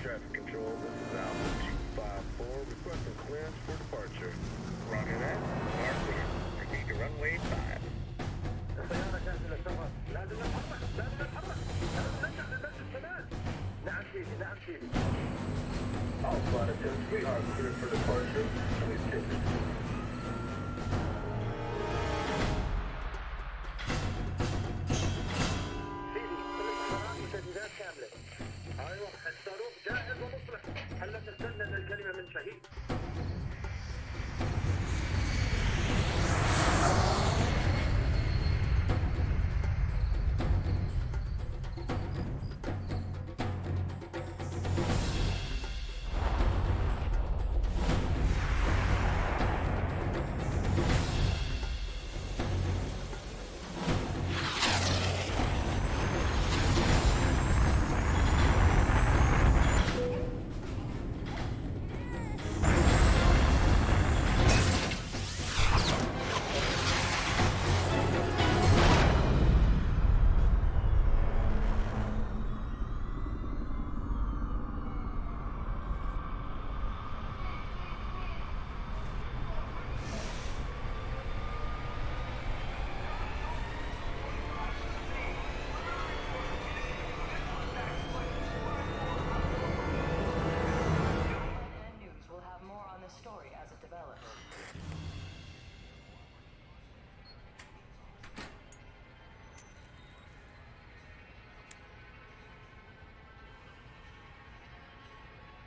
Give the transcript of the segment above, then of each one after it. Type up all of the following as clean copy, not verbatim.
traffic control. This is Alpha 254 requesting clearance for departure. Roger that. Are clear. Proceed to runway 5. السيارة جاهزة للسفر. لازم نتحرك. لازم نتحرك. نرجع للمسجد كمان. نعم سيدي. نعم سيدي. All flight attendants, we are clear for departure. Please take it. سيدي، كل الحرارات وتجهيزات كاملة. ايوه، الصاروخ جاهز ومصلح. هلا تستنى من الكلمة من شهيد.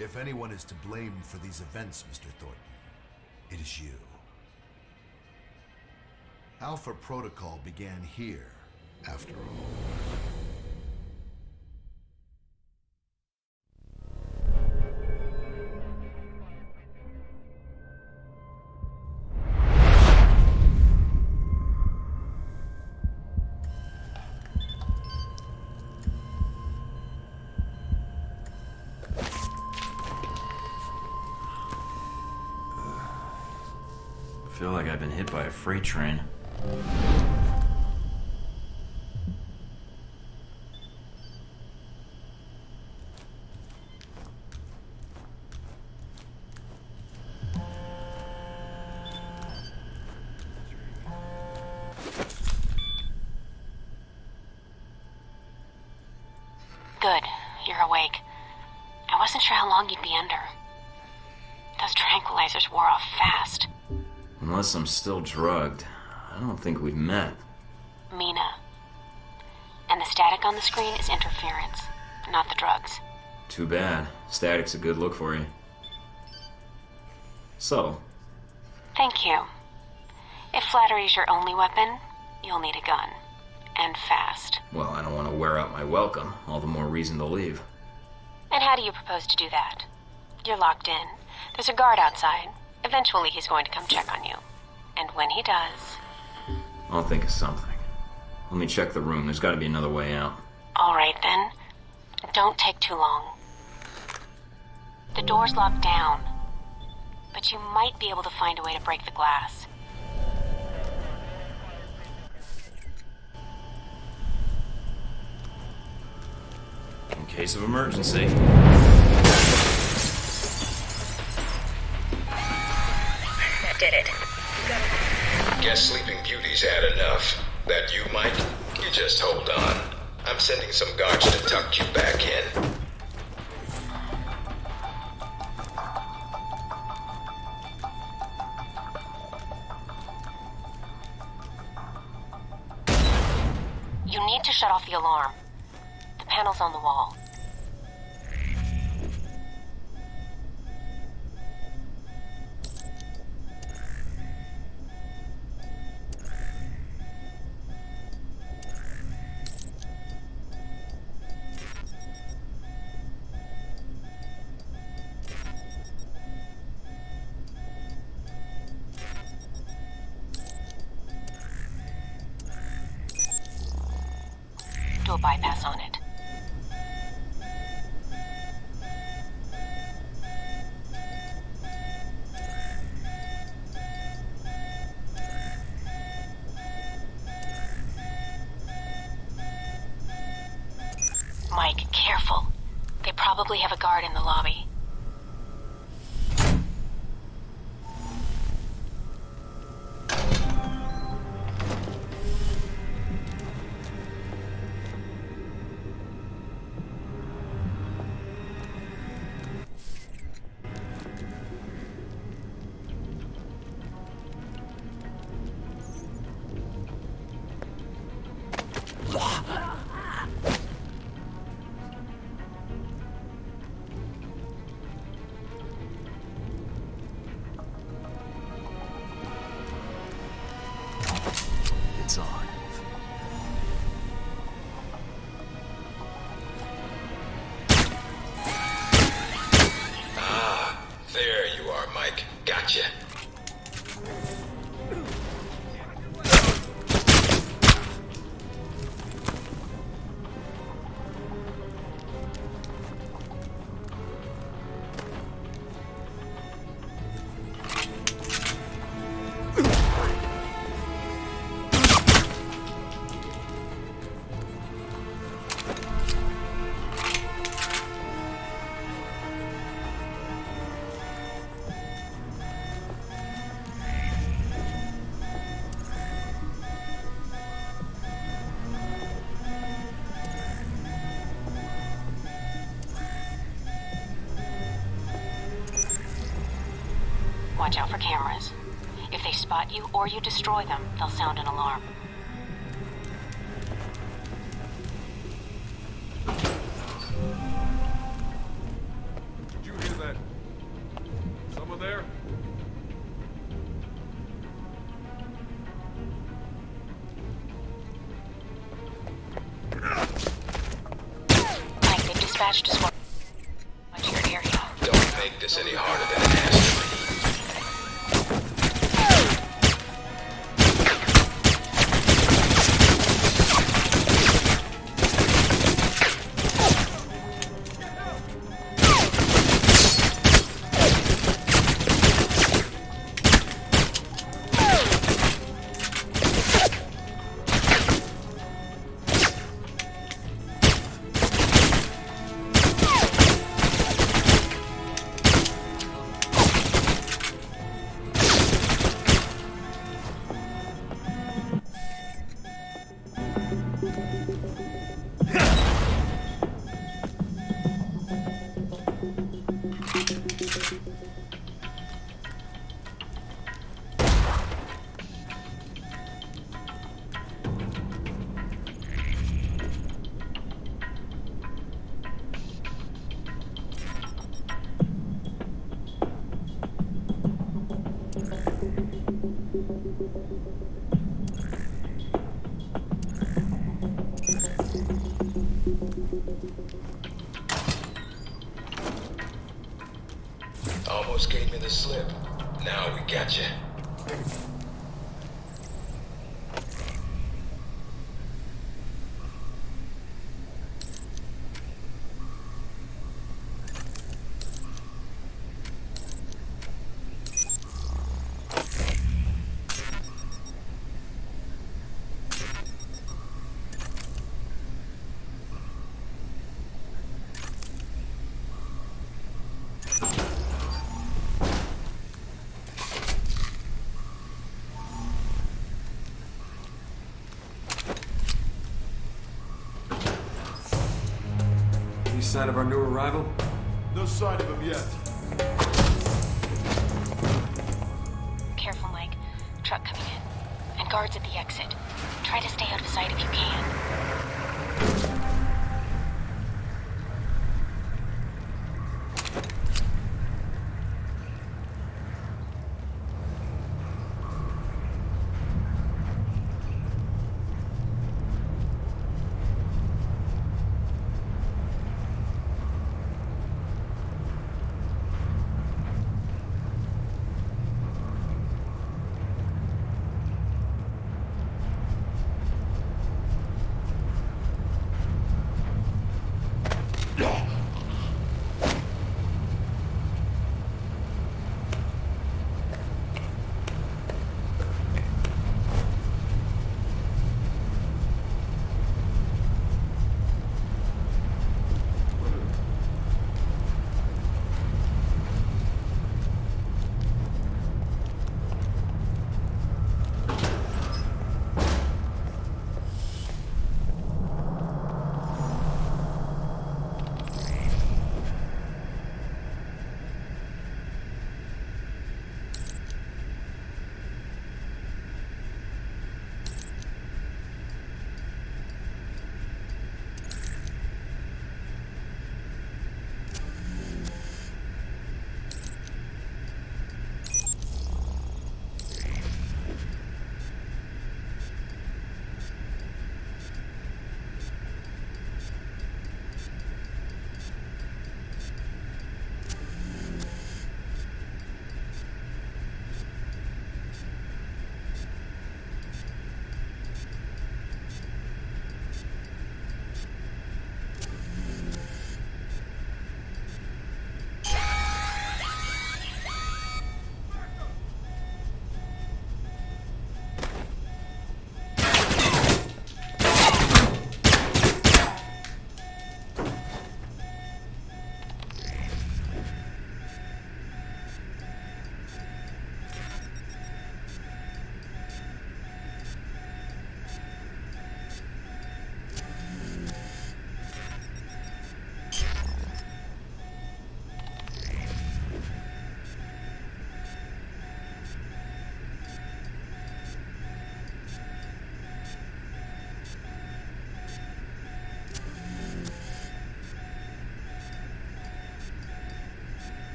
If anyone is to blame for these events, Mr. Thorton, it is you. Alpha Protocol began here, after all. I feel like I've been hit by a freight train. Good, you're awake. I wasn't sure how long you'd be under. Those tranquilizers wore off fast. Unless I'm still drugged, I don't think we've met. Mina. And the static on the screen is interference, not the drugs. Too bad. Static's a good look for you. So? Thank you. If flattery's your only weapon, you'll need a gun. And fast. Well, I don't want to wear out my welcome. All the more reason to leave. And how do you propose to do that? You're locked in. There's a guard outside. Eventually he's going to come check on you. And when he does... I'll think of something. Let me check the room. There's got to be another way out. All right, then. Don't take too long. The door's locked down. But you might be able to find a way to break the glass. In case of emergency. That did it. Guess Sleeping Beauty's had enough. That you, Mike? You just hold on. I'm sending some guards to tuck you back in. You need to shut off the alarm. The panel's on the wall. Do a bypass on it. Mike, careful. They probably have a guard in the lobby. It's on. Ah, there you are, Mike. Gotcha. Watch out for cameras. If they spot you or you destroy them, they'll sound an alarm. Did you hear that? Someone there? Mike, they've dispatched a squad to your area. Don't make this any harder than it has to be. Almost gave me the slip. Now we got you. Any sign of our new arrival? No sign of him yet. Careful, Mike. Truck coming in. And guards at the exit. Try to stay out of sight if you can.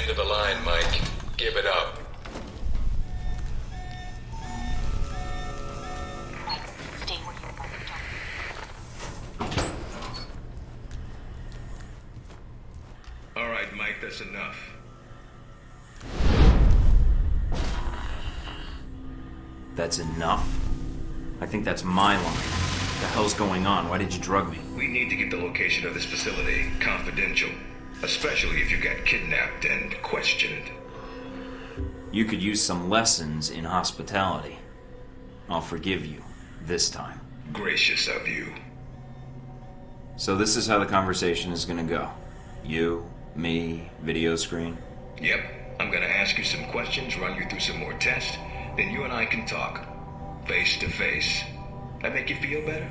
end of the line, Mike. Give it up. Mike, stay where you are. All right, Mike, that's enough. That's enough? I think that's my line. What the hell's going on? Why did you drug me? We need to get the location of this facility confidential, especially if you got kidnapped and questioned. You could use some lessons in hospitality. I'll forgive you. This time. Gracious of you. So this is how the conversation is gonna go. You, me, video screen. Yep, I'm gonna ask you some questions, run you through some more tests, then you and I can talk. Face to face. That make you feel better?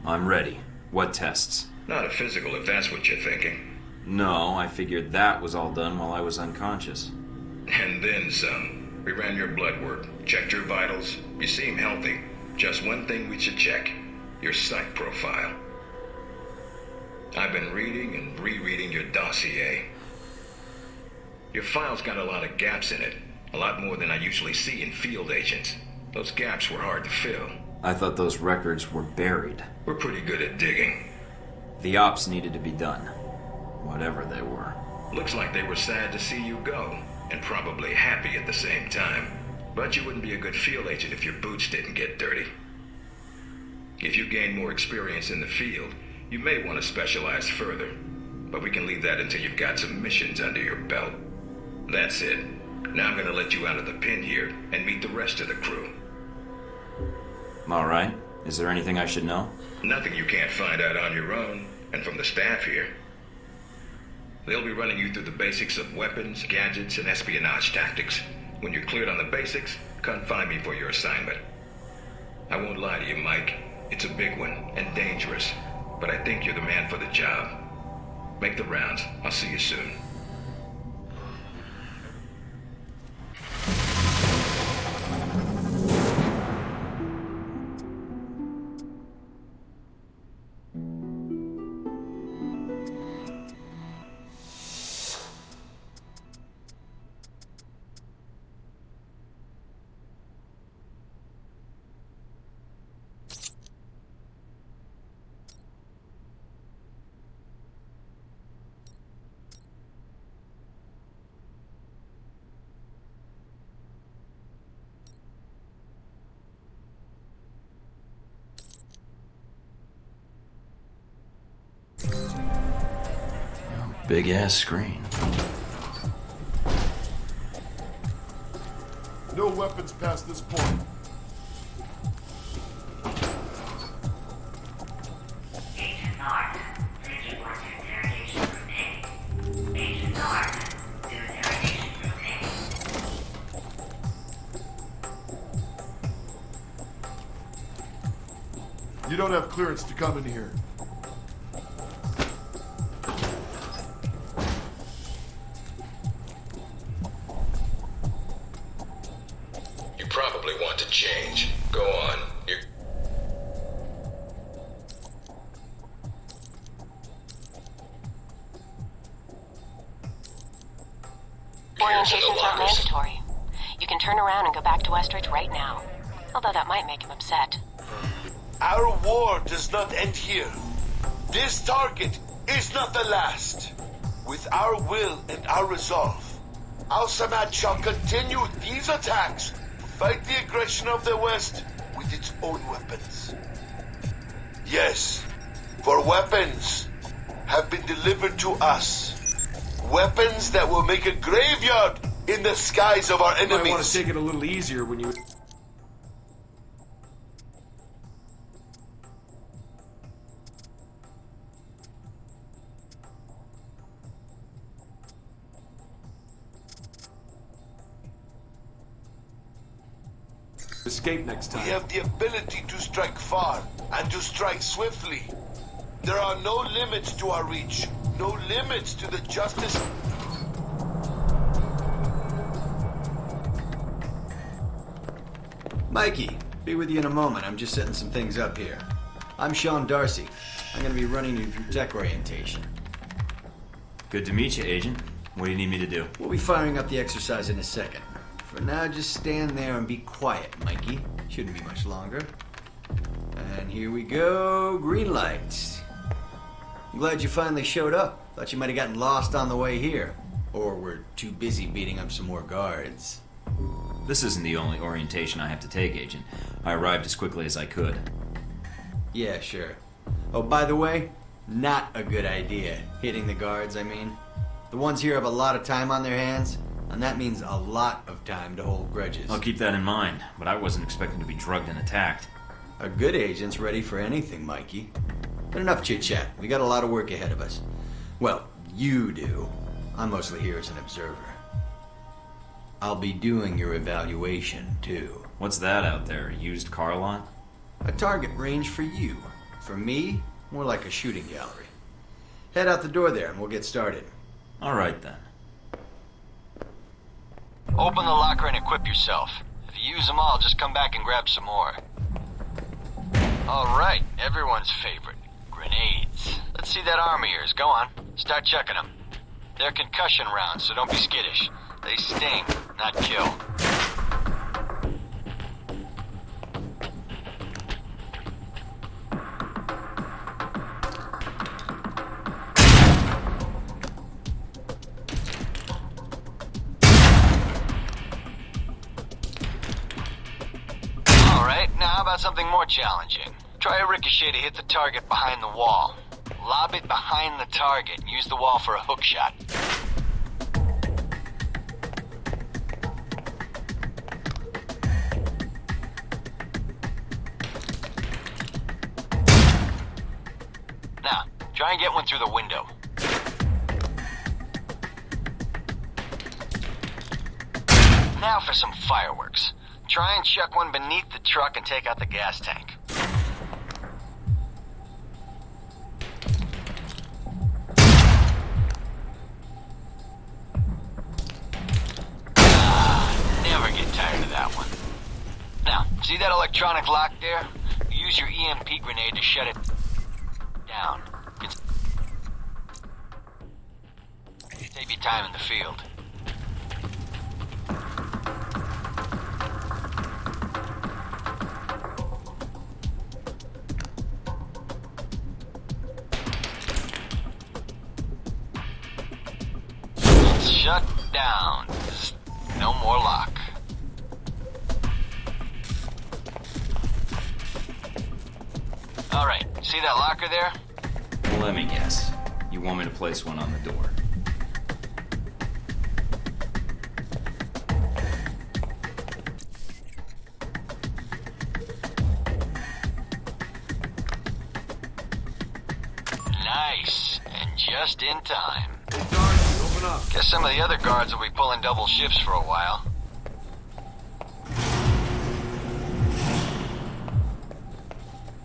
I'm ready. What tests? Not a physical, if that's what you're thinking. No, I figured that was all done while I was unconscious. And then some. We ran your blood work, checked your vitals. You seem healthy. Just one thing we should check. Your psych profile. I've been reading and rereading your dossier. Your file's got a lot of gaps in it. A lot more than I usually see in field agents. Those gaps were hard to fill. I thought those records were buried. We're pretty good at digging. The ops needed to be done. Whatever they were. Looks like they were sad to see you go, and probably happy at the same time. But you wouldn't be a good field agent if your boots didn't get dirty. If you gain more experience in the field, you may want to specialize further. But we can leave that until you've got some missions under your belt. That's it. Now I'm gonna let you out of the pen here and meet the rest of the crew. Alright. Is there anything I should know? Nothing you can't find out on your own, and from the staff here. They'll be running you through the basics of weapons, gadgets, and espionage tactics. When you're cleared on the basics, come find me for your assignment. I won't lie to you, Mike. It's a big one, and dangerous. But I think you're the man for the job. Make the rounds. I'll see you soon. Big ass screen. No weapons past this point. Agent North, Agent North interrogation room A. Agent North, do interrogation room A. You don't have clearance to come in here. Probably want to change. Go on. Orientations aren't mandatory. You can turn around and go back to Westridge right now. Although that might make him upset. Our war does not end here. This target is not the last. With our will and our resolve, Al-Samad shall continue these attacks. Fight the aggression of the West with its own weapons. Yes, for weapons have been delivered to us. Weapons that will make a graveyard in the skies of our You might want to enemies. take it a little easier when you... Escape next time. We have the ability to strike far and to strike swiftly. There are no limits to our reach, no limits to the justice. Mikey, be with you in a moment. I'm just setting some things up here. I'm Sean Darcy. I'm gonna be running you through tech orientation. Good to meet you, Agent. What do you need me to do? We'll be firing up the exercise in a second. For now, just stand there and be quiet, Mikey. Shouldn't be much longer. And here we go. Green lights. I'm glad you finally showed up. Thought you might have gotten lost on the way here. Or were too busy beating up some more guards. This isn't the only orientation I have to take, Agent. I arrived as quickly as I could. Yeah, sure. Oh, by the way, not a good idea. Hitting the guards, I mean. The ones here have a lot of time on their hands, and that means a lot of time to hold grudges. I'll keep that in mind, but I wasn't expecting to be drugged and attacked. A good agent's ready for anything, Mikey. But enough chit-chat. We got a lot of work ahead of us. Well, you do. I'm mostly here as an observer. I'll be doing your evaluation, too. What's that out there? A used car lot? A target range for you. For me, more like a shooting gallery. Head out the door there and we'll get started. All right, then. Open the locker and equip yourself. If you use them all, just come back and grab some more. All right, everyone's favorite. Grenades. Let's see that arm of yours. Go on. Start checking them. They're concussion rounds, so don't be skittish. They sting, not kill. How about something more challenging? Try a ricochet to hit the target behind the wall. Lob it behind the target and use the wall for a hook shot. Now, try and get one through the window. Now for some fireworks. Try and chuck one beneath the truck and take out the gas tank. Never get tired of that one. Now, see that electronic lock there? Use your EMP grenade to shut it down. Save you time in the field. Shut down. No more lock. All right, see that locker there? Well, let me guess. You want me to place one on the door? Nice, and just in time. Hey, guards, open up. Guess some of the other guards will be pulling double shifts for a while.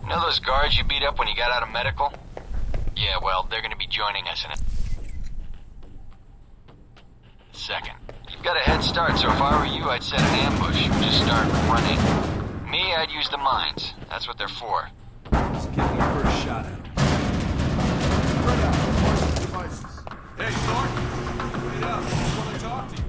You know those guards you beat up when you got out of medical? Yeah, well, they're gonna be joining us in a second. You've got a head start, so if I were you, I'd set an ambush. Just start running. Me, I'd use the mines. That's what they're for. Just give me your first shot at him. Spread out. Watch the devices. Hey, Thornton! Wait up. I just want to talk to you.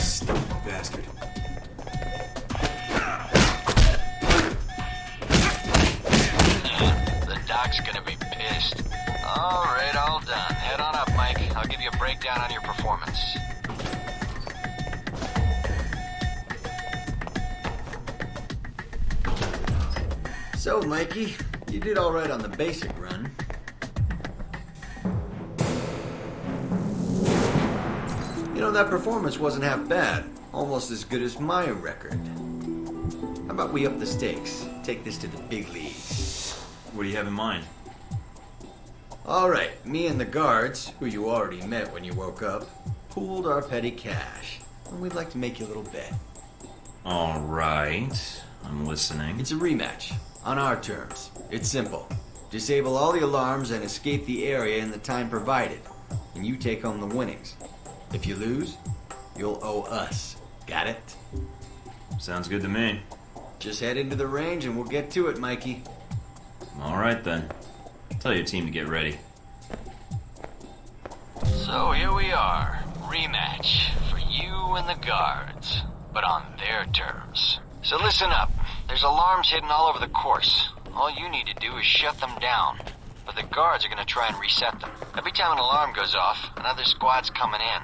Stupid bastard. The doc's gonna be pissed. All right, all done. Head on up, Mike. I'll give you a breakdown on your performance. So, Mikey, you did all right on the basic run. You know, that performance wasn't half bad. Almost as good as my record. How about we up the stakes? Take this to the big leagues. What do you have in mind? All right, me and the guards, who you already met when you woke up, pooled our petty cash. And we'd like to make you a little bet. All right. I'm listening. It's a rematch. On our terms. It's simple. Disable all the alarms and escape the area in the time provided. And you take home the winnings. If you lose, you'll owe us. Got it? Sounds good to me. Just head into the range and we'll get to it, Mikey. Alright then. Tell your team to get ready. So here we are. Rematch for you and the guards, but on their terms. So listen up. There's alarms hidden all over the course. All you need to do is shut them down. But the guards are going to try and reset them. Every time an alarm goes off, another squad's coming in.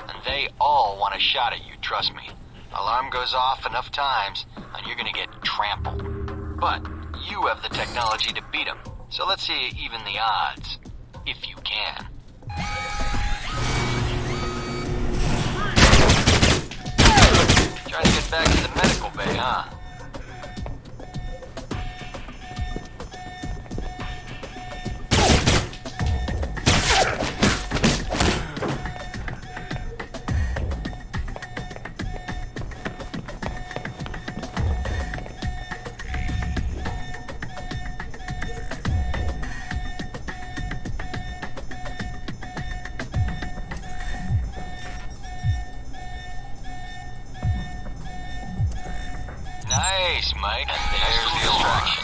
And they all want a shot at you, trust me. Alarm goes off enough times, and you're going to get trampled. But you have the technology to beat them. So let's see you even the odds. If you can. Trying to get back to the medical bay, huh? Nice, Mike. And there's the distraction.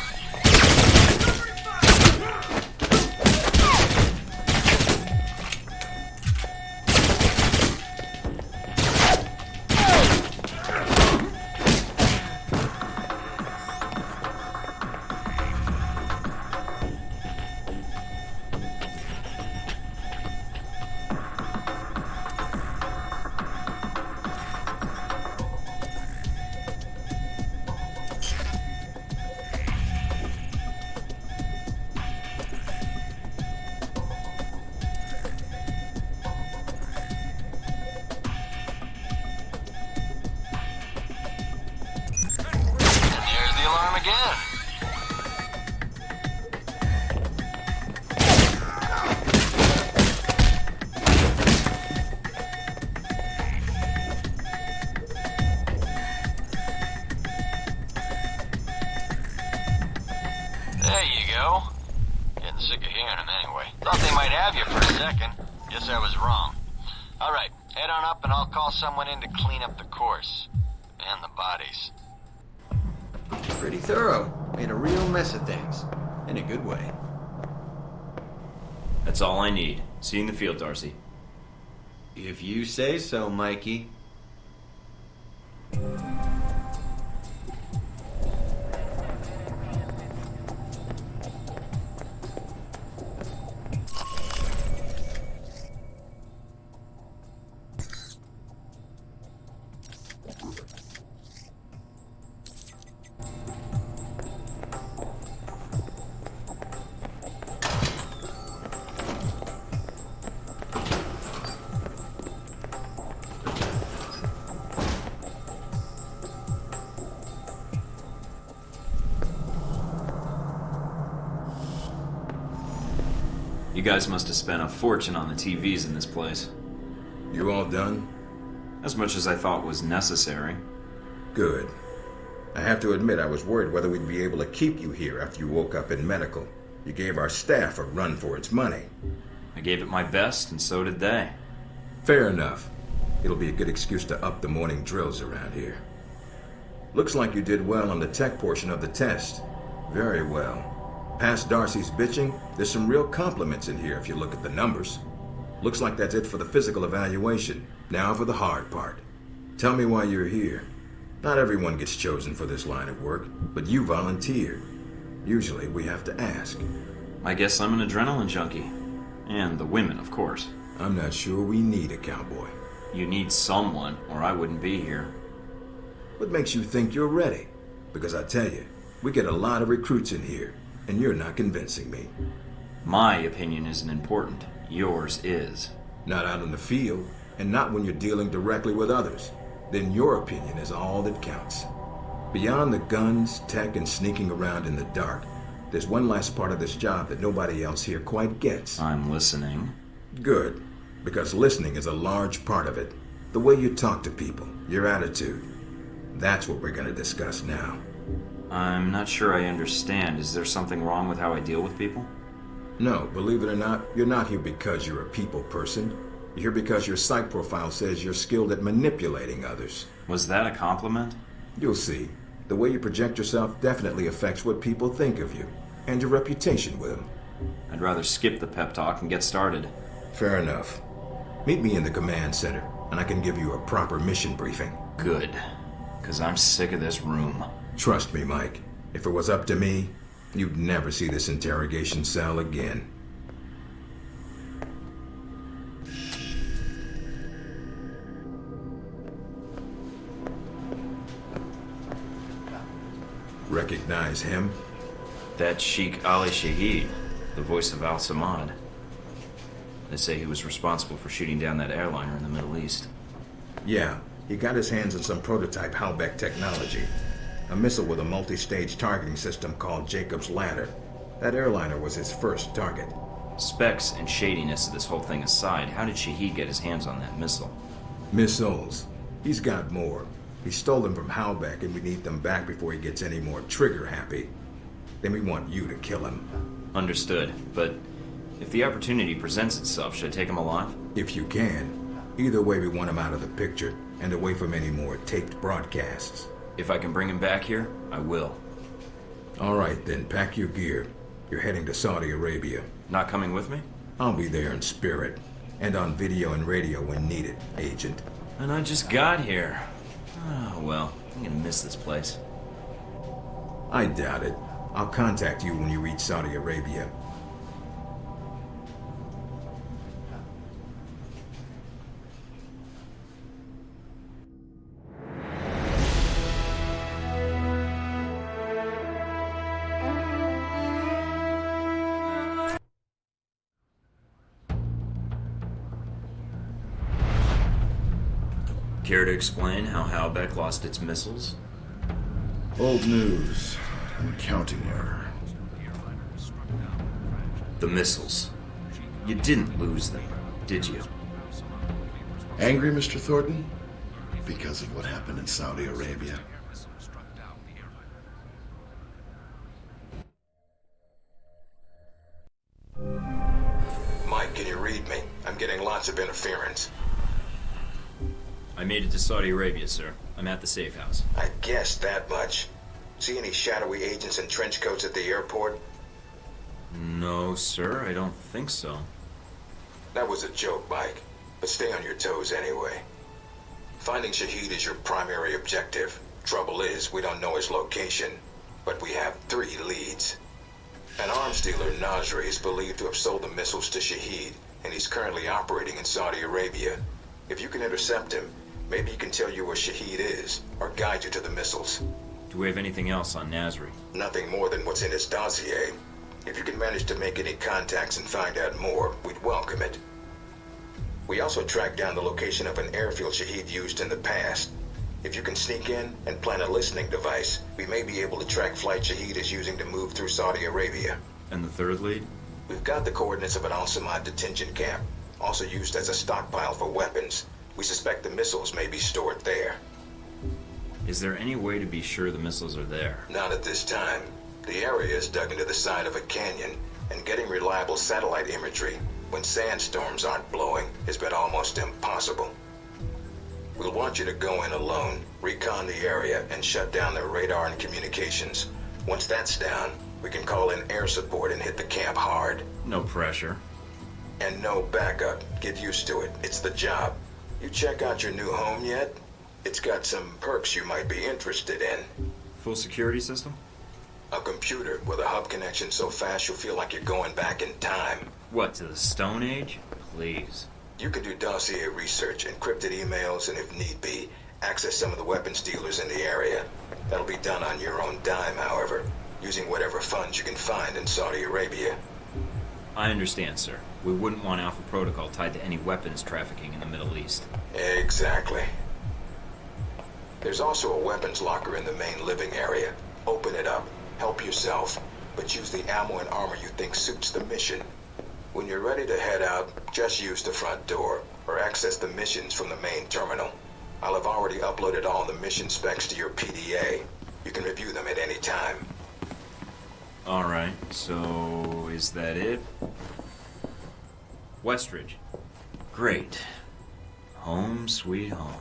Again. There you go. Getting sick of hearing them anyway. Thought they might have you for a second. Guess I was wrong. Alright, head on up and I'll call someone in to clean up the course. And the bodies. Pretty thorough. Made a real mess of things. In a good way. That's all I need. See you in the field, Darcy. If you say so, Mikey. You guys must have spent a fortune on the TVs in this place. You all done? As much as I thought was necessary. Good. I have to admit I was worried whether we'd be able to keep you here after you woke up in medical. You gave our staff a run for its money. I gave it my best, and so did they. Fair enough. It'll be a good excuse to up the morning drills around here. Looks like you did well on the tech portion of the test. Very well. Past Darcy's bitching, there's some real compliments in here if you look at the numbers. Looks like that's it for the physical evaluation. Now for the hard part. Tell me why you're here. Not everyone gets chosen for this line of work, but you volunteered. Usually we have to ask. I guess I'm an adrenaline junkie. And the women, of course. I'm not sure we need a cowboy. You need someone, or I wouldn't be here. What makes you think you're ready? Because I tell you, we get a lot of recruits in here. And you're not convincing me. My opinion isn't important. Yours is. Not out in the field, and not when you're dealing directly with others. Then your opinion is all that counts. Beyond the guns, tech, and sneaking around in the dark, there's one last part of this job that nobody else here quite gets. I'm listening. Good, because listening is a large part of it. The way you talk to people, your attitude. That's what we're going to discuss now. I'm not sure I understand. Is there something wrong with how I deal with people? No, believe it or not, you're not here because you're a people person. You're here because your psych profile says you're skilled at manipulating others. Was that a compliment? You'll see. The way you project yourself definitely affects what people think of you, and your reputation with them. I'd rather skip the pep talk and get started. Fair enough. Meet me in the command center, and I can give you a proper mission briefing. Good. Because I'm sick of this room. Trust me, Mike. If it was up to me, you'd never see this interrogation cell again. Recognize him? That's Sheikh Ali Shahid, the voice of Al-Samad. They say he was responsible for shooting down that airliner in the Middle East. Yeah, he got his hands on some prototype Halbeck technology. A missile with a multi-stage targeting system called Jacob's Ladder. That airliner was his first target. Specs and shadiness of this whole thing aside, how did Shahid get his hands on that missile? Missiles. He's got more. He stole them from Halbeck, and we need them back before he gets any more trigger-happy. Then we want you to kill him. Understood, but if the opportunity presents itself, should I take him alive? If you can. Either way, we want him out of the picture, and away from any more taped broadcasts. If I can bring him back here, I will. All right, then, pack your gear. You're heading to Saudi Arabia. Not coming with me? I'll be there in spirit, and on video and radio when needed, Agent. And I just got here. Oh, well, I'm gonna miss this place. I doubt it. I'll contact you when you reach Saudi Arabia. Care to explain how Halbeck lost its missiles? Old news. An accounting error. The missiles. You didn't lose them, did you? Angry, Mr. Thornton? Because of what happened in Saudi Arabia? Mike, can you read me? I'm getting lots of interference. I made it to Saudi Arabia, sir. I'm at the safe house. I guessed that much. See any shadowy agents in trench coats at the airport? No, sir, I don't think so. That was a joke, Mike. But stay on your toes anyway. Finding Shahid is your primary objective. Trouble is, we don't know his location. But we have 3 leads. An arms dealer, Nasri, is believed to have sold the missiles to Shahid, and he's currently operating in Saudi Arabia. If you can intercept him, maybe he can tell you where Shahid is, or guide you to the missiles. Do we have anything else on Nasri? Nothing more than what's in his dossier. If you can manage to make any contacts and find out more, we'd welcome it. We also tracked down the location of an airfield Shahid used in the past. If you can sneak in and plant a listening device, we may be able to track flight Shahid is using to move through Saudi Arabia. And the third lead? We've got the coordinates of an Al-Samad detention camp, also used as a stockpile for weapons. We suspect the missiles may be stored there. Is there any way to be sure the missiles are there? Not at this time. The area is dug into the side of a canyon, and getting reliable satellite imagery when sandstorms aren't blowing has been almost impossible. We'll want you to go in alone, recon the area, and shut down their radar and communications. Once that's down, we can call in air support and hit the camp hard. No pressure. And no backup. Get used to it. It's the job. You check out your new home yet? It's got some perks you might be interested in. Full security system? A computer with a hub connection so fast you'll feel like you're going back in time. What, to the Stone Age? Please. You can do dossier research, encrypted emails, and if need be, access some of the weapons dealers in the area. That'll be done on your own dime, however, using whatever funds you can find in Saudi Arabia. I understand, sir. We wouldn't want Alpha Protocol tied to any weapons trafficking in the Middle East. Exactly. There's also a weapons locker in the main living area. Open it up. Help yourself, but use the ammo and armor you think suits the mission. When you're ready to head out, just use the front door, or access the missions from the main terminal. I'll have already uploaded all the mission specs to your PDA. You can review them at any time. Alright, so is that it? Westridge. Great. Home sweet home.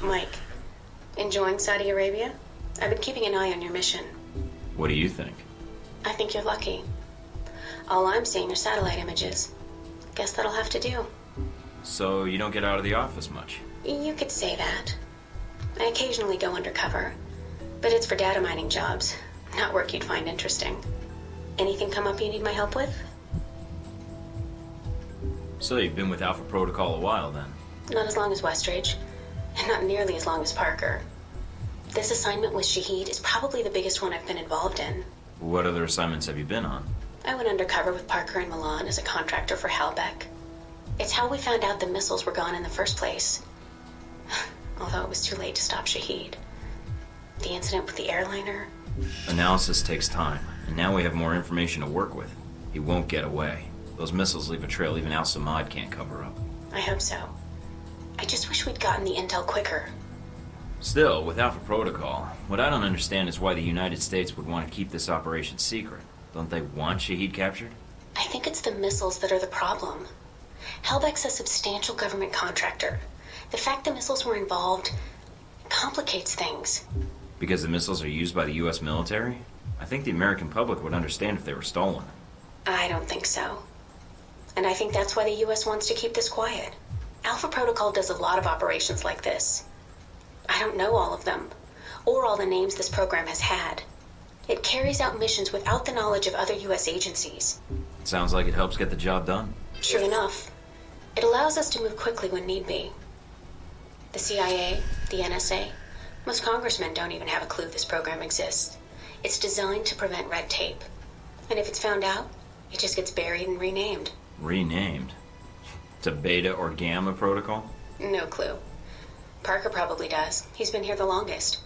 Mike, enjoying Saudi Arabia? I've been keeping an eye on your mission. What do you think? I think you're lucky. All I'm seeing are satellite images. Guess that'll have to do. So you don't get out of the office much? You could say that. I occasionally go undercover, but it's for data mining jobs, not work you'd find interesting. Anything come up you need my help with? So you've been with Alpha Protocol a while then? Not as long as Westridge, and not nearly as long as Parker. This assignment with Shahid is probably the biggest one I've been involved in. What other assignments have you been on? I went undercover with Parker in Milan as a contractor for Halbeck. It's how we found out the missiles were gone in the first place. Although it was too late to stop Shahid. The incident with the airliner... Analysis takes time, and now we have more information to work with. He won't get away. Those missiles leave a trail even Al-Samad can't cover up. I hope so. I just wish we'd gotten the intel quicker. Still, with Alpha Protocol, what I don't understand is why the United States would want to keep this operation secret. Don't they want Shahid captured? I think it's the missiles that are the problem. Halbeck's a substantial government contractor. The fact the missiles were involved complicates things. Because the missiles are used by the U.S. military? I think the American public would understand if they were stolen. I don't think so. And I think that's why the U.S. wants to keep this quiet. Alpha Protocol does a lot of operations like this. I don't know all of them, or all the names this program has had. It carries out missions without the knowledge of other U.S. agencies. Sounds like it helps get the job done. Sure enough. It allows us to move quickly when need be. The CIA, the NSA, most congressmen don't even have a clue this program exists. It's designed to prevent red tape. And if it's found out, it just gets buried and renamed. Renamed? To Beta or Gamma Protocol? No clue. Parker probably does. He's been here the longest.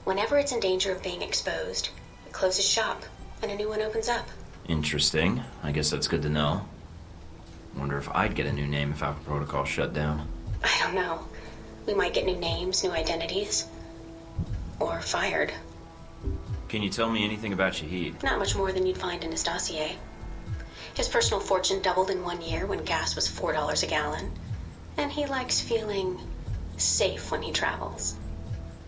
Whenever it's in danger of being exposed, it closes shop, and a new one opens up. Interesting. I guess that's good to know. Wonder if I'd get a new name if Alpha Protocol shut down. I don't know. We might get new names, new identities. Or fired. Can you tell me anything about Shahid? Not much more than you'd find in his dossier. His personal fortune doubled in 1 year when gas was $4 a gallon. And he likes feeling safe when he travels.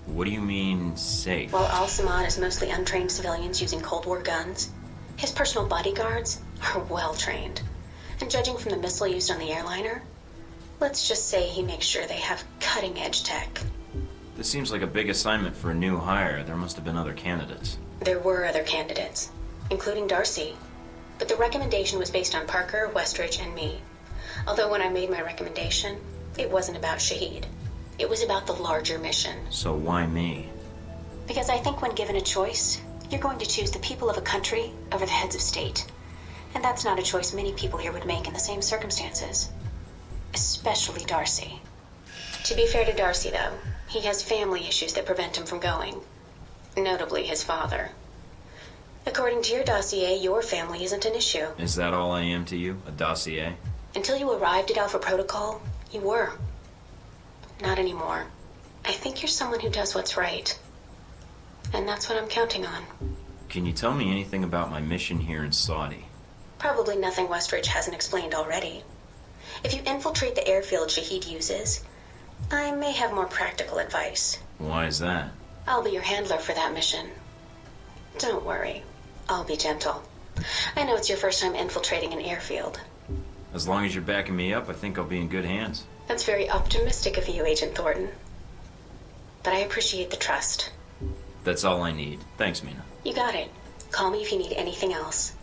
What do you mean, safe? While Al-Samad is mostly untrained civilians using Cold War guns, his personal bodyguards are well trained. And judging from the missile used on the airliner, let's just say he makes sure they have cutting-edge tech. This seems like a big assignment for a new hire. There must have been other candidates. There were other candidates, including Darcy. But the recommendation was based on Parker, Westridge, and me. Although when I made my recommendation, it wasn't about Shahid. It was about the larger mission. So why me? Because I think when given a choice, you're going to choose the people of a country over the heads of state. And that's not a choice many people here would make in the same circumstances. Especially Darcy. To be fair to Darcy, though, he has family issues that prevent him from going. Notably his father. According to your dossier, your family isn't an issue. Is that all I am to you? A dossier? Until you arrived at Alpha Protocol, you were. Not anymore. I think you're someone who does what's right. And that's what I'm counting on. Can you tell me anything about my mission here in Saudi? Probably nothing Westridge hasn't explained already. If you infiltrate the airfield Shahid uses, I may have more practical advice. Why is that? I'll be your handler for that mission. Don't worry. I'll be gentle. I know it's your first time infiltrating an airfield. As long as you're backing me up, I think I'll be in good hands. That's very optimistic of you, Agent Thornton. But I appreciate the trust. That's all I need. Thanks, Mina. You got it. Call me if you need anything else.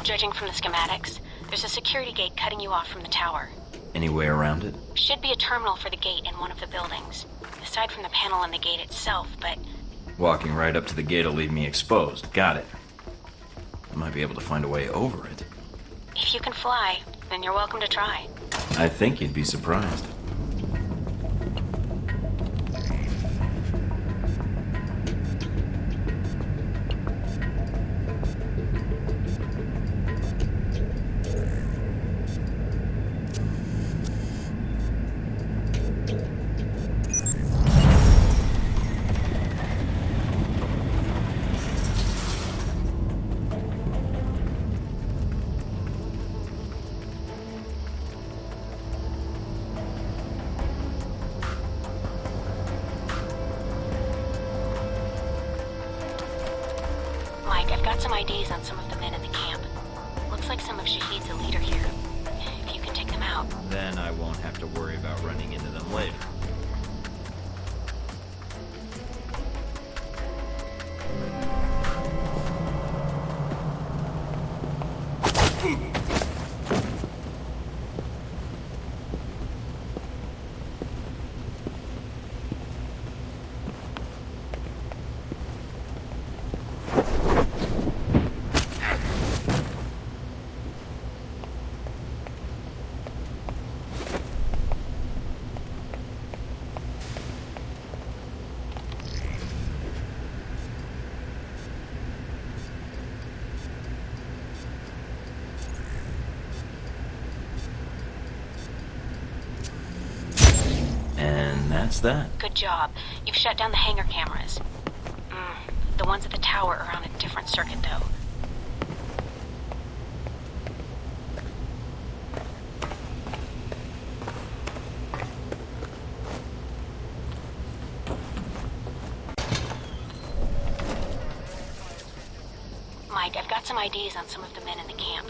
Judging from the schematics, there's a security gate cutting you off from the tower. Any way around it? Should be a terminal for the gate in one of the buildings. Aside from the panel on the gate itself, but... Walking right up to the gate will leave me exposed. Got it. I might be able to find a way over it. If you can fly, then you're welcome to try. I think you'd be surprised. got some IDs on some of the men in the camp. Looks like some of Shahid's a leader here. If you can take them out. Then I won't have to worry about running into them later. That's that. Good job. You've shut down the hangar cameras. The ones at the tower are on a different circuit, though. Mike, I've got some IDs on some of the men in the camp.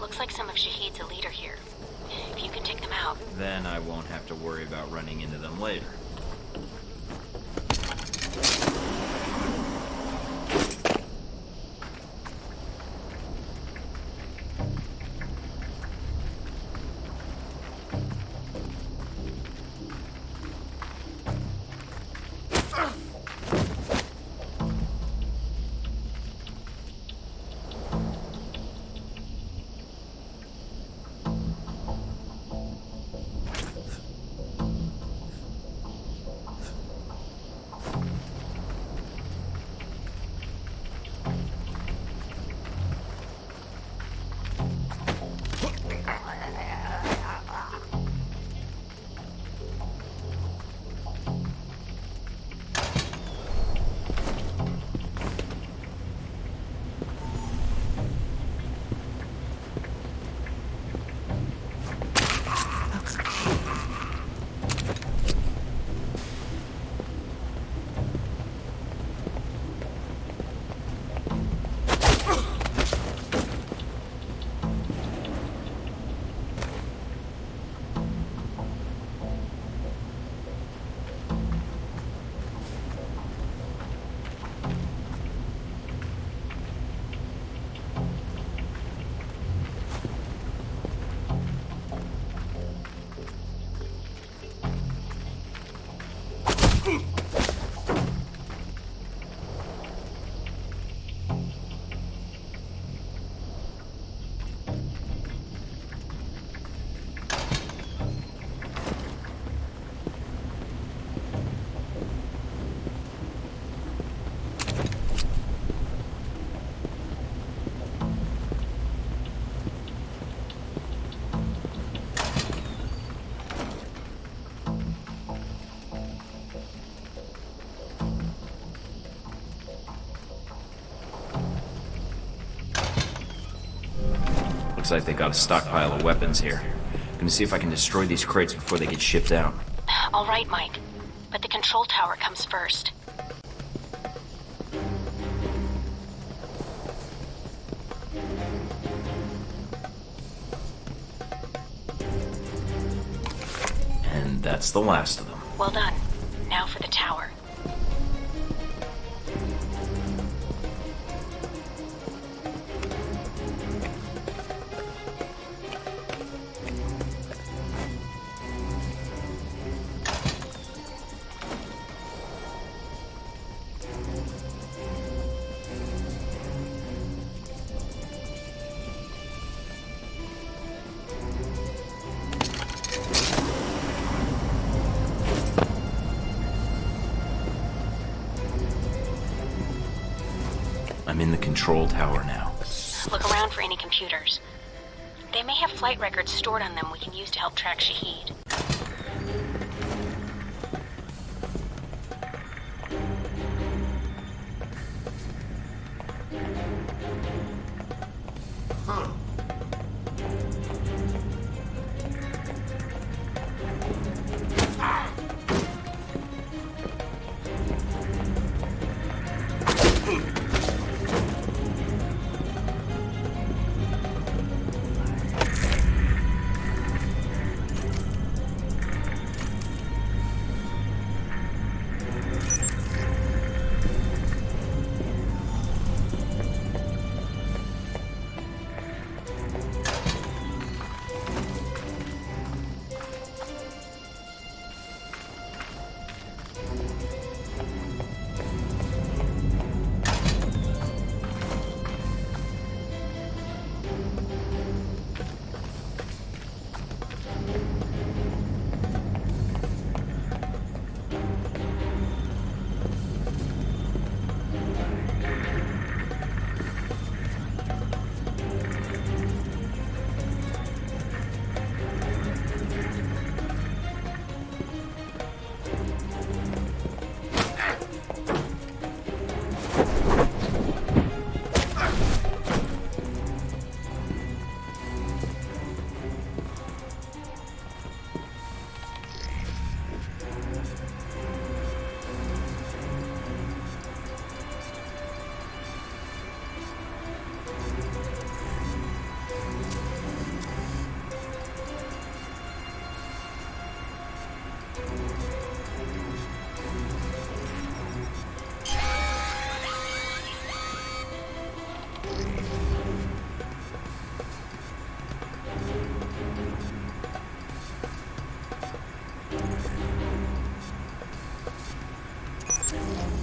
Looks like some of Shahid's a leader here. If you can take them out. Then I won't have to worry about running into them later. Looks like they got a stockpile of weapons here. Gonna see if I can destroy these crates before they get shipped out. All right, Mike. But the control tower comes first. And that's the last of them. Well done. Now for the tower. I'm in the control tower now. Look around for any computers. They may have flight records stored on them we can use to help track Shahid.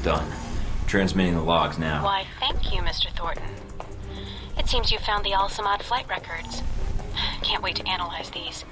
Done. Transmitting the logs now. Why, thank you, Mr. Thornton. It seems you found the Al-Samad flight records. Can't wait to analyze these.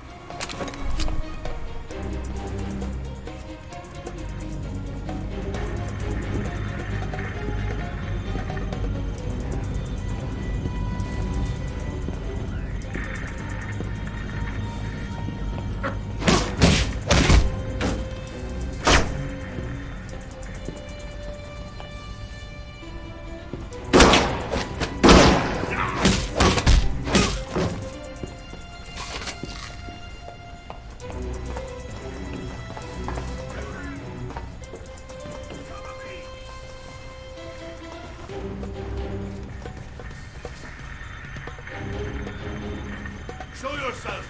Show yourself!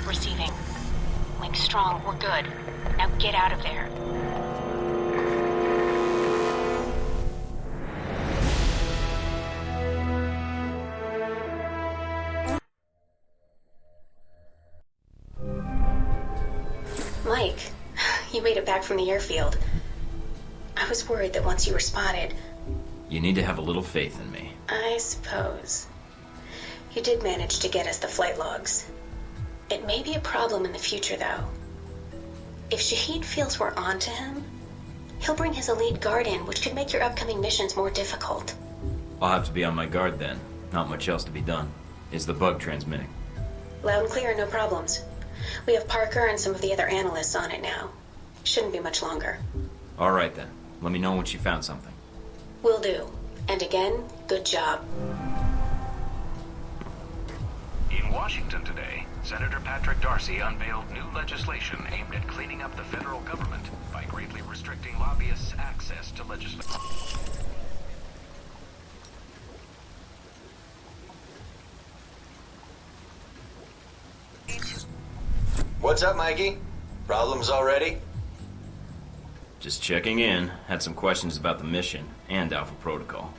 Receiving. Link strong, we're good. Now get out of there. Mike, you made it back from the airfield. I was worried that once you were spotted... You need to have a little faith in me. I suppose. You did manage to get us the flight logs. It may be a problem in the future, though. If Shahid feels we're onto him, he'll bring his elite guard in, which could make your upcoming missions more difficult. I'll have to be on my guard then. Not much else to be done. Is the bug transmitting? Loud and clear, no problems. We have Parker and some of the other analysts on it now. Shouldn't be much longer. All right then. Let me know once you found something. Will do. And again, good job. In Washington today, Senator Patrick Darcy unveiled new legislation aimed at cleaning up the federal government by greatly restricting lobbyists' access to legislation. What's up, Mikey? Problems already? Just checking in. Had some questions about the mission and Alpha Protocol.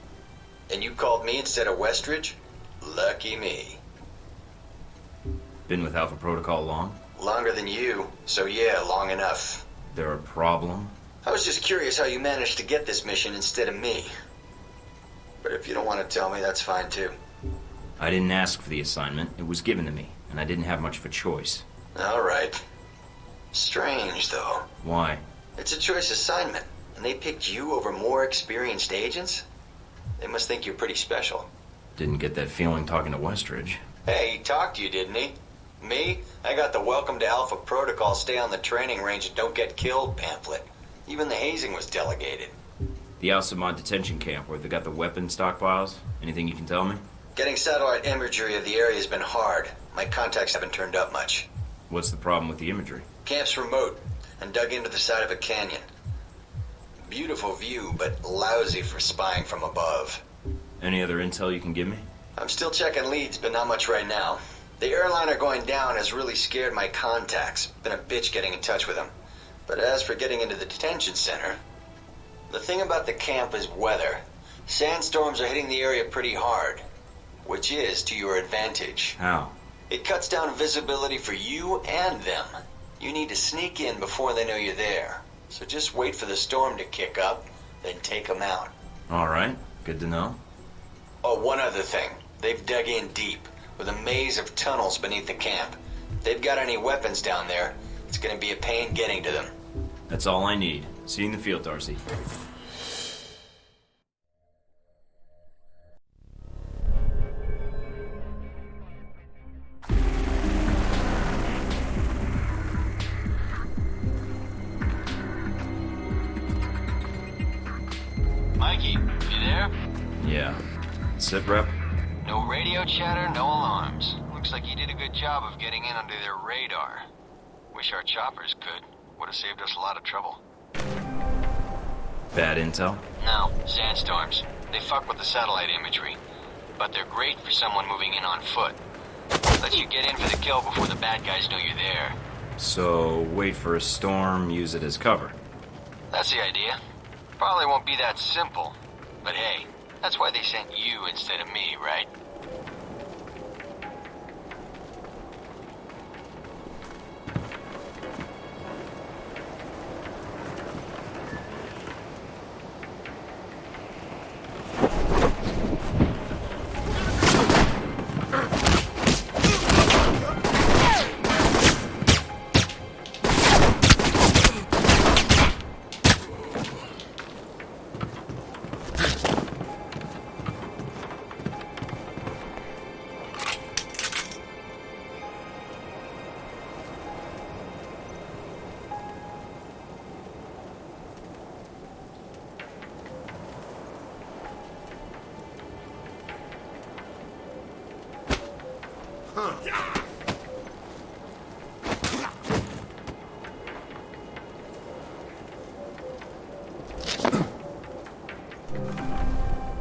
And you called me instead of Westridge? Lucky me. Been with Alpha Protocol long? Longer than you, so yeah, long enough. There a problem? I was just curious how you managed to get this mission instead of me. But if you don't want to tell me, that's fine too. I didn't ask for the assignment. It was given to me, and I didn't have much of a choice. All right. Strange, though. Why? It's a choice assignment, and they picked you over more experienced agents? They must think you're pretty special. Didn't get that feeling talking to Westridge. Hey, he talked to you, didn't he? Me? I got the Welcome to Alpha Protocol, stay on the training range and don't get killed pamphlet. Even the hazing was delegated. The Al-Samad detention camp where they got the weapon stockpiles? Anything you can tell me? Getting satellite imagery of the area has been hard. My contacts haven't turned up much. What's the problem with the imagery? Camp's remote and dug into the side of a canyon. Beautiful view, but lousy for spying from above. Any other intel you can give me? I'm still checking leads, but not much right now. The airliner going down has really scared my contacts. Been a bitch getting in touch with them. But as for getting into the detention center, the thing about the camp is weather. Sandstorms are hitting the area pretty hard, which is to your advantage. How? It cuts down visibility for you and them. You need to sneak in before they know you're there. So just wait for the storm to kick up, then take them out. All right, good to know. Oh, one other thing. They've dug in deep, with a maze of tunnels beneath the camp. If they've got any weapons down there, it's gonna be a pain getting to them. That's all I need. See you in the field, Darcy. there? Yeah. Sit rep? No radio chatter, no alarms. Looks like you did a good job of getting in under their radar. Wish our choppers could. Would have saved us a lot of trouble. Bad intel? No, sandstorms. They fuck with the satellite imagery. But they're great for someone moving in on foot. Lets you get in for the kill before the bad guys know you're there. So, wait for a storm, use it as cover. That's the idea. Probably won't be that simple. But hey, that's why they sent you instead of me, right?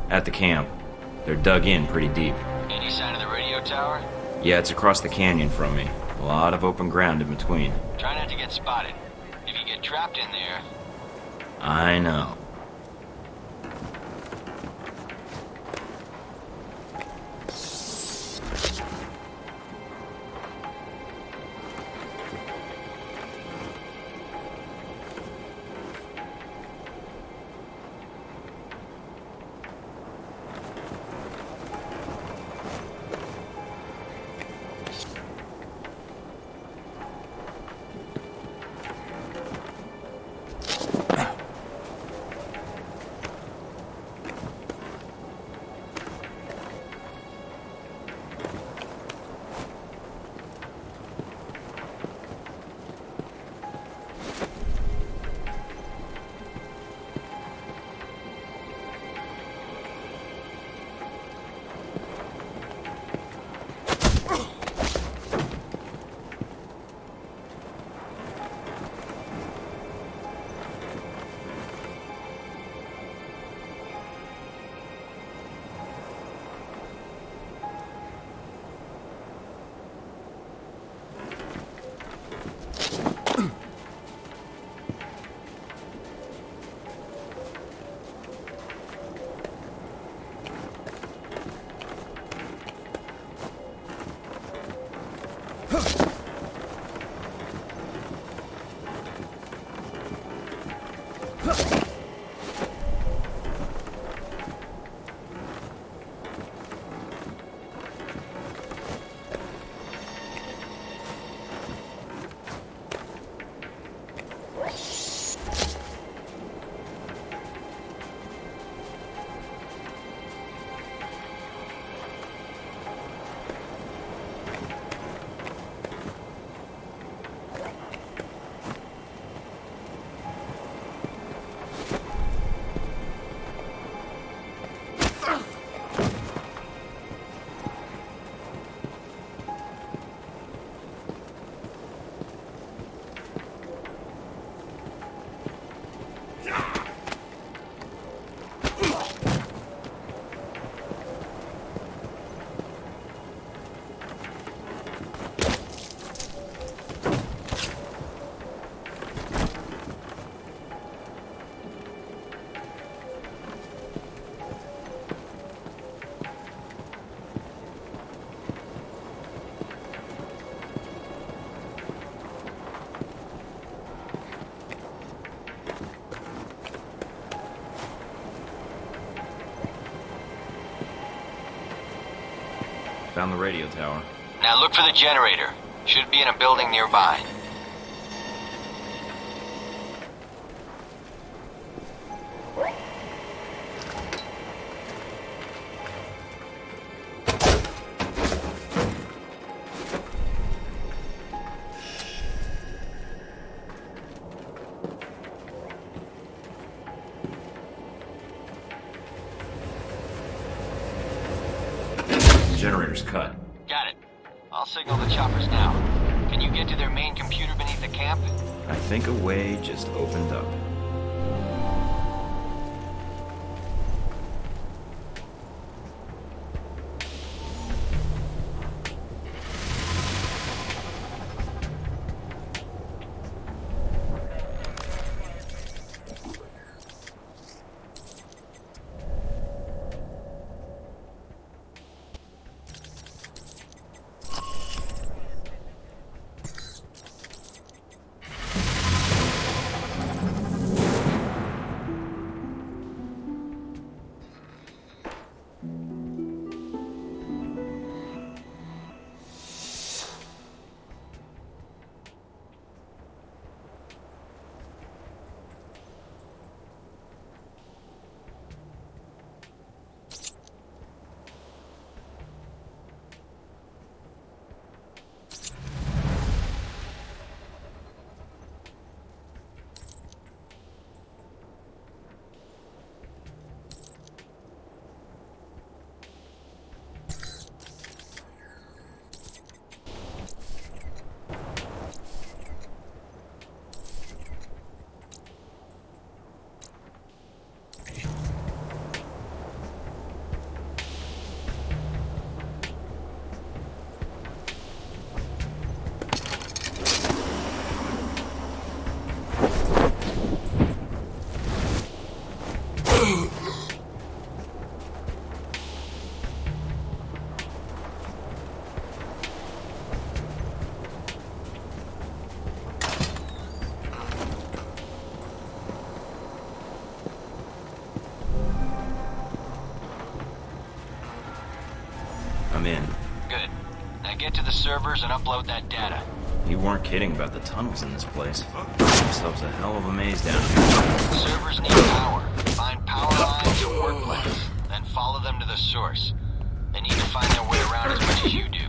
At the camp. They're dug in pretty deep. Any sign of the radio tower? Yeah, it's across the canyon from me. A lot of open ground in between. Try not to get spotted. If you get trapped in there... I know. Found the radio tower. Now look for the generator. Should be in a building nearby. generator's cut. Got it. I'll signal the choppers now. Can you get to their main computer beneath the camp? I think a way just opened up. I'm in. Good. Now get to the servers and upload that data. You weren't kidding about the tunnels in this place. Themselves a hell of a maze down here. Servers need power. Find power lines or work plants, then follow them to the source. They need to find their way around as much as you do.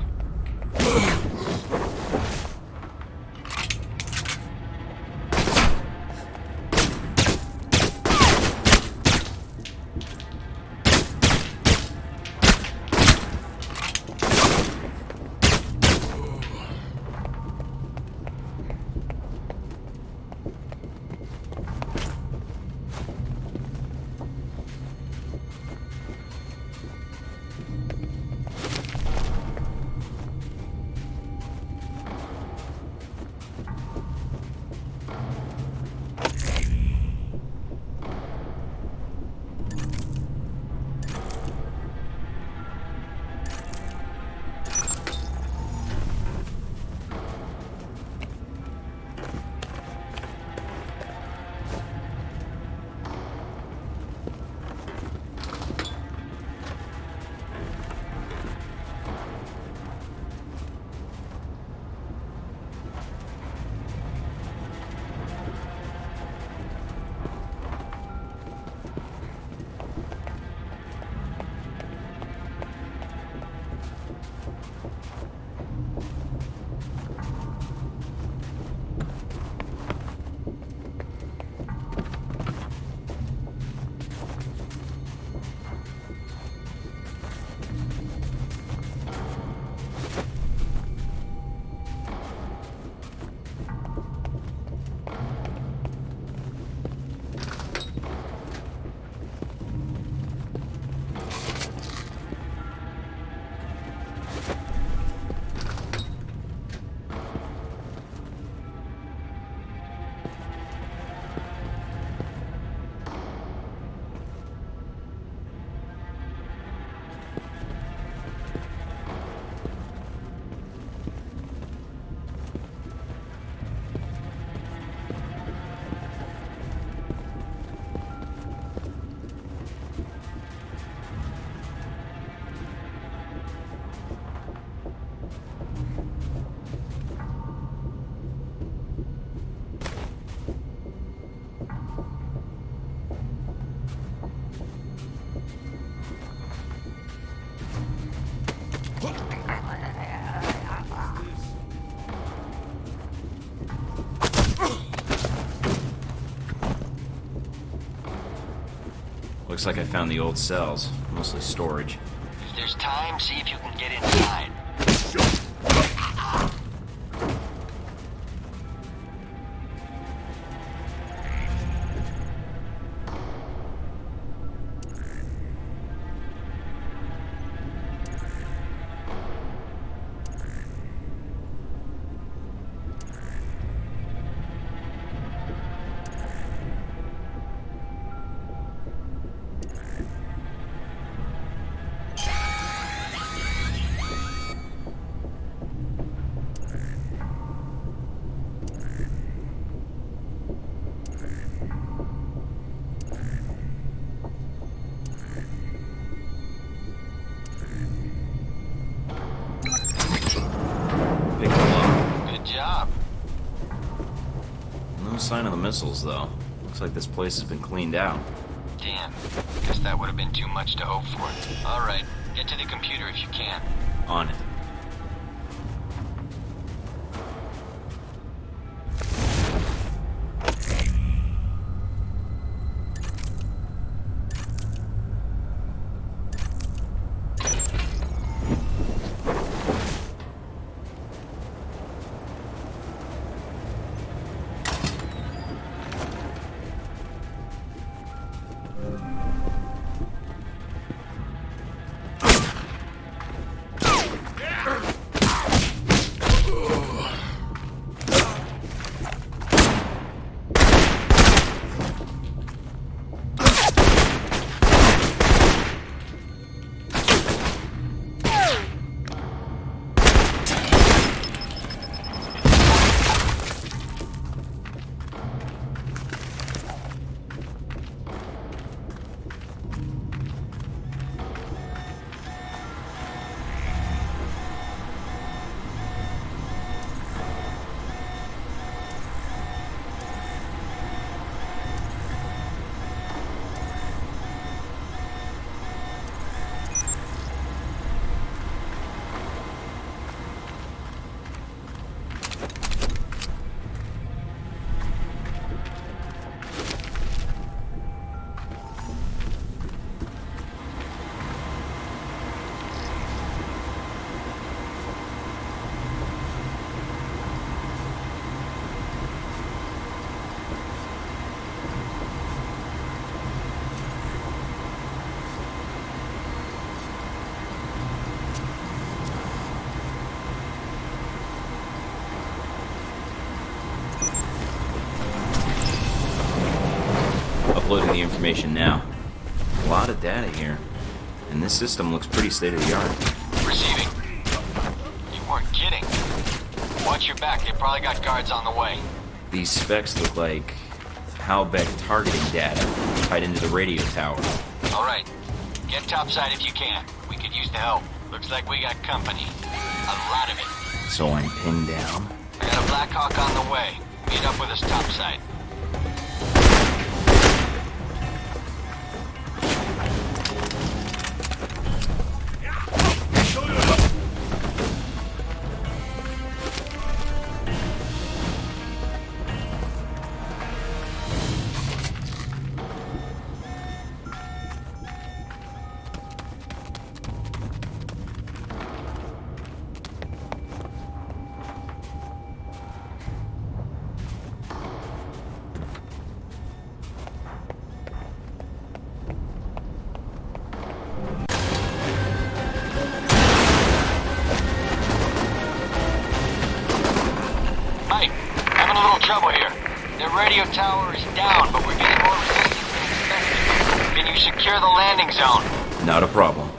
Looks like I found the old cells, mostly storage. If there's time, see if you can get inside. No sign of the missiles, though. Looks like this place has been cleaned out. Damn. Guess that would have been too much to hope for. Alright, get to the computer if you can. On it. Uploading the information now. A lot of data here. And this system looks pretty state-of-the-art. Receiving. You weren't kidding. Watch your back, they probably got guards on the way. These specs look like Halbeck targeting data tied into the radio tower. Alright, get topside if you can. We could use the help. Looks like we got company. A lot of it. So I'm pinned down? I got a Black Hawk on the way. Meet up with us topside. Trouble here. The radio tower is down, but we're getting more resistance than expected. Can you secure the landing zone? Not a problem.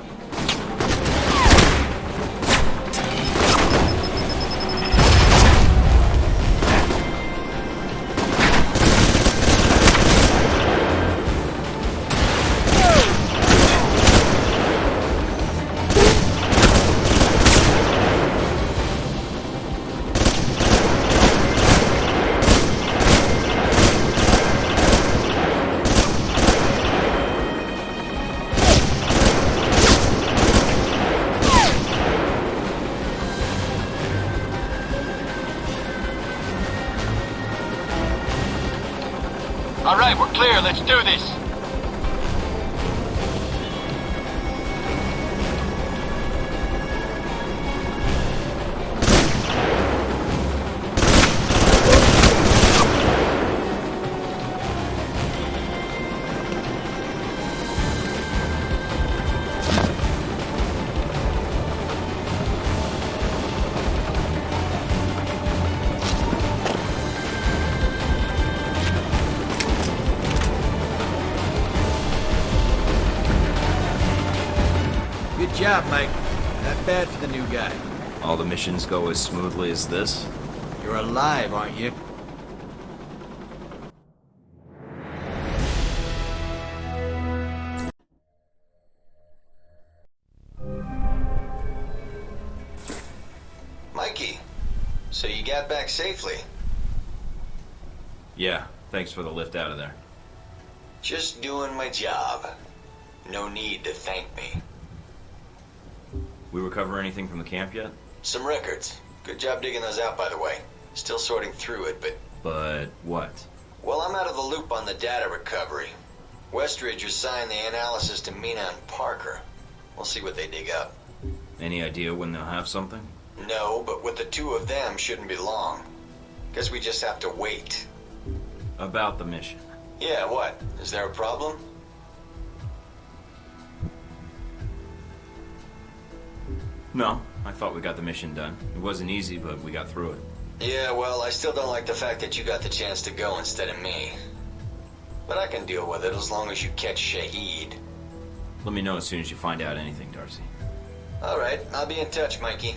All right, we're clear. Let's do this. job, Mike. Not bad for the new guy. All the missions go as smoothly as this? You're alive, aren't you? Mikey, so you got back safely? Yeah, thanks for the lift out of there. Just doing my job. No need to thank me. We recover anything from the camp yet? Some records. Good job digging those out, by the way. Still sorting through it, but... But what? Well, I'm out of the loop on the data recovery. Westridge assigned the analysis to Mina and Parker. We'll see what they dig up. Any idea when they'll have something? No, but with the two of them, shouldn't be long. Guess we just have to wait. About the mission. Yeah, what? Is there a problem? No, I thought we got the mission done. It wasn't easy, but we got through it. Yeah, well, I still don't like the fact that you got the chance to go instead of me. But I can deal with it as long as you catch Shahid. Let me know as soon as you find out anything, Darcy. Alright, I'll be in touch, Mikey.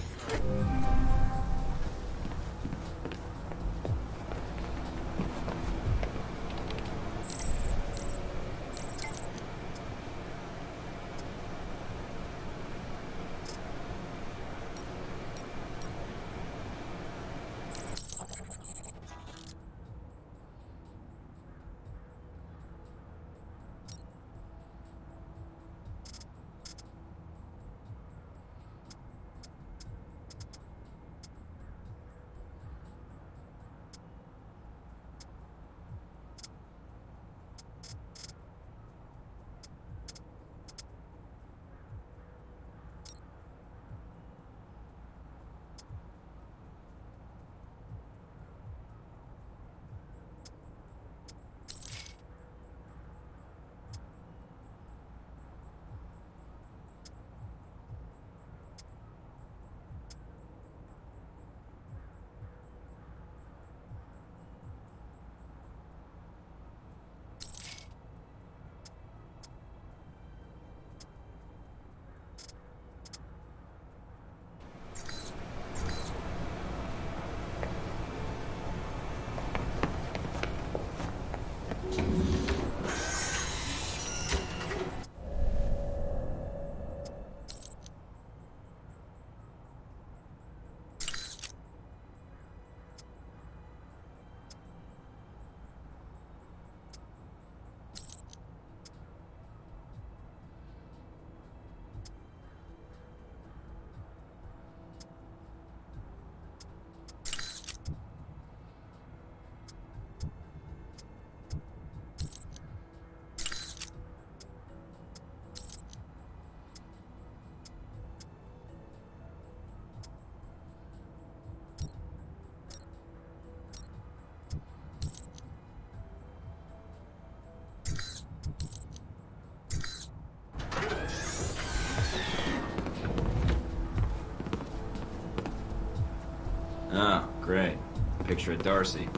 Oh, great. Picture of Darcy.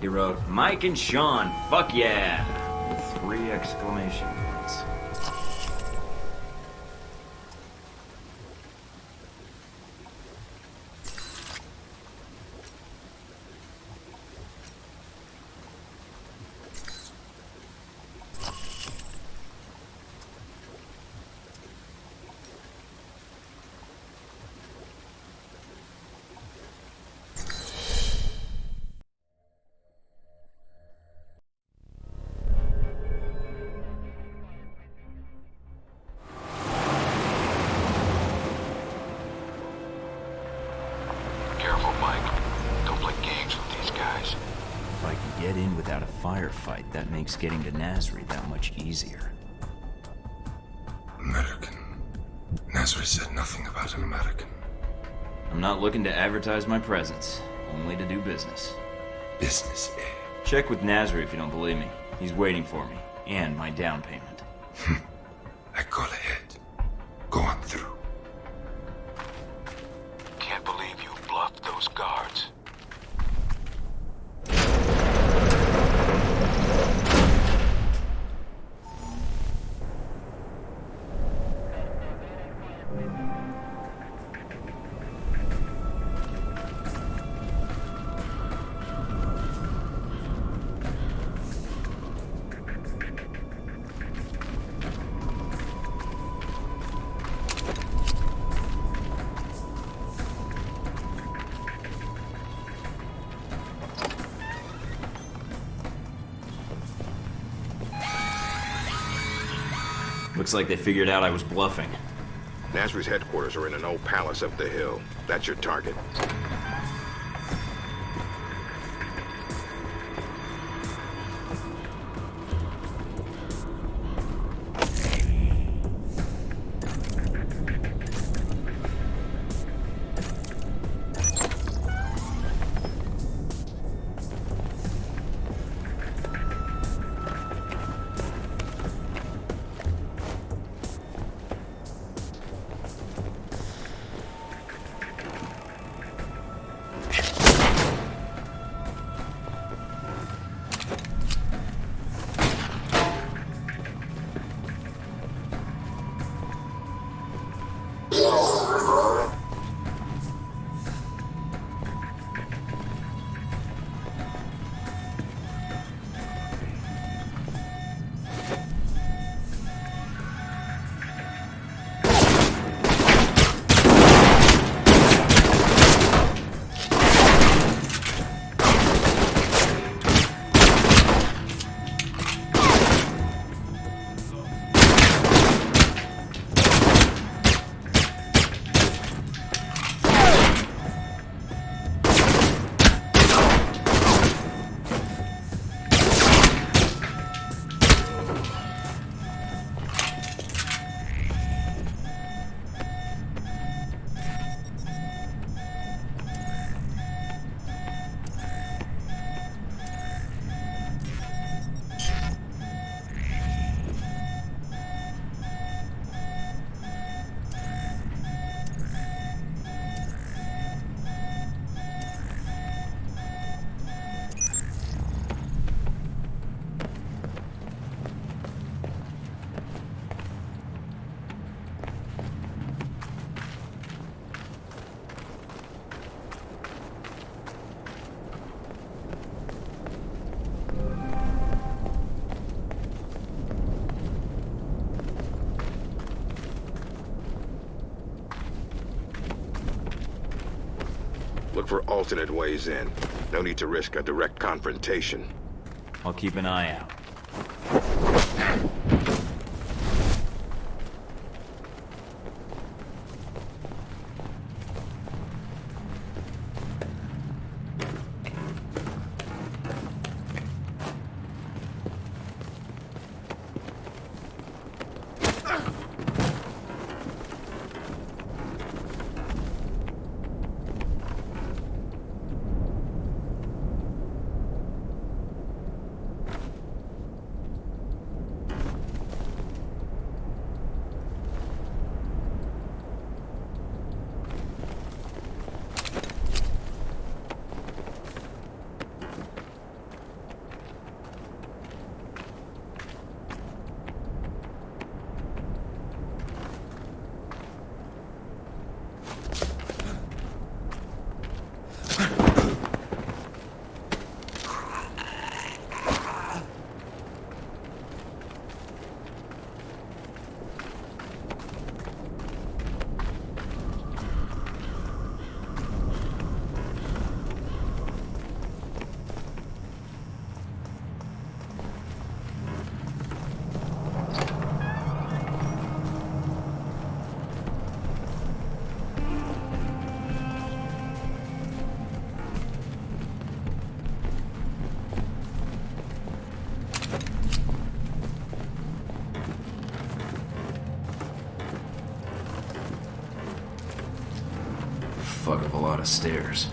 He wrote, Mike and Sean, fuck yeah! With 3 exclamation points. Firefight, that makes getting to Nasri that much easier. American. Nasri said nothing about an American. I'm not looking to advertise my presence, only to do business. Business, eh? Check with Nasri if you don't believe me. He's waiting for me, and my down payment. I call ahead. Go on through. Can't believe you bluffed those guards. Looks like they figured out I was bluffing. Nasri's headquarters are in an old palace up the hill. That's your target. Look for alternate ways in. No need to risk a direct confrontation. I'll keep an eye out. Fuck up a lot of stairs.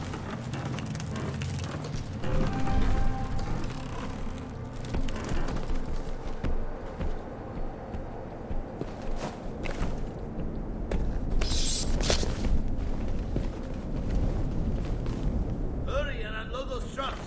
Hurry and unload those trucks.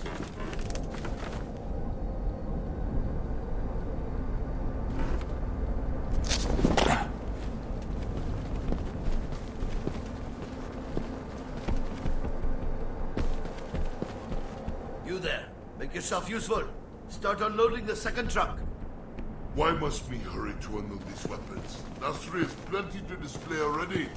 You there. Make yourself useful. Start unloading the second truck. Why must we hurry to unload these weapons? Nasri has plenty to display already.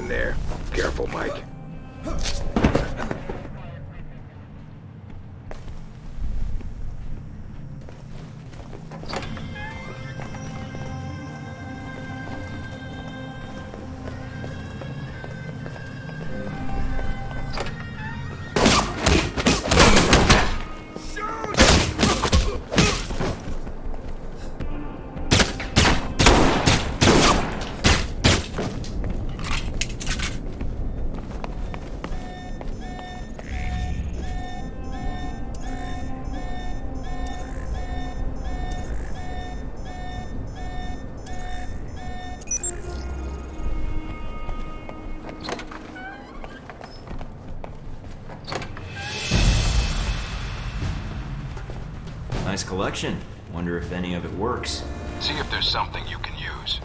there. Careful, Mike. Nice collection. Wonder if any of it works. See if there's something you can use.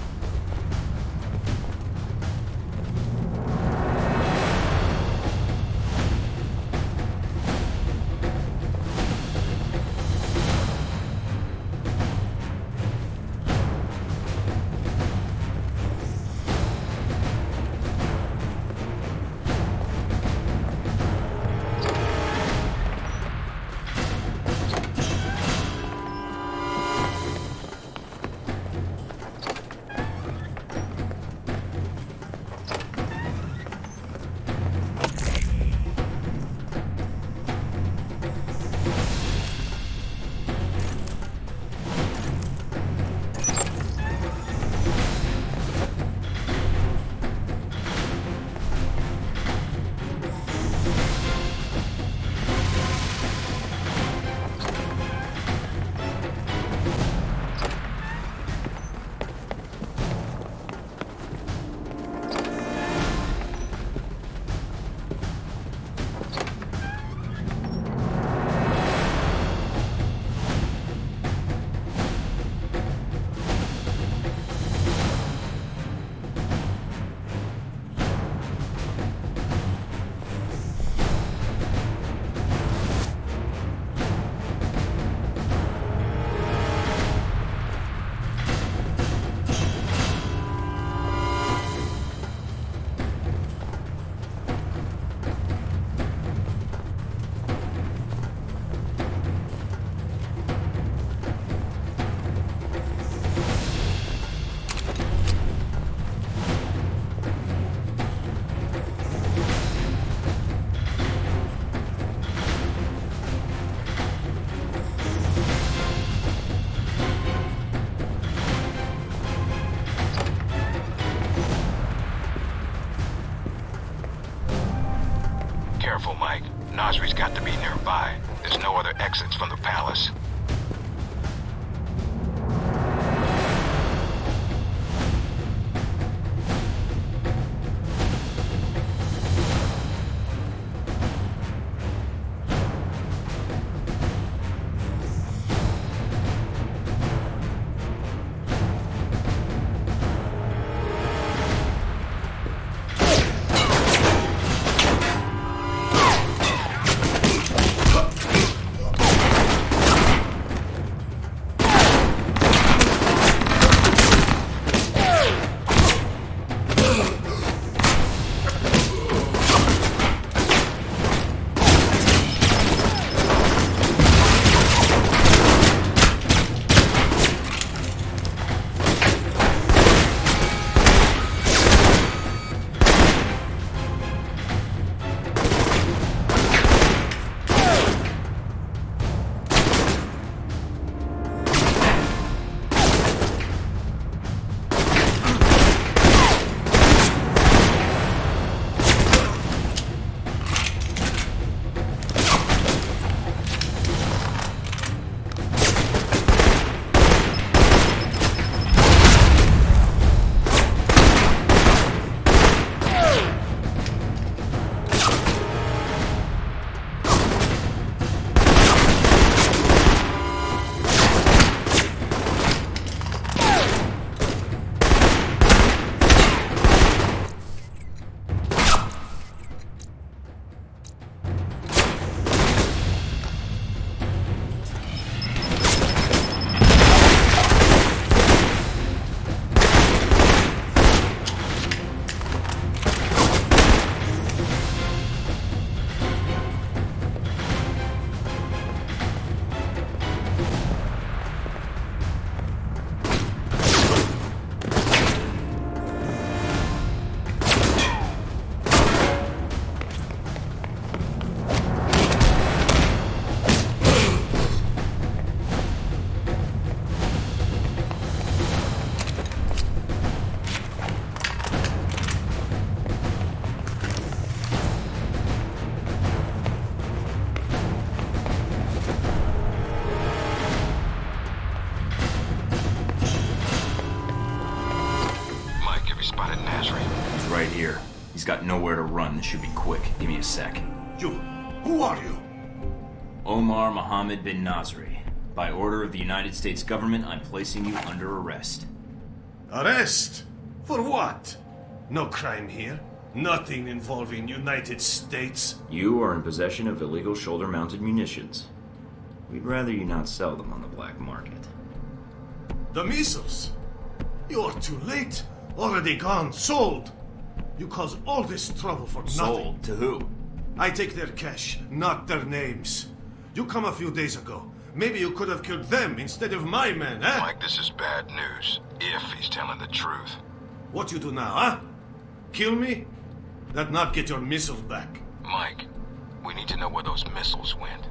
Careful, Mike. Nasri's got to be nearby. There's no other exits from the palace. right here. He's got nowhere to run. This should be quick. Give me a sec. Who are you? Omar Mohammed bin Nasri. By order of the United States government, I'm placing you under arrest. Arrest? For what? No crime here. Nothing involving United States. You are in possession of illegal shoulder-mounted munitions. We'd rather you not sell them on the black market. The missiles? You're too late. Already gone. Sold. You caused all this trouble for nothing. Sold? To who? I take their cash, not their names. You come a few days ago. Maybe you could have killed them instead of my men, eh? Mike, this is bad news. If he's telling the truth. What you do now, huh? Kill me? That not get your missiles back. Mike, we need to know where those missiles went.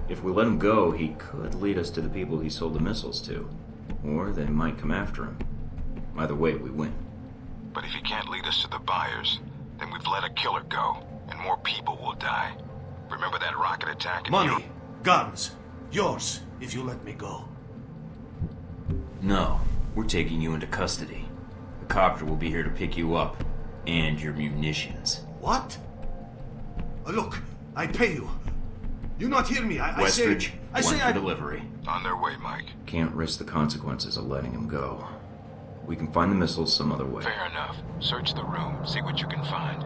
If we let him go, he could lead us to the people he sold the missiles to. Or they might come after him. Either way, we win. But if he can't lead us to the buyers, then we've let a killer go, and more people will die. Remember that rocket attack? Money, guns, yours, if you let me go. No, we're taking you into custody. The copter will be here to pick you up, and your munitions. What? Look, I pay you. You not hear me? Westridge, I say for delivery. On their way, Mike. Can't risk the consequences of letting him go. We can find the missiles some other way. Fair enough. Search the room, see what you can find.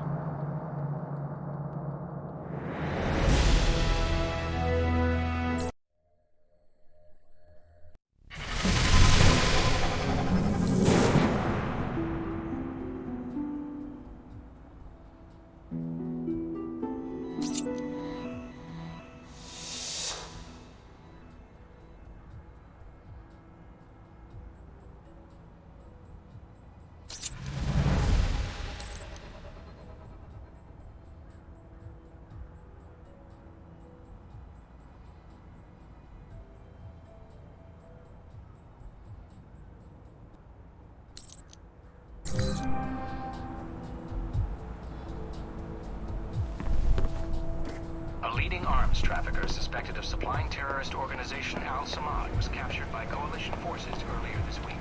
A leading arms trafficker suspected of supplying terrorist organization Al-Samad was captured by coalition forces earlier this week.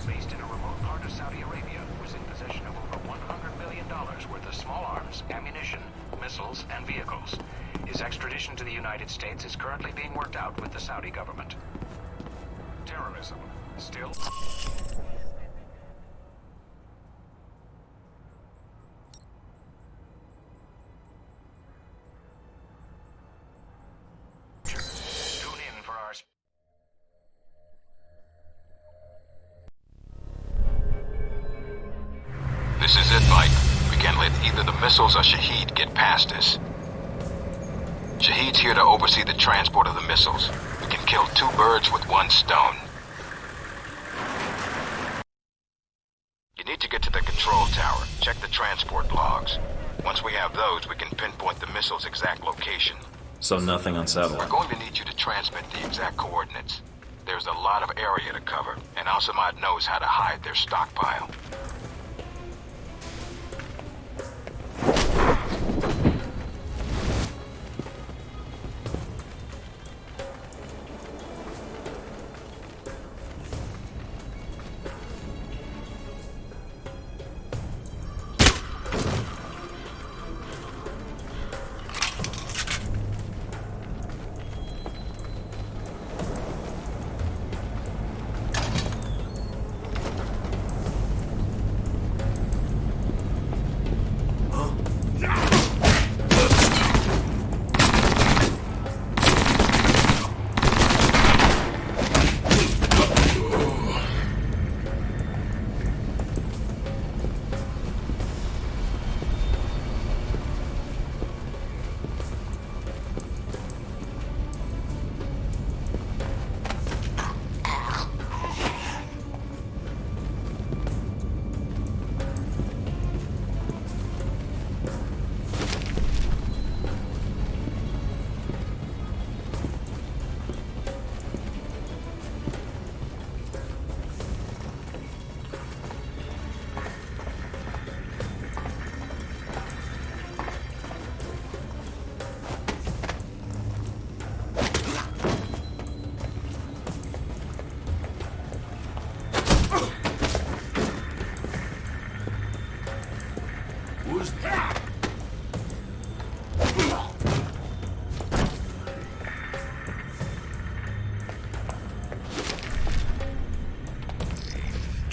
Based in a remote part of Saudi Arabia, was in possession of over $100 million worth of small arms, ammunition, missiles, and vehicles. His extradition to the United States is currently being worked out with the Saudi government. Terrorism, still... Tune in for our... This is it, Mike. We can't let either the missiles or Shahid get past us. Shahid's here to oversee the transport of the missiles. We can kill two birds with one stone. You need to get to the control tower. Check the transport logs. Once we have those, we can pinpoint the missile's exact location. So nothing on satellite. We're going to need you to transmit the exact coordinates. There's a lot of area to cover, and Al-Samad knows how to hide their stockpile.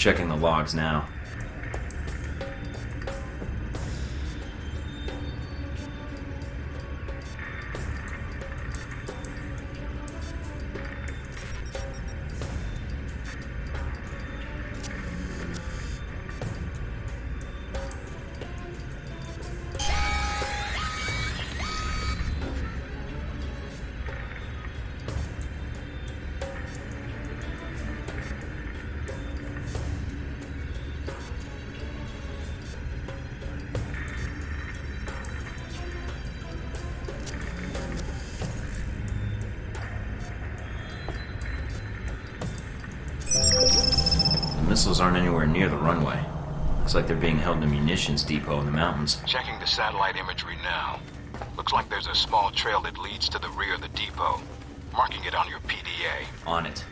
Checking the logs now. Missiles aren't anywhere near the runway. Looks like they're being held in a munitions depot in the mountains. Checking the satellite imagery now. Looks like there's a small trail that leads to the rear of the depot. Marking it on your PDA. On it.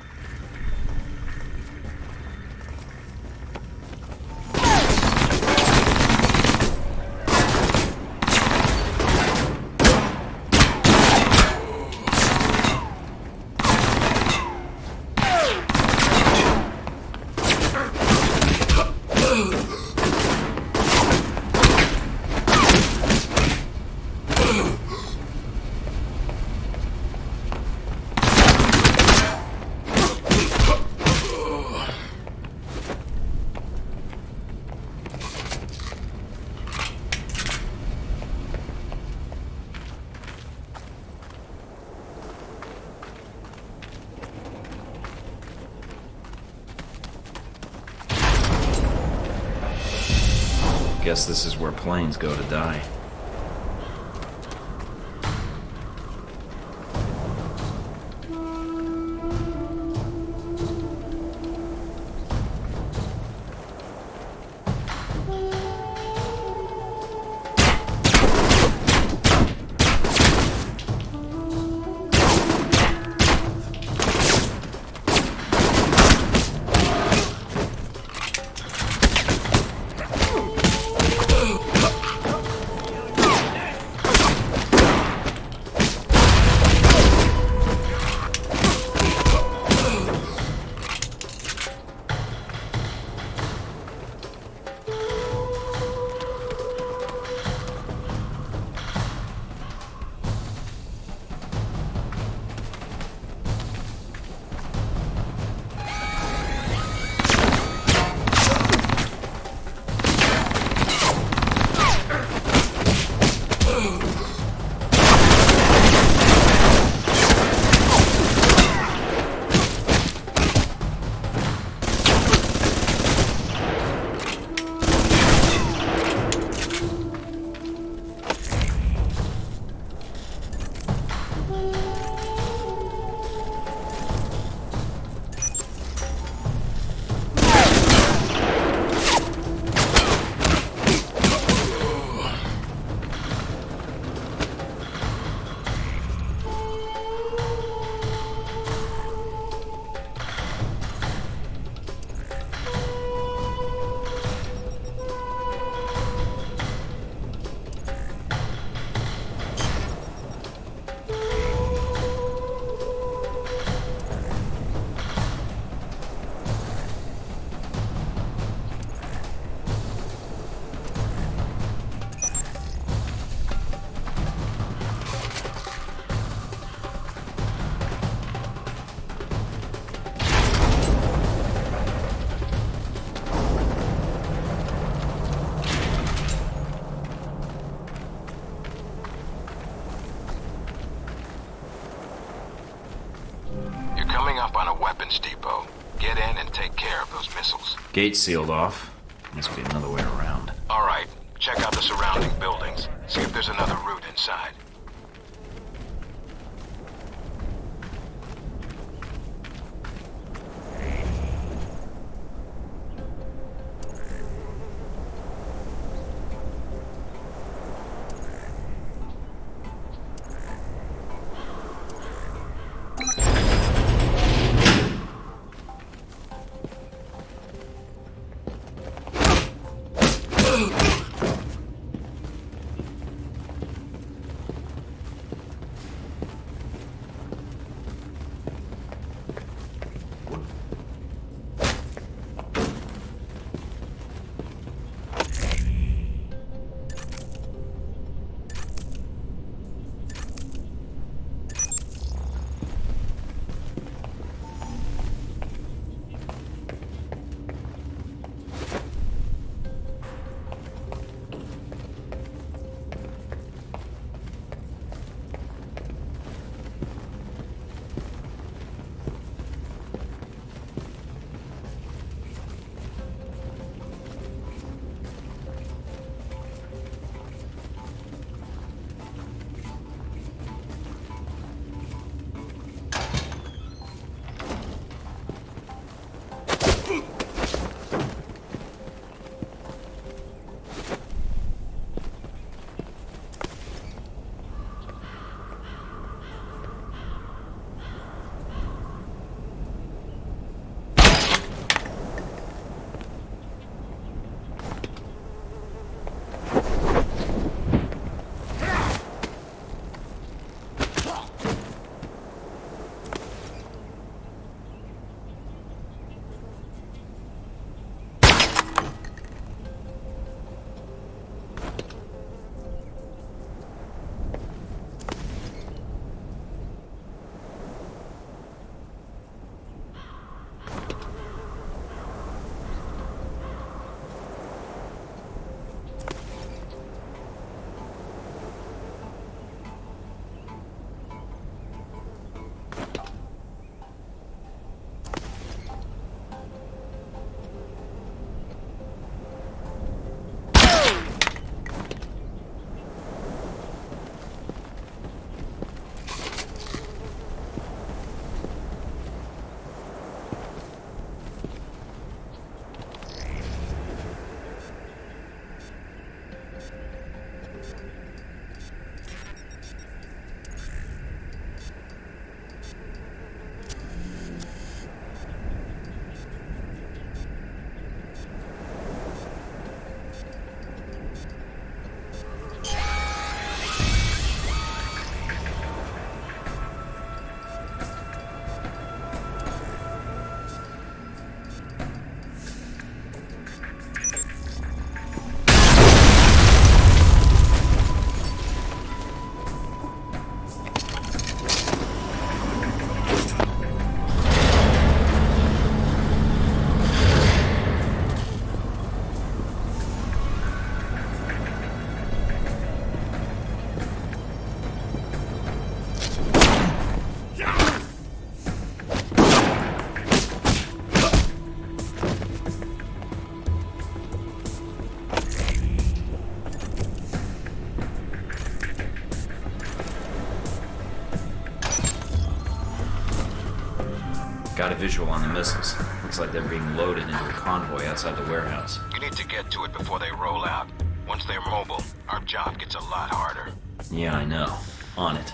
Guess this is where planes go to die. Depot. Get in and take care of those missiles. Gate sealed off. Must be another way around. All right. Check out the surrounding buildings. See if there's another route inside. Got a visual on the missiles. Looks like they're being loaded into a convoy outside the warehouse. You need to get to it before they roll out. Once they're mobile, our job gets a lot harder. Yeah, I know. On it.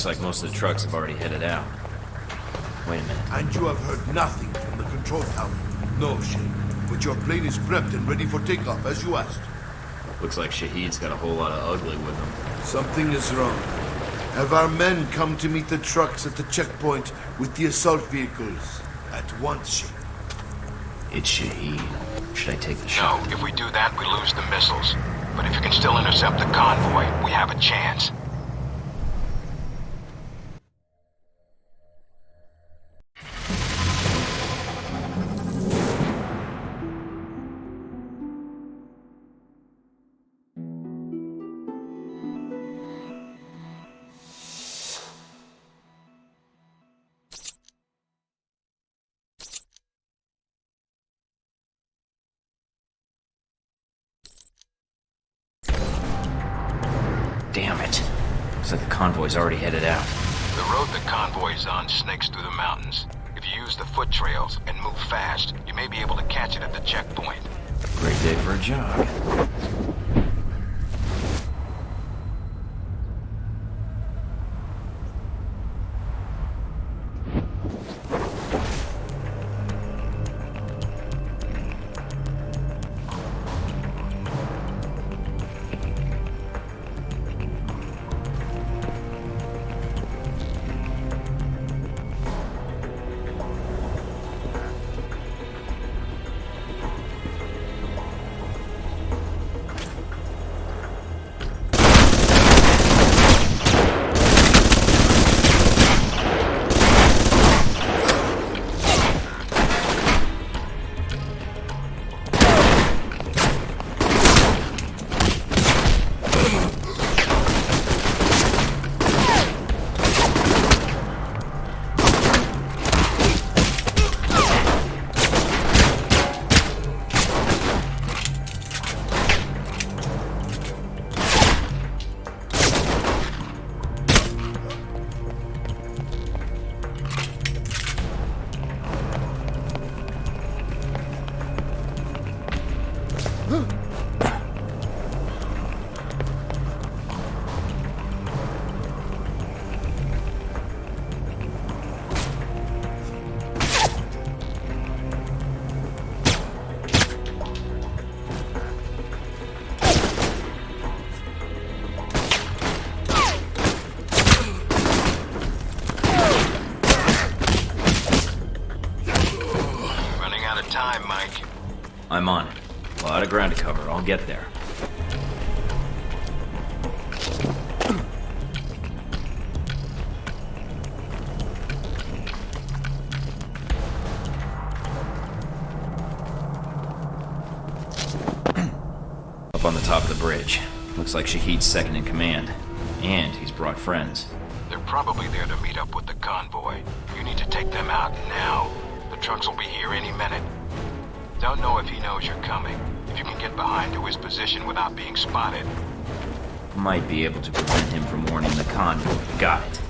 Looks like most of the trucks have already headed out. Wait a minute. And you have heard nothing from the control tower? No, Shane. But your plane is prepped and ready for takeoff, as you asked. Looks like Shahid's got a whole lot of ugly with him. Something is wrong. Have our men come to meet the trucks at the checkpoint with the assault vehicles? At once, Shane. It's Shahid. Should I take the shot? No, if we do that, we lose the missiles. But if you can still intercept the convoy, we have a chance. Damn it. Looks like the convoy's already headed out. The road the convoy's on snakes through the mountains. If you use the foot trails and move fast, you may be able to catch it at the checkpoint. Great day for a jog. ground to cover. I'll get there. Up on the top of the bridge. Looks like Shahid's second in command. And he's brought friends. They're probably there to meet up with the convoy. You need to take them out now. The trucks will be here any minute. Don't know if he knows you're coming. If you can get behind to his position without being spotted. Might be able to prevent him from warning the convoy. Got it.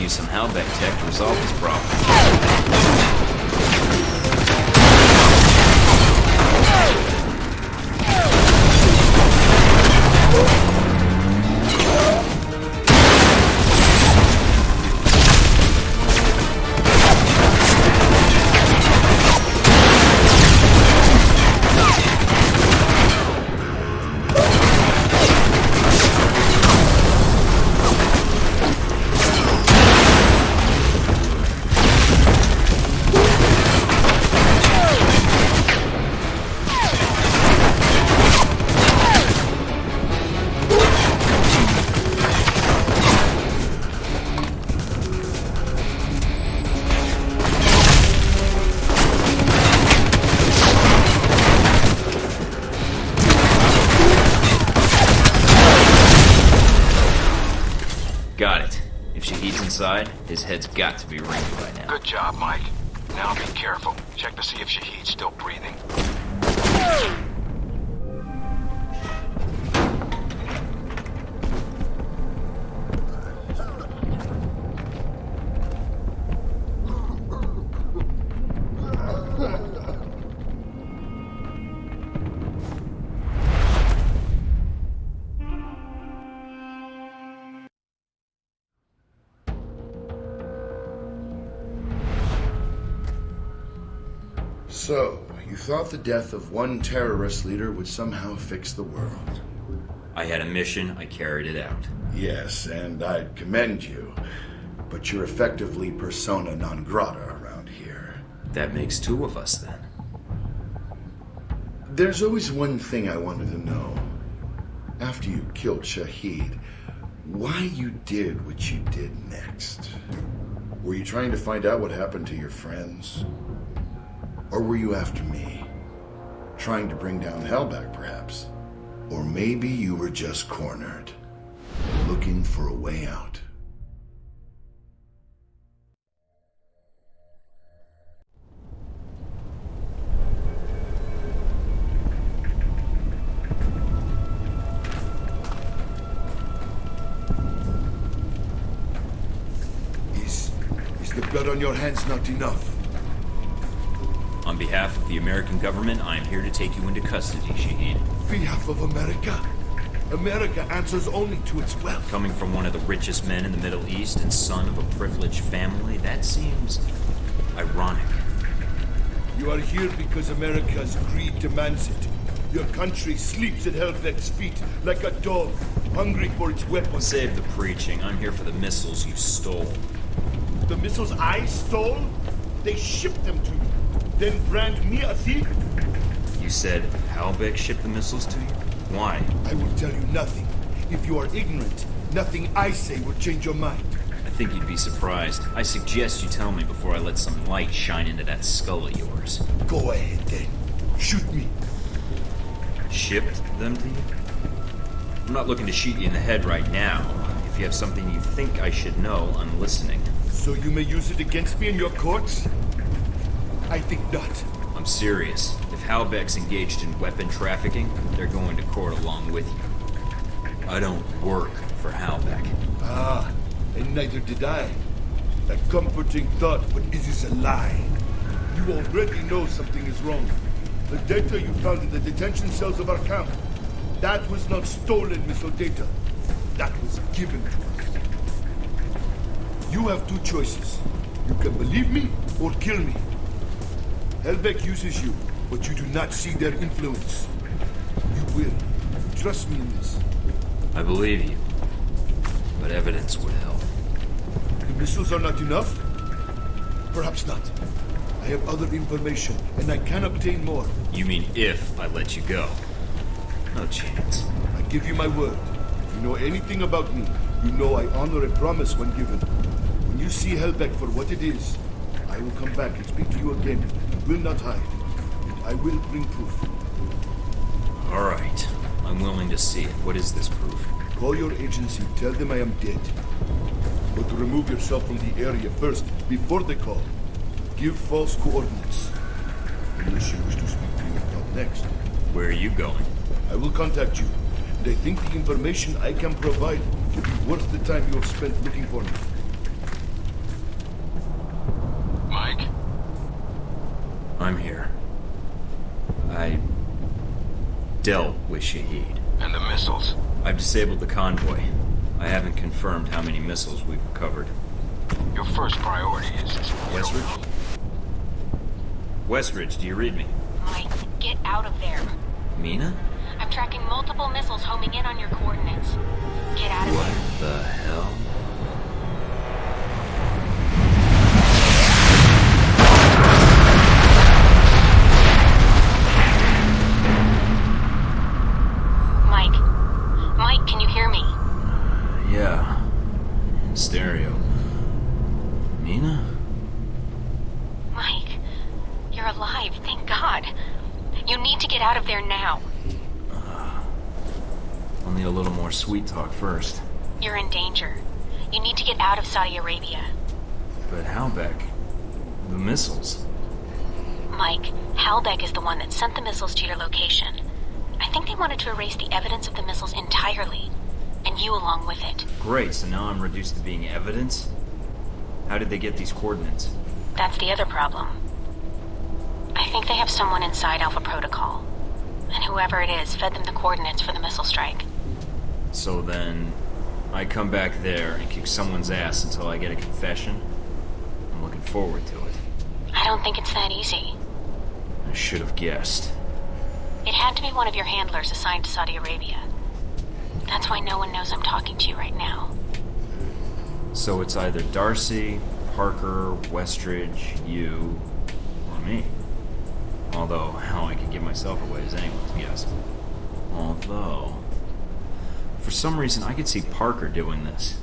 Some Halbeck tech to resolve this problem. Got it. If Shahid's inside, his head's got to be ringing by now. Good job, Mike. Now be careful. Check to see if Shahid's still breathing. So, you thought the death of one terrorist leader would somehow fix the world? I had a mission, I carried it out. Yes, and I'd commend you. But you're effectively persona non grata around here. That makes two of us, then. There's always one thing I wanted to know. After you killed Shahid, why you did what you did next? Were you trying to find out what happened to your friends? Or were you after me? Trying to bring down Hellback, perhaps? Or maybe you were just cornered, looking for a way out. Is the blood on your hands not enough? On behalf of the American government, I am here to take you into custody, Shahid. Behalf of America? America answers only to its wealth. Coming from one of the richest men in the Middle East and son of a privileged family, that seems ironic. You are here because America's greed demands it. Your country sleeps at Hellbeck's feet like a dog, hungry for its weapons. Save the preaching. I'm here for the missiles you stole. The missiles I stole? They shipped them to you. Then brand me a thief? You said Halbeck shipped the missiles to you? Why? I will tell you nothing. If you are ignorant, nothing I say will change your mind. I think you'd be surprised. I suggest you tell me before I let some light shine into that skull of yours. Go ahead, then. Shoot me. Shipped them to you? I'm not looking to shoot you in the head right now. If you have something you think I should know, I'm listening. So you may use it against me in your courts? I think not. I'm serious. If Halbeck's engaged in weapon trafficking, they're going to court along with you. I don't work for Halbeck. Ah, and neither did I. A comforting thought, but it is a lie. You already know something is wrong. The data you found in the detention cells of our camp, that was not stolen missile data. That was given to us. You have two choices. You can believe me or kill me. Hellbeck uses you, but you do not see their influence. You will. Trust me in this. I believe you, but evidence would help. The missiles are not enough? Perhaps not. I have other information, and I can obtain more. You mean if I let you go? No chance. I give you my word. If you know anything about me, you know I honor a promise when given. When you see Hellbeck for what it is, I will come back and speak to you again. I will not hide. And I will bring proof. All right. I'm willing to see it. What is this proof? Call your agency. Tell them I am dead. But remove yourself from the area first, before the call. Give false coordinates. Unless you wish to speak to your God next. Where are you going? I will contact you. And I think the information I can provide will be worth the time you have spent looking for me. Mike? I'm here. I dealt with Shahid. And the missiles? I've disabled the convoy. I haven't confirmed how many missiles we've recovered. Your first priority is... Westridge? Westridge, do you read me? Mike, get out of there. Mina? I'm tracking multiple missiles homing in on your coordinates. Get out of there. What the hell? Mike, can you hear me? Yeah. In stereo. Mina? Mike, you're alive, thank God. You need to get out of there now. I'll need a little more sweet talk first. You're in danger. You need to get out of Saudi Arabia. But Halbeck... the missiles... Mike, Halbeck is the one that sent the missiles to your location. I think they wanted to erase the evidence of the missiles entirely. And you along with it. Great, so now I'm reduced to being evidence? How did they get these coordinates? That's the other problem. I think they have someone inside Alpha Protocol. And whoever it is fed them the coordinates for the missile strike. So then, I come back there and kick someone's ass until I get a confession? I'm looking forward to it. I don't think it's that easy. should have guessed. It had to be one of your handlers assigned to Saudi Arabia. That's why no one knows I'm talking to you right now. So it's either Darcy, Parker, Westridge, you, or me. Although, how I could give myself away is anyone's guess. Although, for some reason I could see Parker doing this.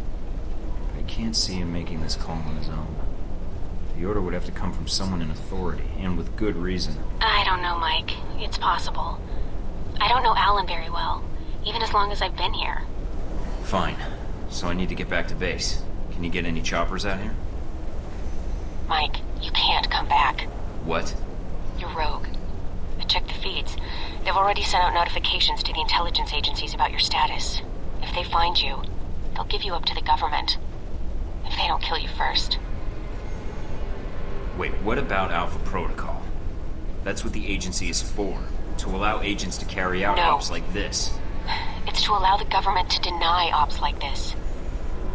But I can't see him making this call on his own. The order would have to come from someone in authority, and with good reason. I don't know, Mike. It's possible. I don't know Alan very well, even as long as I've been here. Fine. So I need to get back to base. Can you get any choppers out here? Mike, you can't come back. What? You're rogue. I checked the feeds. They've already sent out notifications to the intelligence agencies about your status. If they find you, they'll give you up to the government. If they don't kill you first. Wait, what about Alpha Protocol? That's what the agency is for. To allow agents to carry out ops like this. It's to allow the government to deny ops like this.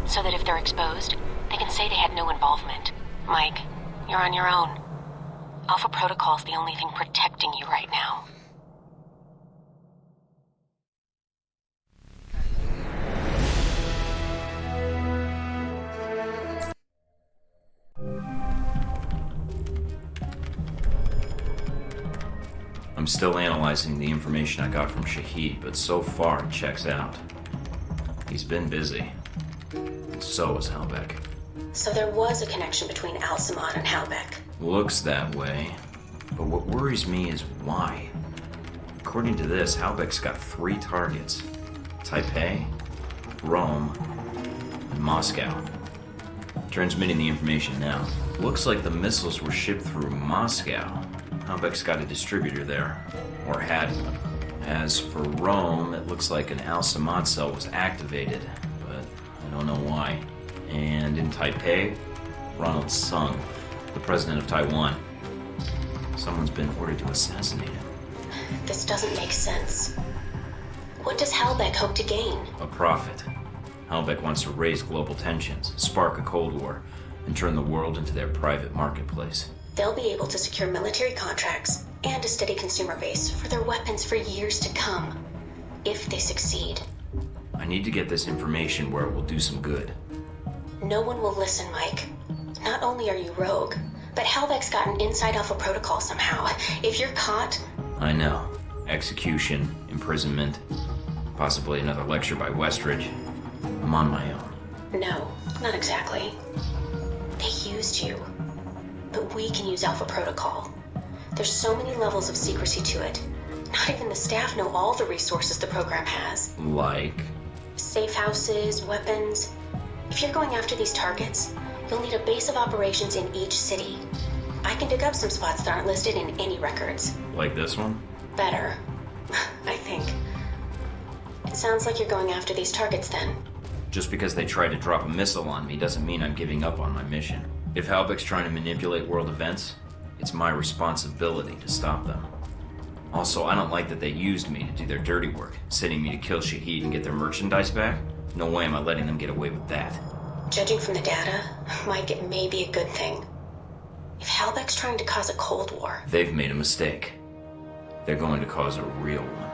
So that if they're exposed, they can say they had no involvement. Mike, you're on your own. Alpha Protocol's the only thing protecting you right now. I'm still analyzing the information I got from Shahid, but so far it checks out. He's been busy. And so is Halbeck. So there was a connection between Al-Samad and Halbeck. Looks that way. But what worries me is why. According to this, Halbeck's got 3 targets. Taipei, Rome, and Moscow. Transmitting the information now. Looks like the missiles were shipped through Moscow. Halbeck's got a distributor there. Or had one. As for Rome, it looks like an Al-Samad cell was activated, but I don't know why. And in Taipei, Ronald Sung, the president of Taiwan. Someone's been ordered to assassinate him. This doesn't make sense. What does Halbeck hope to gain? A profit. Halbeck wants to raise global tensions, spark a Cold War, and turn the world into their private marketplace. They'll be able to secure military contracts and a steady consumer base for their weapons for years to come, if they succeed. I need to get this information where it will do some good. No one will listen, Mike. Not only are you rogue, but Halbeck's got an inside Alpha Protocol somehow. If you're caught... I know. Execution, imprisonment, possibly another lecture by Westridge. I'm on my own. No, not exactly. They used you. But we can use Alpha Protocol. There's so many levels of secrecy to it. Not even the staff know all the resources the program has. Like? Safe houses, weapons. If you're going after these targets, you'll need a base of operations in each city. I can dig up some spots that aren't listed in any records. Like this one? Better, I think. It sounds like you're going after these targets then. Just because they tried to drop a missile on me doesn't mean I'm giving up on my mission. If Halbeck's trying to manipulate world events, it's my responsibility to stop them. Also, I don't like that they used me to do their dirty work, sending me to kill Shahid and get their merchandise back. No way am I letting them get away with that. Judging from the data, Mike, it may be a good thing. If Halbeck's trying to cause a Cold War... They've made a mistake. They're going to cause a real one.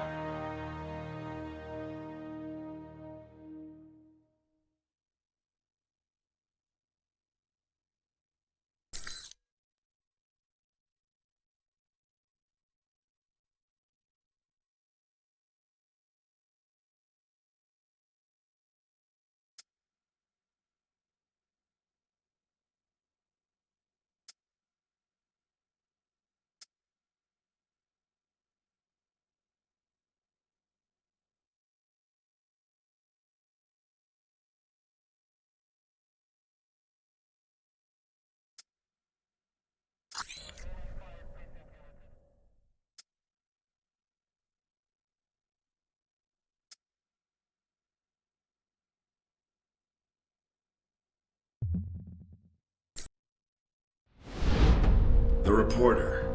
The reporter.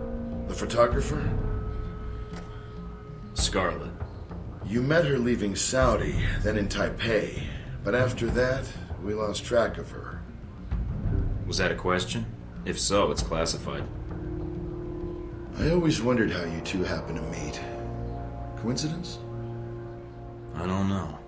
The photographer? Scarlet. You met her leaving Saudi, then in Taipei. But after that, we lost track of her. Was that a question? If so, it's classified. I always wondered how you two happened to meet. Coincidence? I don't know.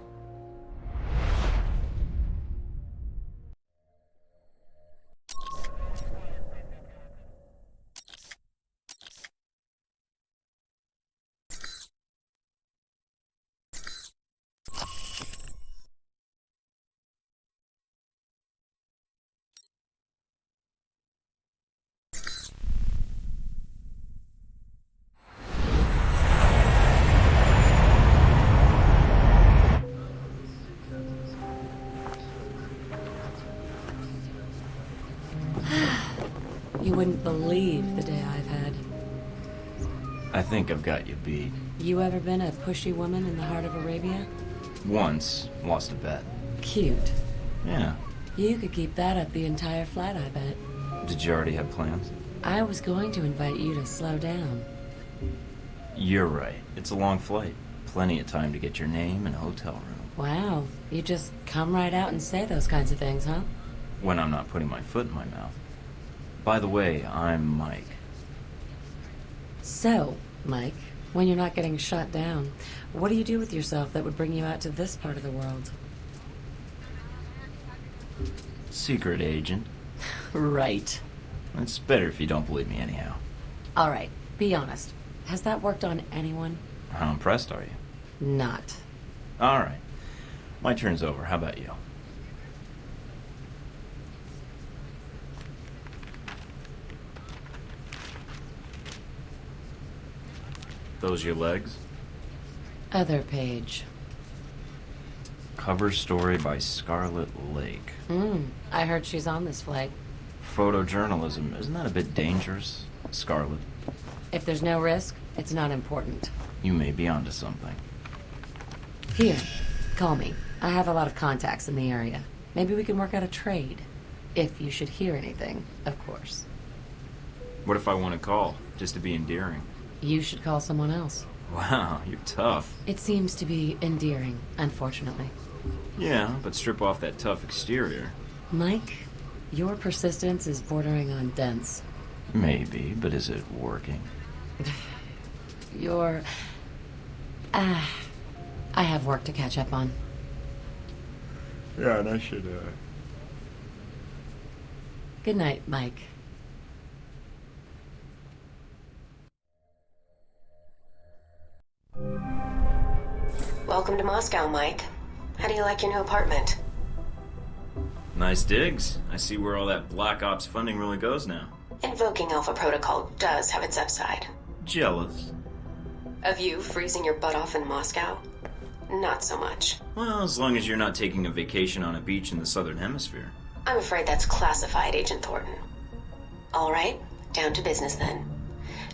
You wouldn't believe the day I've had. I think I've got you beat. You ever been a pushy woman in the heart of Arabia? Once, lost a bet. Cute. Yeah. You could keep that up the entire flight, I bet. Did you already have plans? I was going to invite you to slow down. You're right. It's a long flight. Plenty of time to get your name and hotel room. Wow, you just come right out and say those kinds of things, huh? When I'm not putting my foot in my mouth. By the way, I'm Mike. So, Mike, when you're not getting shot down, what do you do with yourself that would bring you out to this part of the world? Secret agent. Right. It's better if you don't believe me anyhow. All right, be honest. Has that worked on anyone? How impressed are you? Not. All right. My turn's over. How about you? Those your legs? Other page. Cover story by Scarlet Lake. I heard she's on this flight. Photojournalism, isn't that a bit dangerous, Scarlet? If there's no risk, it's not important. You may be onto something. Here, call me. I have a lot of contacts in the area. Maybe we can work out a trade. If you should hear anything, of course. What if I want to call, just to be endearing? You should call someone else. Wow, you're tough. It seems to be endearing, unfortunately. Yeah, but strip off that tough exterior. Mike, your persistence is bordering on dense. Maybe, but is it working? You're... I have work to catch up on. Yeah, and I should, Good night, Mike. Welcome to Moscow, Mike. How do you like your new apartment? Nice digs. I see where all that Black Ops funding really goes now. Invoking Alpha Protocol does have its upside. Jealous. Of you freezing your butt off in Moscow? Not so much. Well, as long as you're not taking a vacation on a beach in the southern hemisphere. I'm afraid that's classified, Agent Thornton. All right, down to business then.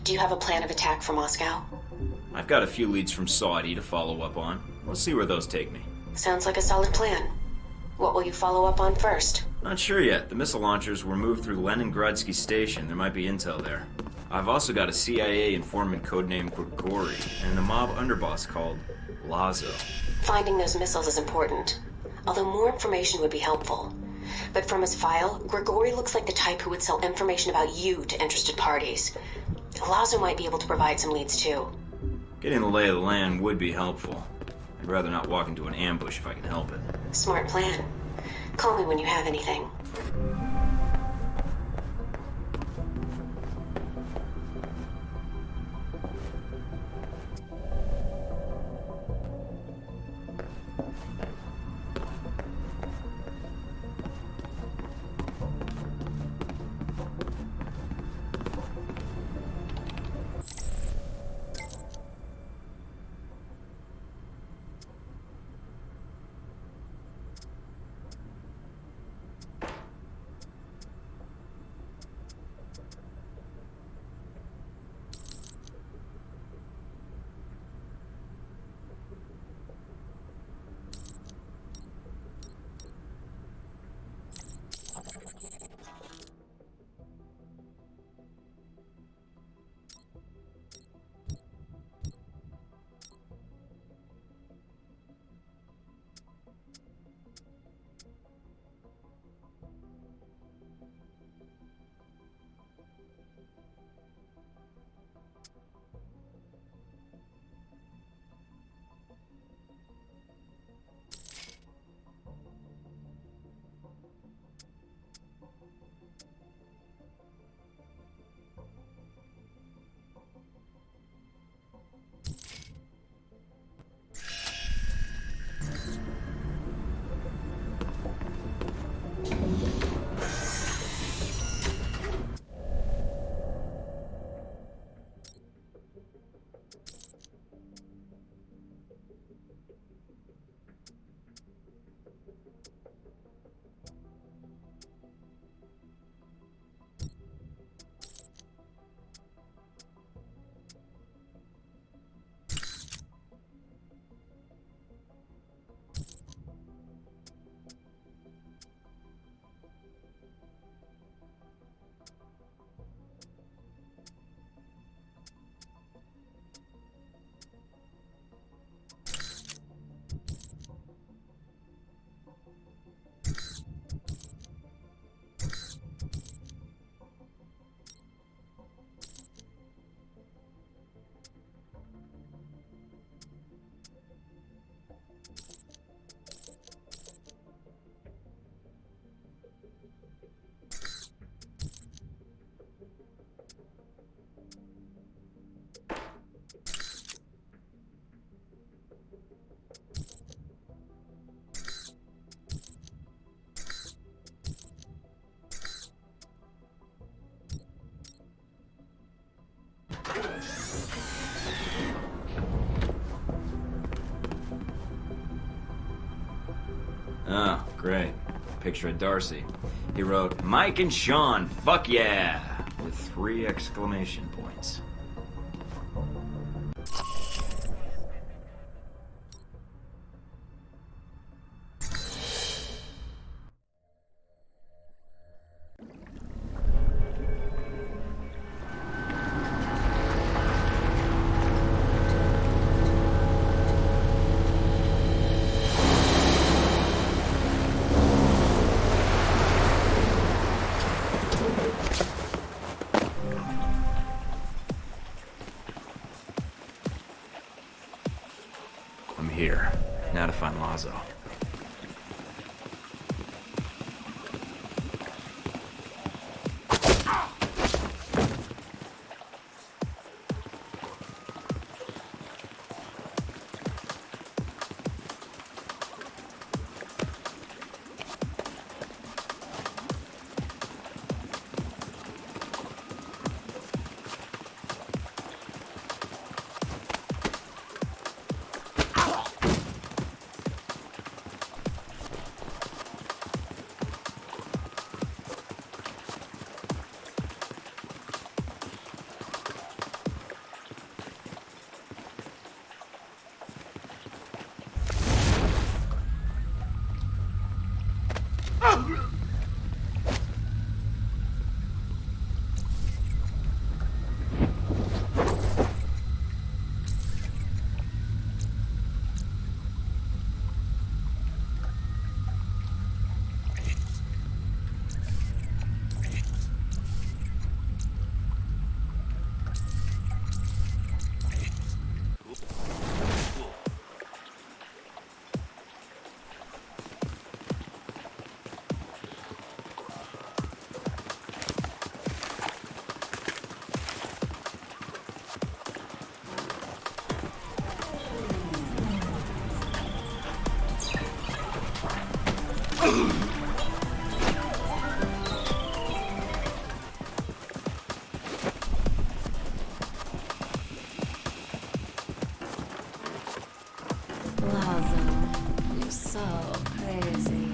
Do you have a plan of attack for Moscow? I've got a few leads from Saudi to follow up on. We'll see where those take me. Sounds like a solid plan. What will you follow up on first? Not sure yet. The missile launchers were moved through Leningradsky Station. There might be intel there. I've also got a CIA informant codenamed Grigori and a mob underboss called Lazo. Finding those missiles is important, although more information would be helpful. But from his file, Grigori looks like the type who would sell information about you to interested parties. Lazo might be able to provide some leads too. Getting the lay of the land would be helpful. I'd rather not walk into an ambush if I can help it. Smart plan. Call me when you have anything. Oh, great. Picture of Darcy. He wrote, Mike and Sean, fuck yeah! With 3 exclamation points. I'm here. Now to find Lazo. Lazo, you're so crazy.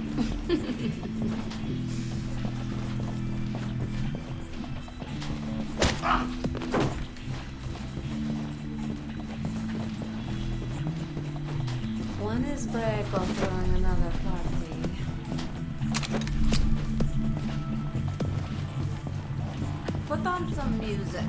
One is break or throwing another party. Put on some music.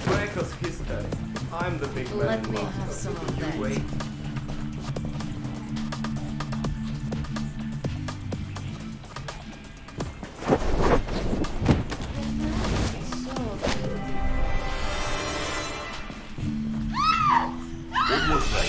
Michael's history. I'm the big man. Let me have some of that. You wait. What was that?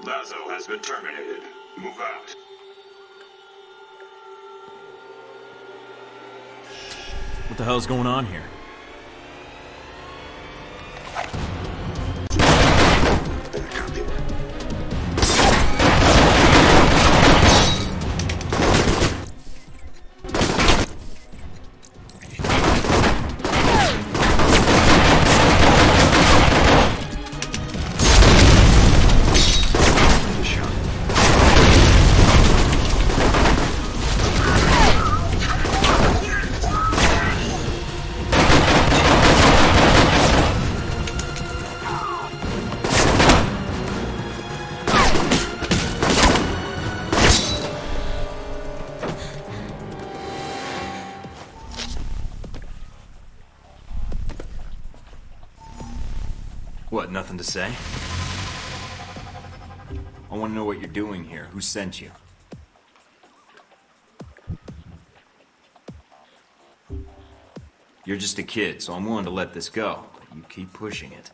Lazo has been terminated. Move out. What the hell's going on here? What, nothing to say? I want to know what you're doing here. Who sent you? You're just a kid, so I'm willing to let this go. But you keep pushing it.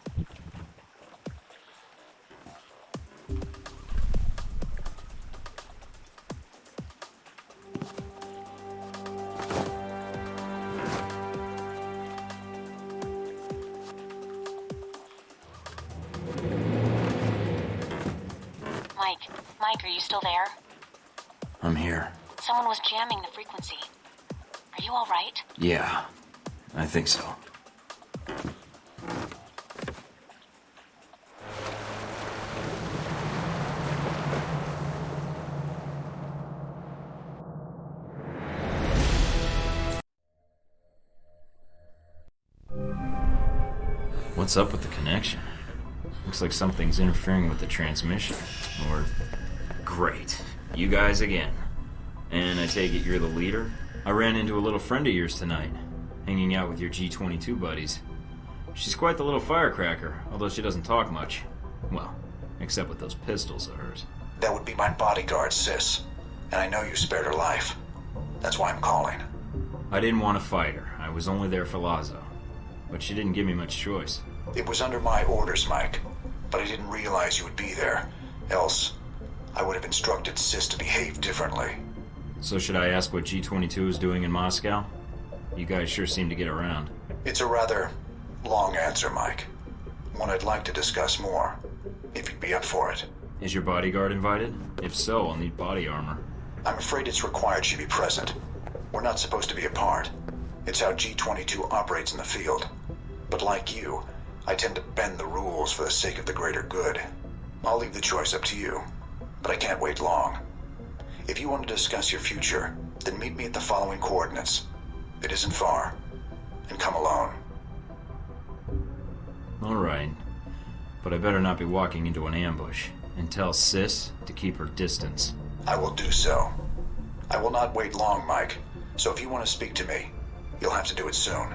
Mike, are you still there? I'm here. Someone was jamming the frequency. Are you all right? Yeah, I think so. What's up with the connection? Looks like something's interfering with the transmission. Or... Great. You guys again. And I take it you're the leader? I ran into a little friend of yours tonight, hanging out with your G-22 buddies. She's quite the little firecracker, although she doesn't talk much. Well, except with those pistols of hers. That would be my bodyguard, sis. And I know you spared her life. That's why I'm calling. I didn't want to fight her. I was only there for Lazo. But she didn't give me much choice. It was under my orders, Mike. But I didn't realize you would be there. Else, I would have instructed sis to behave differently. So should I ask what G-22 is doing in Moscow? You guys sure seem to get around. It's a rather long answer, Mike. One I'd like to discuss more, if you'd be up for it. Is your bodyguard invited? If so, I'll need body armor. I'm afraid it's required she be present. We're not supposed to be apart. It's how G-22 operates in the field. But like you, I tend to bend the rules for the sake of the greater good. I'll leave the choice up to you, but I can't wait long. If you want to discuss your future, then meet me at the following coordinates. It isn't far. And come alone. Alright. But I better not be walking into an ambush. And tell Sis to keep her distance. I will do so. I will not wait long, Mike. So if you want to speak to me, you'll have to do it soon.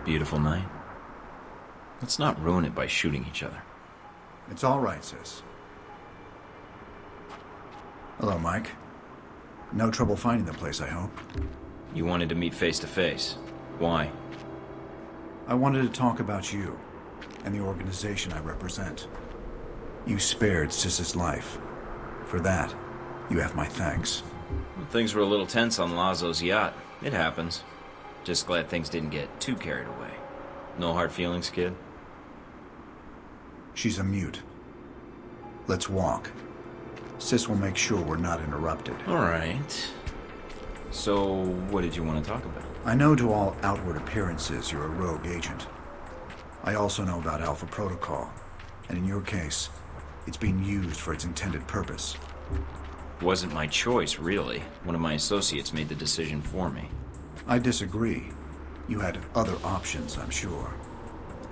Beautiful night. Let's not ruin it by shooting each other. It's all right, sis. Hello, Mike. No trouble finding the place, I hope. You wanted to meet face to face. Why? I wanted to talk about you and the organization I represent. You spared Sis's life. For that, you have my thanks. Things were a little tense on Lazo's yacht. It happens. Just glad things didn't get too carried away. No hard feelings, kid? She's a mute. Let's walk. Sis will make sure we're not interrupted. All right. So, what did you want to talk about? I know to all outward appearances you're a rogue agent. I also know about Alpha Protocol, and in your case, it's being used for its intended purpose. Wasn't my choice, really. One of my associates made the decision for me. I disagree. You had other options, I'm sure.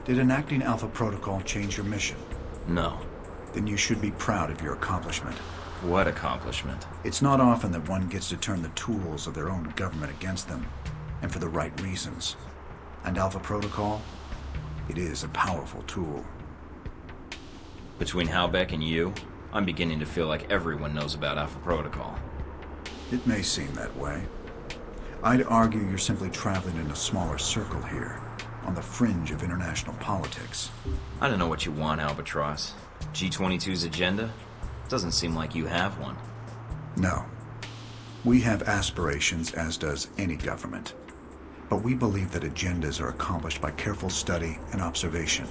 Did enacting Alpha Protocol change your mission? No. Then you should be proud of your accomplishment. What accomplishment? It's not often that one gets to turn the tools of their own government against them, and for the right reasons. And Alpha Protocol? It is a powerful tool. Between Halbeck and you, I'm beginning to feel like everyone knows about Alpha Protocol. It may seem that way. I'd argue you're simply traveling in a smaller circle here, on the fringe of international politics. I don't know what you want, Albatross. G22's agenda? Doesn't seem like you have one. No. We have aspirations, as does any government. But we believe that agendas are accomplished by careful study and observation.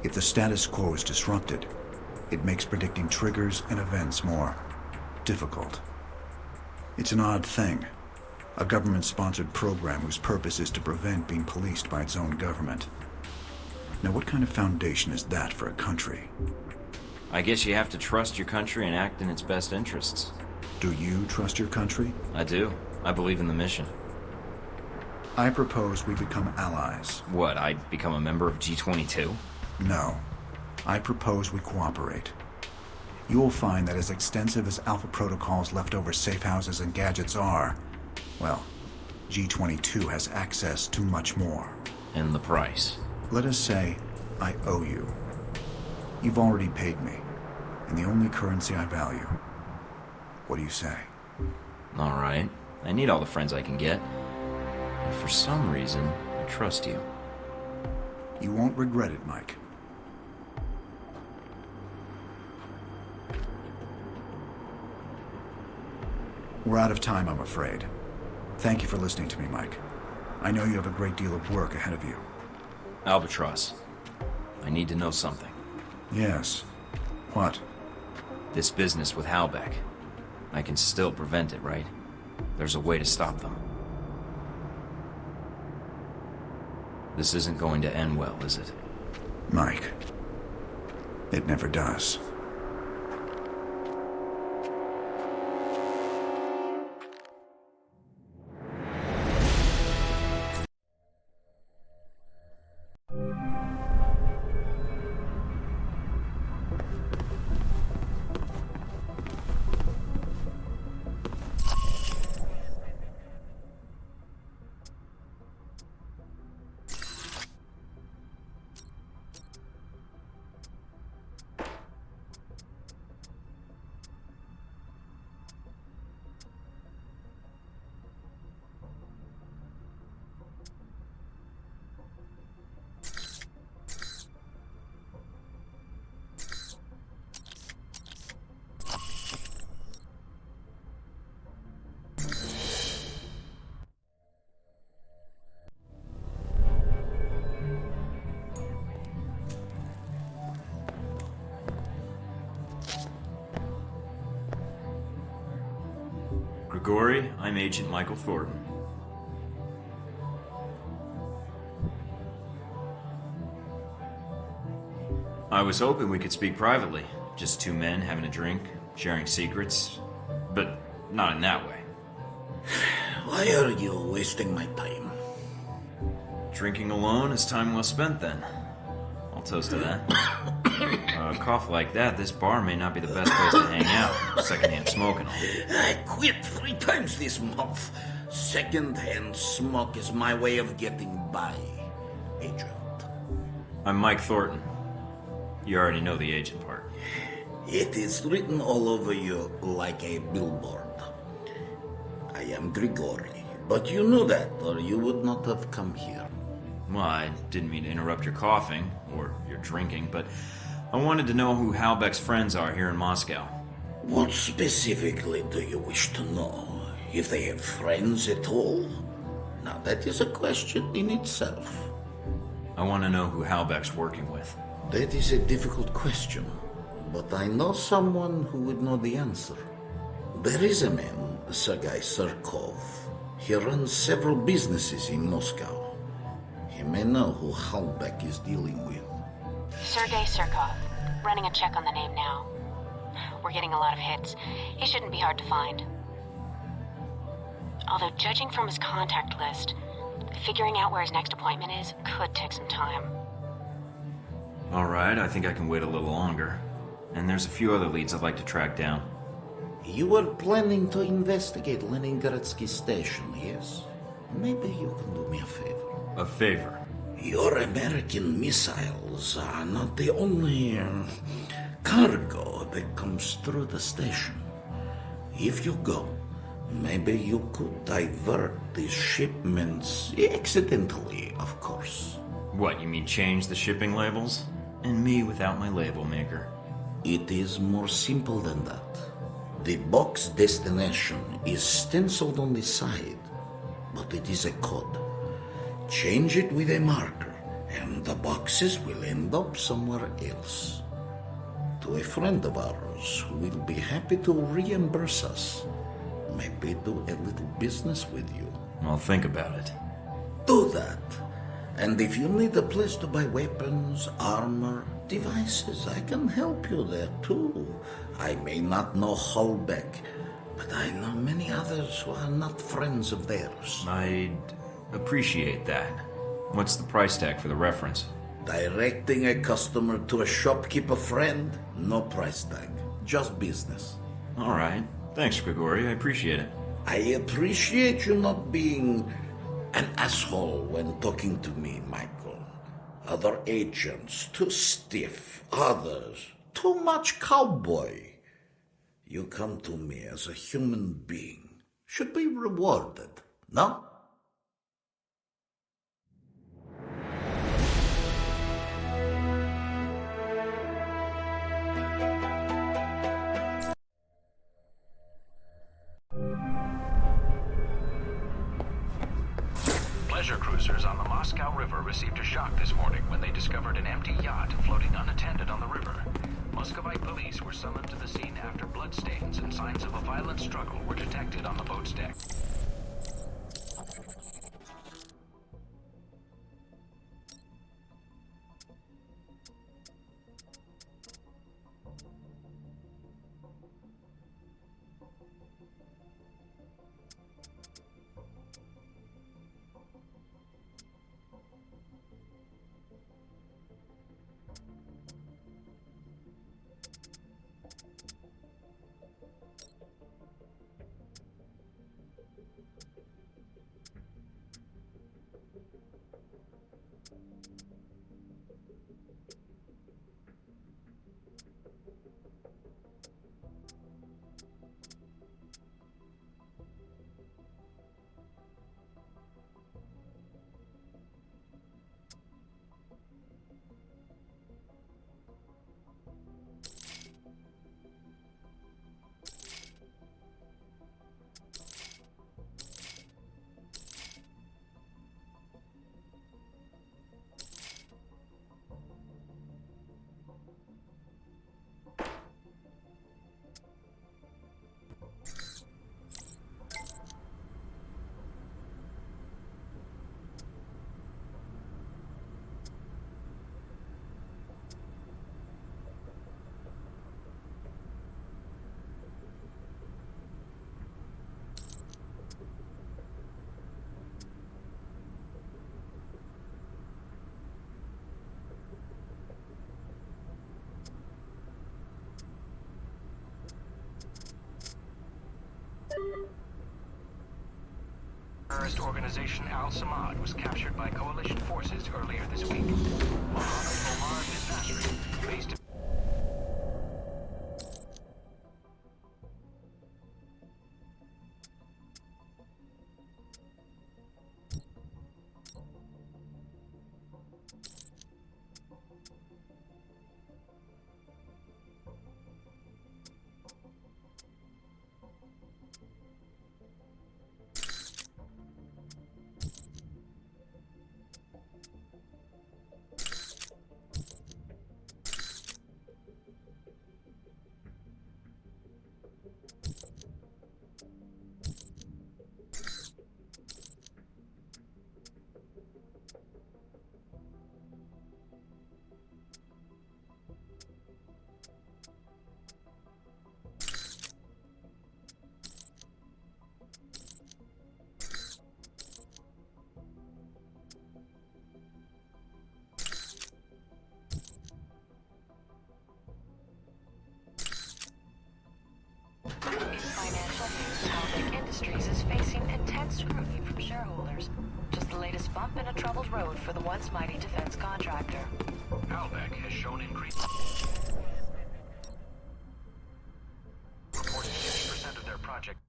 If the status quo is disrupted, it makes predicting triggers and events more difficult. It's an odd thing. A government-sponsored program whose purpose is to prevent being policed by its own government. Now, what kind of foundation is that for a country? I guess you have to trust your country and act in its best interests. Do you trust your country? I do. I believe in the mission. I propose we become allies. What, I become a member of G22? No. I propose we cooperate. You will find that as extensive as Alpha Protocol's leftover safe houses and gadgets are, well, G22 has access to much more. And the price? Let us say I owe you. You've already paid me, and the only currency I value. What do you say? All right. I need all the friends I can get. And for some reason, I trust you. You won't regret it, Mike. We're out of time, I'm afraid. Thank you for listening to me, Mike. I know you have a great deal of work ahead of you. Albatross, I need to know something. Yes. What? This business with Halbeck. I can still prevent it, right? There's a way to stop them. This isn't going to end well, is it? Mike, it never does. Grigori, I'm Agent Michael Thorton. I was hoping we could speak privately. Just two men having a drink, sharing secrets, but not in that way. Why are you wasting my time? Drinking alone is time well spent then. I'll toast to that. A cough like that, this bar may not be the best place to hang out. Secondhand smoke and all. I quit 3 times this month. Secondhand smoke is my way of getting by, Agent. I'm Mike Thornton. You already know the agent part. It is written all over you like a billboard. I am Grigori, but you knew that or you would not have come here. Well, I didn't mean to interrupt your coughing, or your drinking, but I wanted to know who Halbeck's friends are here in Moscow. What specifically do you wish to know? If they have friends at all? Now, that is a question in itself. I want to know who Halbeck's working with. That is a difficult question, but I know someone who would know the answer. There is a man, Sergei Surkov. He runs several businesses in Moscow. He may know who Halbeck is dealing with. Sergei Surkov. Running a check on the name now. We're getting a lot of hits. He shouldn't be hard to find. Although, judging from his contact list, figuring out where his next appointment is could take some time. Alright, I think I can wait a little longer. And there's a few other leads I'd like to track down. You were planning to investigate Leningradsky Station, yes? Maybe you can do me a favor. A favor? Your American missiles are not the only cargo that comes through the station. If you go, maybe you could divert these shipments, accidentally, of course. What, you mean change the shipping labels? And me without my label maker. It is more simple than that. The box destination is stenciled on the side, but it is a code. Change it with a marker, and the boxes will end up somewhere else. To a friend of ours who will be happy to reimburse us. Maybe do a little business with you. I'll think about it. Do that. And if you need a place to buy weapons, armor, devices, I can help you there too. I may not know Halbeck, but I know many others who are not friends of theirs. I'd appreciate that. What's the price tag for the reference? Directing a customer to a shopkeeper friend? No price tag. Just business. Alright. Thanks, Grigori. I appreciate it. I appreciate you not being an asshole when talking to me, Michael. Other agents, too stiff. Others, too much cowboy. You come to me as a human being. Should be rewarded, no? Pleasure cruisers on the Moscow River received a shock this morning when they discovered an empty yacht floating unattended on the river. Muscovite police were summoned to the scene after bloodstains and signs of a violent struggle were detected on the boat's deck. Terrorist organization Al-Samad was captured by coalition forces earlier this week. Mohammed Omar bin Nasri, based in shareholders. Just the latest bump in a troubled road for the once mighty defense contractor. Halbeck has shown increased... Reporting 50% of their project...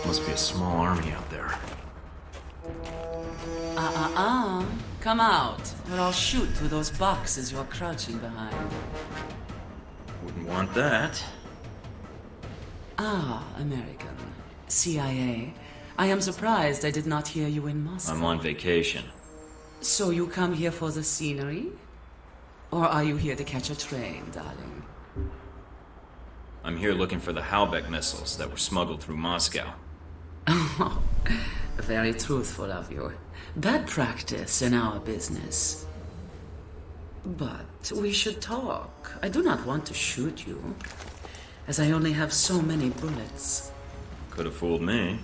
Must be a small army out there. Come out, or I'll shoot through those boxes you're crouching behind. Wouldn't want that. American. CIA. I am surprised I did not hear you in Moscow. I'm on vacation. So you come here for the scenery? Or are you here to catch a train, darling? I'm here looking for the Halbeck missiles that were smuggled through Moscow. Oh, very truthful of you. Bad practice in our business. But we should talk. I do not want to shoot you, as I only have so many bullets. Could have fooled me.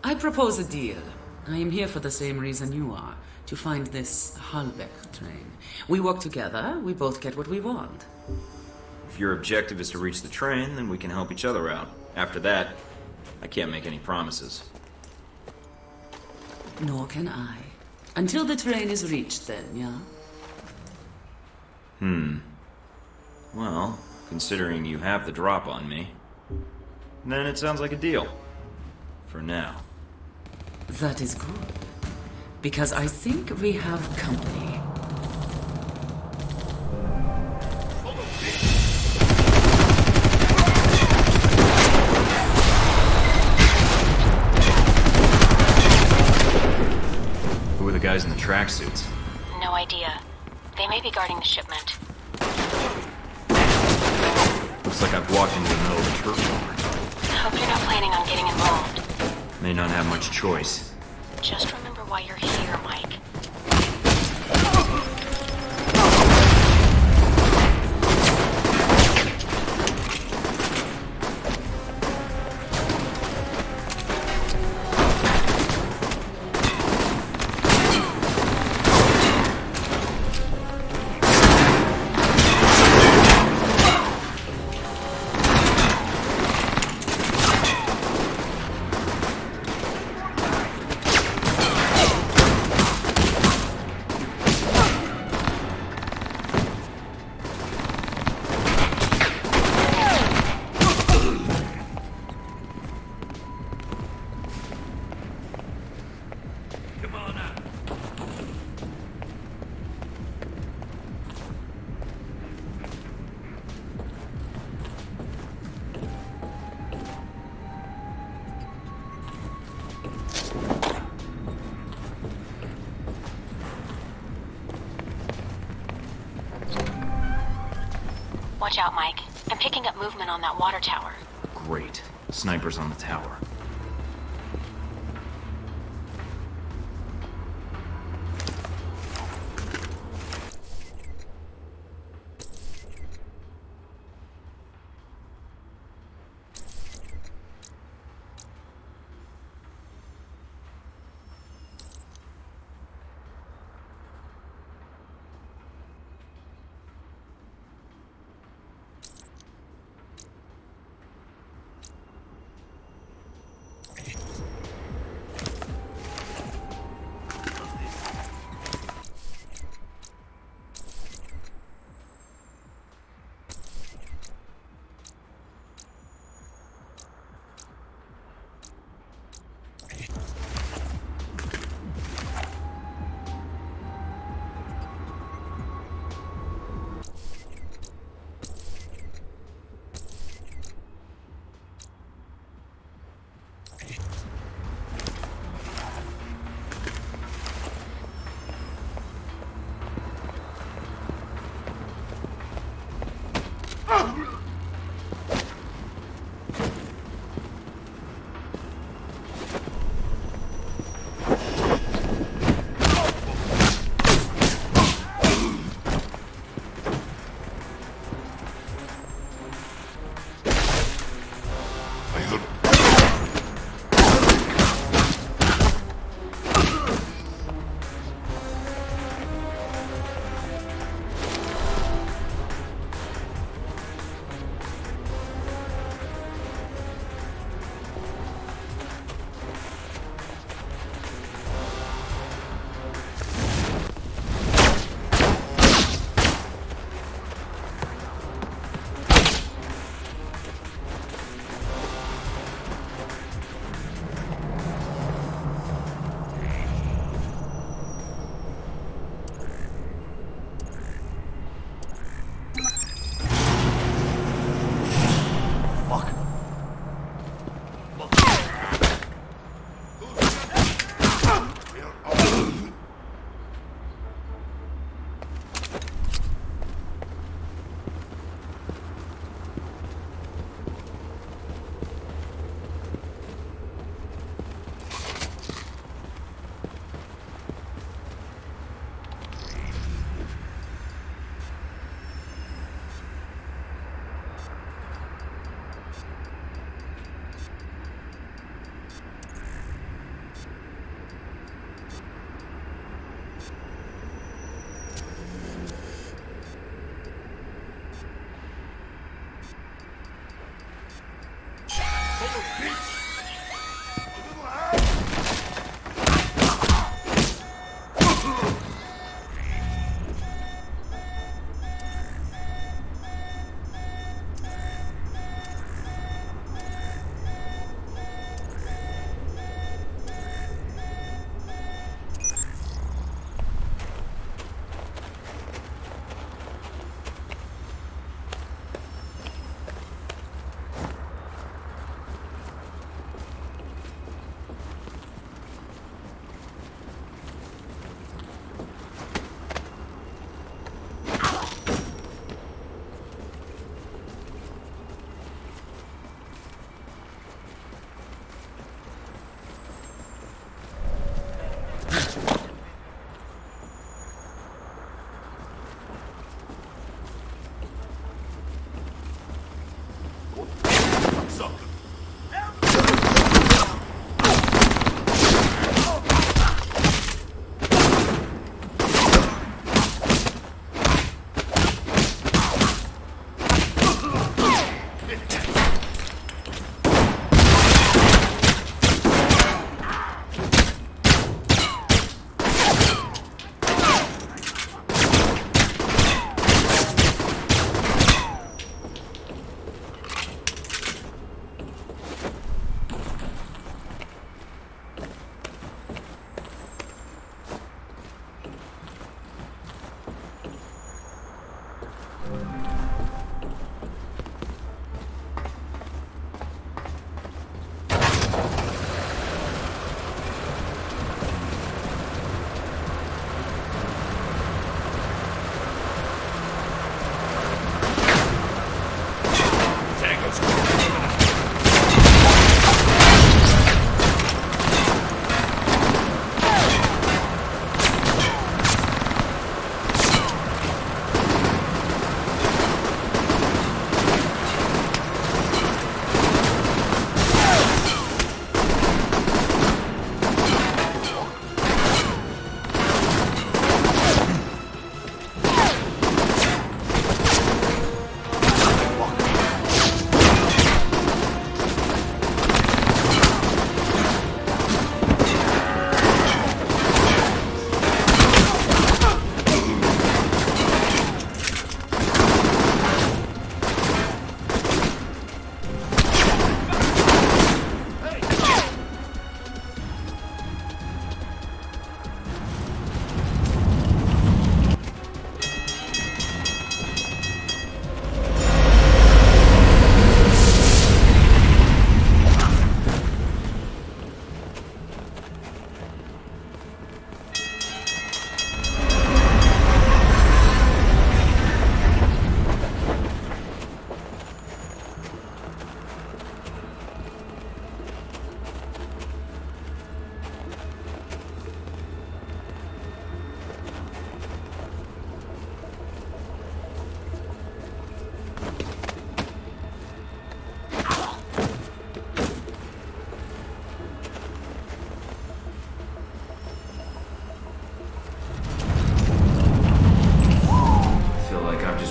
I propose a deal. I am here for the same reason you are, to find this Halbeck train. We work together, we both get what we want. If your objective is to reach the train, then we can help each other out. After that, I can't make any promises. Nor can I. Until the train is reached, then, yeah? Well, considering you have the drop on me, then it sounds like a deal. For now. That is good. Because I think we have company. Who are the guys in the tracksuits? No idea. They may be guarding the shipment. Looks like I've walked into the middle of a turf war. Hope you're not planning on getting involved. May not have much choice. Just remember why you're here, Mike. Watch out, Mike. I'm picking up movement on that water tower. Great. Snipers on the tower. little bitch! A little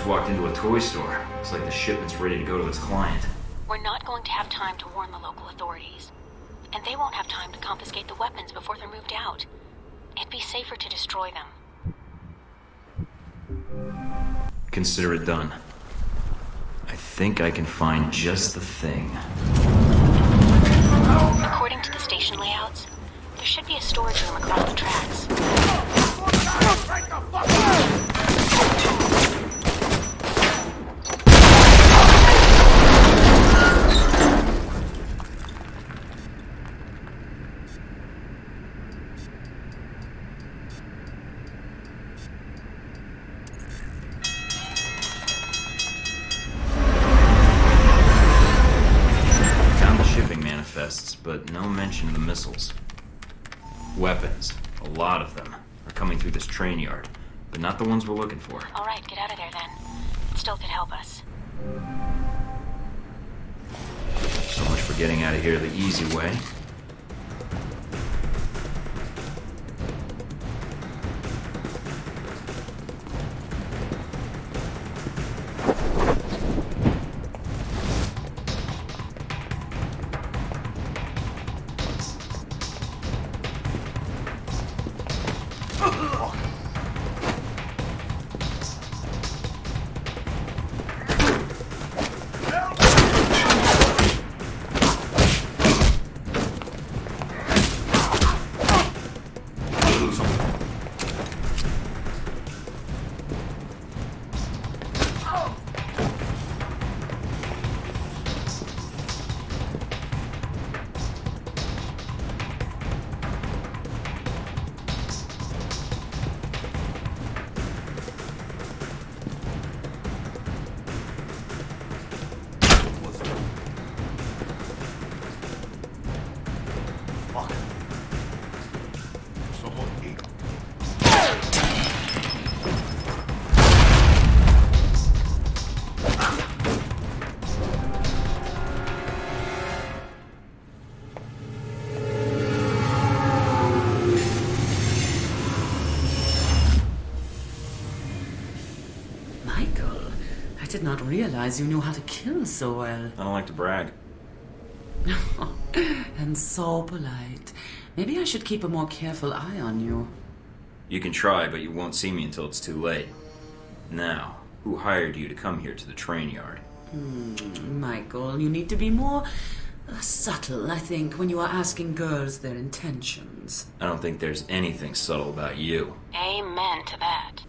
walked into a toy store. Looks like the shipment's ready to go to its client. We're not going to have time to warn the local authorities. And they won't have time to confiscate the weapons before they're moved out. It'd be safer to destroy them. Consider it done. I think I can find just the thing. According to the station layouts, there should be a storage room across the tracks. But no mention of the missiles. Weapons, a lot of them, are coming through this train yard, but not the ones we're looking for. All right, get out of there then. It still could help us. So much for getting out of here the easy way. not realize you knew how to kill so well. I don't like to brag. And so polite. Maybe I should keep a more careful eye on you. You can try, but you won't see me until it's too late. Now, who hired you to come here to the train yard? Michael, you need to be more subtle, I think, when you are asking girls their intentions. I don't think there's anything subtle about you. Amen to that.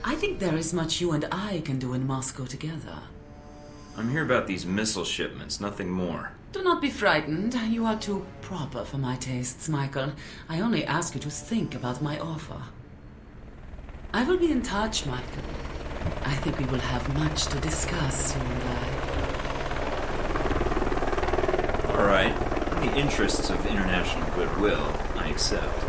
I think there is much you and I can do in Moscow together. I'm here about these missile shipments, nothing more. Do not be frightened. You are too proper for my tastes, Michael. I only ask you to think about my offer. I will be in touch, Michael. I think we will have much to discuss, you and I. All right. In the interests of international goodwill, I accept.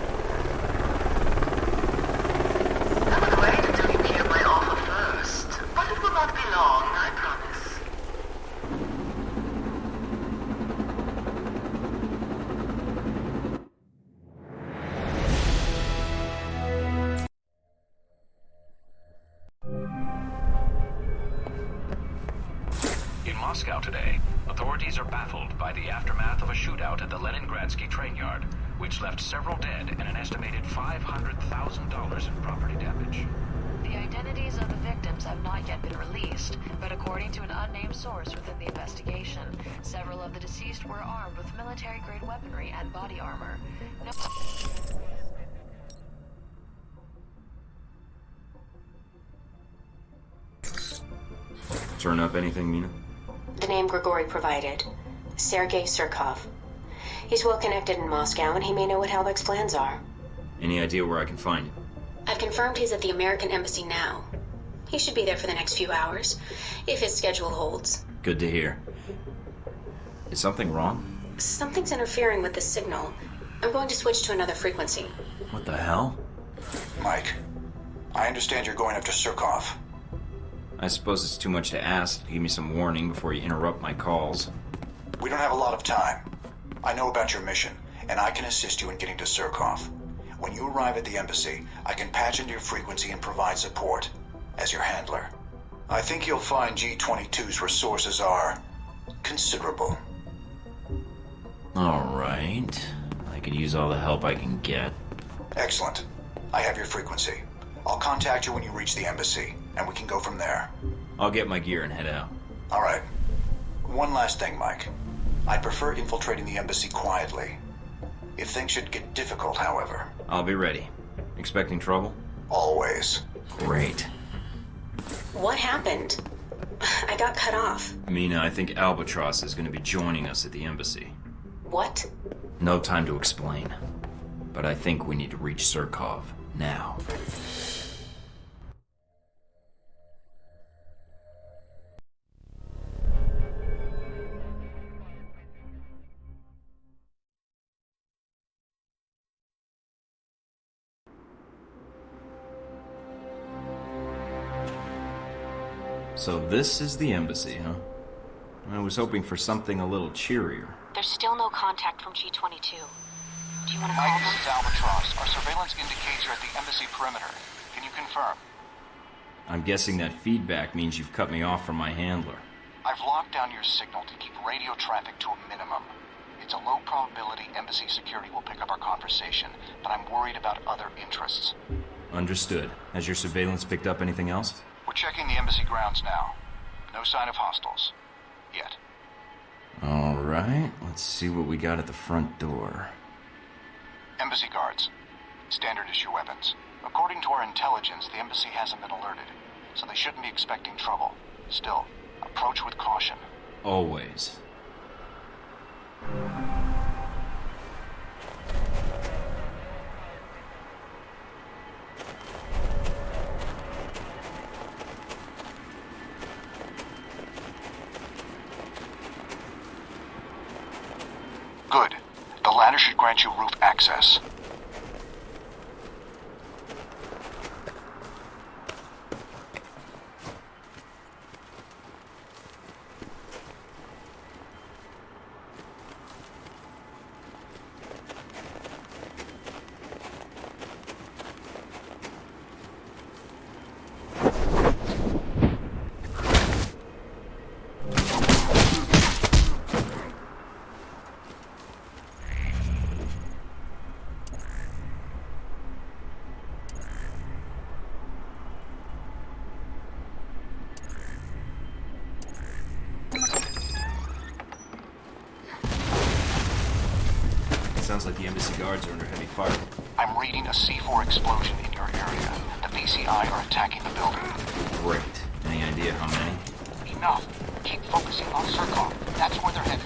I would wait until you hear my offer first, but it will not be long, I promise. In Moscow today, authorities are baffled by the aftermath of a shootout at the Leningradsky train yard, which left several dead and an estimated $500,000 in property damage. The identities of the victims have not yet been released, but according to an unnamed source within the investigation, several of the deceased were armed with military-grade weaponry and body armor. No Turn up anything, Mina? The name Grigory provided. Sergei Surkov. He's well connected in Moscow, and he may know what Halbech's plans are. Any idea where I can find him? I've confirmed he's at the American Embassy now. He should be there for the next few hours, if his schedule holds. Good to hear. Is something wrong? Something's interfering with the signal. I'm going to switch to another frequency. What the hell? Mike, I understand you're going after Surkov. I suppose it's too much to ask. Give me some warning before you interrupt my calls. We don't have a lot of time. I know about your mission, and I can assist you in getting to Surkov. When you arrive at the embassy, I can patch into your frequency and provide support as your handler. I think you'll find G-22's resources are considerable. All right. I could use all the help I can get. Excellent. I have your frequency. I'll contact you when you reach the embassy, and we can go from there. I'll get my gear and head out. All right. One last thing, Mike. I'd prefer infiltrating the embassy quietly. If things should get difficult, however. I'll be ready. Expecting trouble? Always. Great. What happened? I got cut off. Mina, I think Albatross is going to be joining us at the embassy. What? No time to explain. But I think we need to reach Surkov now. So this is the embassy, huh? I was hoping for something a little cheerier. There's still no contact from G-22. Do you want to call Mike, them? this is Albatross. Our surveillance indicates you're at the embassy perimeter. Can you confirm? I'm guessing that feedback means you've cut me off from my handler. I've locked down your signal to keep radio traffic to a minimum. It's a low probability embassy security will pick up our conversation, but I'm worried about other interests. Understood. Has your surveillance picked up anything else? We're checking the embassy grounds now. No sign of hostiles. Yet. All right. Let's see what we got at the front door. Embassy guards. Standard issue weapons. According to our intelligence, the embassy hasn't been alerted, so they shouldn't be expecting trouble. Still, approach with caution. Always. Good. The ladder should grant you roof access. Sounds like the embassy guards are under heavy fire. I'm reading a C4 explosion in your area. The BCI are attacking the building. Great. Any idea how many? Enough. Keep focusing on Surkov. That's where they're headed.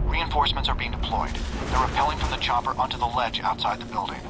Reinforcements are being deployed. They're rappelling from the chopper onto the ledge outside the building.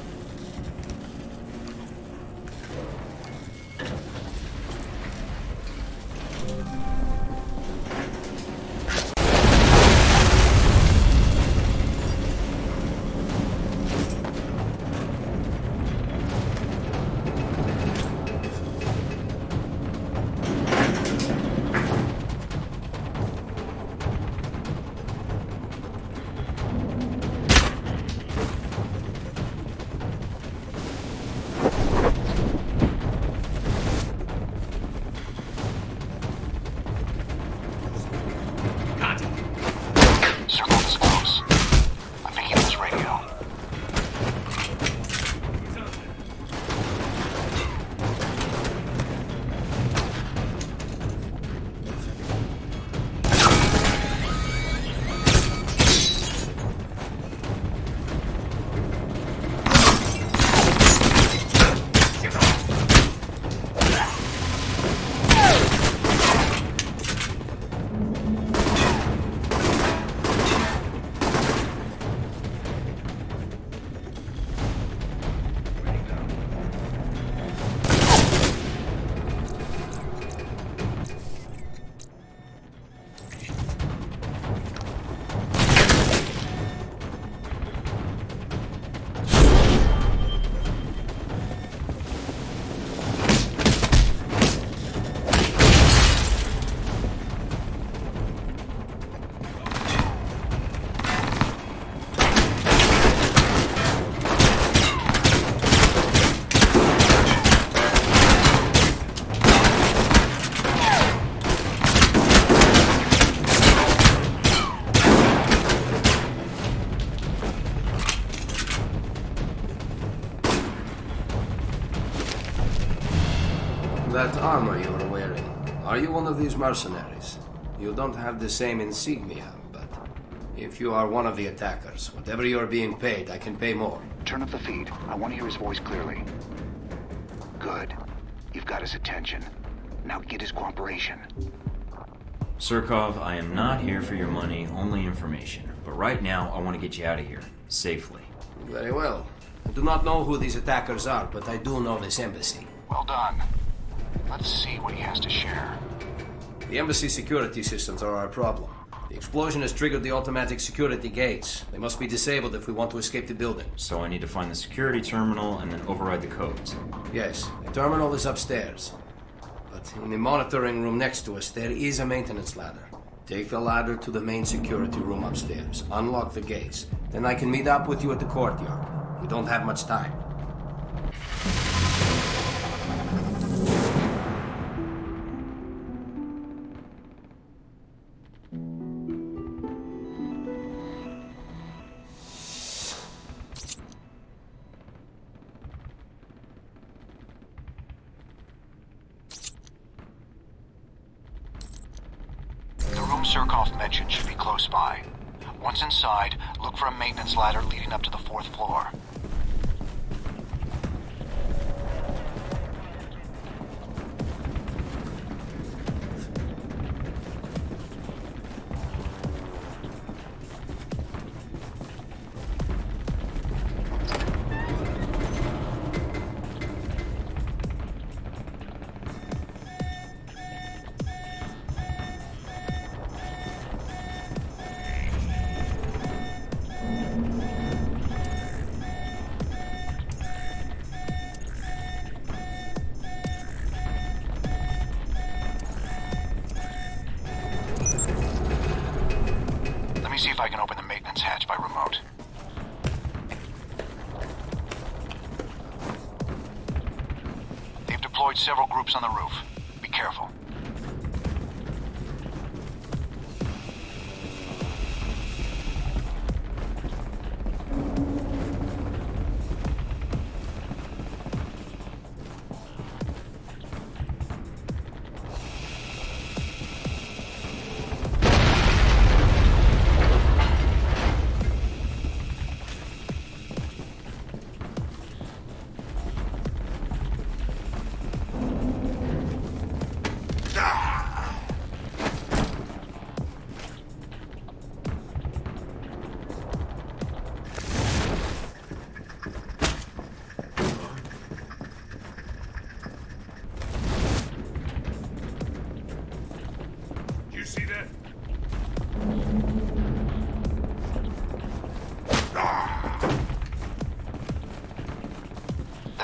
That armor you are wearing, are you one of these mercenaries? You don't have the same insignia, but if you are one of the attackers, whatever you are being paid, I can pay more. Turn up the feed. I want to hear his voice clearly. Good. You've got his attention. Now get his cooperation. Surkov, I am not here for your money, only information. But right now, I want to get you out of here, safely. Very well. I do not know who these attackers are, but I do know this embassy. Well done. Let's see what he has to share. The embassy security systems are our problem. The explosion has triggered the automatic security gates. They must be disabled if we want to escape the building. So I need to find the security terminal and then override the codes. Yes, the terminal is upstairs. But in the monitoring room next to us, there is a maintenance ladder. Take the ladder to the main security room upstairs. Unlock the gates. Then I can meet up with you at the courtyard. We don't have much time. Surkov mentioned should be close by. Once inside, look for a maintenance ladder leading up to the 4th floor. deployed several groups on the roof. Be careful.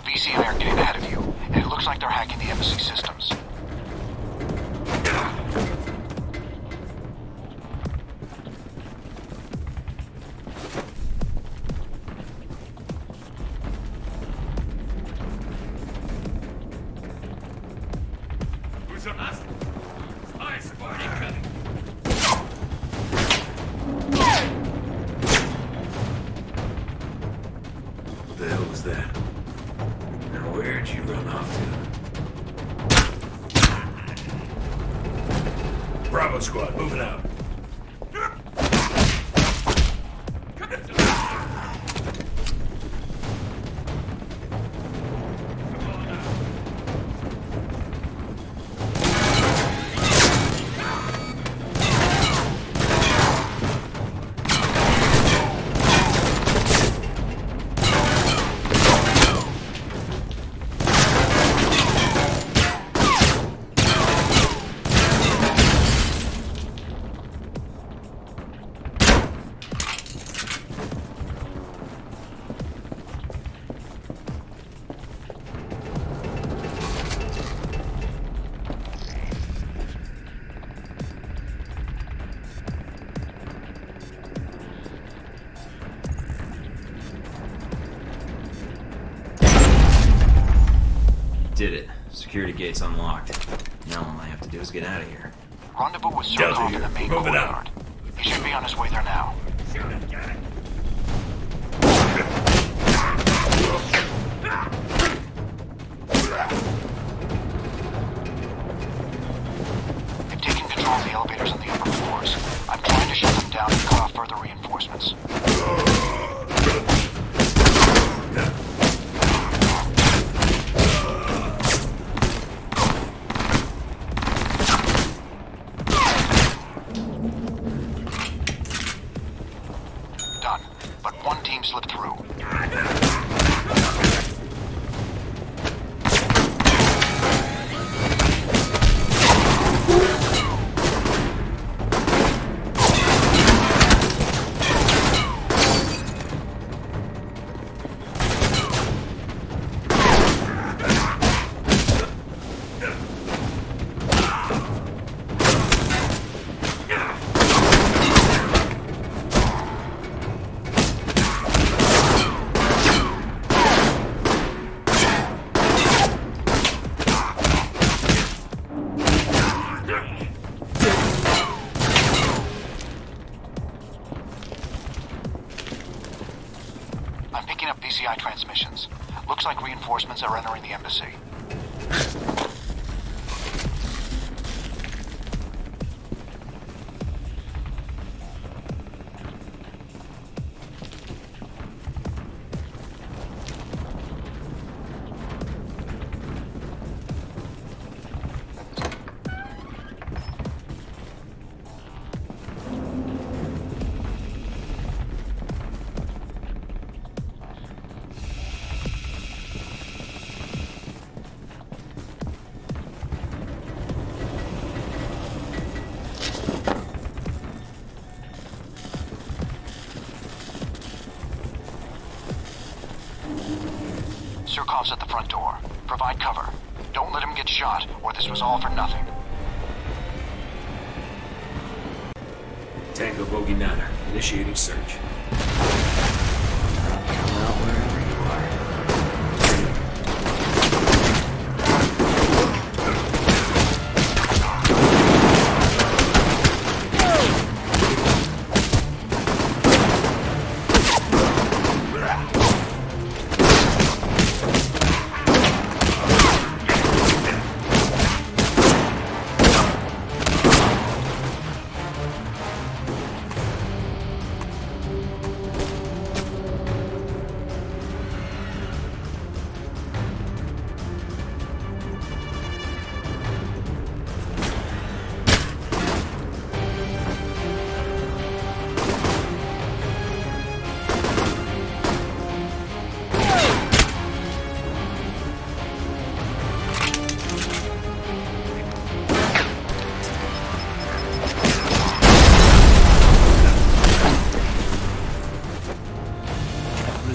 VCI are getting ahead of you, and it looks like they're hacking the embassy systems. Who's on us? Spy squad incoming. What the hell was that? Now where'd you run off to? Bravo squad, moving out. Did it. Security gate's unlocked. Now all I have to do is get out of here. Rendezvous with Surkov in the main courtyard. He should be on his way there now. They've taken control of the elevators on the upper floors. I'm trying to shut them down and cut off further reinforcements. Done, but one team slipped through. I'm picking up VCI transmissions. Looks like reinforcements are entering the embassy. Surkov's at the front door. Provide cover. Don't let him get shot, or this was all for nothing. Tango Bogey Niner, initiating search. Come out wherever you are.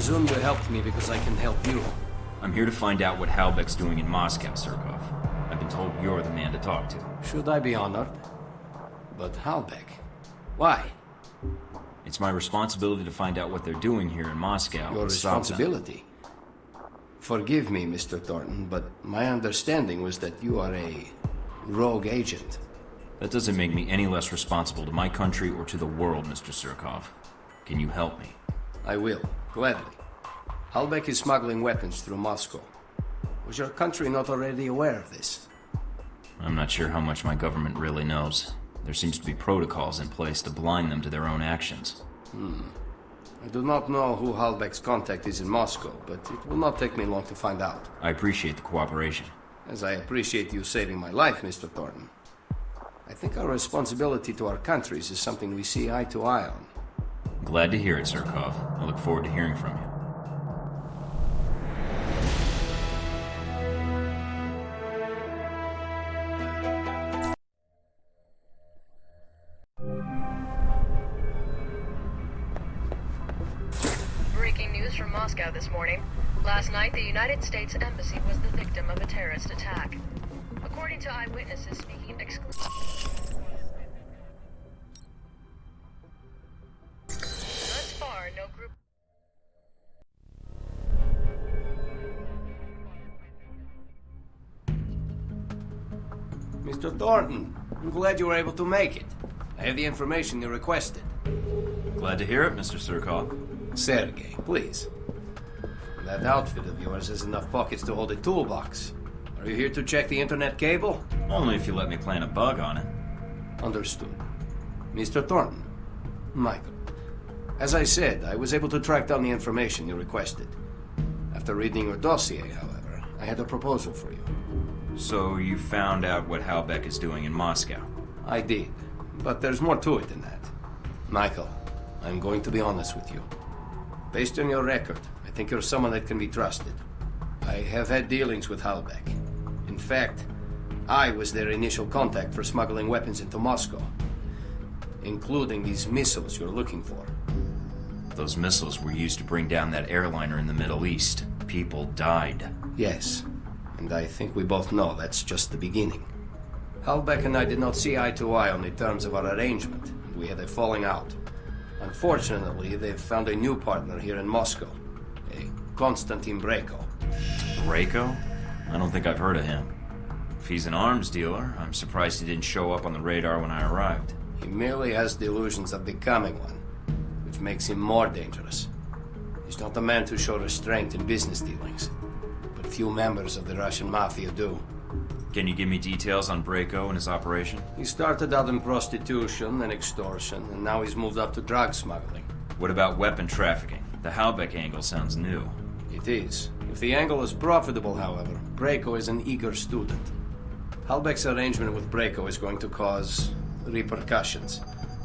presume you helped me because I can help you. I'm here to find out what Halbeck's doing in Moscow, Surkov. I've been told you're the man to talk to. Should I be honored? But Halbeck? Why? It's my responsibility to find out what they're doing here in Moscow. Your responsibility? Forgive me, Mr. Thornton, but my understanding was that you are a rogue agent. That doesn't make me any less responsible to my country or to the world, Mr. Surkov. Can you help me? I will, gladly. Halbeck is smuggling weapons through Moscow. Was your country not already aware of this? I'm not sure how much my government really knows. There seems to be protocols in place to blind them to their own actions. I do not know who Halbeck's contact is in Moscow, but it will not take me long to find out. I appreciate the cooperation. As I appreciate you saving my life, Mr. Thornton. I think our responsibility to our countries is something we see eye to eye on. Glad to hear it, Surkov. I look forward to hearing from you. Breaking news from Moscow this morning. Last night, the United States Embassy was the victim of a terrorist attack. According to eyewitnesses speaking exclusively. Thus far, no group. Mr. Thornton, I'm glad you were able to make it. I have the information you requested. Glad to hear it, Mr. Surkov. Sergei, please. That outfit of yours has enough pockets to hold a toolbox. Are you here to check the internet cable? Only if you let me plant a bug on it. Understood. Mr. Thornton. Michael. As I said, I was able to track down the information you requested. After reading your dossier, however, I had a proposal for you. So you found out what Halbeck is doing in Moscow? I did, but there's more to it than that. Michael, I'm going to be honest with you. Based on your record, I think you're someone that can be trusted. I have had dealings with Halbeck. In fact, I was their initial contact for smuggling weapons into Moscow, including these missiles you're looking for. Those missiles were used to bring down that airliner in the Middle East. People died. Yes, and I think we both know that's just the beginning. Halbeck and I did not see eye to eye on the terms of our arrangement, and we had a falling out. Unfortunately, they've found a new partner here in Moscow, a Konstantin Brayko. Brayko? I don't think I've heard of him. If he's an arms dealer, I'm surprised he didn't show up on the radar when I arrived. He merely has delusions of becoming one, which makes him more dangerous. He's not the man to show restraint in business dealings, but few members of the Russian mafia do. Can you give me details on Brayko and his operation? He started out in prostitution and extortion, and now he's moved up to drug smuggling. What about weapon trafficking? The Halbeck angle sounds new. It is. If the angle is profitable, however, Brayko is an eager student. Halbeck's arrangement with Brayko is going to cause repercussions.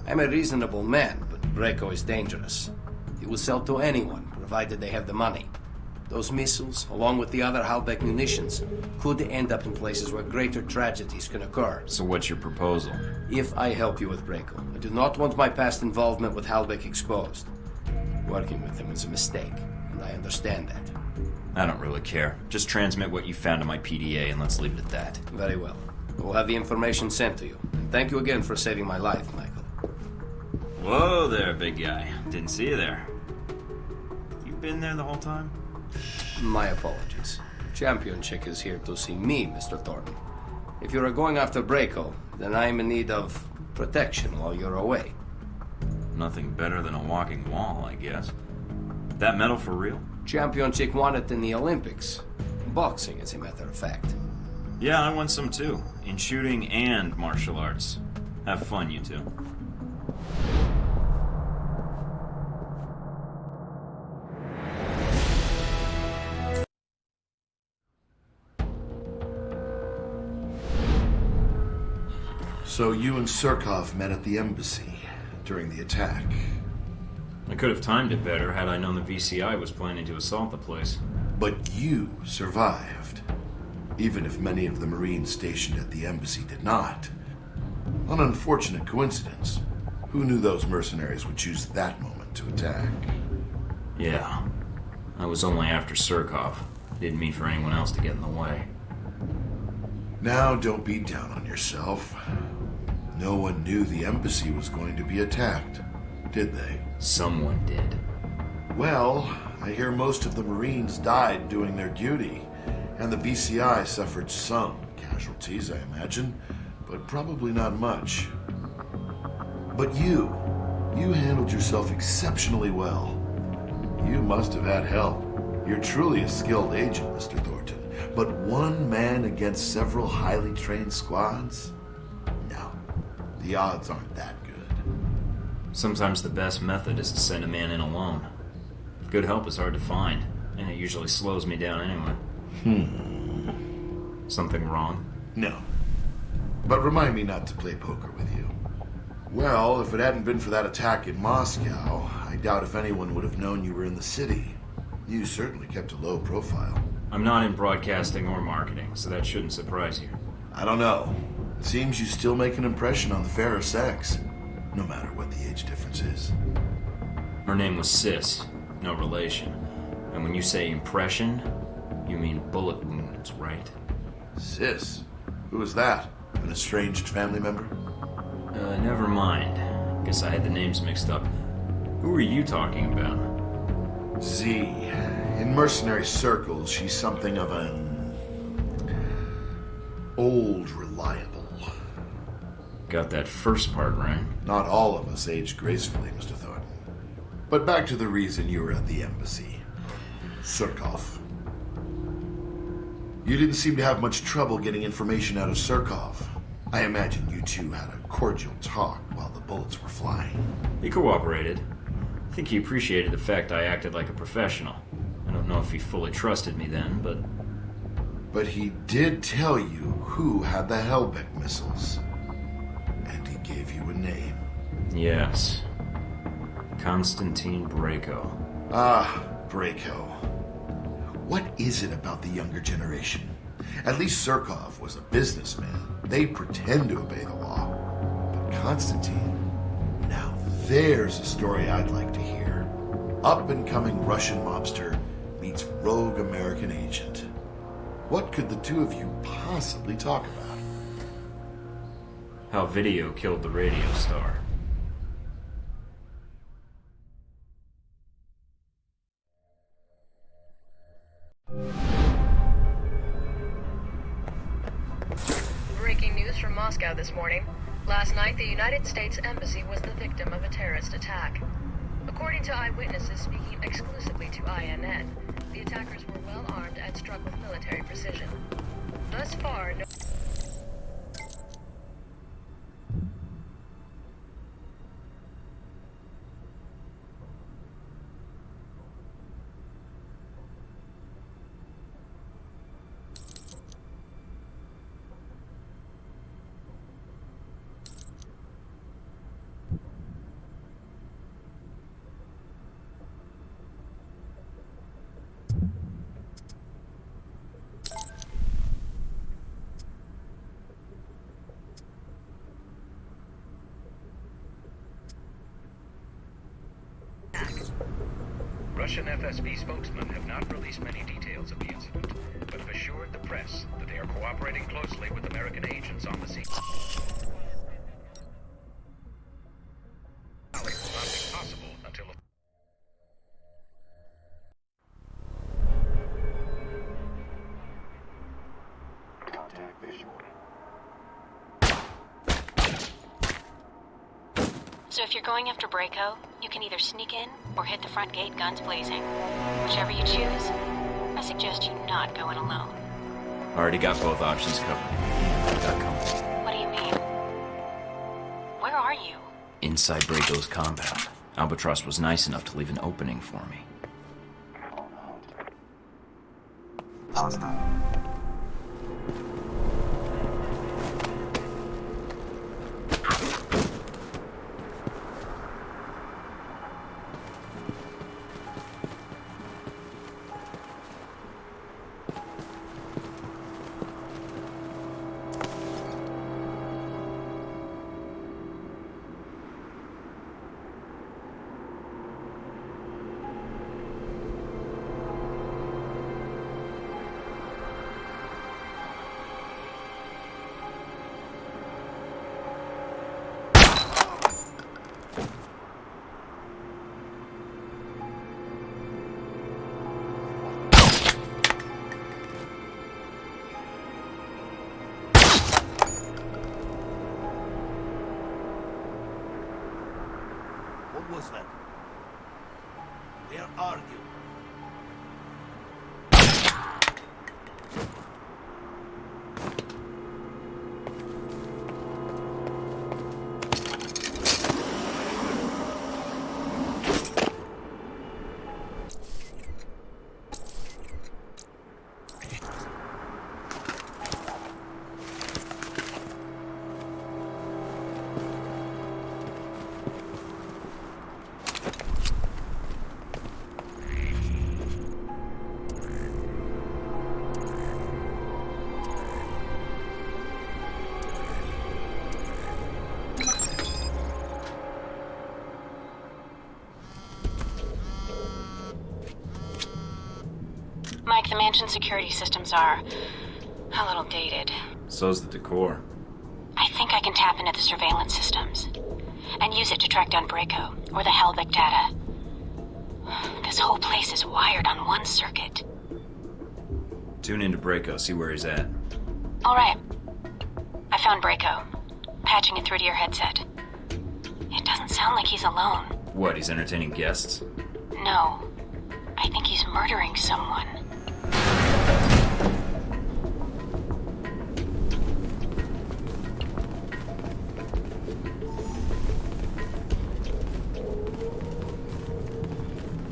I'm a reasonable man, but Brayko is dangerous. He will sell to anyone, provided they have the money. Those missiles, along with the other Halbeck munitions, could end up in places where greater tragedies can occur. So what's your proposal? If I help you with Brayko, I do not want my past involvement with Halbeck exposed. Working with him was a mistake, and I understand that. I don't really care. Just transmit what you found to my PDA and let's leave it at that. Very well. We'll have the information sent to you. And thank you again for saving my life, Michael. Whoa there, big guy. Didn't see you there. You been there the whole time? My apologies. Champion Chick is here to see me, Mr. Thornton. If you are going after Brayko, then I am in need of protection while you're away. Nothing better than a walking wall, I guess. That medal for real? Champion Chick won it in the Olympics. Boxing, as a matter of fact. Yeah, I won some too. In shooting and martial arts. Have fun, you two. So you and Surkov met at the embassy during the attack. I could have timed it better had I known the VCI was planning to assault the place. But you survived, even if many of the Marines stationed at the embassy did not. An unfortunate coincidence. Who knew those mercenaries would choose that moment to attack? Yeah. I was only after Surkov. Didn't mean for anyone else to get in the way. Now, don't be down on yourself. No one knew the embassy was going to be attacked, did they? Someone did. Well, I hear most of the Marines died doing their duty, and the BCI suffered some casualties, I imagine, but probably not much. But you handled yourself exceptionally well. You must have had help. You're truly a skilled agent, Mr. Thornton. But one man against several highly trained squads? No, the odds aren't that good. Sometimes the best method is to send a man in alone. Good help is hard to find, and it usually slows me down anyway. Something wrong? No. But remind me not to play poker with you. Well, if it hadn't been for that attack in Moscow, I doubt if anyone would have known you were in the city. You certainly kept a low profile. I'm not in broadcasting or marketing, so that shouldn't surprise you. I don't know. It seems you still make an impression on the fairer sex, no matter what the age difference is. Her name was Sis, no relation. And when you say impression, you mean bullet wounds, right? Sis? Who was that? An estranged family member? Never mind. Guess I had the names mixed up. Who are you talking about? Z. In mercenary circles, she's something of an... old reliable. Got that first part right. Not all of us age gracefully, Mr. Thornton. But back to the reason you were at the embassy. Surkov. You didn't seem to have much trouble getting information out of Surkov. I imagine you two had a cordial talk while the bullets were flying. He cooperated. I think he appreciated the fact I acted like a professional. I don't know if he fully trusted me then, but... But he did tell you who had the Hellbeck missiles. And he gave you a name. Yes. Konstantin Brayko. Ah, Brayko. What is it about the younger generation? At least Surkov was a businessman. They pretend to obey the law. But Konstantin... Now there's a story I'd like to hear. Up-and-coming Russian mobster meets rogue American agent. What could the two of you possibly talk about? How video killed the radio star. Breaking news from Moscow this morning. Last night, the United States Embassy was the victim of a terrorist attack. According to eyewitnesses speaking exclusively to INN, the attackers were well armed and struck with military precision. Thus far, no... Russian FSB spokesmen have not released many details of the incident, but have assured the press that they are cooperating closely with American agents on the scene. It will not be possible until... Contact visual. So if you're going after Brayko, you can either sneak in or hit the front gate guns blazing. Whichever you choose, I suggest you not go in alone. Already got both options covered. Got company. What do you mean? Where are you? Inside Brayko's compound. Albatross was nice enough to leave an opening for me. Hostile. was that? Where are you? Mike, the mansion security systems are a little dated. So's the decor. I think I can tap into the surveillance systems and use it to track down Braco or the Halbeck data. This whole place is wired on one circuit. Tune into Braco, see where he's at. All right. I found Braco. Patching it through to your headset. It doesn't sound like he's alone. What, he's entertaining guests? No. I think he's murdering someone.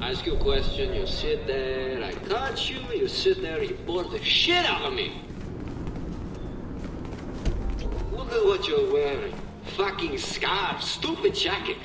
Ask you a question, you sit there, I touch you, you sit there, you bore the shit out of me. Look at what you're wearing. Fucking scarf, stupid jacket.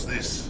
This.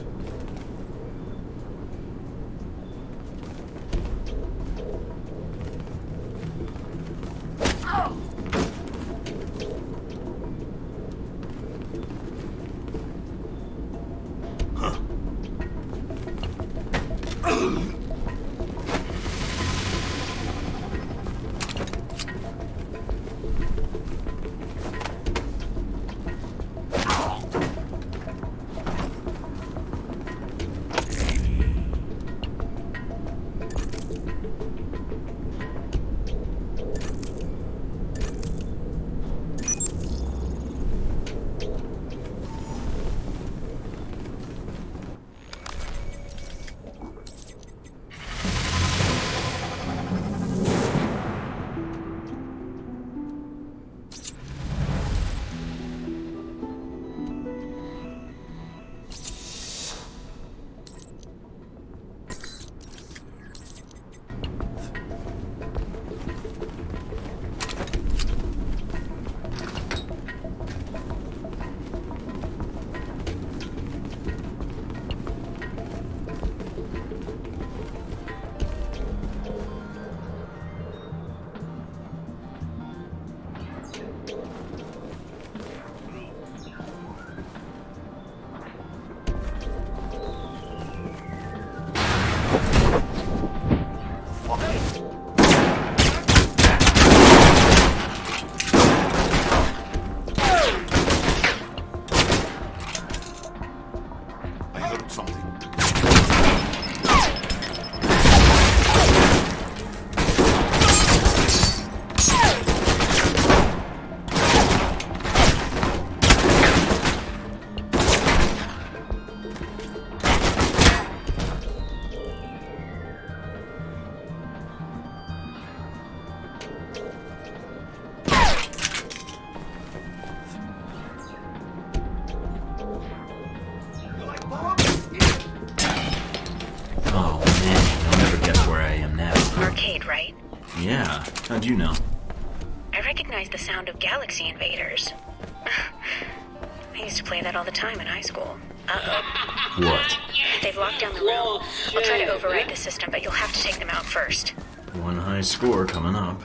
Yeah, how'd you know? I recognize the sound of galaxy invaders. I used to play that all the time in high school. Uh-oh. What? They've locked down the room. I'll try to override the system, but you'll have to take them out first. One high score coming up.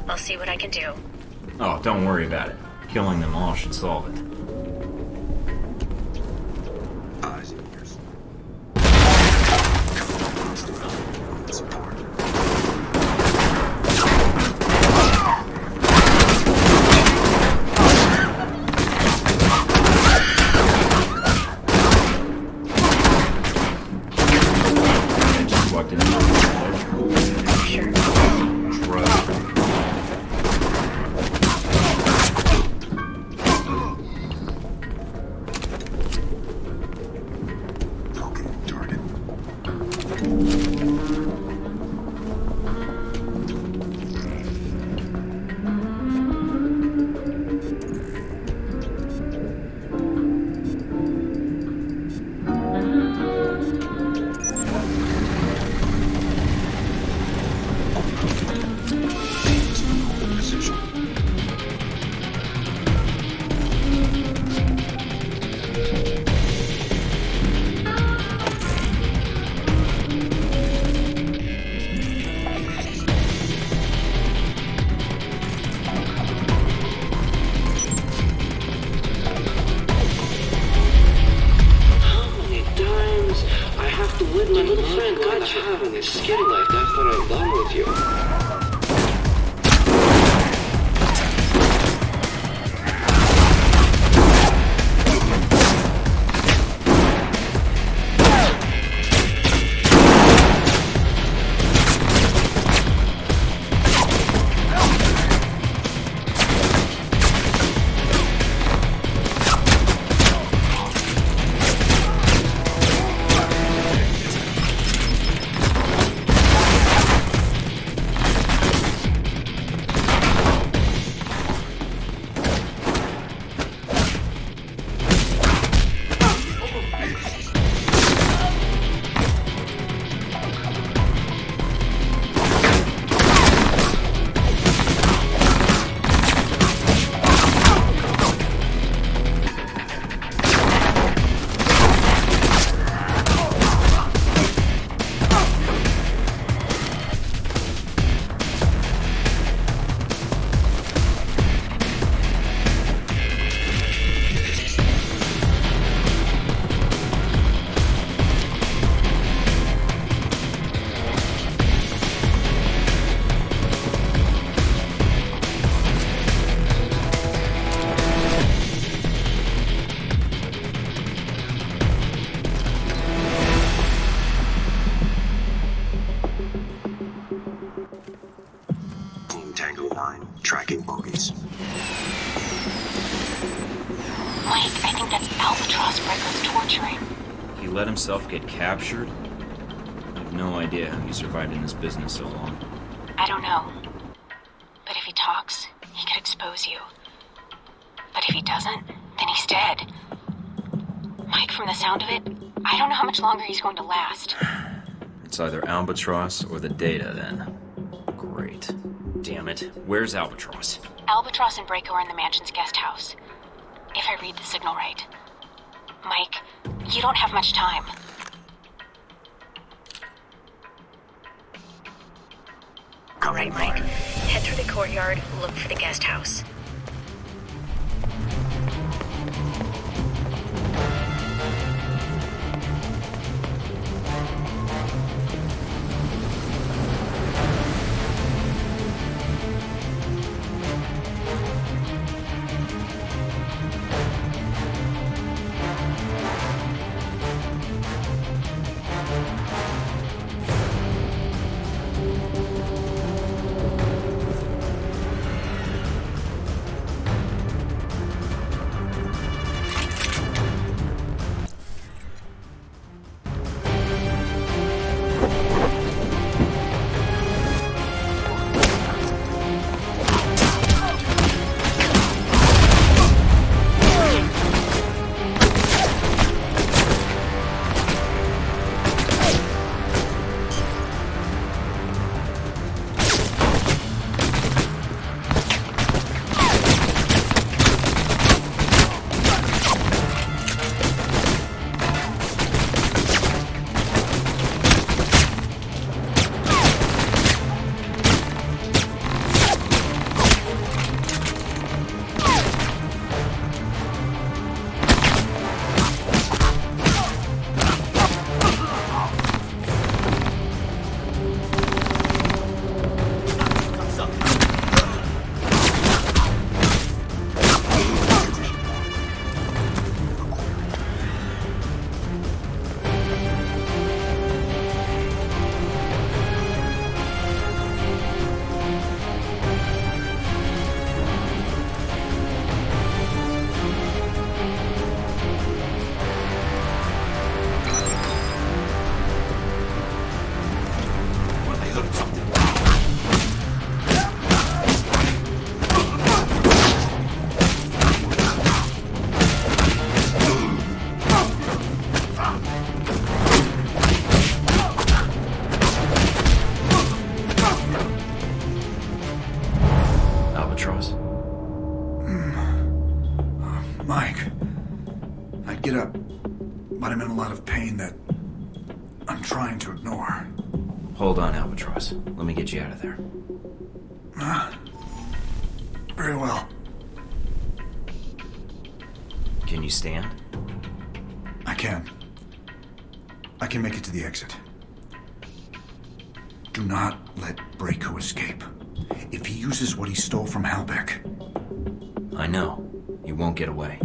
I'll see what I can do. Oh, don't worry about it. Killing them all should solve it. Eyes and ears. Support. I just walked in. Sure. tracking bogies. Mike, I think that's Albatross Breco's torturing. He let himself get captured? I have no idea how he survived in this business so long. I don't know. But if he talks, he could expose you. But if he doesn't, then he's dead. Mike, from the sound of it, I don't know how much longer he's going to last. It's either Albatross or the data, then. Great. Damn it. Where's Albatross? Albatross and Breco are in the mansion's guest house. If I read the signal right. Mike, you don't have much time. All right, Mike. Head through the courtyard, look for the guest house. I'm in a lot of pain that I'm trying to ignore. Hold on, Albatross. Let me get you out of there. Very well. Can you stand? I can. I can make it to the exit. Do not let Breaku escape. If he uses what he stole from Halbeck... I know. He won't get away.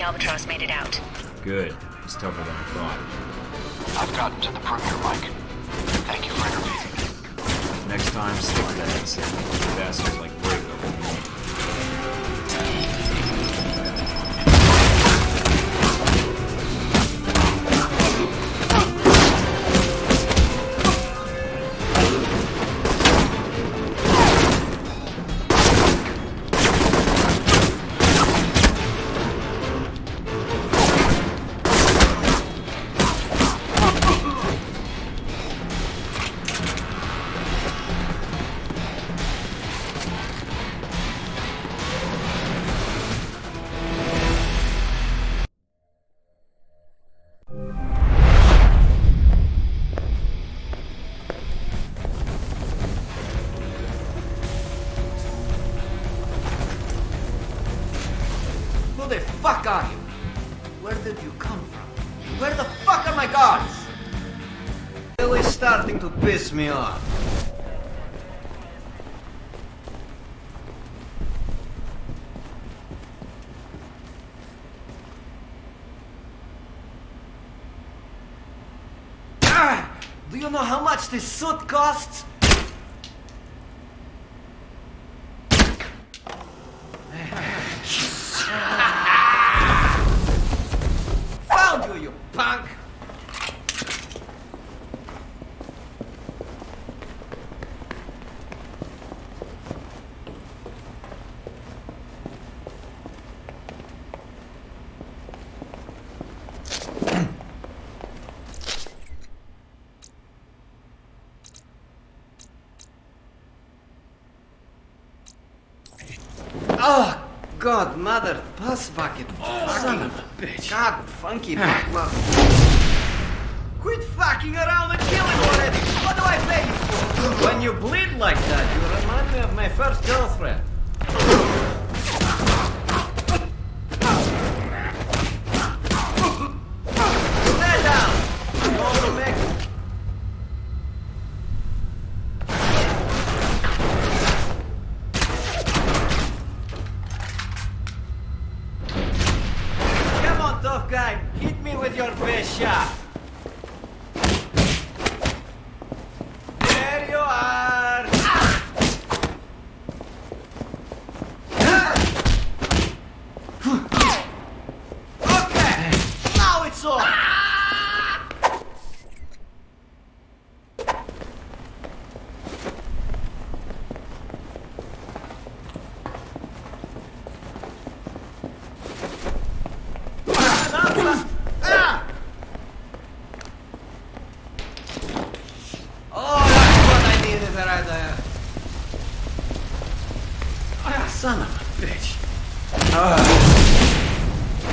Albatross made it out. Good. It's tougher than I thought. I've gotten to the perimeter, Mike. Thank you for intervening. Next time, stick to that headset. Bastards like Breaku. Who the fuck are you? Where did you come from? Where the fuck are my guards? Really starting to piss me off. Do you know how much this suit costs? Found you, you punk! Oh, God, mother, puss bucket. Son of a bitch. God, funky backlog. Quit fucking around and kill him already. What do I pay you for? When you bleed like that, you remind me of my first girlfriend. Lay down. You want to make it? Tough guy, hit me with your best shot. There you are. Okay, now it's on. Son of a bitch.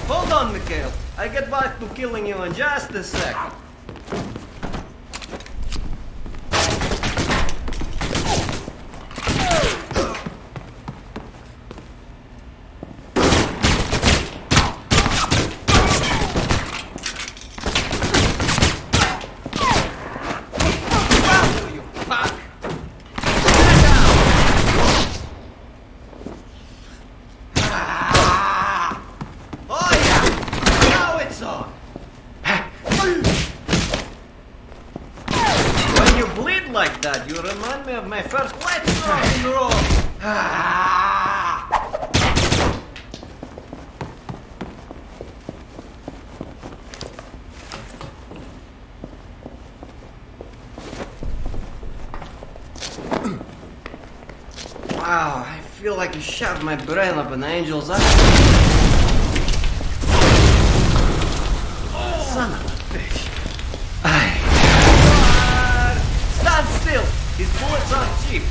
Hold on, Mikhail. I get back to killing you in just a second. like that. You remind me of my first Let's Rock and Roll. Wow, I feel like you shoved my brain up an angel's eye. Son of a bitch. Stand still! His bullets aren't cheap.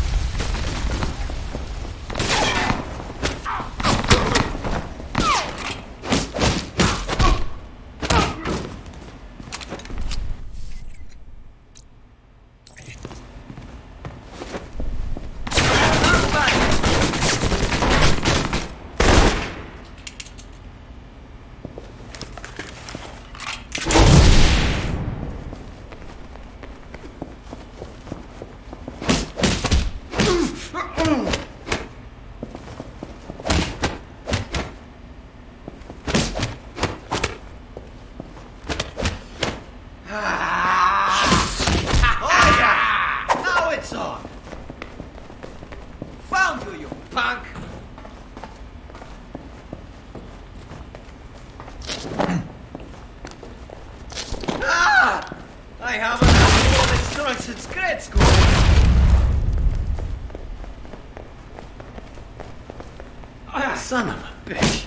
Son of a bitch.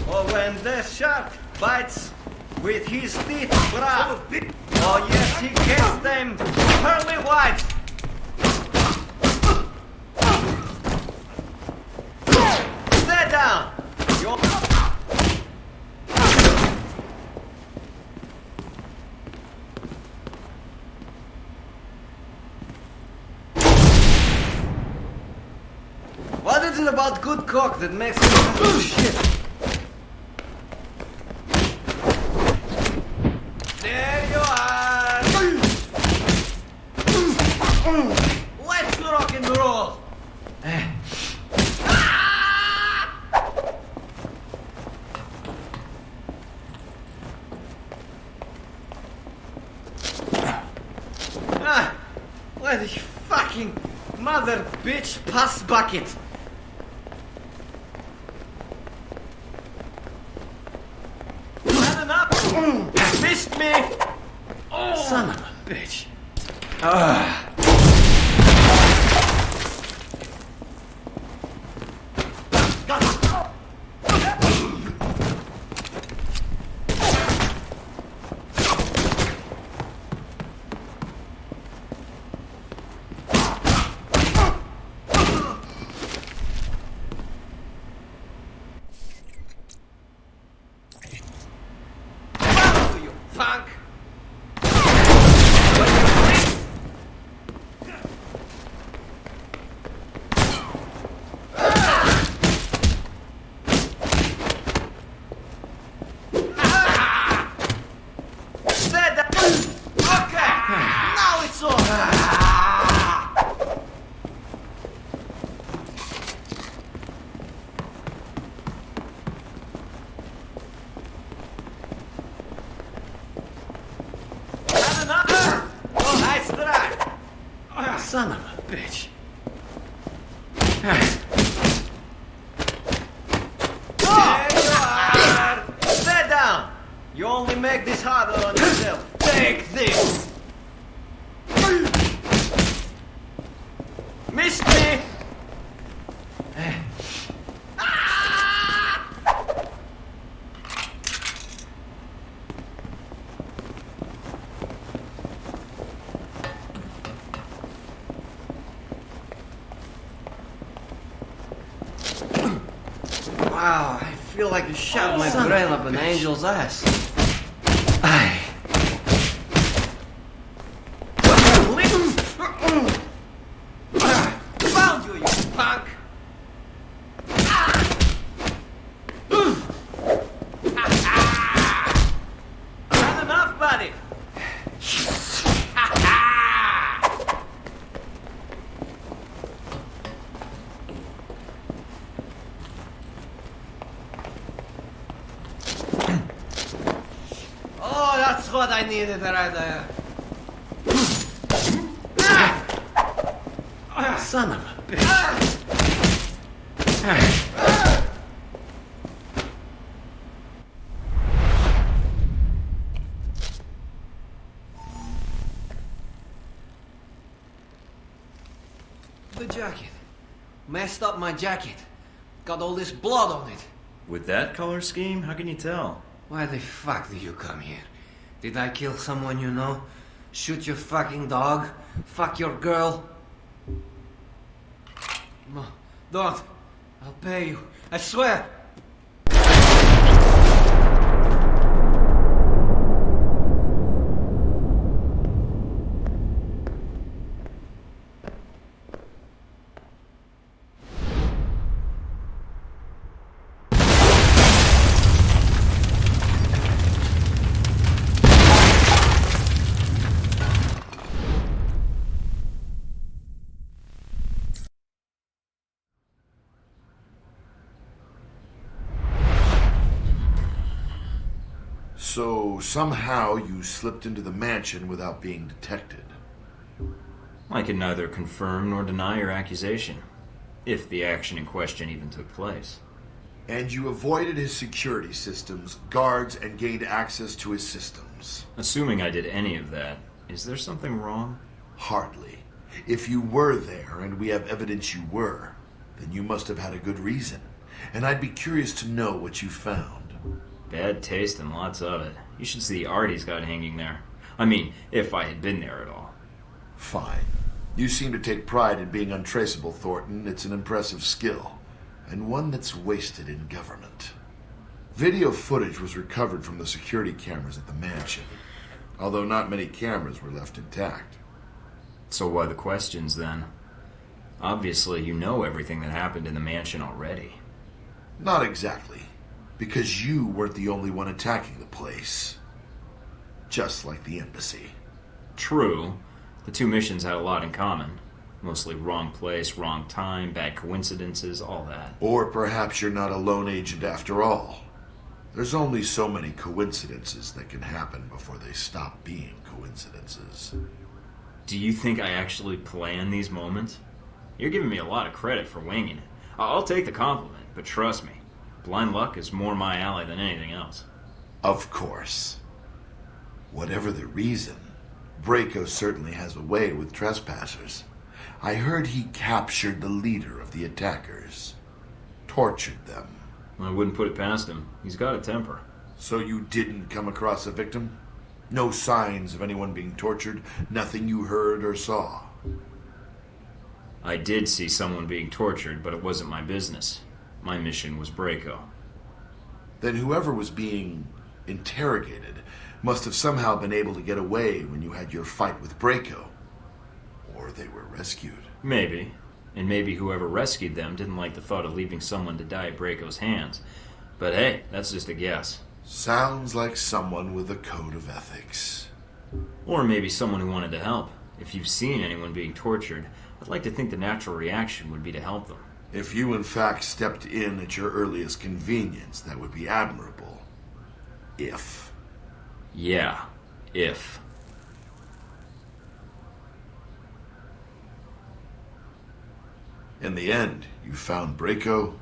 Oh, when the shark bites with his teeth, brah. Oh, yes, he gets them pearly white. Stay down. What is it about good cock that makes me do shit? There you are! Let's rock and roll! Bloody fucking mother bitch pass bucket! Missed me! Son of a bitch. Funk! Son of a bitch. There you are! Stay down! You only make this harder on yourself. Take this! Missed me! Wow, I feel like you shoved my brain up an angel's ass. Found you, you punk! Not enough, buddy! Oh, that's what I needed right there. Son of a bitch. The jacket. Messed up my jacket. Got all this blood on it. With that color scheme, how can you tell? Why the fuck did you come here? Did I kill someone you know? Shoot your fucking dog? Fuck your girl? No, don't. I'll pay you. I swear. So, somehow you slipped into the mansion without being detected. I can neither confirm nor deny your accusation, if the action in question even took place. And you avoided his security systems, guards, and gained access to his systems. Assuming I did any of that, is there something wrong? Hardly. If you were there, and we have evidence you were, then you must have had a good reason. And I'd be curious to know what you found. Bad taste and lots of it. You should see the art he's got hanging there. I mean, if I had been there at all. Fine. You seem to take pride in being untraceable, Thornton. It's an impressive skill, and one that's wasted in government. Video footage was recovered from the security cameras at the mansion, although not many cameras were left intact. So why the questions, then? Obviously, you know everything that happened in the mansion already. Not exactly. Because you weren't the only one attacking the place. Just like the embassy. True. The two missions had a lot in common. Mostly wrong place, wrong time, bad coincidences, all that. Or perhaps you're not a lone agent after all. There's only so many coincidences that can happen before they stop being coincidences. Do you think I actually plan these moments? You're giving me a lot of credit for winging it. I'll take the compliment, but trust me, blind luck is more my alley than anything else. Of course. Whatever the reason, Braco certainly has a way with trespassers. I heard he captured the leader of the attackers. Tortured them. I wouldn't put it past him. He's got a temper. So you didn't come across a victim? No signs of anyone being tortured? Nothing you heard or saw? I did see someone being tortured, but it wasn't my business. My mission was Braco. Then whoever was being interrogated must have somehow been able to get away when you had your fight with Braco. Or they were rescued. Maybe. And maybe whoever rescued them didn't like the thought of leaving someone to die at Braco's hands. But hey, that's just a guess. Sounds like someone with a code of ethics. Or maybe someone who wanted to help. If you've seen anyone being tortured, I'd like to think the natural reaction would be to help them. If you in fact stepped in at your earliest convenience, that would be admirable. If. Yeah, if. In the end, you found Braco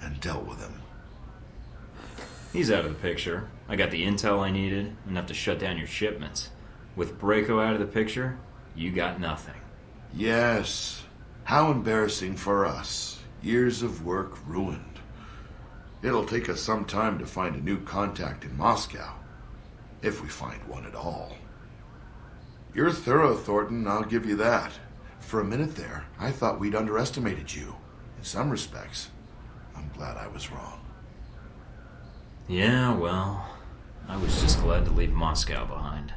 and dealt with him. He's out of the picture. I got the intel I needed, enough to shut down your shipments. With Braco out of the picture, you got nothing. Yes. How embarrassing for us. Years of work ruined. It'll take us some time to find a new contact in Moscow. If we find one at all. You're thorough, Thornton, I'll give you that. For a minute there, I thought we'd underestimated you. In some respects, I'm glad I was wrong. Yeah, well, I was just glad to leave Moscow behind.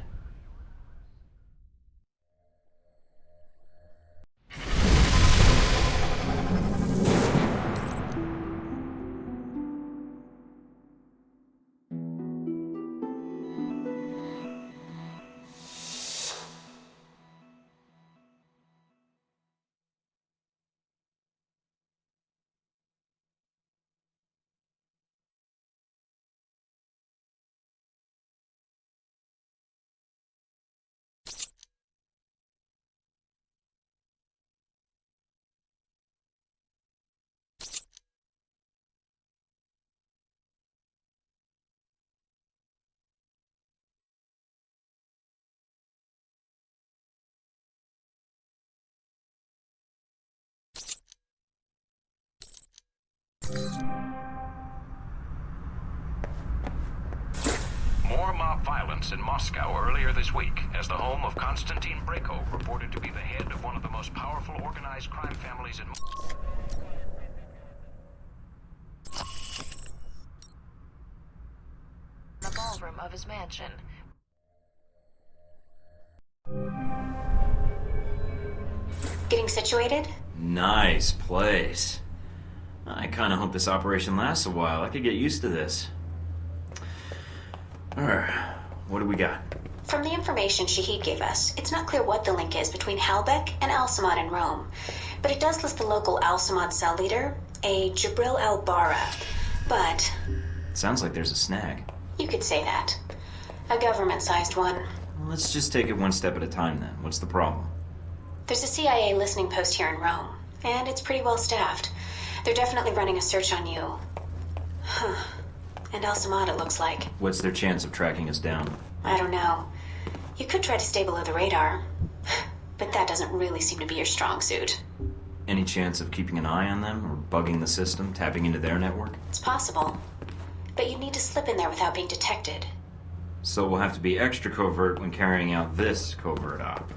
More mob violence in Moscow earlier this week, as the home of Konstantin Brayko reported to be the head of one of the most powerful organized crime families in the ballroom of his mansion. Getting situated? Nice place. I kind of hope this operation lasts a while. I could get used to this. Alright, what do we got? From the information Shahid gave us, it's not clear what the link is between Halbech and Al-Samad in Rome. But it does list the local Al-Samad cell leader, a Jibril al-Bara. But Sounds like there's a snag. you could say that. A government-sized one. Let's just take it one step at a time then. What's the problem? There's a CIA listening post here in Rome, and it's pretty well staffed. They're definitely running a search on you. Huh. And Al-Samad, it looks like. What's their chance of tracking us down? I don't know. You could try to stay below the radar, but that doesn't really seem to be your strong suit. Any chance of keeping an eye on them, or bugging the system, tapping into their network? It's possible, but you'd need to slip in there without being detected. So we'll have to be extra covert when carrying out this covert op,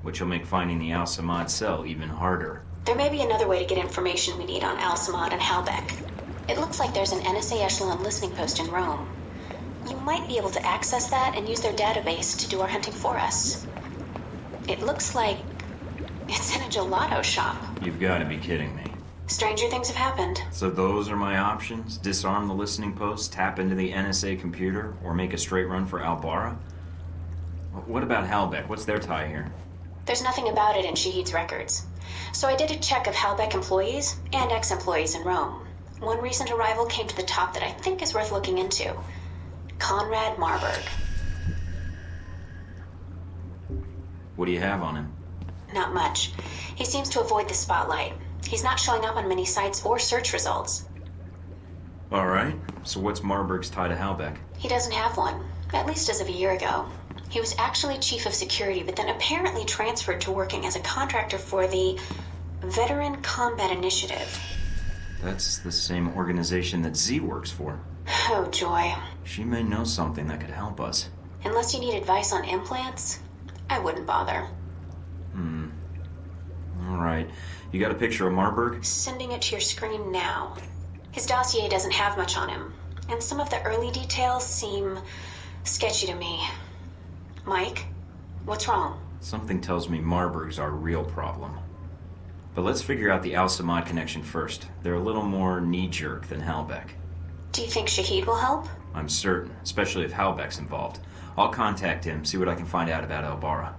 which will make finding the Al-Samad cell even harder. There may be another way to get information we need on Al-Samad and Halbech. It looks like there's an NSA echelon listening post in Rome. You might be able to access that and use their database to do our hunting for us. It looks like it's in a gelato shop. You've got to be kidding me. Stranger things have happened. So those are my options? Disarm the listening post, tap into the NSA computer, or make a straight run for Al-Bara? What about Halbech? What's their tie here? There's nothing about it in Shahid's records. So I did a check of Halbech employees and ex-employees in Rome. One recent arrival came to the top that I think is worth looking into. Conrad Marburg. What do you have on him? Not much. He seems to avoid the spotlight. He's not showing up on many sites or search results. Alright, so what's Marburg's tie to Halbech? He doesn't have one, at least as of a year ago. He was actually chief of security, but then apparently transferred to working as a contractor for the Veteran Combat Initiative. That's the same organization that Z works for. Oh, joy. She may know something that could help us. Unless you need advice on implants, I wouldn't bother. Alright. You got a picture of Marburg? Sending it to your screen now. His dossier doesn't have much on him, and some of the early details seem sketchy to me. Mike, what's wrong? Something tells me Marburg's our real problem. But let's figure out the Al-Samad connection first. They're a little more knee-jerk than Halbech. Do you think Shahid will help? I'm certain, especially if Halbech's involved. I'll contact him, see what I can find out about Al-Bara.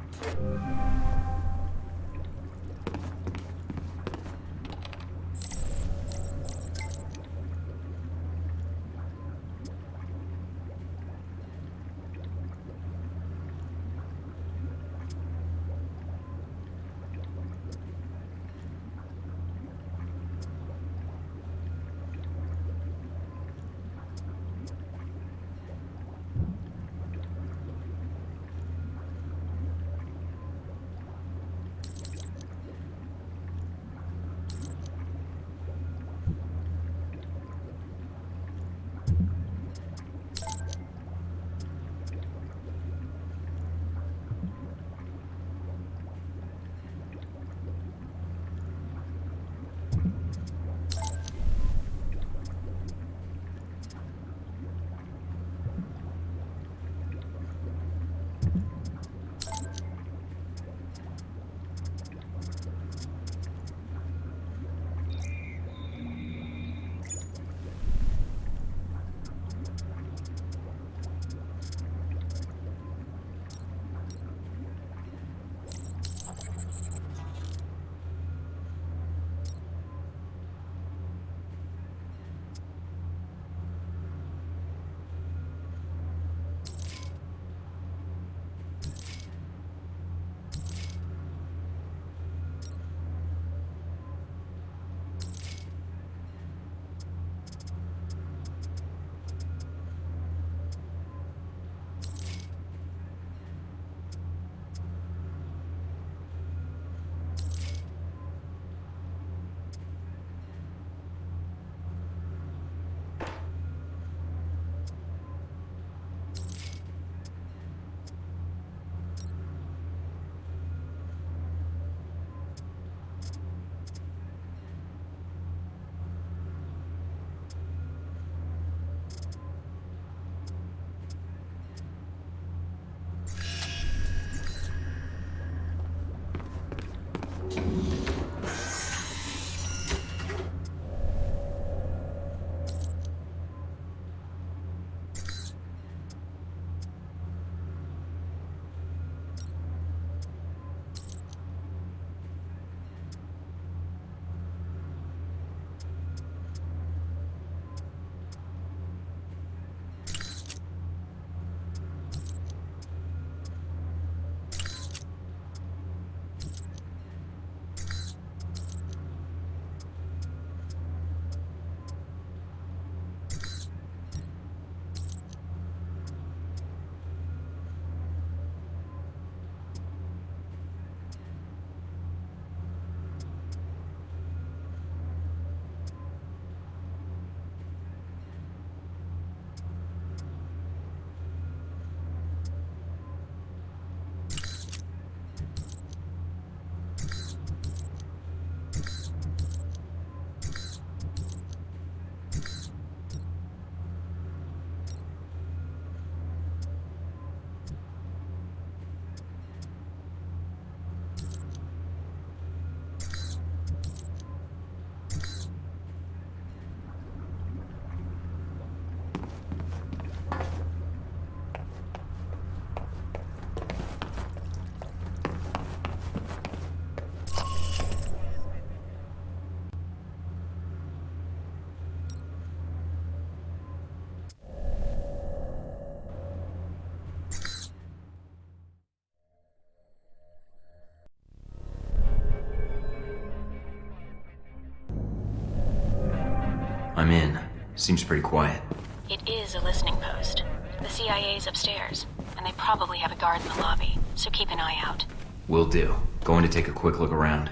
I'm in. Seems pretty quiet. It is a listening post. The CIA's upstairs, and they probably have a guard in the lobby, so keep an eye out. Will do. Going to take a quick look around.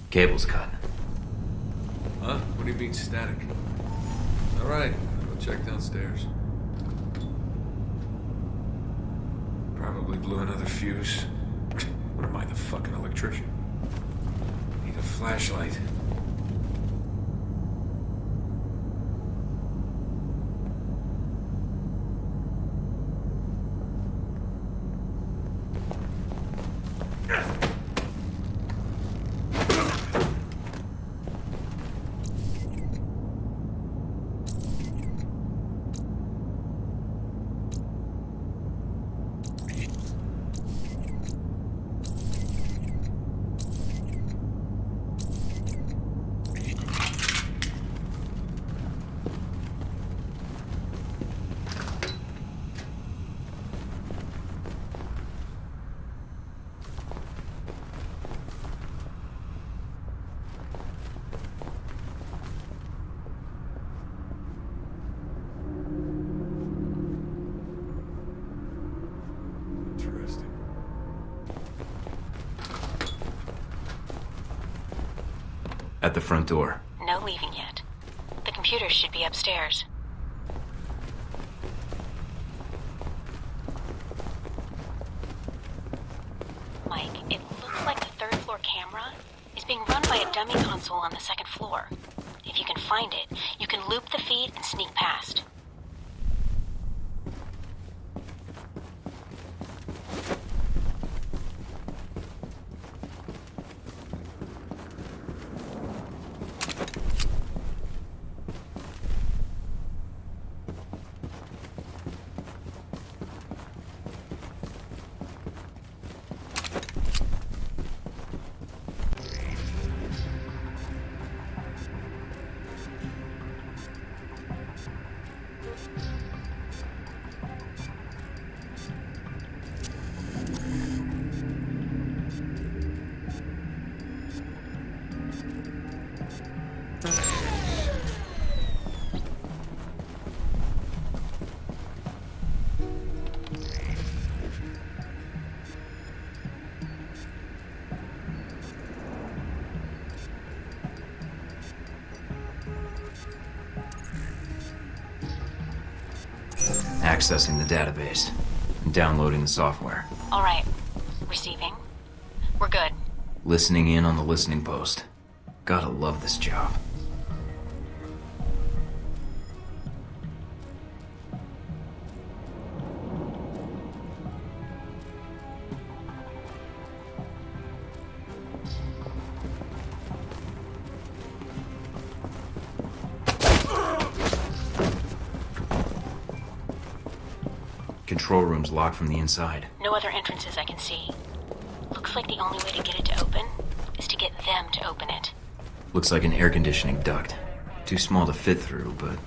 Cable's cut. Huh? What do you mean static? Alright, I'll check downstairs. Probably blew another fuse. What am I, the fucking electrician? Need a flashlight. At the front door. No leaving yet. The computers should be upstairs. Mike, it looks like the third floor camera is being run by a dummy console on the second floor. If you can find it, you can loop the feed and sneak past. Accessing the database. And downloading the software. All right. Receiving. We're good. Listening in on the listening post. Gotta love this job. Control room's locked from the inside. No other entrances I can see. Looks like the only way to get it to open is to get them to open it. Looks like an air conditioning duct. Too small to fit through, but...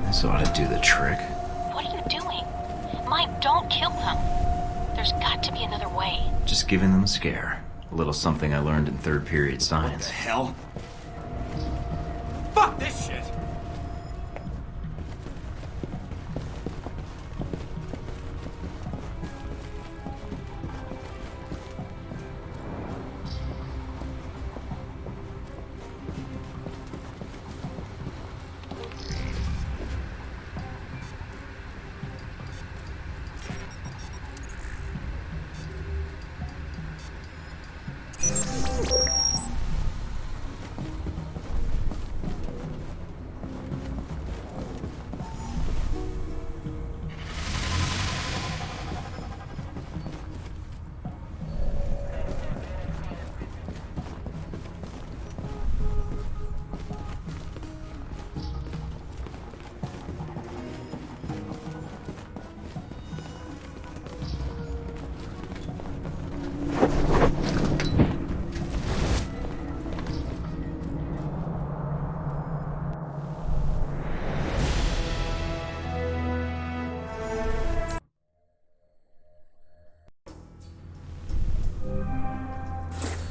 this ought to do the trick. What are you doing? Mike, don't kill them. There's got to be another way. Just giving them a scare. A little something I learned in third period science. What the hell? Fuck this shit!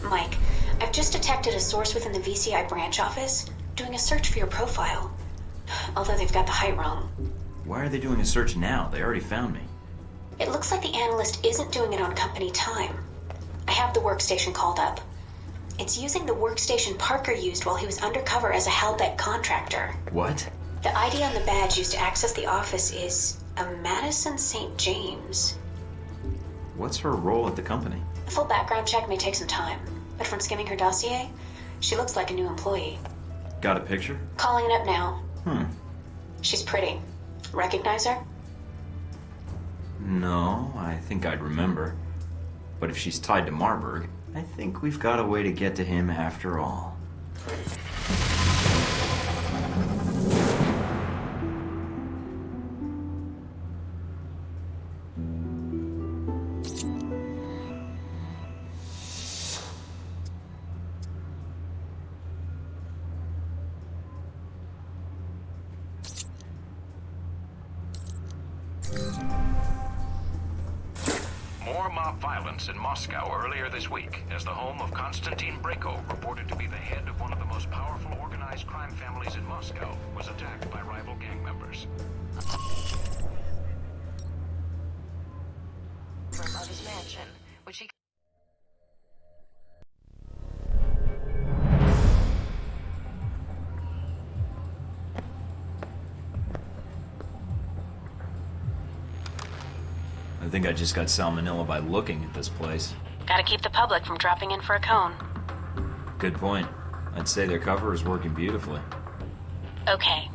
Mike, I've just detected a source within the VCI branch office doing a search for your profile. Although they've got the height wrong. Why are they doing a search now? They already found me. It looks like the analyst isn't doing it on company time. I have the workstation called up. It's using the workstation Parker used while he was undercover as a Halbeck contractor. What? The ID on the badge used to access the office is a Madison St. James. What's her role at the company? A full background check may take some time, but from skimming her dossier, she looks like a new employee. Got a picture? Calling it up now. She's pretty. Recognize her? No, I think I'd remember. But if she's tied to Marburg, I think we've got a way to get to him after all. More mob violence in Moscow earlier this week, as the home of Konstantin Brayko, reported to be the head of one of the most powerful organized crime families in Moscow, was attacked by rival gang members. Of his mansion, which he I think I just got salmonella by looking at this place. Gotta keep the public from dropping in for a cone. Good point. I'd say their cover is working beautifully. Okay.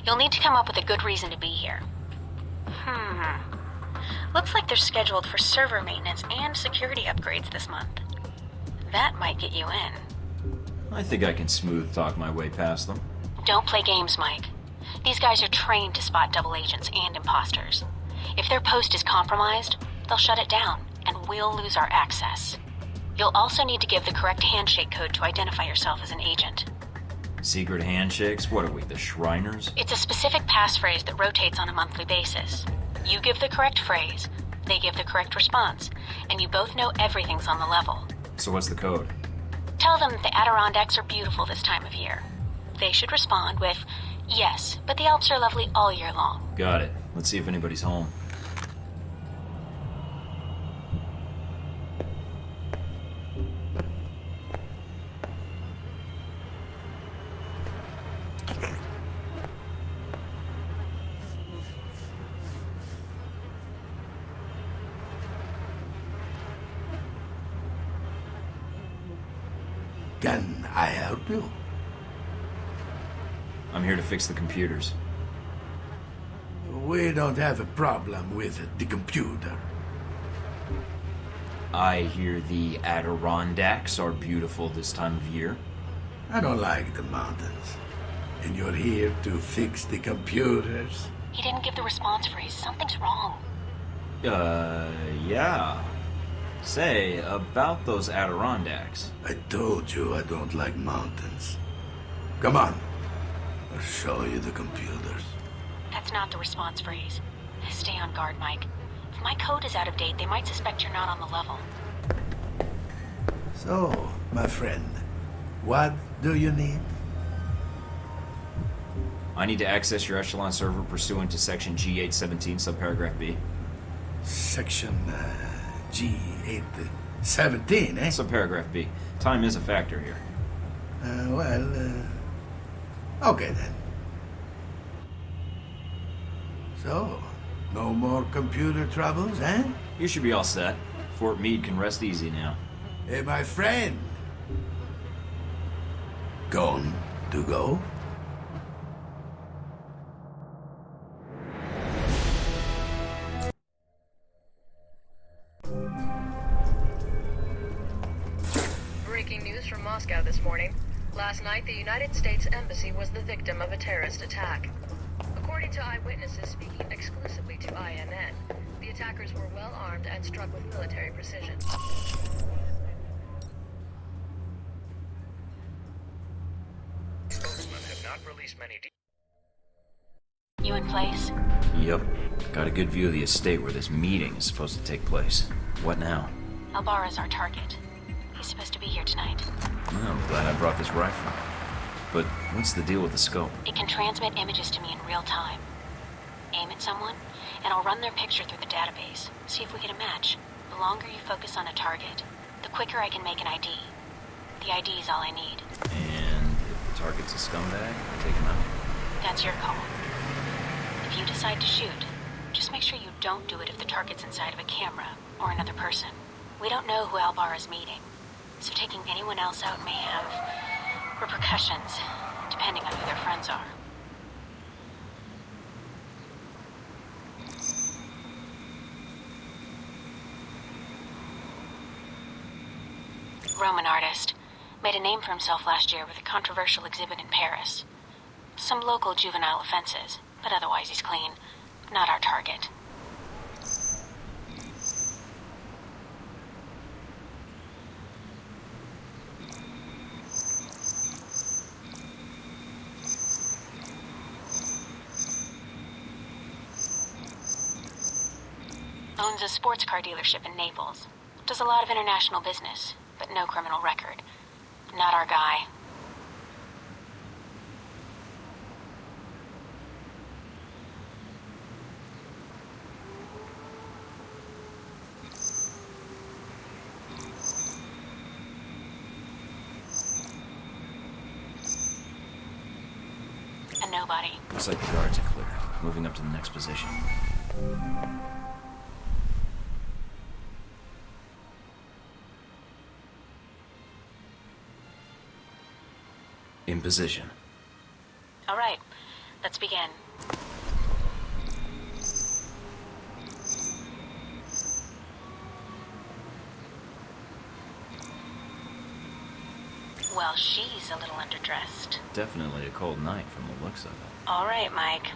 You'll need to come up with a good reason to be here. Looks like they're scheduled for server maintenance and security upgrades this month. That might get you in. I think I can smooth talk my way past them. Don't play games, Mike. These guys are trained to spot double agents and imposters. If their post is compromised, they'll shut it down, and we'll lose our access. You'll also need to give the correct handshake code to identify yourself as an agent. Secret handshakes? What are we, the Shriners? It's a specific passphrase that rotates on a monthly basis. You give the correct phrase, they give the correct response, and you both know everything's on the level. So what's the code? Tell them that the Adirondacks are beautiful this time of year. They should respond with, yes, but the Alps are lovely all year long. Got it. Let's see if anybody's home. Can I help you? I'm here to fix the computers. We don't have a problem with the computer. I hear the Adirondacks are beautiful this time of year. I don't like the mountains. And you're here to fix the computers? He didn't give the response phrase. Something's wrong. Yeah. Say, about those Adirondacks. I told you I don't like mountains. Come on. I'll show you the computers. That's not the response phrase. Stay on guard, Mike. If my code is out of date, they might suspect you're not on the level. So, my friend, what do you need? I need to access your Echelon server pursuant to Section G817, subparagraph B. Section G817, eh? Subparagraph B. Time is a factor here. Okay then. So, no more computer troubles, eh? You should be all set. Fort Meade can rest easy now. Hey, my friend. Gone to go? Breaking news from Moscow this morning. Last night, the United States Embassy was the victim of a terrorist attack. According to eyewitnesses speaking exclusively to INN, the attackers were well armed and struck with military precision. Spokesmen have not released many details. You in place? Yep. Got a good view of the estate where this meeting is supposed to take place. What now? Alvara's our target. He's is supposed to be here tonight. Well, I'm glad I brought this rifle. But what's the deal with the scope? It can transmit images to me in real time. Aim at someone, and I'll run their picture through the database. See if we get a match. The longer you focus on a target, the quicker I can make an ID. The ID is all I need. And if the target's a scumbag, I take him out? That's your call. If you decide to shoot, just make sure you don't do it if the target's inside of a camera or another person. We don't know who Albarra's meeting, so taking anyone else out may have repercussions, depending on who their friends are. Roman artist. Made a name for himself last year with a controversial exhibit in Paris. Some local juvenile offenses, but otherwise he's clean. Not our target. Owns a sports car dealership in Naples. Does a lot of international business, but no criminal record. Not our guy. A nobody. Looks like the guards are clear. Moving up to the next position. In position. All right, let's begin. Well, she's a little underdressed. Definitely a cold night from the looks of it. All right, Mike.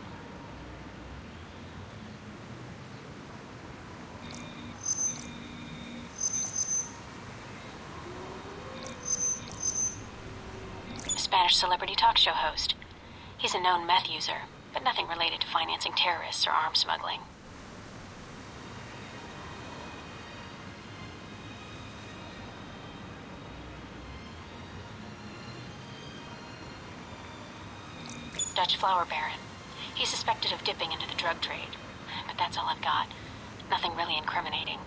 Spanish celebrity talk show host. He's a known meth user, but nothing related to financing terrorists or arms smuggling. Dutch flower baron. He's suspected of dipping into the drug trade, but that's all I've got. Nothing really incriminating.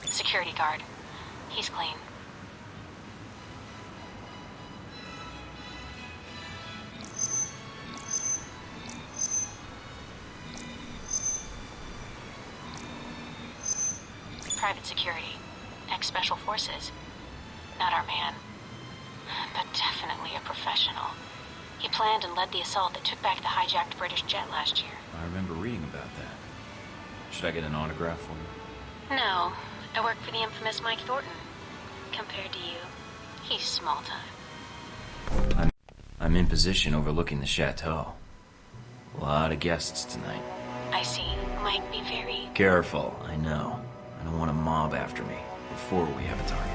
Security guard. He's clean. Private security. Ex-special forces. Not our man. But definitely a professional. He planned and led the assault that took back the hijacked British jet last year. I remember reading about that. Should I get an autograph for him? No. I work for the infamous Mike Thorton. Compared to you, he's small time. I'm in position overlooking the chateau. A lot of guests tonight. I see. Might be very... Careful, I know. I don't want a mob after me before we have a target.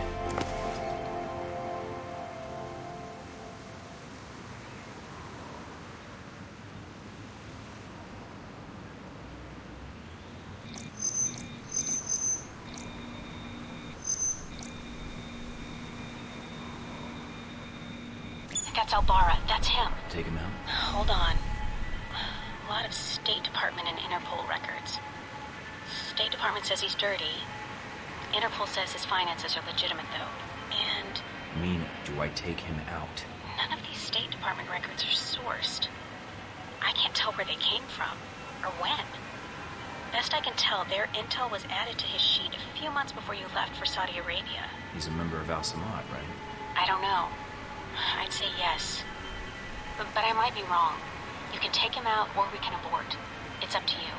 That's Albarra. That's him. Take him out? Hold on. A lot of State Department and Interpol records. State Department says he's dirty. Interpol says his finances are legitimate, though. And Mina, do I take him out? none of these State Department records are sourced. I can't tell where they came from, or when. Best I can tell, their intel was added to his sheet a few months before you left for Saudi Arabia. He's a member of Al Samad, right? I don't know. I'd say yes. But I might be wrong. You can take him out, or we can abort. It's up to you.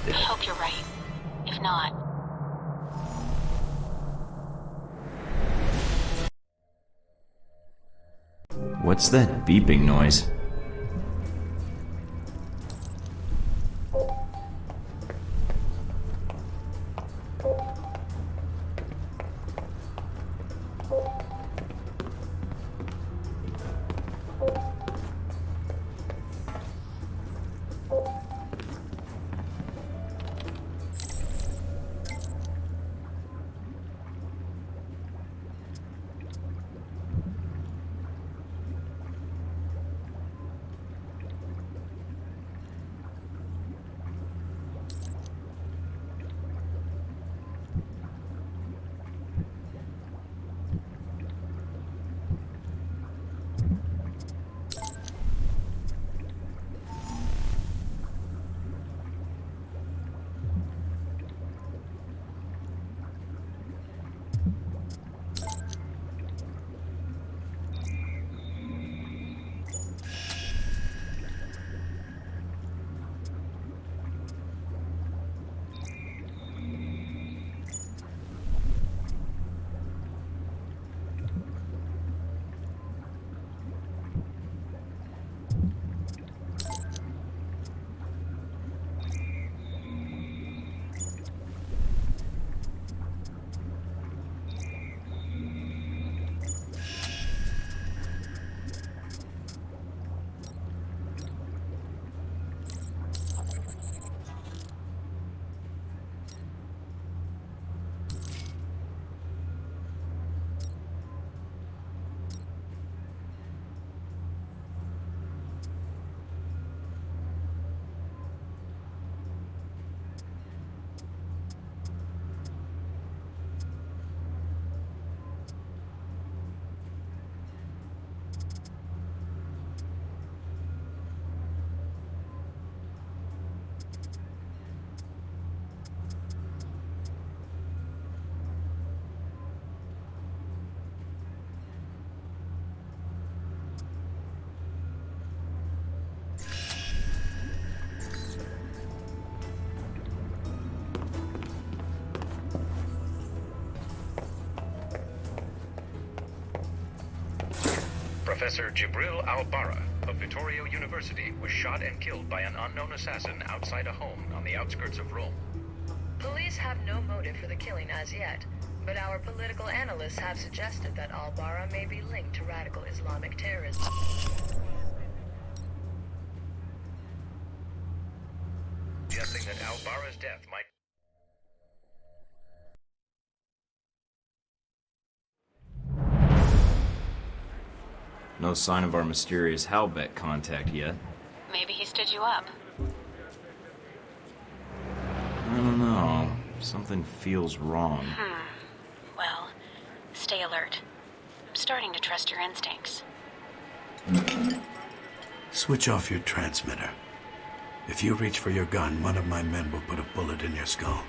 dead. I hope you're right. If not... What's that beeping noise? Professor Jibril Al-Barra of Vittorio University was shot and killed by an unknown assassin outside a home on the outskirts of Rome. Police have no motive for the killing as yet, but our political analysts have suggested that Al-Barra may be linked to radical Islamic terrorism. Suggesting that Al-Barra's death might... No sign of our mysterious Halbeck contact yet. Maybe he stood you up. I don't know. Something feels wrong. Well, stay alert. I'm starting to trust your instincts. Switch off your transmitter. If you reach for your gun, one of my men will put a bullet in your skull.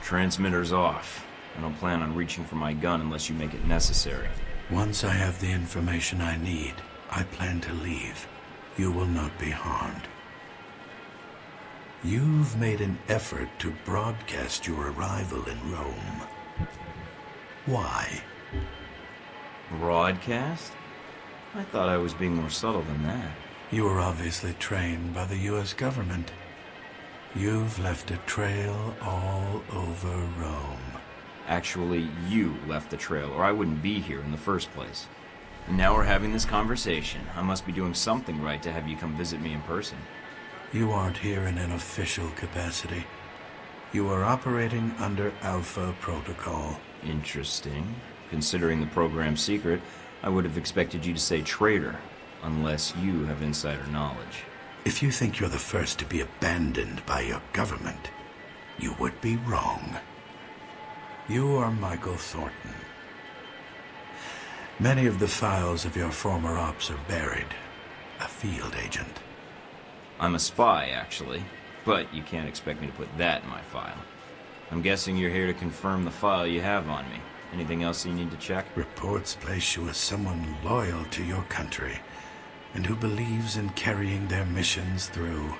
Transmitter's off. I don't plan on reaching for my gun unless you make it necessary. Once I have the information I need, I plan to leave. You will not be harmed. You've made an effort to broadcast your arrival in Rome. Why? Broadcast? I thought I was being more subtle than that. You were obviously trained by the U.S. government. You've left a trail all over Rome. Actually, you left the trail, or I wouldn't be here in the first place. And now we're having this conversation. I must be doing something right to have you come visit me in person. You aren't here in an official capacity. You are operating under Alpha Protocol. Interesting. Considering the program's secret, I would have expected you to say traitor, unless you have insider knowledge. If you think you're the first to be abandoned by your government, you would be wrong. You are Michael Thorton. Many of the files of your former ops are buried. A field agent. I'm a spy, actually, but you can't expect me to put that in my file. I'm guessing you're here to confirm the file you have on me. Anything else you need to check? Reports place you as someone loyal to your country, and who believes in carrying their missions through.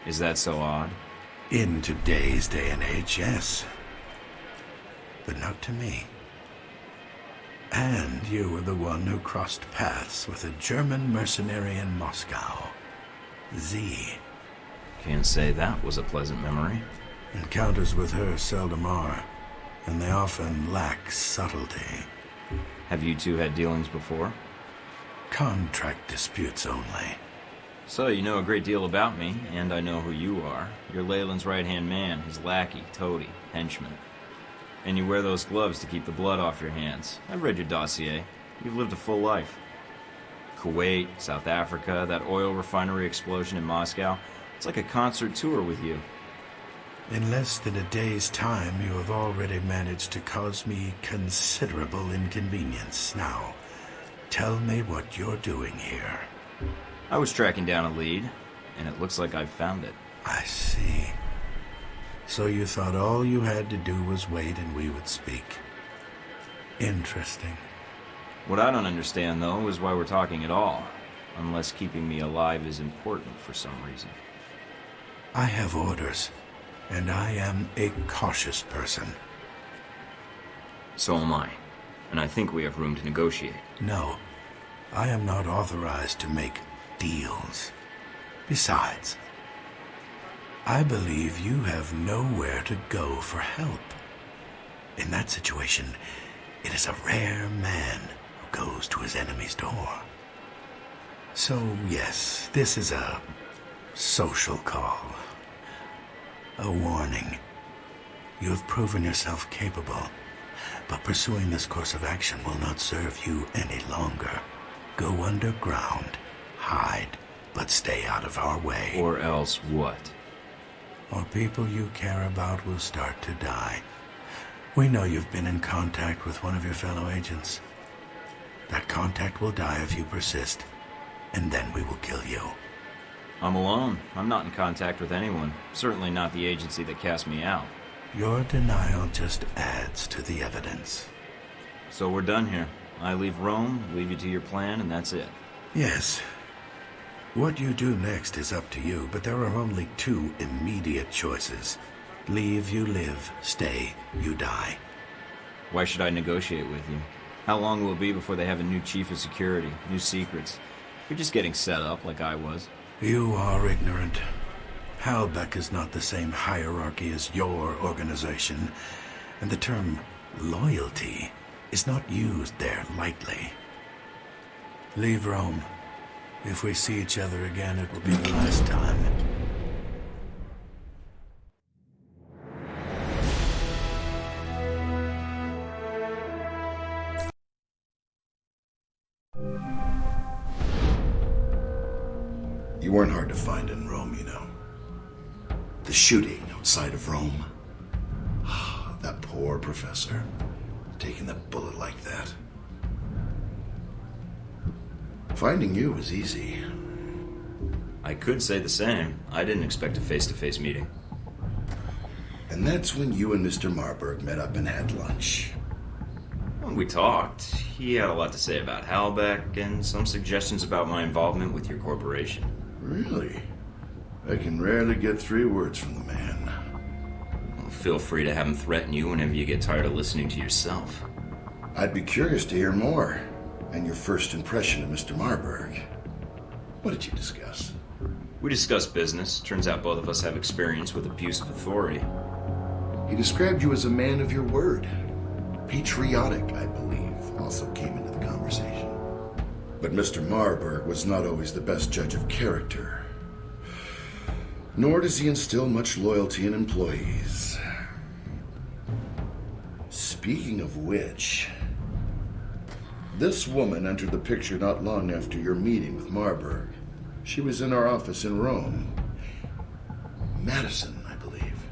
Is that so odd? In today's day and age, yes. But not to me. And you were the one who crossed paths with a German mercenary in Moscow. Z. Can't say that was a pleasant memory. Encounters with her seldom are, and they often lack subtlety. Have you two had dealings before? Contract disputes only. So you know a great deal about me, and I know who you are. You're Leyland's right-hand man, his lackey, toady, henchman. And you wear those gloves to keep the blood off your hands. I've read your dossier. You've lived a full life. Kuwait, South Africa, that oil refinery explosion in Moscow. It's like a concert tour with you. In less than a day's time, you have already managed to cause me considerable inconvenience. Now, tell me what you're doing here. I was tracking down a lead, and it looks like I've found it. I see. So you thought all you had to do was wait and we would speak. Interesting. What I don't understand, though, is why we're talking at all. Unless keeping me alive is important for some reason. I have orders, and I am a cautious person. So am I. And I think we have room to negotiate. No, I am not authorized to make deals. Besides, I believe you have nowhere to go for help. In that situation, it is a rare man who goes to his enemy's door. So, yes, this is a social call. A warning. You have proven yourself capable, but pursuing this course of action will not serve you any longer. Go underground, hide, but stay out of our way. Or else what? Or people you care about will start to die. We know you've been in contact with one of your fellow agents. That contact will die if you persist, and then we will kill you. I'm alone. I'm not in contact with anyone. Certainly not the agency that cast me out. Your denial just adds to the evidence. So we're done here. I leave Rome, leave you to your plan, and that's it. Yes. What you do next is up to you, but there are only two immediate choices. Leave, you live. Stay, you die. Why should I negotiate with you? How long will it be before they have a new chief of security, new secrets? You're just getting set up like I was. You are ignorant. Halbeck is not the same hierarchy as your organization, and the term loyalty is not used there lightly. Leave Rome. If we see each other again, it will be the last time. You weren't hard to find in Rome, you know. The shooting outside of Rome. That poor professor, taking the bullet like that. Finding you was easy. I could say the same. I didn't expect a face-to-face meeting. And that's when you and Mr. Marburg met up and had lunch. When we talked, he had a lot to say about Halbeck and some suggestions about my involvement with your corporation. Really? I can rarely get 3 words from the man. Well, feel free to have him threaten you whenever you get tired of listening to yourself. I'd be curious to hear more. And your first impression of Mr. Marburg. What did you discuss? We discussed business. Turns out both of us have experience with abuse of authority. He described you as a man of your word. Patriotic, I believe, also came into the conversation. But Mr. Marburg was not always the best judge of character. Nor does he instill much loyalty in employees. Speaking of which, this woman entered the picture not long after your meeting with Marburg. She was in our office in Rome. Madison, I believe.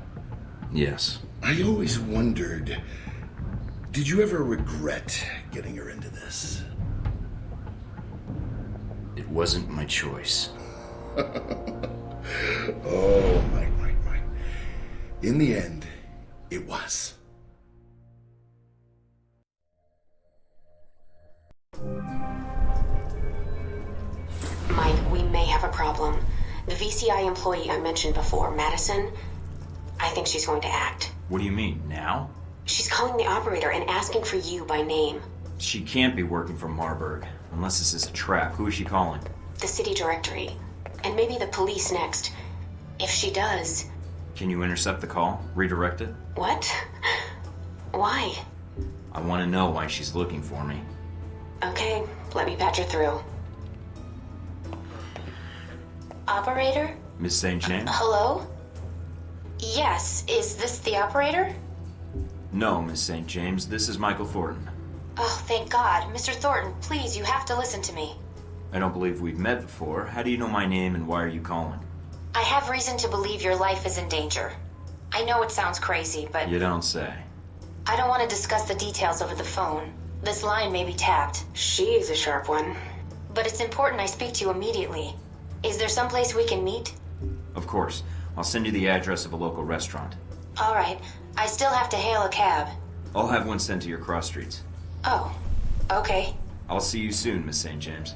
Yes. I always wondered, did you ever regret getting her into this? It wasn't my choice. Oh, Mike. In the end, it was. Mike, we may have a problem. The VC VCI employee I mentioned before, Madison, I think she's going to act. What do you mean, now? She's calling the operator and asking for you by name. She can't be working for Marburg. Unless this is a trap. Who is she calling? The city directory. And maybe the police next. If she does... Can you intercept the call? Redirect it? What? Why? I want to know why she's looking for me. Okay, let me patch her through. Operator? Miss St. James? Hello? Yes, is this the operator? No, Miss St. James. This is Michael Thorton. Oh, thank God. Mr. Thornton, please, you have to listen to me. I don't believe we've met before. How do you know my name and why are you calling? I have reason to believe your life is in danger. I know it sounds crazy, but... You don't say. I don't want to discuss the details over the phone. This line may be tapped. She's a sharp one. But it's important I speak to you immediately. Is there someplace we can meet? Of course. I'll send you the address of a local restaurant. All right. I still have to hail a cab. I'll have one sent to your cross streets. Oh, okay. I'll see you soon, Miss St. James.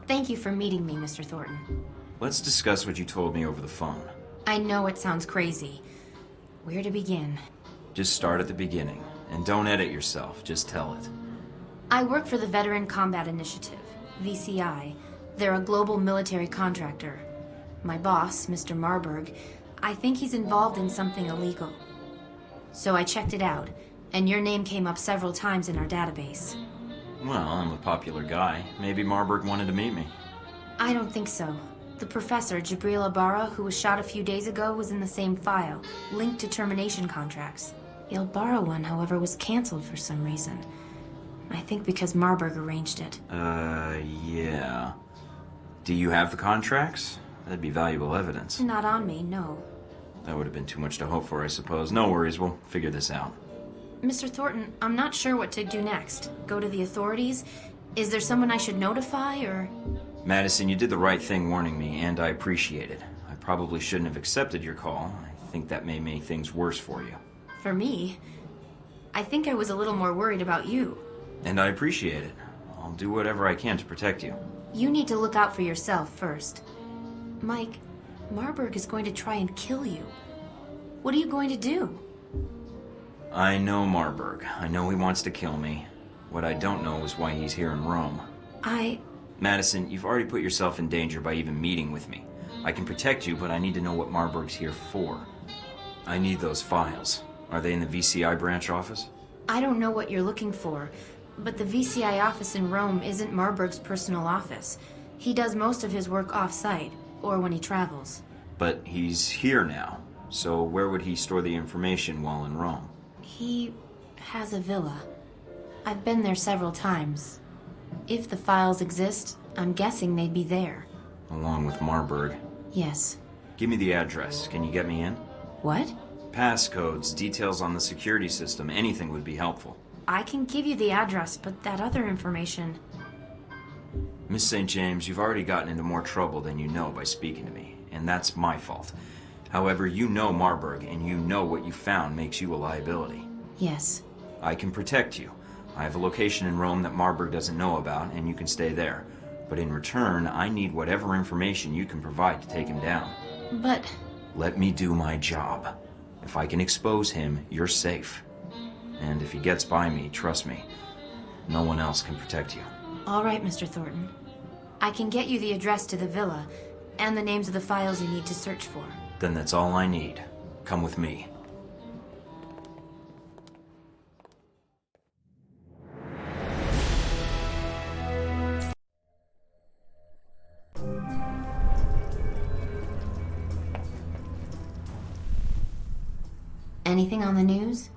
Thank you for meeting me, Mr. Thornton. Let's discuss what you told me over the phone. I know it sounds crazy. Where to begin? Just start at the beginning. And don't edit yourself, just tell it. I work for the Veteran Combat Initiative, VCI. They're a global military contractor. My boss, Mr. Marburg, I think he's involved in something illegal. So I checked it out, and your name came up several times in our database. Well, I'm a popular guy. Maybe Marburg wanted to meet me. I don't think so. The professor, Jabril Ibarra, who was shot a few days ago, was in the same file, linked to termination contracts. The Ibarra one, however, was canceled for some reason. I think because Marburg arranged it. Yeah. Do you have the contracts? That'd be valuable evidence. Not on me, no. That would have been too much to hope for, I suppose. No worries, we'll figure this out. Mr. Thornton, I'm not sure what to do next. Go to the authorities? Is there someone I should notify, or...? Madison, you did the right thing warning me, and I appreciate it. I probably shouldn't have accepted your call. I think that may make things worse for you. For me? I think I was a little more worried about you. And I appreciate it. I'll do whatever I can to protect you. You need to look out for yourself first. Mike, Marburg is going to try and kill you. What are you going to do? I know Marburg. I know he wants to kill me. What I don't know is why he's here in Rome. Madison, you've already put yourself in danger by even meeting with me. I can protect you, but I need to know what Marburg's here for. I need those files. Are they in the VCI branch office? I don't know what you're looking for, but the VCI office in Rome isn't Marburg's personal office. He does most of his work off-site, or when he travels. But he's here now, so where would he store the information while in Rome? He has a villa. I've been there several times. If the files exist, I'm guessing they'd be there. Along with Marburg? Yes. Give me the address. Can you get me in? What? Passcodes, details on the security system, anything would be helpful. I can give you the address, but that other information... Miss St. James, you've already gotten into more trouble than you know by speaking to me, and that's my fault. However, you know Marburg, and you know what you found makes you a liability. Yes. I can protect you. I have a location in Rome that Marburg doesn't know about, and you can stay there. But in return, I need whatever information you can provide to take him down. But... Let me do my job. If I can expose him, you're safe. And if he gets by me, trust me, no one else can protect you. All right, Mr. Thornton. I can get you the address to the villa, and the names of the files you need to search for. Then that's all I need. Come with me. Anything on the news?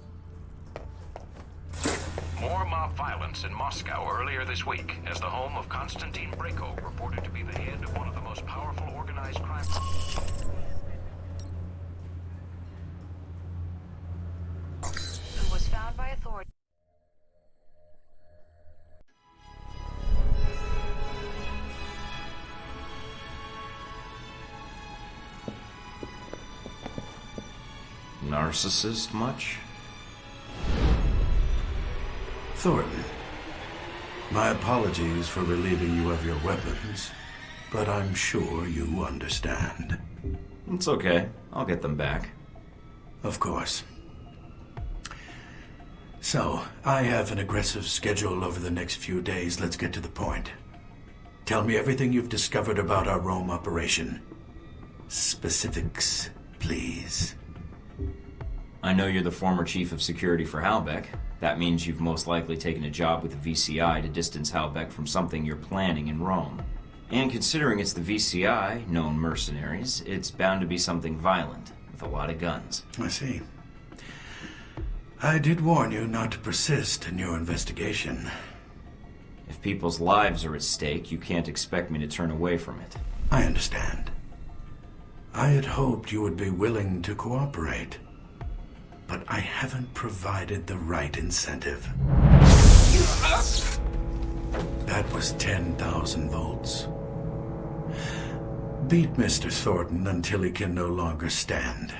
More mob violence in Moscow earlier this week, as the home of Konstantin Brayko reported to be the head of one of the most powerful organized crime... Who was found by authorities. Narcissist much? Thornton, my apologies for relieving you of your weapons, but I'm sure you understand. It's okay. I'll get them back. Of course. So, I have an aggressive schedule over the next few days. Let's get to the point. Tell me everything you've discovered about our Rome operation. Specifics, please. I know you're the former chief of security for Halbeck. That means you've most likely taken a job with the VCI to distance Halbeck from something you're planning in Rome. And considering it's the VCI, known mercenaries, it's bound to be something violent, with a lot of guns. I see. I did warn you not to persist in your investigation. If people's lives are at stake, you can't expect me to turn away from it. I understand. I had hoped you would be willing to cooperate. But I haven't provided the right incentive. That was 10,000 volts. Beat Mr. Thornton until he can no longer stand,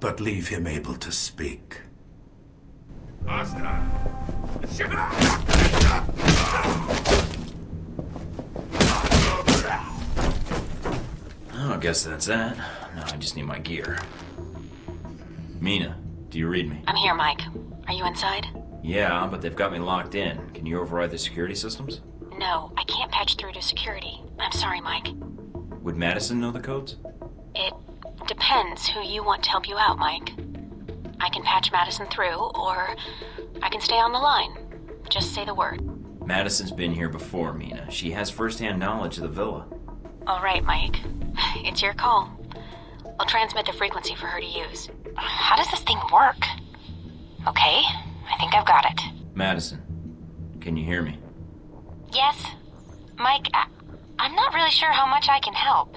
but leave him able to speak. Oh, I guess that's that. Now I just need my gear. Mina, do you read me? I'm here, Mike. Are you inside? Yeah, but they've got me locked in. Can you override the security systems? No, I can't patch through to security. I'm sorry, Mike. Would Madison know the codes? It depends who you want to help you out, Mike. I can patch Madison through, or I can stay on the line. Just say the word. Madison's been here before, Mina. She has first-hand knowledge of the villa. All right, Mike. It's your call. I'll transmit the frequency for her to use. How does this thing work? Okay, I think I've got it. Madison, can you hear me? Yes? Mike, I'm not really sure how much I can help.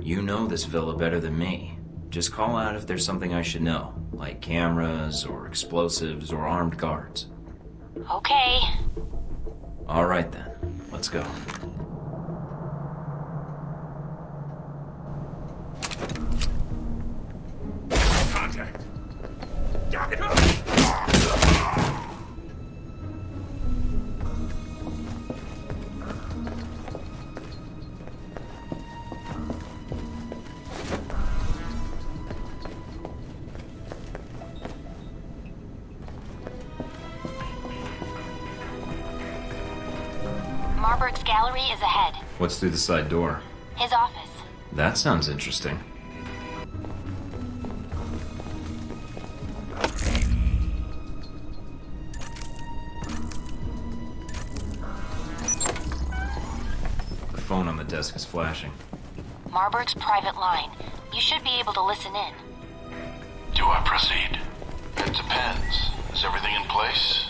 You know this villa better than me. Just call out if there's something I should know, like cameras or explosives or armed guards. Okay. All right then, let's go. Contact. Marburg's gallery is ahead. What's through the side door? His office. That sounds interesting. The phone on the desk is flashing. Marburg's private line. You should be able to listen in. Do I proceed? It depends. Is everything in place?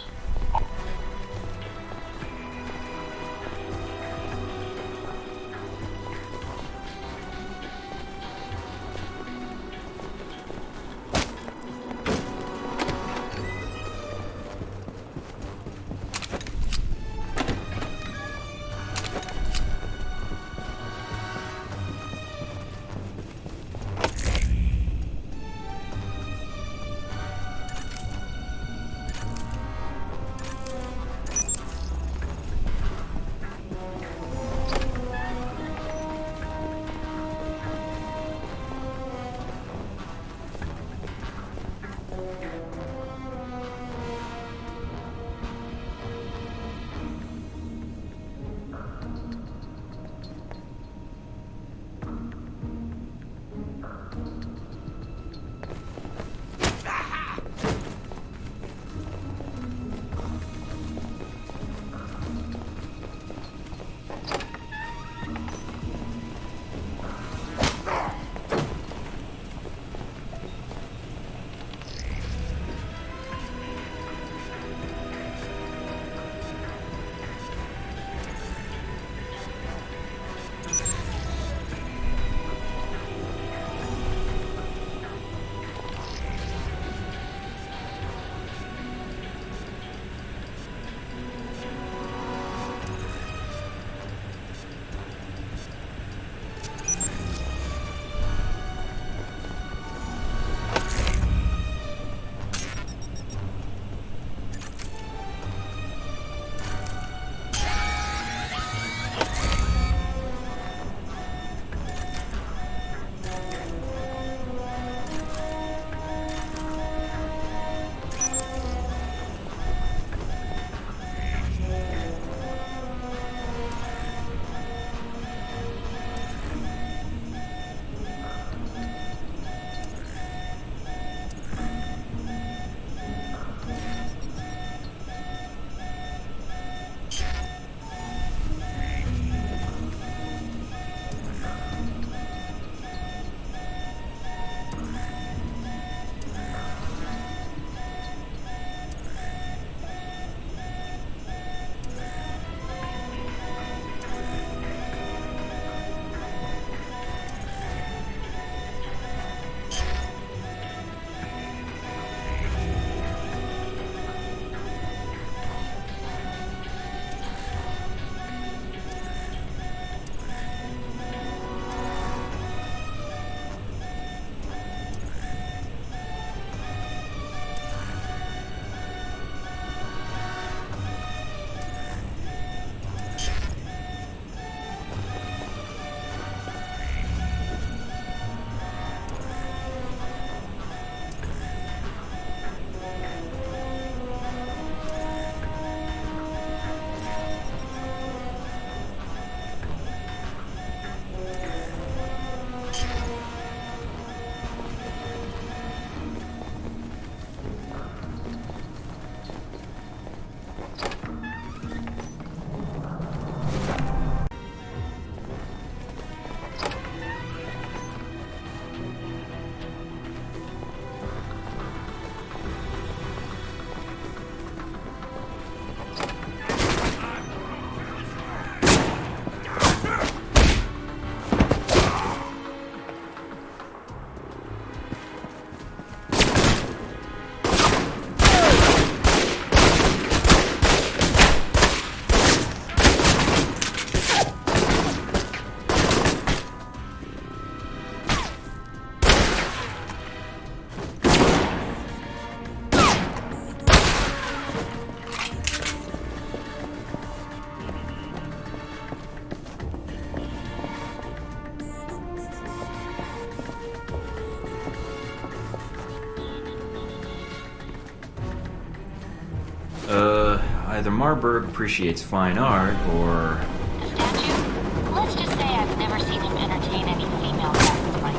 Either Marburg appreciates fine art, or... The statue? Let's just say I've never seen him entertain any female guests, Mike.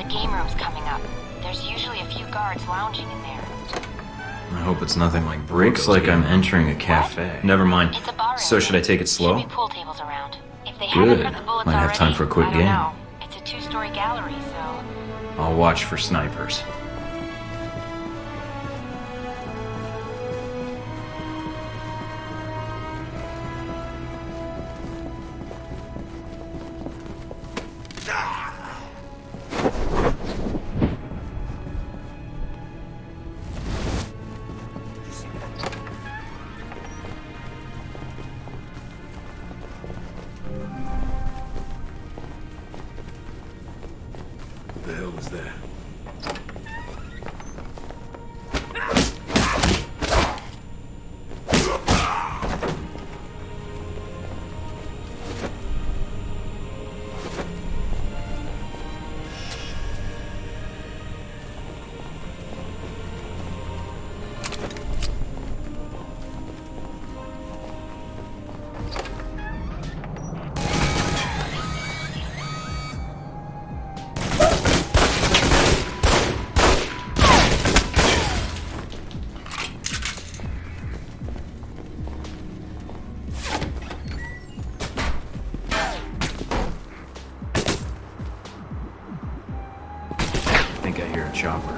Game room's coming up. There's usually a few guards lounging in there. I hope it's nothing like breaks like I'm entering a cafe. Never mind. It's a bar. So should I take it slow? Should be pool tables around. If they Good. haven't heard the bullets Might have time already, for a quick I don't game. know. It's a 2-story gallery, so... I'll watch for snipers. What the hell was that? I think I hear a chopper.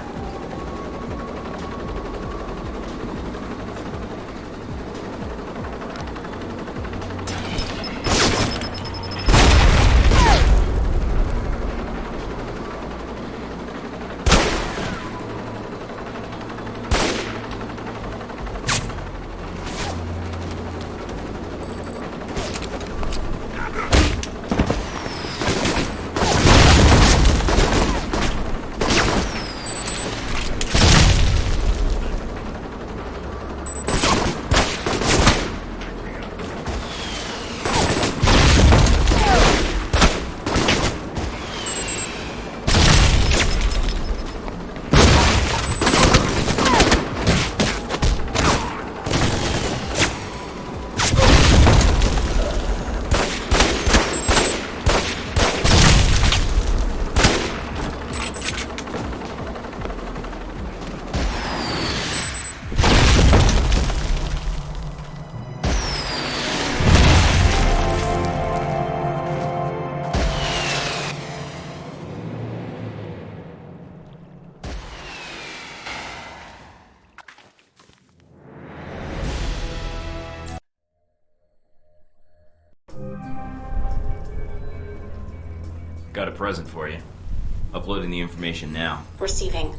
Got a present for you. Uploading the information now. Receiving.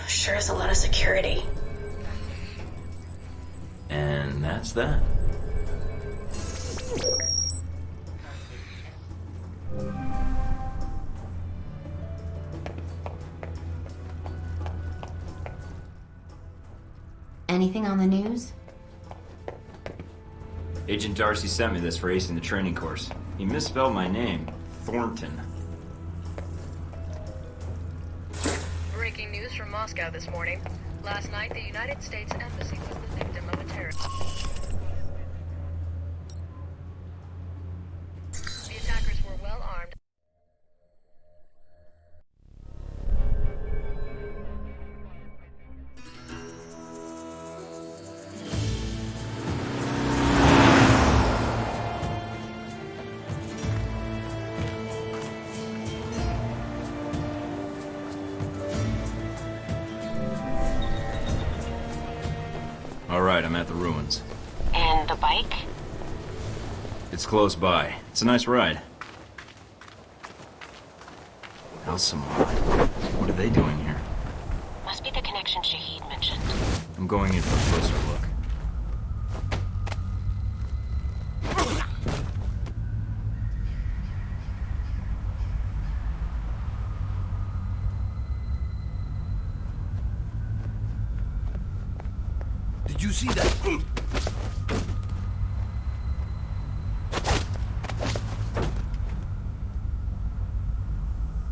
Sure is a lot of security. And that's that. anything on the news? Agent Darcy sent me this for acing the training course. He misspelled my name. Thornton. Breaking news from Moscow this morning. Last night, the United States Embassy was the victim of a terror. The attackers were well armed. Alright, I'm at the ruins. And the bike? It's close by. It's a nice ride. Alcimar. What are they doing here? Must be the connection Shahid mentioned. I'm going in for a closer look. Did you see that?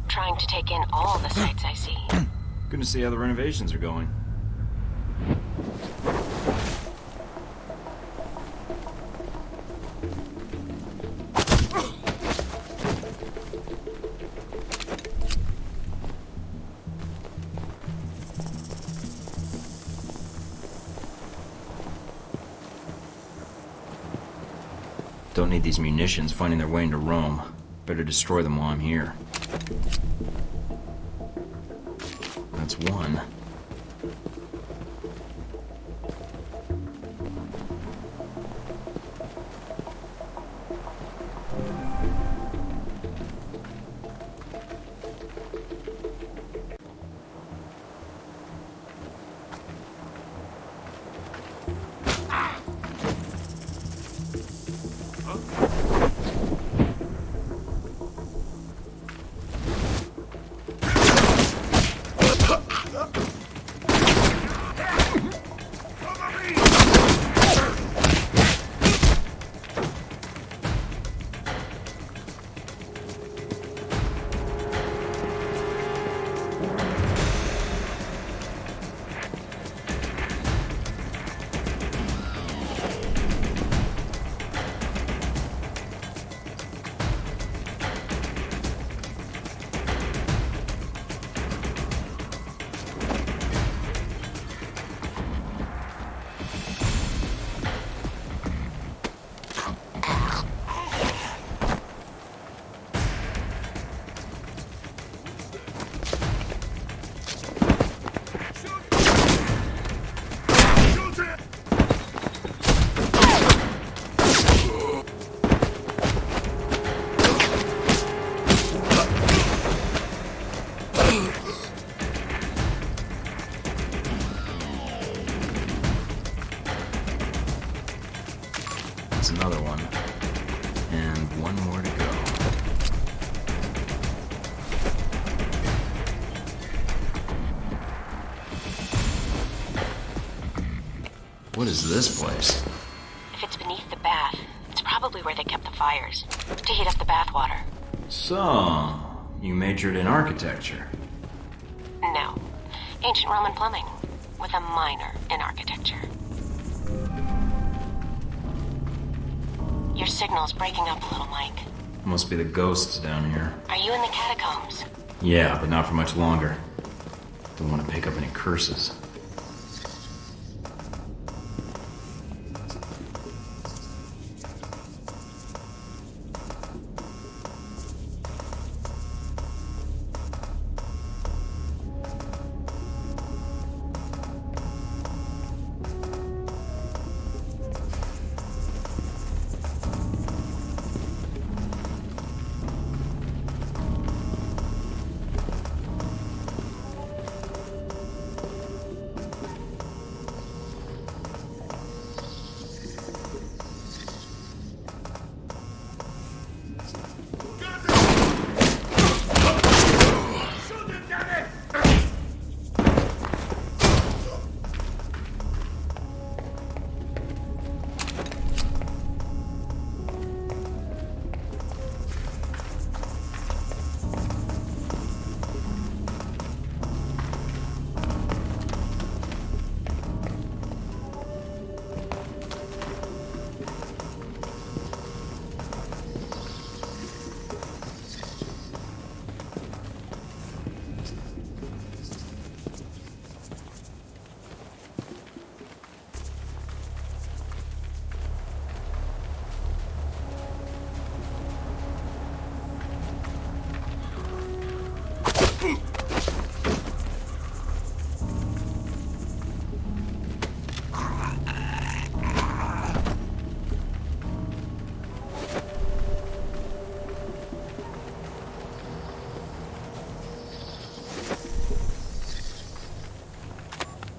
Trying to take in all the sights I see. Good to see how the renovations are going. Don't need these munitions finding their way into Rome. Better destroy them while I'm here. That's one. That's another one. And one more to go. What is this place? If it's beneath the bath, it's probably where they kept the fires, to heat up the bathwater. So, you majored in architecture? No. Ancient Roman plumbing, with a minor in architecture. Your signal's breaking up a little, Mike. Must be the ghosts down here. Are you in the catacombs? Yeah, but not for much longer. Don't want to pick up any curses.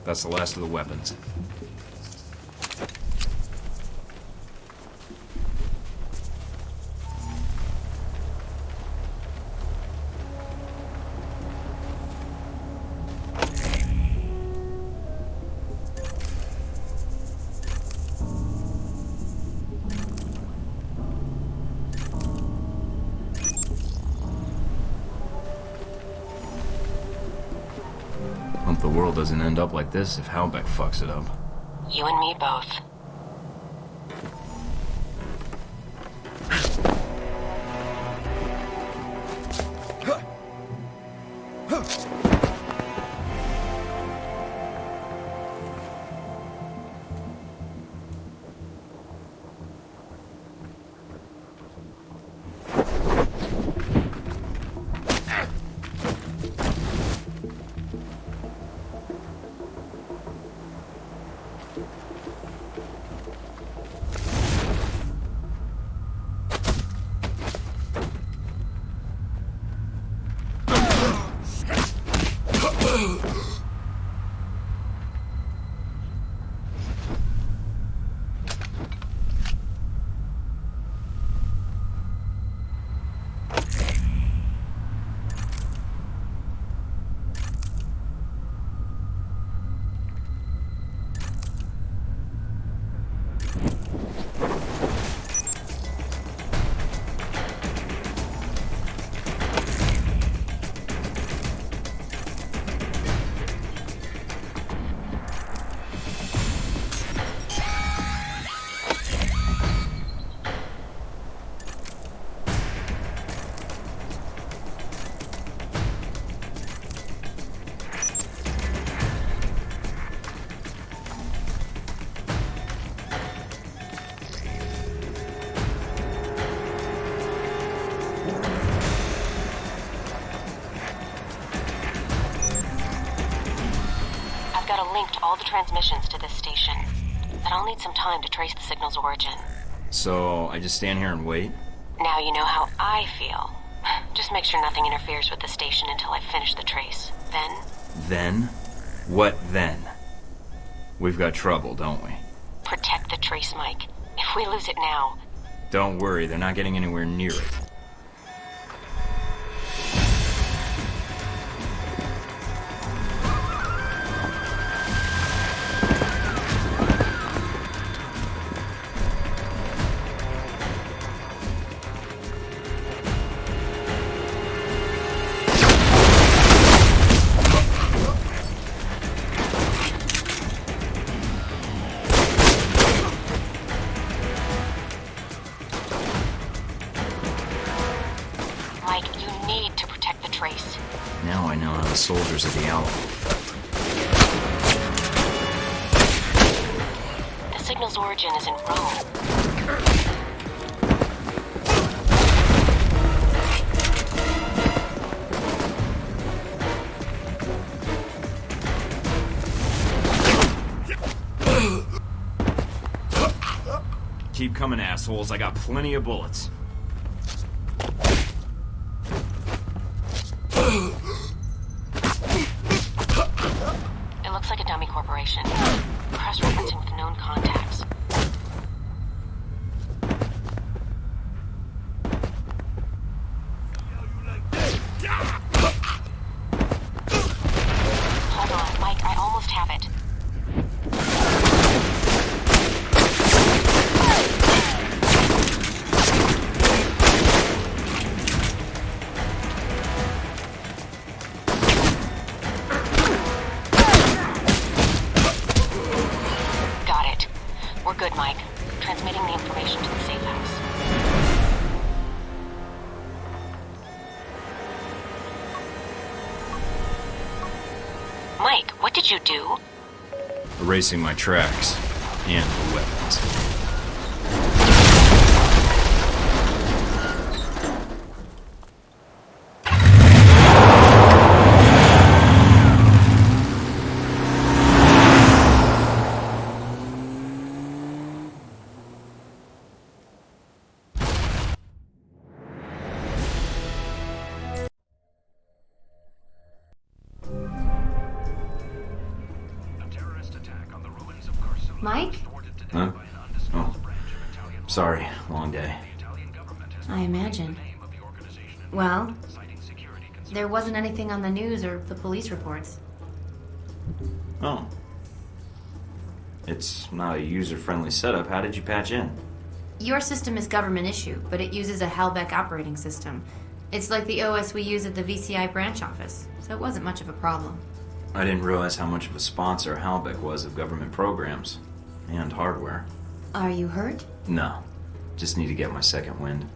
That's the last of the weapons. Hope the world doesn't end up like this if Halbeck fucks it up. You and me both. Got a link to all the transmissions to this station, but I'll need some time to trace the signal's origin. So, I just stand here and wait? Now you know how I feel. Just make sure nothing interferes with the station until I finish the trace. Then? Then? What then? We've got trouble, don't we? Protect the trace, Mike. If we lose it now... Don't worry, they're not getting anywhere near it. Now I know how the soldiers of the Alamo felt. The signal's origin is in Rome. Keep coming, assholes. I got plenty of bullets. It looks like a dummy corporation. Cross-referencing with known contacts. Hold on, Mike, I almost have it. We're good, Mike. Transmitting the information to the safe house. Mike, what did you do? Erasing my tracks and the weapons. Mike? Huh? Oh. Sorry, long day. I imagine. Well, there wasn't anything on the news or the police reports. Oh. It's not a user-friendly setup. How did you patch in? Your system is government issue, but it uses a Halbeck operating system. It's like the OS we use at the VCI branch office, so it wasn't much of a problem. I didn't realize how much of a sponsor Halbeck was of government programs. And hardware. Are you hurt? No. Just need to get my second wind.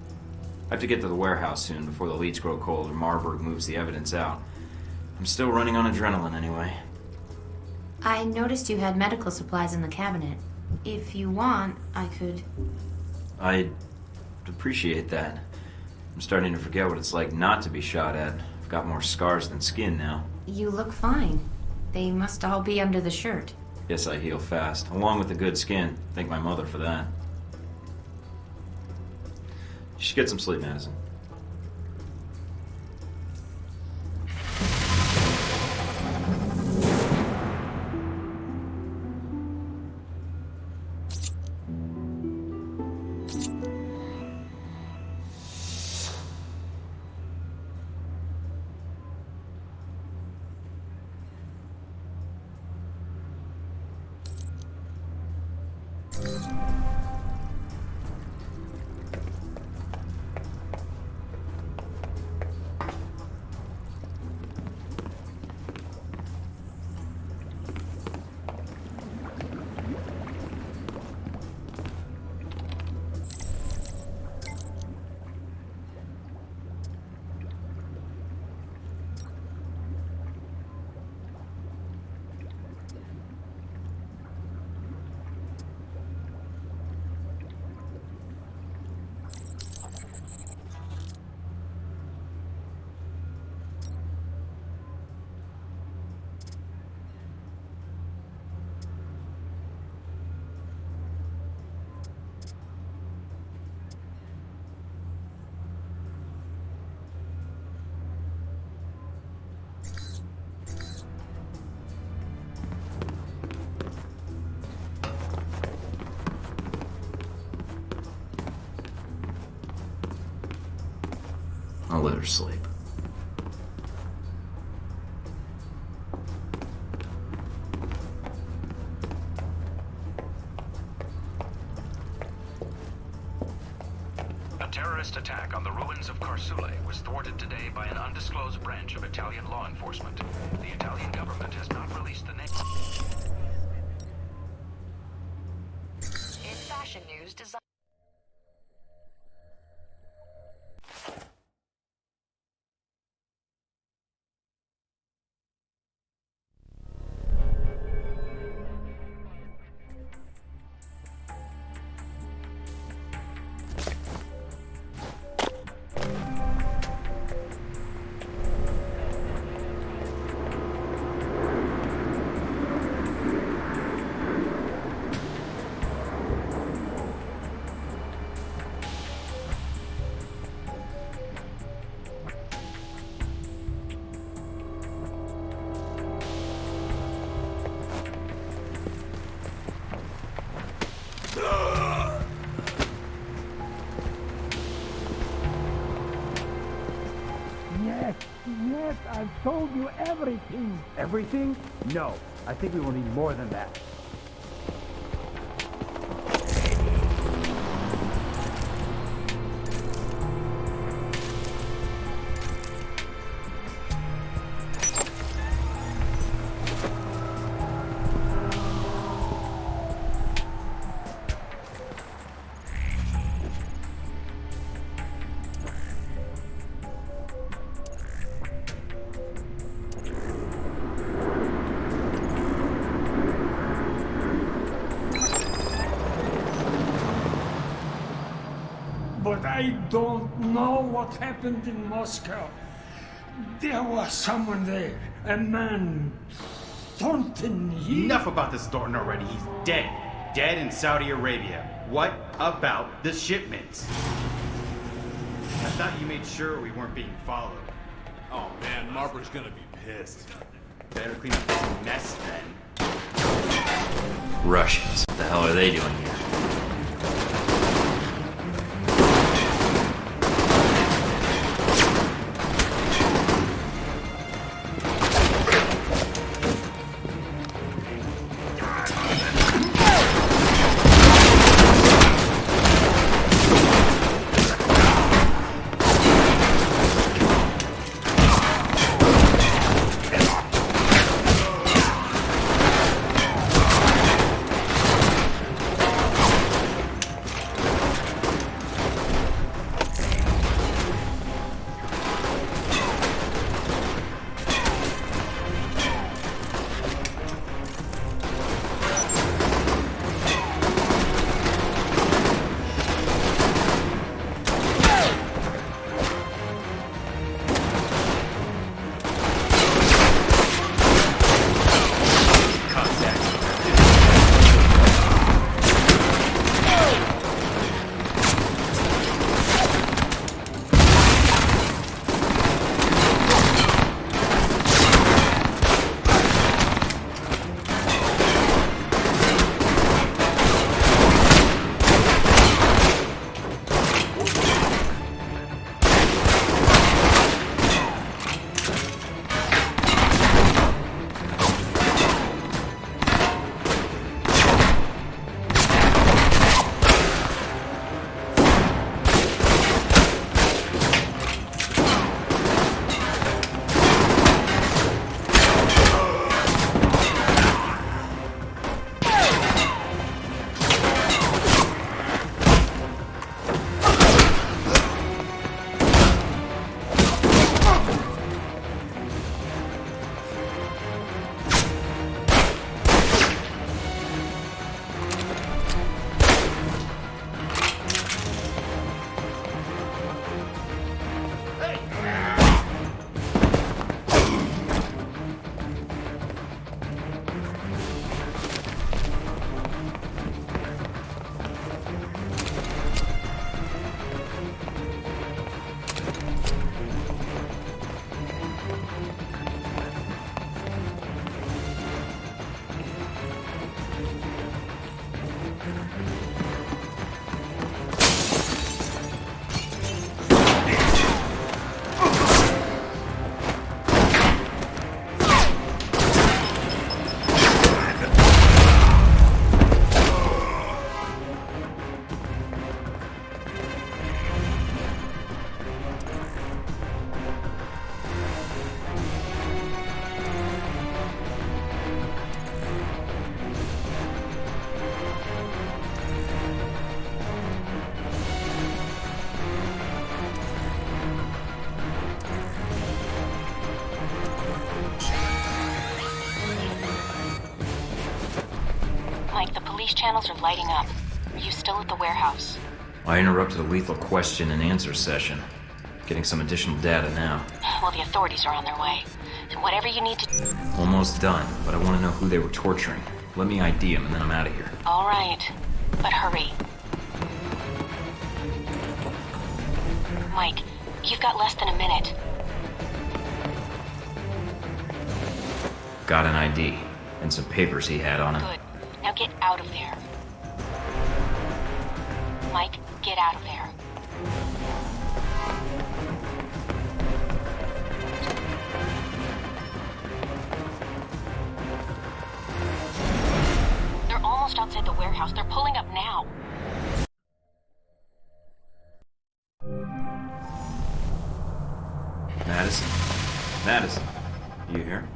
I have to get to the warehouse soon before the leads grow cold and Marburg moves the evidence out. I'm still running on adrenaline anyway. I noticed you had medical supplies in the cabinet. If you want, I could... I'd appreciate that. I'm starting to forget what it's like not to be shot at. I've got more scars than skin now. You look fine. They must all be under the shirt. Guess I heal fast, along with the good skin. Thank my mother for that. You should get some sleep, Madison. I'll let her sleep. A terrorist attack on the ruins of Karsule was thwarted today by an undisclosed branch of Italian law enforcement. The Italian government has not released the name. In fashion news, design. Yes, I've told you everything. Everything? No. I think we will need more than that. But I don't know what happened in Moscow. There was someone there, a man, Thornton. Enough about this Thornton already. He's dead. Dead in Saudi Arabia. What about the shipments? I thought you made sure we weren't being followed. Oh man, Marburg's gonna be pissed. Better clean up this mess then. Russians. What the hell are they doing here? channels are lighting up. Are you still at the warehouse? I interrupted a lethal question and answer session. Getting some additional data now. Well, the authorities are on their way. So whatever you need to... Almost done, but I want to know who they were torturing. Let me ID them and then I'm out of here. All right, but hurry. Mike, you've got less than a minute. Got an ID, and some papers he had on him. Good. Now get out of there. Mike, get out of there. They're almost outside the warehouse. They're pulling up now. Madison? Madison? You here?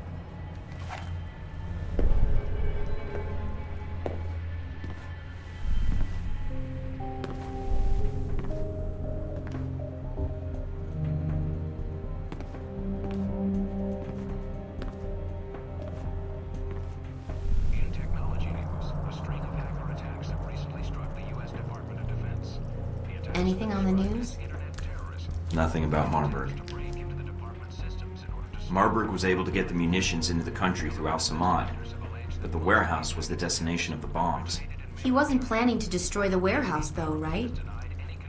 Anything on the news? Nothing about Marburg. Marburg was able to get the munitions into the country through Al-Samad, but the warehouse was the destination of the bombs. He wasn't planning to destroy the warehouse, though, right?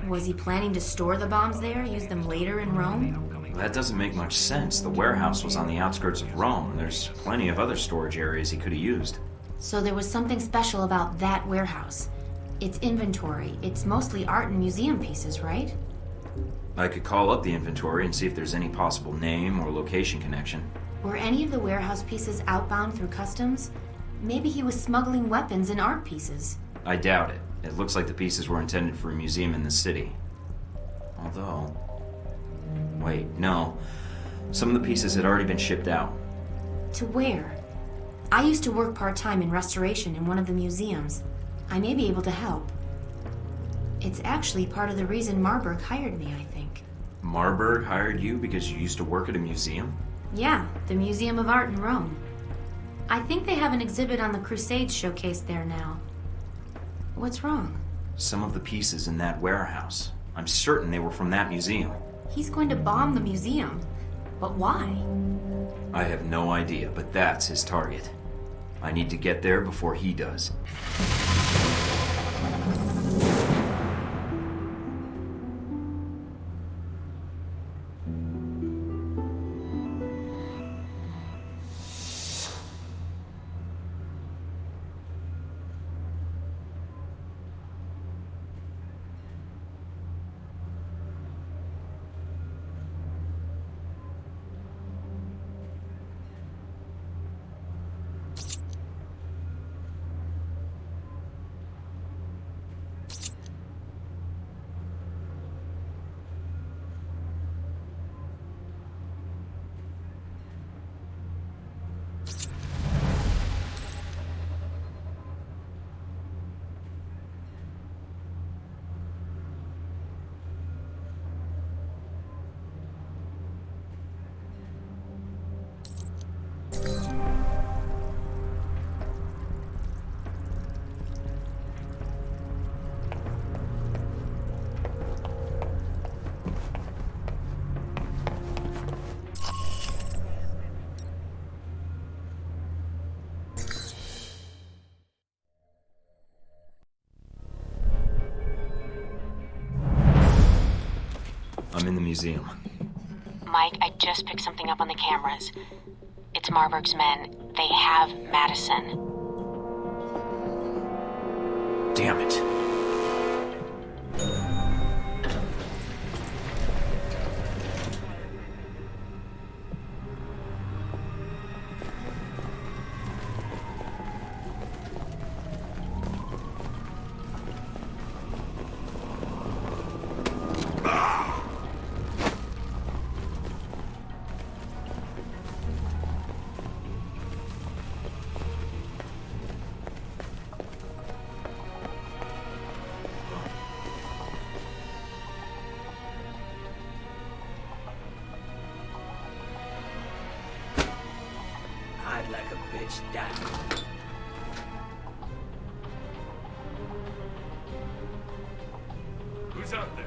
Was he planning to store the bombs there, use them later in Rome? Well, that doesn't make much sense. The warehouse was on the outskirts of Rome. There's plenty of other storage areas he could have used. So there was something special about that warehouse. Its inventory, it's mostly art and museum pieces, right? I could call up the inventory and see if there's any possible name or location connection. Were any of the warehouse pieces outbound through customs? Maybe he was smuggling weapons and art pieces. I doubt it. It looks like the pieces were intended for a museum in the city. Although... Wait, no. Some of the pieces had already been shipped out. To where? I used to work part-time in restoration in one of the museums. I may be able to help. It's actually part of the reason Marburg hired me, I think. Marburg hired you because you used to work at a museum? Yeah, the Museum of Art in Rome. I think they have an exhibit on the Crusades showcased there now. What's wrong? Some of the pieces in that warehouse. I'm certain they were from that museum. He's going to bomb the museum. But why? I have no idea, but that's his target. I need to get there before he does. I'm in the museum. Mike, I just picked something up on the cameras. It's Marburg's men. They have Madison. Damn it. I'd like a bitch that. Who's out there?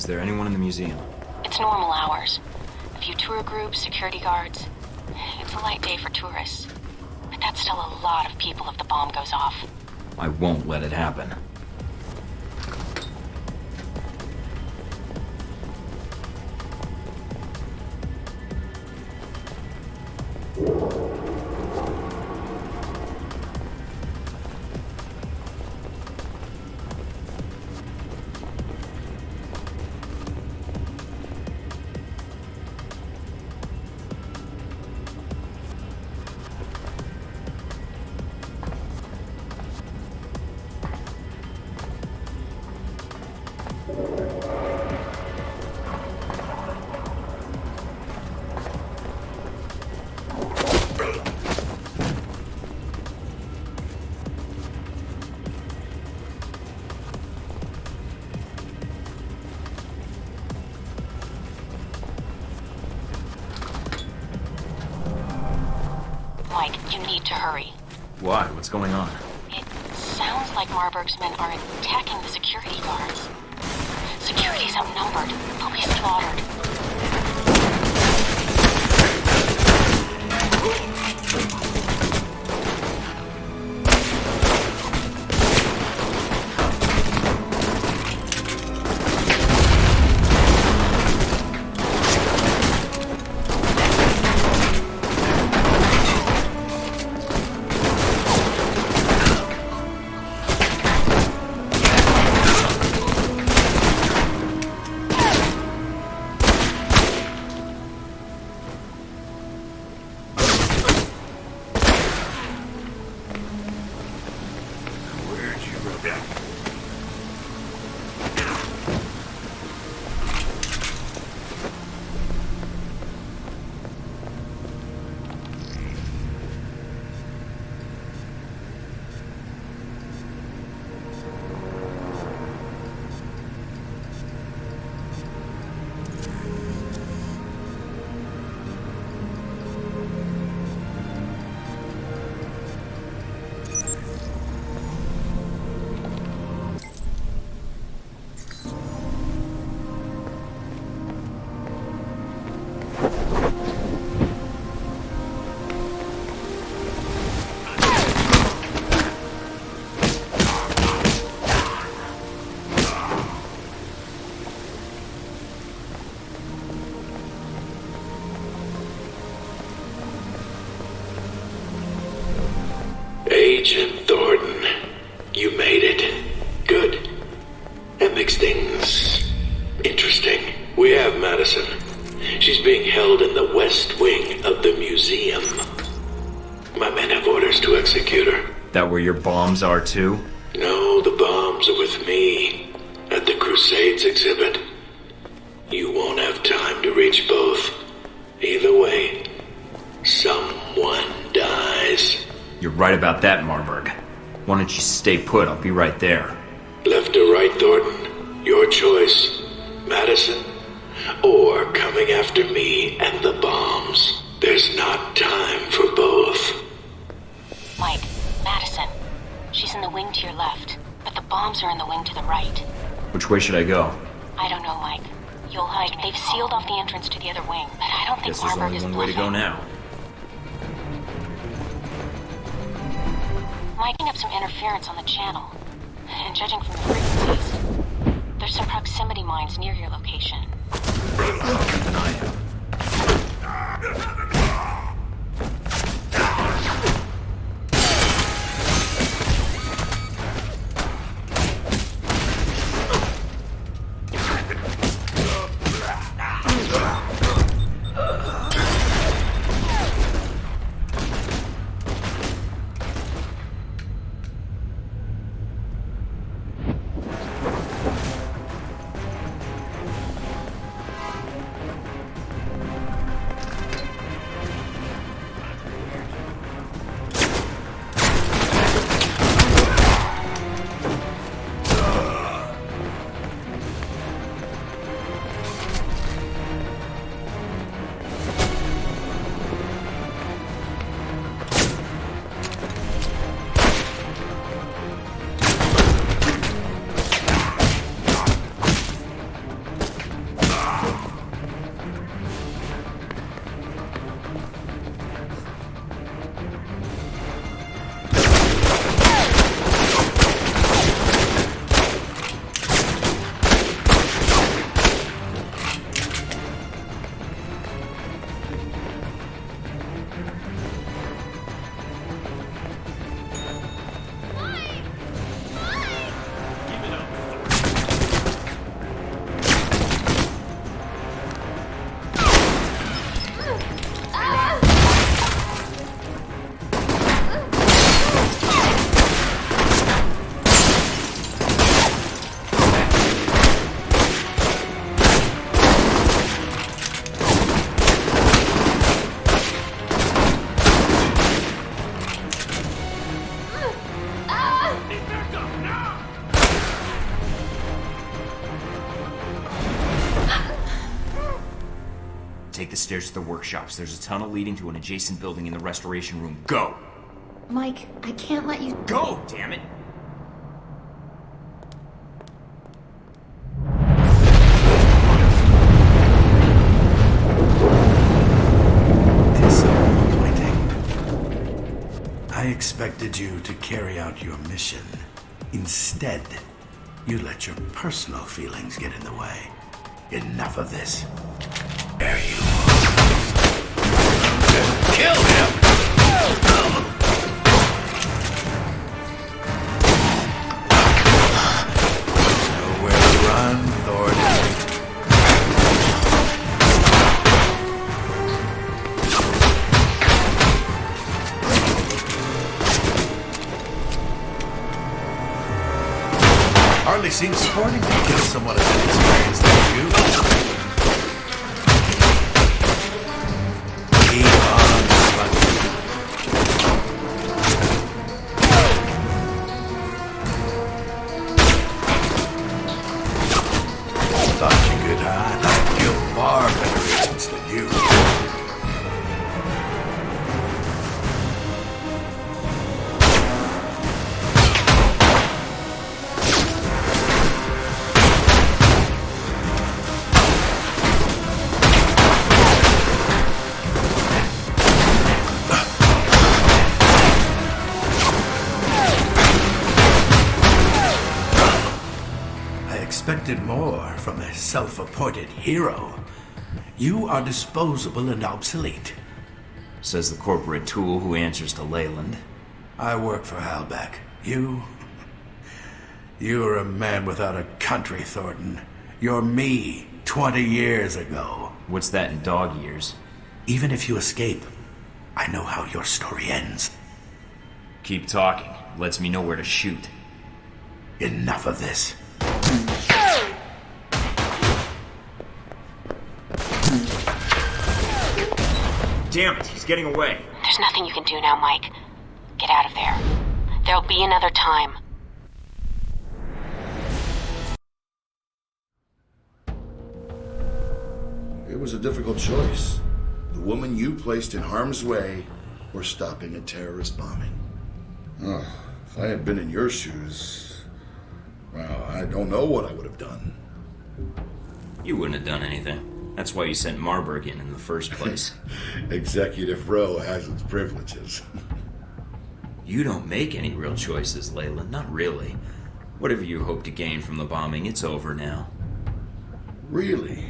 Is there anyone in the museum? It's normal hours. A few tour groups, security guards. It's a light day for tourists. But that's still a lot of people if the bomb goes off. I won't let it happen. Mike, you need to hurry. Why? What's going on? It sounds like Marburg's men are attacking the security guards. Security's outnumbered. They'll be slaughtered. Agent Thornton, you made it. Good. That makes things interesting. We have Madison. She's being held in the west wing of the museum. My men have orders to execute her. That where your bombs are too? No, the bombs are with me at the Crusades exhibit. You won't have time to reach both. Either way, someone dies. You're right about that, Marburg. Why don't you stay put? I'll be right there. Left or right, Thornton? Your choice. Madison, or coming after me and the bombs. There's not time for both. Mike, Madison. She's in the wing to your left, but the bombs are in the wing to the right. Which way should I go? I don't know, Mike. You'll hike. They've sealed off the entrance to the other wing, but I don't think Guess there's Marburg only is one way to go now. Miking up some interference on the channel. And judging from the frequencies, there's some proximity mines near your location. stairs to the workshops. There's a tunnel leading to an adjacent building in the restoration room. Go! Mike, I can't let you... Go, damn it! I expected you to carry out your mission. Instead, you let your personal feelings get in the way. Enough of this. There you are. Kill him! Nowhere to run, Thornton. Hardly seems sporting to kill someone as inexperienced as you. Keep on running. Thought you could, I'd kill far better agents than you. Expected more from a self-appointed hero. You are disposable and obsolete. Says the corporate tool who answers to Leyland. I work for Halbeck. You're a man without a country, Thornton. You're me 20 years ago. What's that in dog years? Even if you escape, I know how your story ends. Keep talking. Lets me know where to shoot. Enough of this. Damn it, he's getting away. There's nothing you can do now, Mike. Get out of there. There'll be another time. It was a difficult choice. The woman you placed in harm's way or stopping a terrorist bombing. Oh, if I had been in your shoes, well, I don't know what I would have done. You wouldn't have done anything. That's why you sent Marburg in the first place. Executive row has its privileges. You don't make any real choices, Leyland. Not really. Whatever you hope to gain from the bombing, it's over now. Really?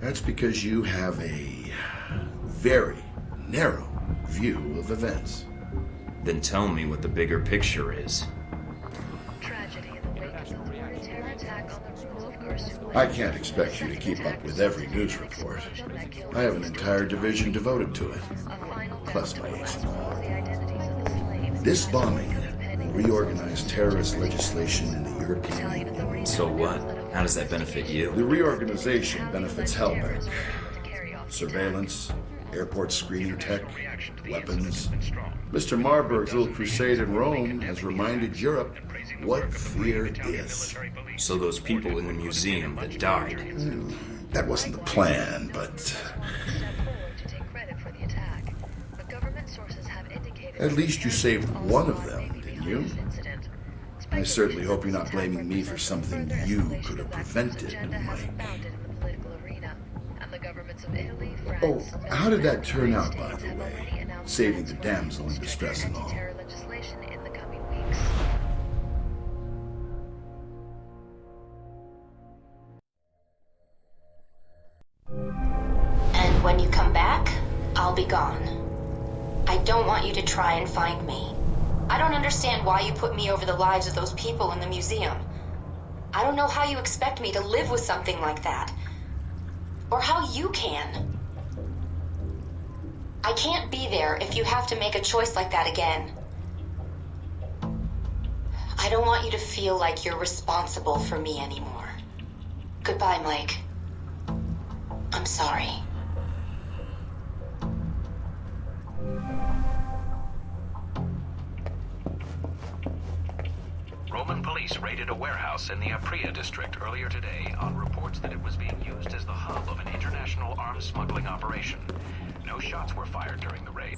That's because you have a very narrow view of events. Then tell me what the bigger picture is. I can't expect you to keep up with every news report. I have an entire division devoted to it, plus my aides and all. This bombing will reorganize terrorist legislation in the European Union. So what? How does that benefit you? The reorganization benefits Halbeck. Surveillance, airport screening tech, weapons. Mr. Marburg's little crusade in Rome has reminded Europe what fear is. So those people in the museum that died... That wasn't the plan, but... At least you saved one of them, didn't you? I certainly hope you're not blaming me for something you could have prevented, Mike. Oh, how did that turn out, by the way? Saving the damsel in distress and all. And when you come back, I'll be gone. I don't want you to try and find me. I don't understand why you put me over the lives of those people in the museum. I don't know how you expect me to live with something like that. Or how you can. I can't be there if you have to make a choice like that again. I don't want you to feel like you're responsible for me anymore. Goodbye, Mike. I'm sorry. Roman police raided a warehouse in the Apria district earlier today on reports that it was being used as the hub of an international arms smuggling operation. No shots were fired during the raid.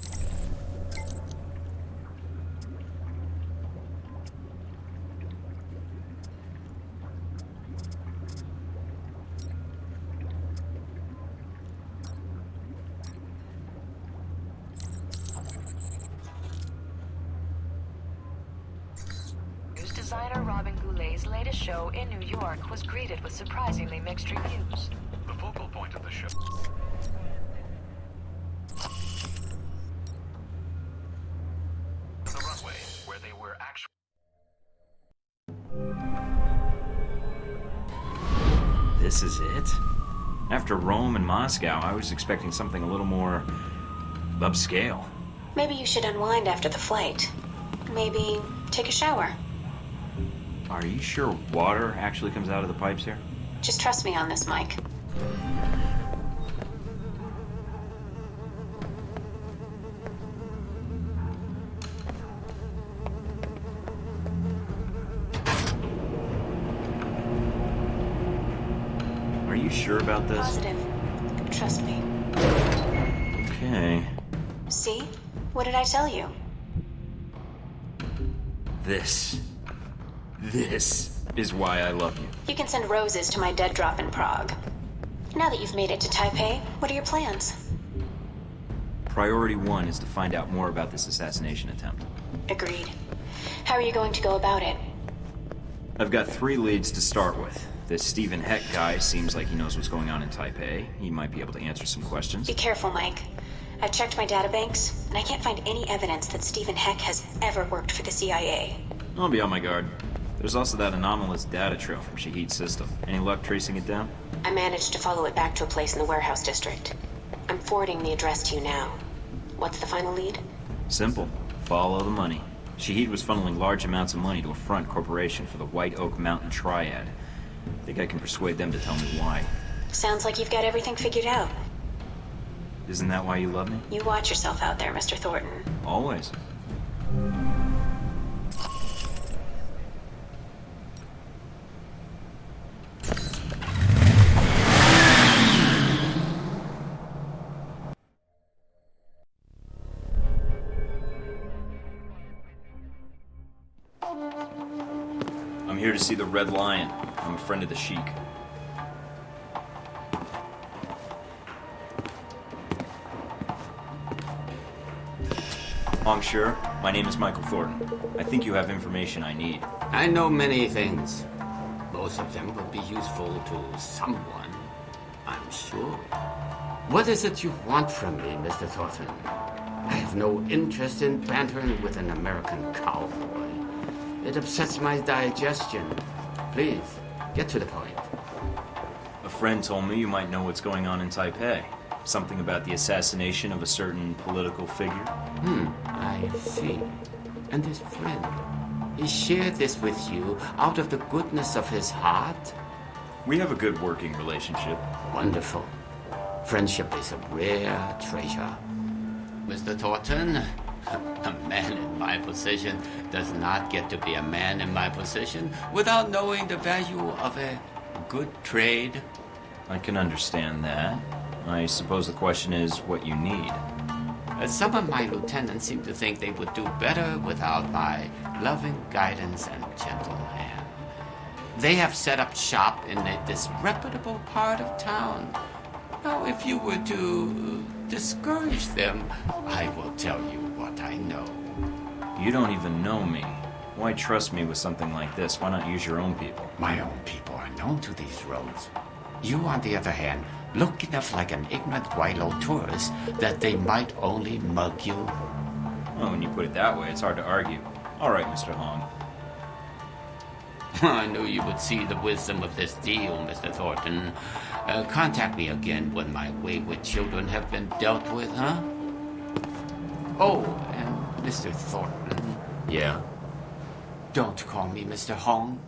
Designer Robin Goulet's latest show in New York was greeted with surprisingly mixed reviews. The focal point of the show. The runway, where they were actually. This is it? After Rome and Moscow, I was expecting something a little more upscale. Maybe you should unwind after the flight. Maybe take a shower. Are you sure water actually comes out of the pipes here? Just trust me on this, Mike. Are you sure about this? Positive. Trust me. Okay. See? What did I tell you? This is why I love you. You can send roses to my dead drop in Prague. Now that you've made it to Taipei, what are your plans? Priority 1 is to find out more about this assassination attempt. Agreed. How are you going to go about it? I've got 3 leads to start with. This Stephen Heck guy seems like he knows what's going on in Taipei. He might be able to answer some questions. Be careful, Mike. I've checked my databanks, and I can't find any evidence that Stephen Heck has ever worked for the CIA. I'll be on my guard. There's also that anomalous data trail from Shahid's system. Any luck tracing it down? I managed to follow it back to a place in the warehouse district. I'm forwarding the address to you now. What's the final lead? Simple. Follow the money. Shahid was funneling large amounts of money to a front corporation for the White Oak Mountain Triad. I think I can persuade them to tell me why. Sounds like you've got everything figured out. Isn't that why you love me? You watch yourself out there, Mr. Thornton. Always. I'm here to see the Red Lion. I'm a friend of the Sheik. Monsieur, my name is Michael Thorton. I think you have information I need. I know many things. Most of them will be useful to someone, I'm sure. What is it you want from me, Mr. Thornton? I have no interest in bantering with an American cowboy. It upsets my digestion. Please, get to the point. A friend told me you might know what's going on in Taipei. Something about the assassination of a certain political figure. I see. And this friend, he shared this with you out of the goodness of his heart? We have a good working relationship. Wonderful. Friendship is a rare treasure. Mr. Thornton, a man in my position does not get to be a man in my position without knowing the value of a good trade. I can understand that. I suppose the question is what you need. Some of my lieutenants seem to think they would do better without my loving guidance and gentle hand. They have set up shop in a disreputable part of town. Now, if you were to discourage them, I will tell you what I know. You don't even know me. Why trust me with something like this? Why not use your own people? My own people are known to these roads. You, on the other hand, look enough like an ignorant Guaylo tourist that they might only mug you. Oh, when you put it that way, it's hard to argue. All right, Mr. Hong. I knew you would see the wisdom of this deal, Mr. Thornton. Contact me again when my wayward children have been dealt with, huh? Oh, and Mr. Thornton. Yeah? Don't call me Mr. Hong.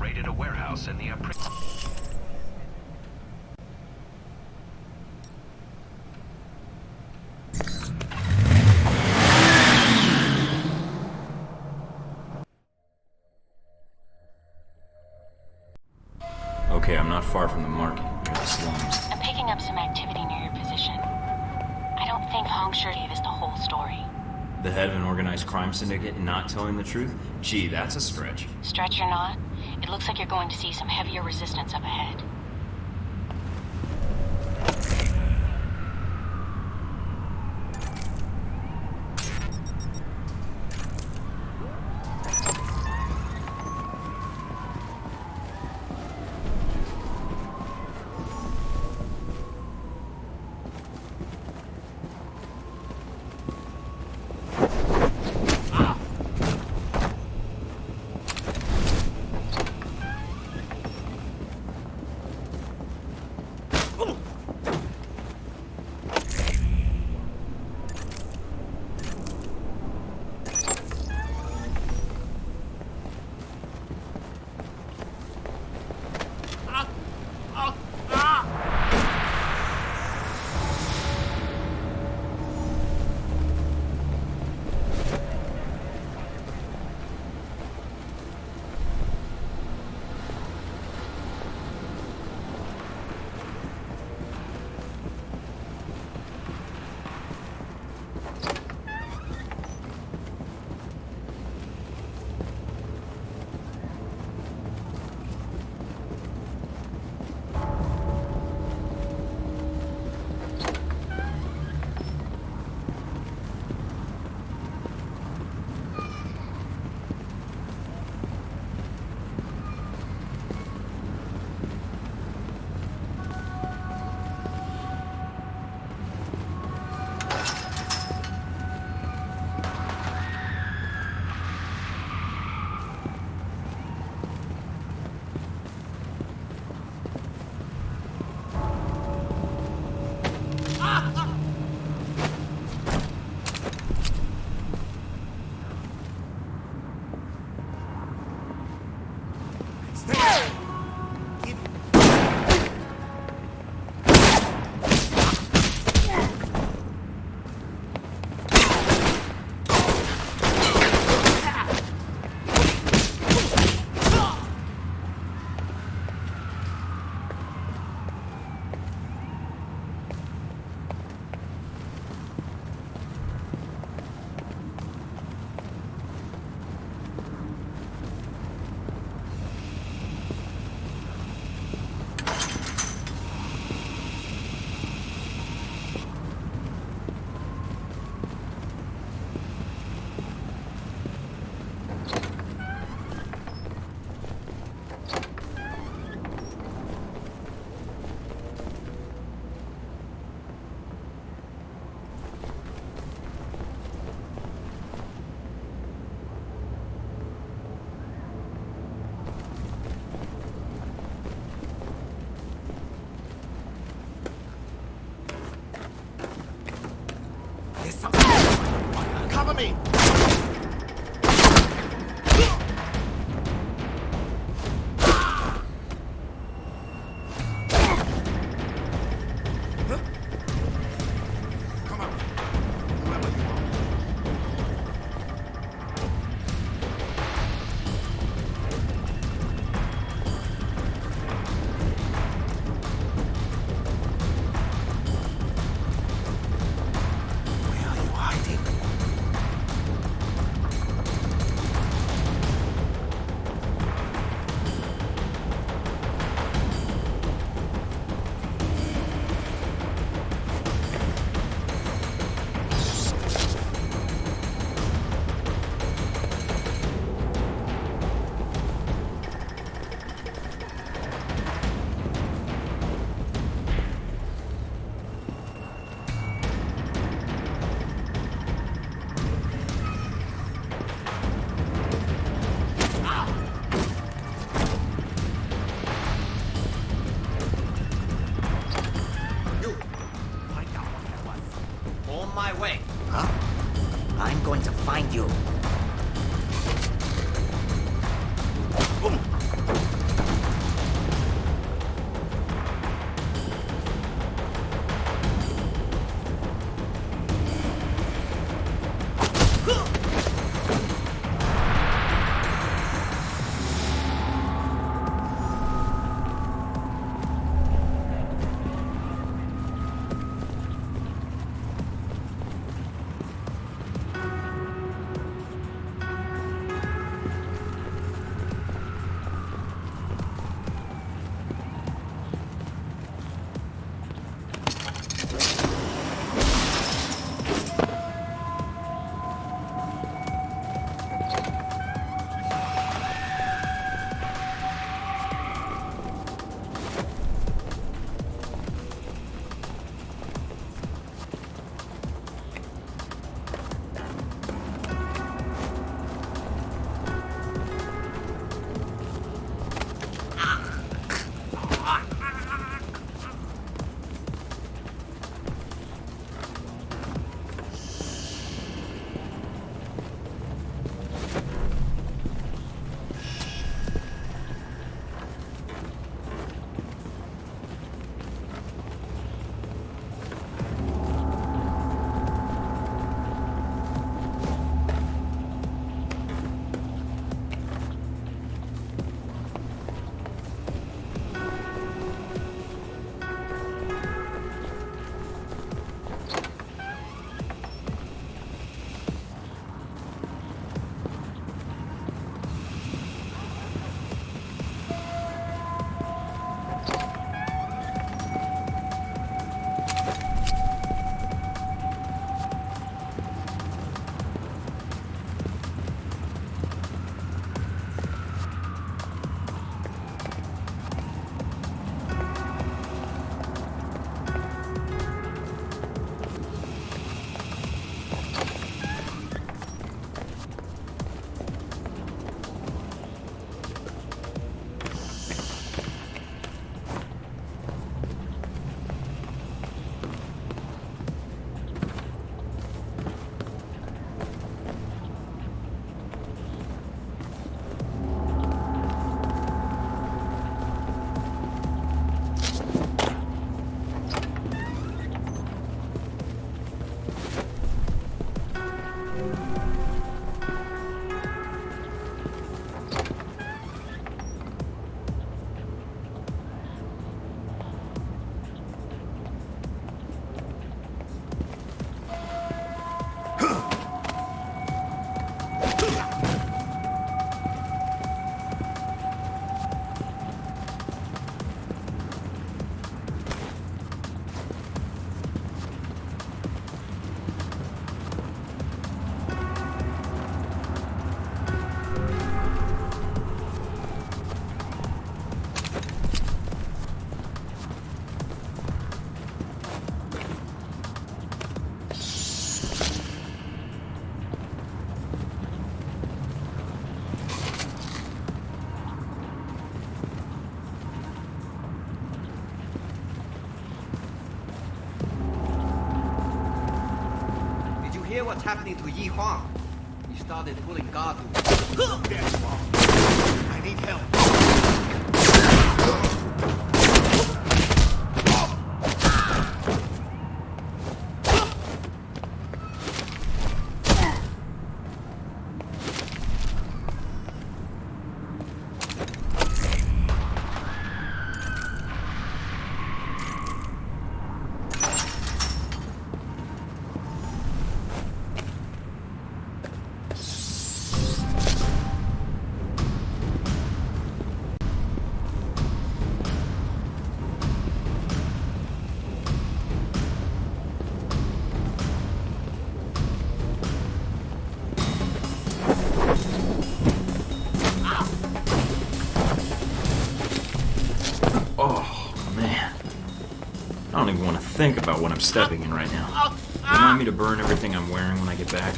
raided a warehouse in the Okay, I'm not far from the market, near the slums. I'm picking up some activity near your position. I don't think Hong Shi gave us the whole story. The head of an organized crime syndicate not telling the truth? Gee, that's a stretch. Stretch or not, it looks like you're going to see some heavier resistance up ahead. Cover me! My way. Huh? I'm going to find you. hear what's happening to Yi Huang? He started pulling guard. I need help. I don't even want to think about what I'm stepping in right now. Remind me to burn everything I'm wearing when I get back.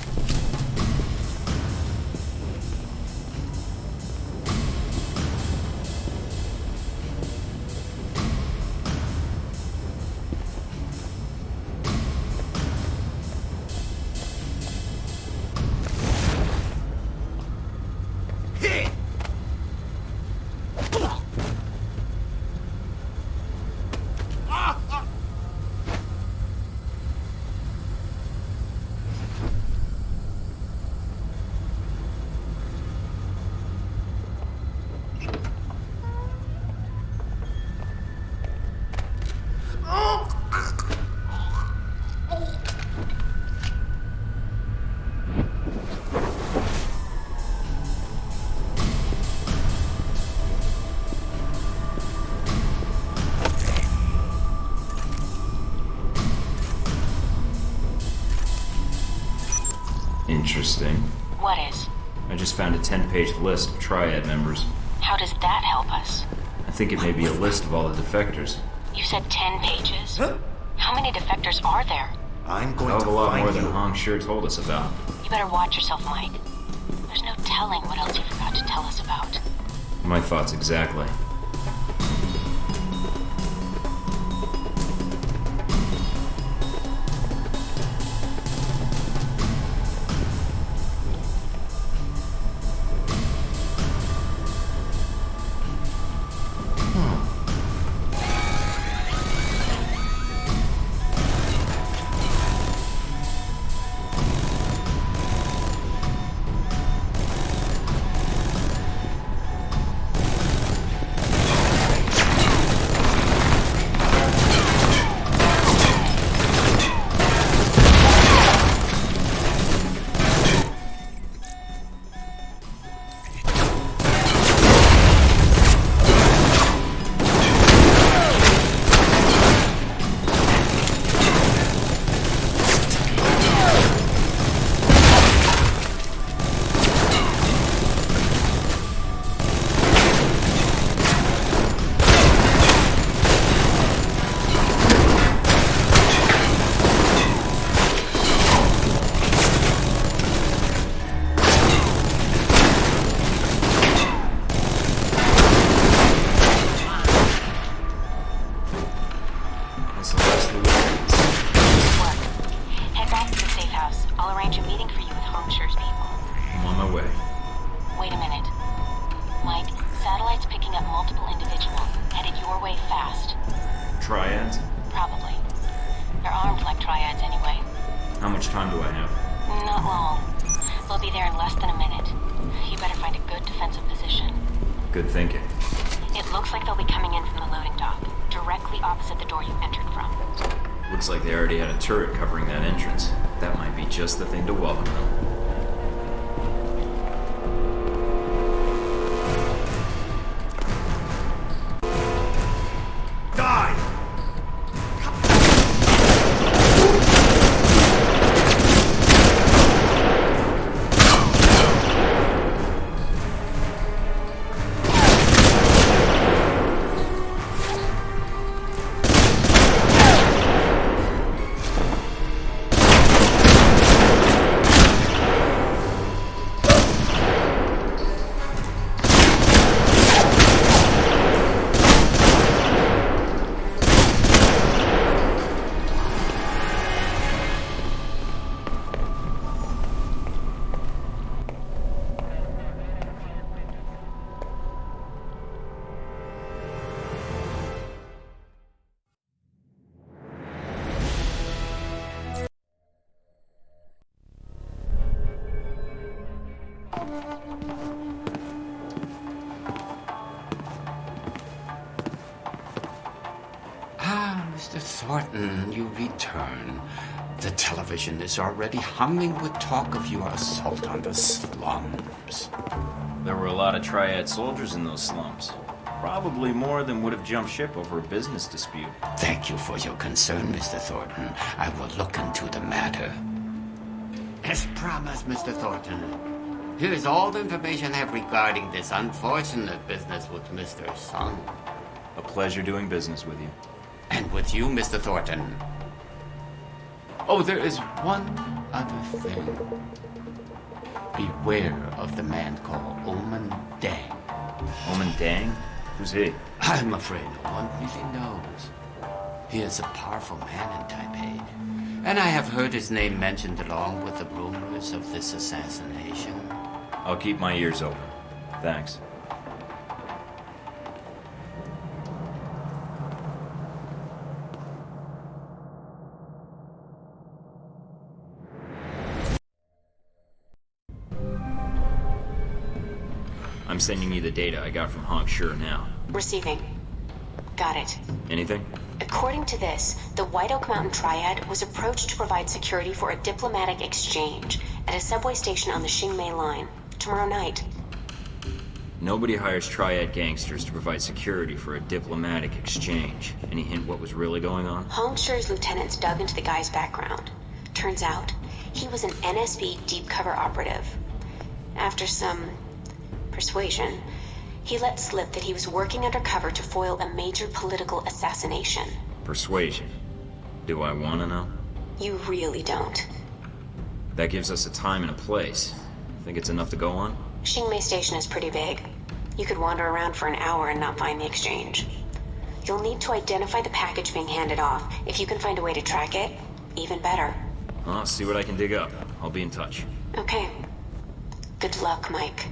Interesting. What is? I just found a 10-page list of Triad members. How does that help us? I think it may be a list of all the defectors. You said 10 pages? Huh? How many defectors are there? I'm going to a lot more find than you. Hong sure told us about. You better watch yourself, Mike. There's no telling what else you forgot to tell us about. My thoughts exactly. Triads? Probably. They're armed like triads anyway. How much time do I have? Not long. They'll be there in less than a minute. You better find a good defensive position. Good thinking. It looks like they'll be coming in from the loading dock, directly opposite the door you entered from. Looks like they already had a turret covering that entrance. That might be just the thing to welcome them. Mr. Thornton, you return. The television is already humming with talk of your assault on the slums. There were a lot of Triad soldiers in those slums. Probably more than would have jumped ship over a business dispute. Thank you for your concern, Mr. Thornton. I will look into the matter. As promised, Mr. Thornton, here is all the information I have regarding this unfortunate business with Mr. Sun. A pleasure doing business with you. And with you, Mr. Thornton. Oh, there is one other thing. Beware of the man called Omen Dang. Omen Dang? Who's he? I'm afraid no one really knows. He is a powerful man in Taipei, and I have heard his name mentioned along with the rumors of this assassination. I'll keep my ears open. Thanks. I'm sending you the data I got from Hong Sure now. Receiving. Got it. Anything? According to this, the White Oak Mountain Triad was approached to provide security for a diplomatic exchange at a subway station on the Xingmei line tomorrow night. Nobody hires Triad gangsters to provide security for a diplomatic exchange. Any hint what was really going on? Hong Shure's lieutenants dug into the guy's background. Turns out, he was an NSB deep cover operative. After some persuasion, he let slip that he was working undercover to foil a major political assassination. Persuasion. Do I want to know? You really don't. That gives us a time and a place. Think it's enough to go on? Xingmei Station is pretty big. You could wander around for an hour and not find the exchange. You'll need to identify the package being handed off. If you can find a way to track it, even better. I'll see what I can dig up. I'll be in touch. Okay. Good luck, Mike.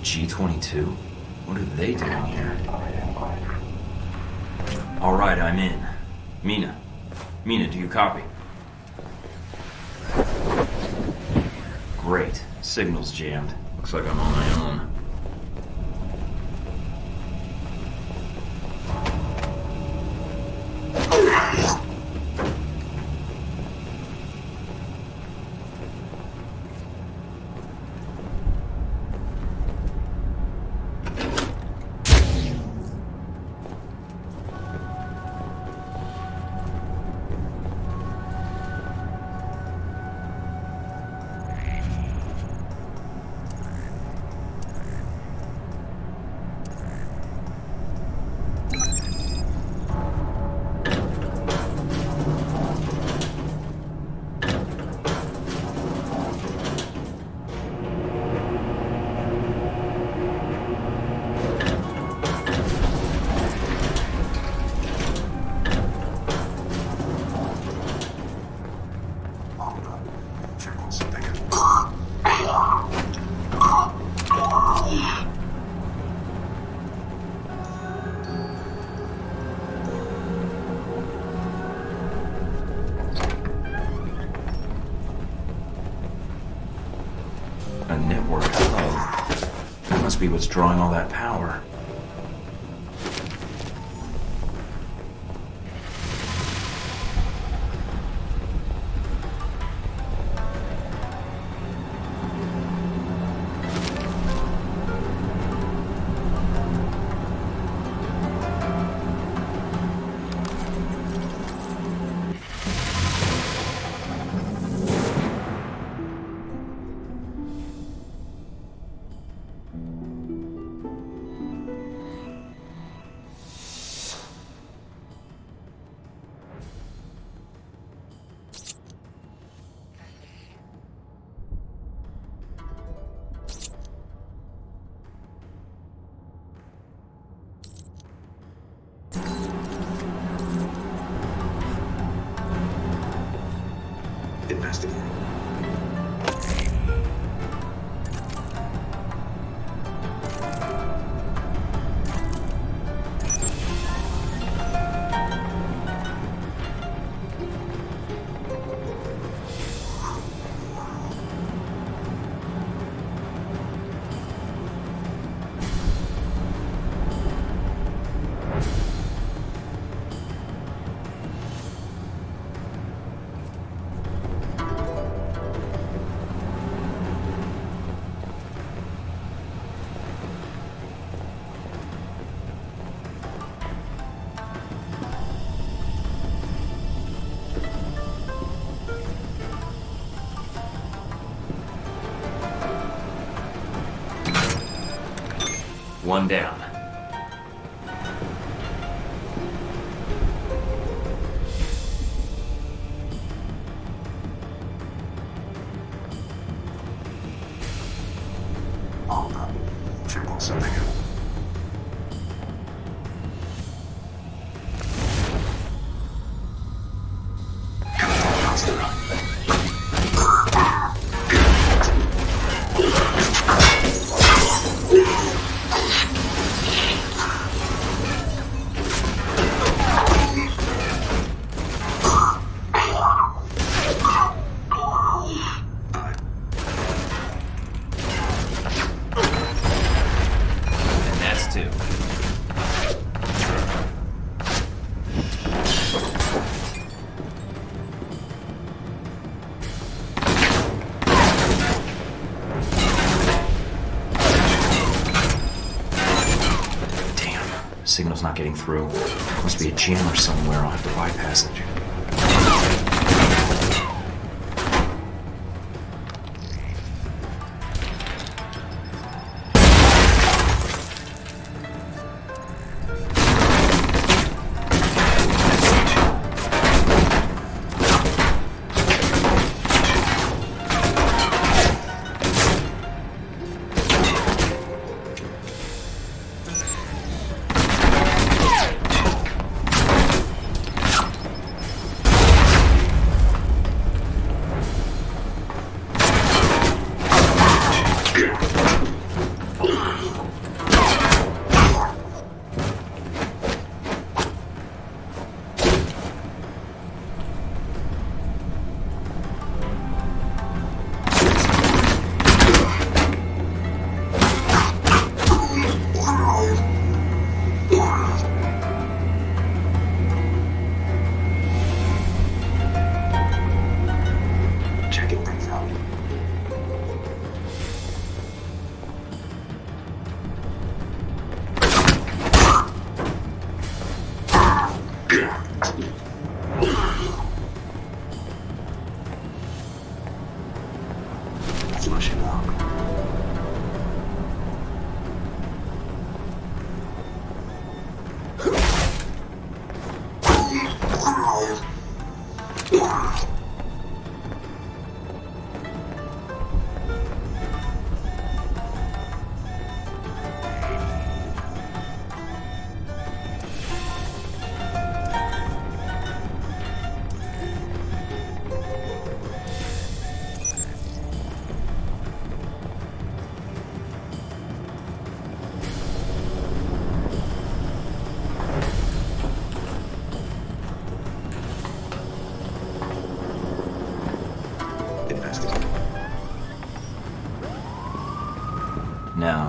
G-22? What are they doing here? All right, I'm in. Mina, do you copy? Great. Signal's jammed. Looks like I'm on my own. A network hub. That must be what's drawing all that power. Investigating. One down. Checking something out. Signal's not getting through. Must be a jammer somewhere. I'll have to bypass it.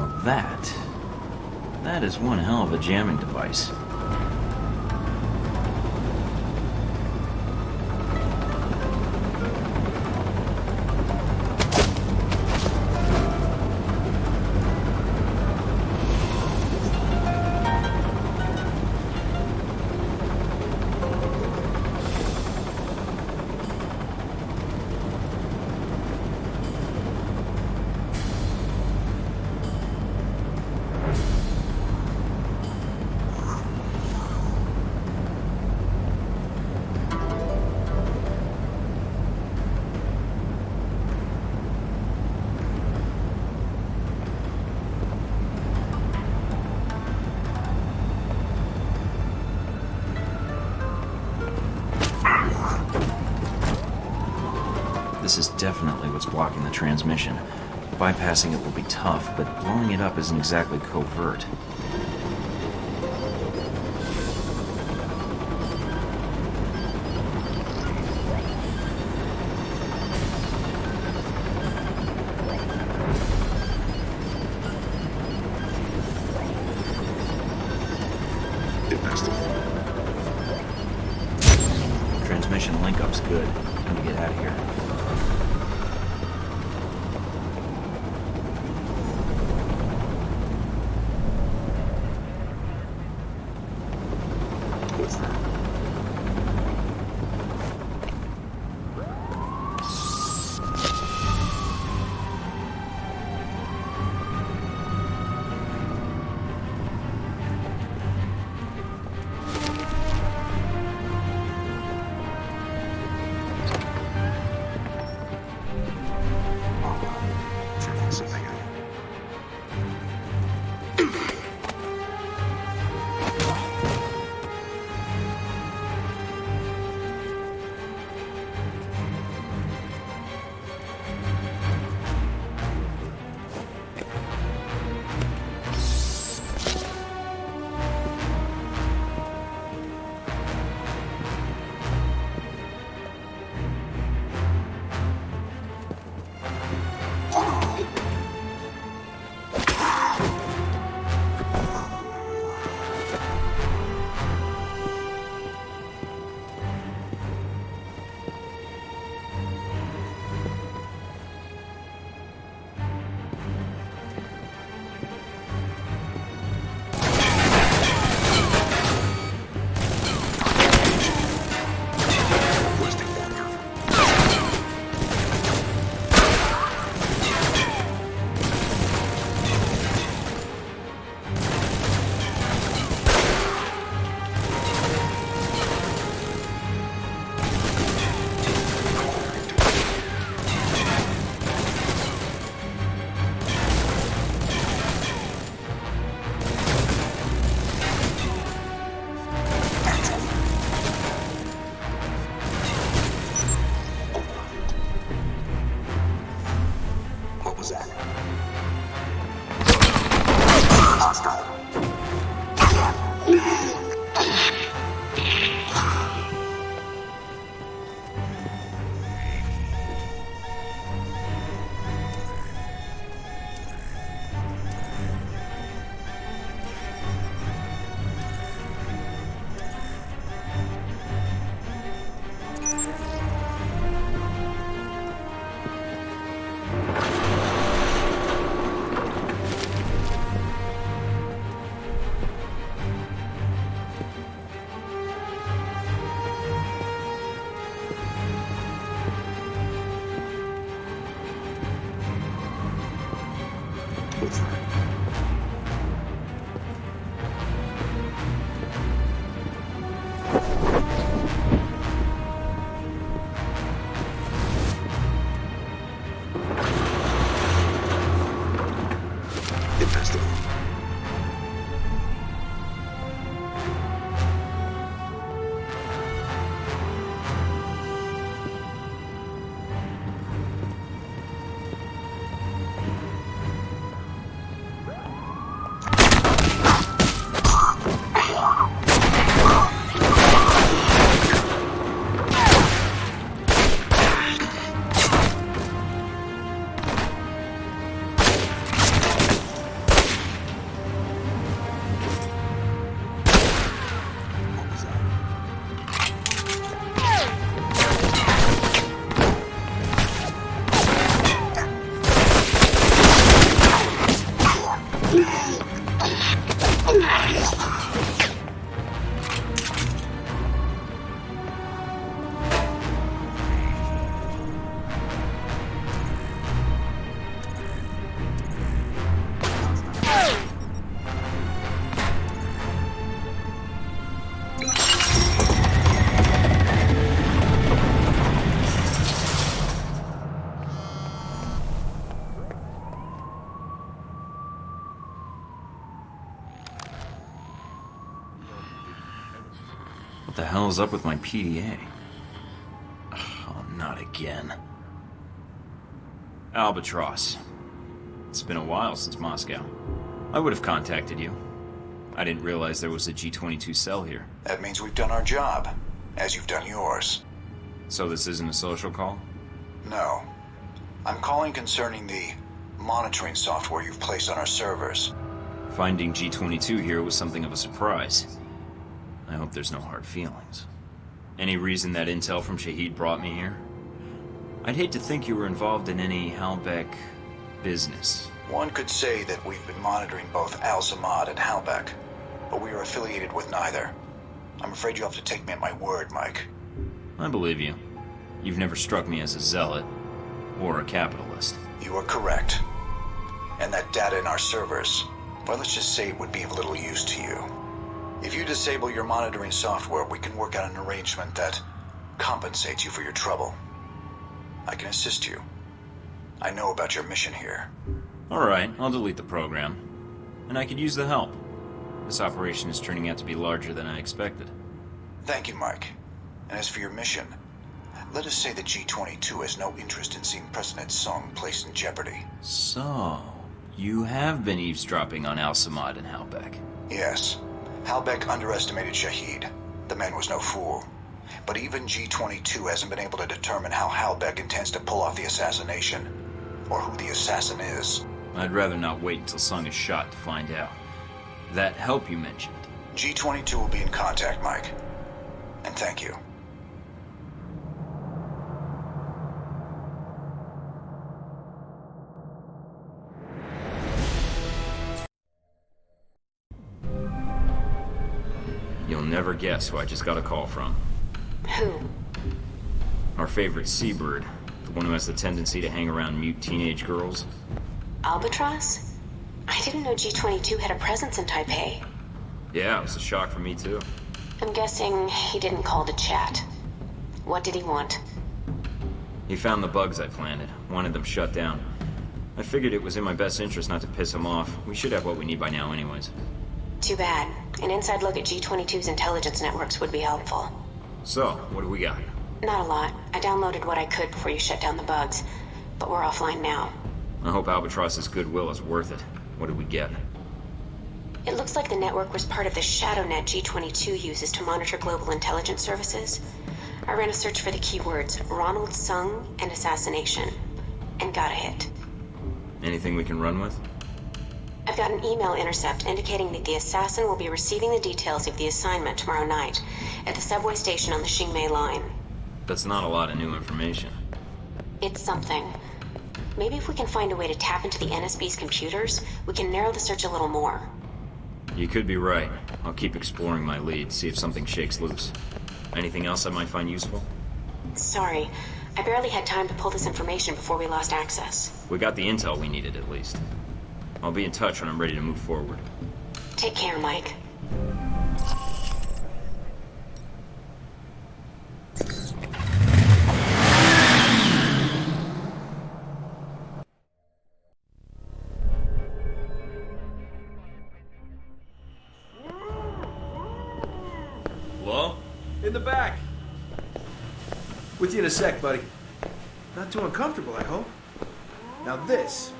Now that is one hell of a jamming device. This is definitely what's blocking the transmission. Bypassing it will be tough, but blowing it up isn't exactly covert. Transmission link-up's good. Time to get out of here. What the hell is up with my PDA? Oh, not again. Albatross. It's been a while since Moscow. I would have contacted you. I didn't realize there was a G-22 cell here. That means we've done our job, as you've done yours. So this isn't a social call? No. I'm calling concerning the monitoring software you've placed on our servers. Finding G-22 here was something of a surprise. I hope there's no hard feelings. Any reason that intel from Shahid brought me here? I'd hate to think you were involved in any Halbech business. One could say that we've been monitoring both Al-Samad and Halbech, but we are affiliated with neither. I'm afraid you have to take me at my word, Mike. I believe you. You've never struck me as a zealot or a capitalist. You are correct. And that data in our servers, well, let's just say it would be of little use to you. If you disable your monitoring software, we can work out an arrangement that compensates you for your trouble. I can assist you. I know about your mission here. Alright, I'll delete the program. And I could use the help. This operation is turning out to be larger than I expected. Thank you, Mike. And as for your mission, let us say that G-22 has no interest in seeing President Sung placed in jeopardy. So, you have been eavesdropping on Al-Samad and Halbech. Yes. Halbech underestimated Shahid. The man was no fool. But even G-22 hasn't been able to determine how Halbech intends to pull off the assassination, or who the assassin is. I'd rather not wait until Sung is shot to find out. That help you mentioned. G-22 will be in contact, Mike. And thank you. You'll never guess who I just got a call from. Who? Our favorite seabird. The one who has the tendency to hang around mute teenage girls. Albatross? I didn't know G-22 had a presence in Taipei. Yeah, it was a shock for me too. I'm guessing he didn't call to chat. What did he want? He found the bugs I planted, wanted them shut down. I figured it was in my best interest not to piss him off. We should have what we need by now anyways. Too bad. An inside look at G-22's intelligence networks would be helpful. So, what do we got? Not a lot. I downloaded what I could before you shut down the bugs. But we're offline now. I hope Albatross's goodwill is worth it. What did we get? It looks like the network was part of the shadow net G-22 uses to monitor global intelligence services. I ran a search for the keywords Ronald Sung and assassination, and got a hit. Anything we can run with? I've got an email intercept indicating that the assassin will be receiving the details of the assignment tomorrow night at the subway station on the Xingmei line. That's not a lot of new information. It's something. Maybe if we can find a way to tap into the NSB's computers, we can narrow the search a little more. You could be right. I'll keep exploring my lead, see if something shakes loose. Anything else I might find useful? Sorry, I barely had time to pull this information before we lost access. We got the intel we needed, at least. I'll be in touch when I'm ready to move forward. Take care, Mike. Hello? In the back. With you in a sec, buddy. Not too uncomfortable, I hope. Now this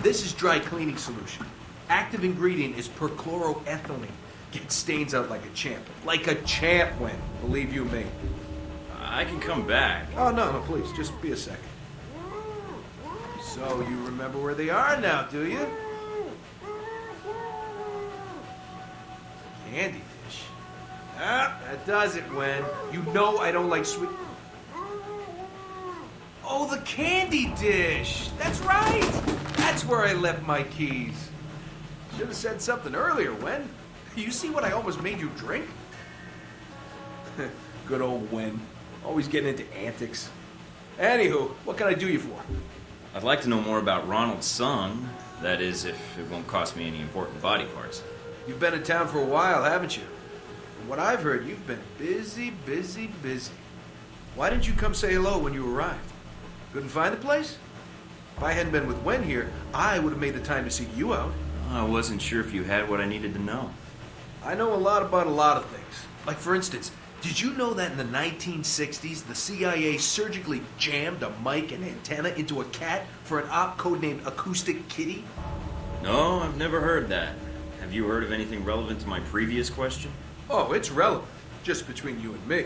is dry cleaning solution. Active ingredient is perchloroethylene. Gets stains out like a champ. Like a champ, Wen. Believe you me. I can come back. Oh, no, please. Just be a second. So, you remember where they are now, do you? Candy dish. Ah, that does it, Wen. You know I don't like sweet... Oh, the candy dish! That's right! That's where I left my keys. Should have said something earlier, Wen. You see what I almost made you drink? Good old Wen. Always getting into antics. Anywho, what can I do you for? I'd like to know more about Ronald Sung. That is, if it won't cost me any important body parts. You've been in town for a while, haven't you? From what I've heard, you've been busy. Why didn't you come say hello when you arrived? Couldn't find the place? If I hadn't been with Wen here, I would have made the time to seek you out. I wasn't sure if you had what I needed to know. I know a lot about a lot of things. Like, for instance, Did you know that in the 1960s, the CIA surgically jammed a mic and antenna into a cat for an op codenamed Acoustic Kitty? No, I've never heard that. Have you heard of anything relevant to my previous question? Oh, it's relevant. Just between you and me.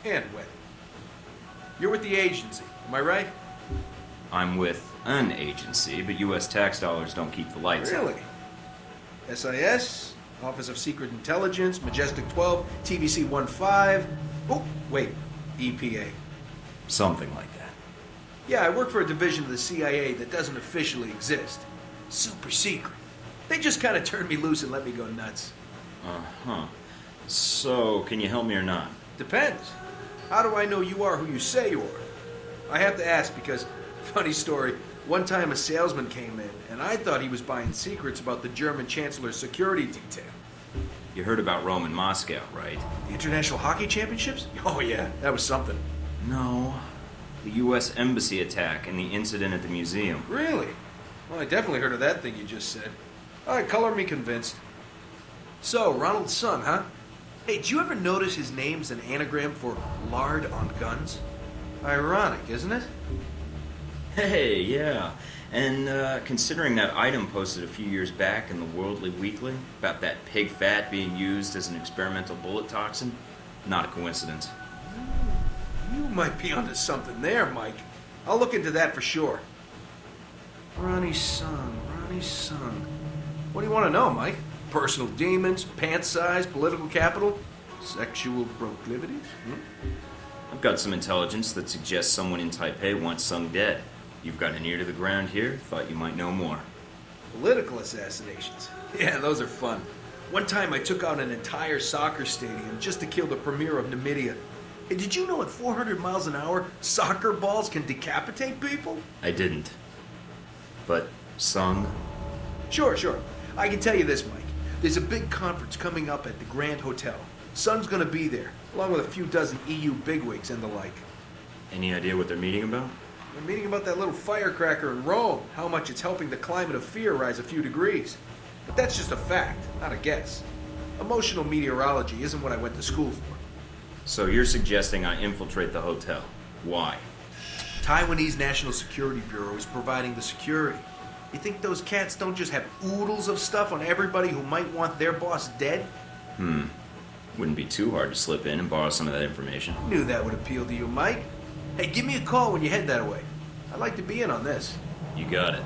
And when. You're with the agency, am I right? I'm with an agency, but U.S. tax dollars don't keep the lights on. Really? SIS, Office of Secret Intelligence, Majestic 12, TVC 15. Oh, wait, EPA. Something like that. Yeah, I work for a division of the CIA that doesn't officially exist. Super secret. They just kind of turned me loose and let me go nuts. Uh-huh. So, can you help me or not? Depends. How do I know you are who you say you are? I have to ask because, funny story, one time a salesman came in and I thought he was buying secrets about the German Chancellor's security detail. You heard about Rome and Moscow, right? The International Hockey Championships? Oh yeah, that was something. No. The U.S. Embassy attack and the incident at the museum. Really? Well, I definitely heard of that thing you just said. All right, color me convinced. So, Ronald Sung, huh? Hey, did you ever notice his name's an anagram for lard on guns? Ironic, isn't it? Hey, yeah. And considering that item posted a few years back in the Worldly Weekly about that pig fat being used as an experimental bullet toxin, not a coincidence. You might be onto something there, Mike. I'll look into that for sure. Ronnie Sung. What do you want to know, Mike? Personal demons, pant size, political capital, sexual proclivities? I've got some intelligence that suggests someone in Taipei wants Sung dead. You've got an ear to the ground here, thought you might know more. Political assassinations. Yeah, those are fun. One time I took out an entire soccer stadium just to kill the premier of Namibia. Hey, did you know at 400 miles an hour, soccer balls can decapitate people? I didn't. But Sung? Sure. I can tell you this, Mike. There's a big conference coming up at the Grand Hotel. Sung's gonna be there, along with a few dozen EU bigwigs and the like. Any idea what they're meeting about? They're meeting about that little firecracker in Rome, how much it's helping the climate of fear rise a few degrees. But that's just a fact, not a guess. Emotional meteorology isn't what I went to school for. So you're suggesting I infiltrate the hotel. Why? Taiwanese National Security Bureau is providing the security. You think those cats don't just have oodles of stuff on everybody who might want their boss dead? Wouldn't be too hard to slip in and borrow some of that information. Knew that would appeal to you, Mike. Hey, give me a call when you head that way. I'd like to be in on this. You got it.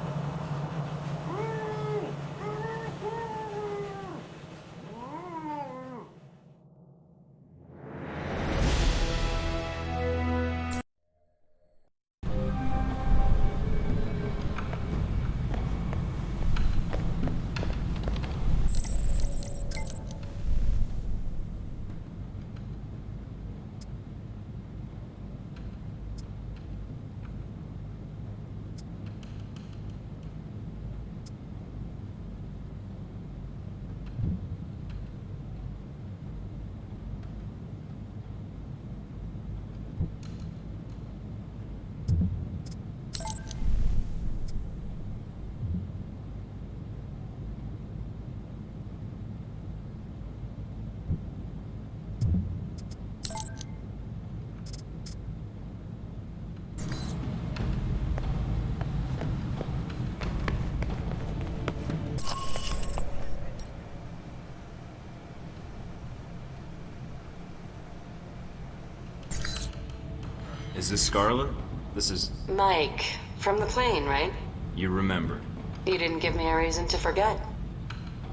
Is this Scarlet? This is... Mike, from the plane, right? You remembered. You didn't give me a reason to forget.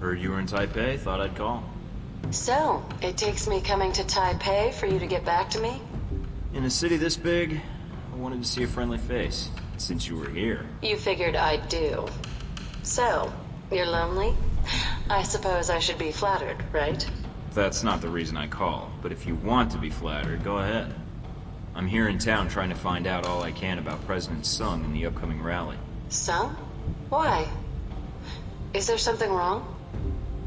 Heard you were in Taipei, thought I'd call. So, it takes me coming to Taipei for you to get back to me? In a city this big, I wanted to see a friendly face. Since you were here. You figured I'd do. So, you're lonely? I suppose I should be flattered, right? That's not the reason I called, but if you want to be flattered, go ahead. I'm here in town trying to find out all I can about President Sung and the upcoming rally. Sung? Why? Is there something wrong?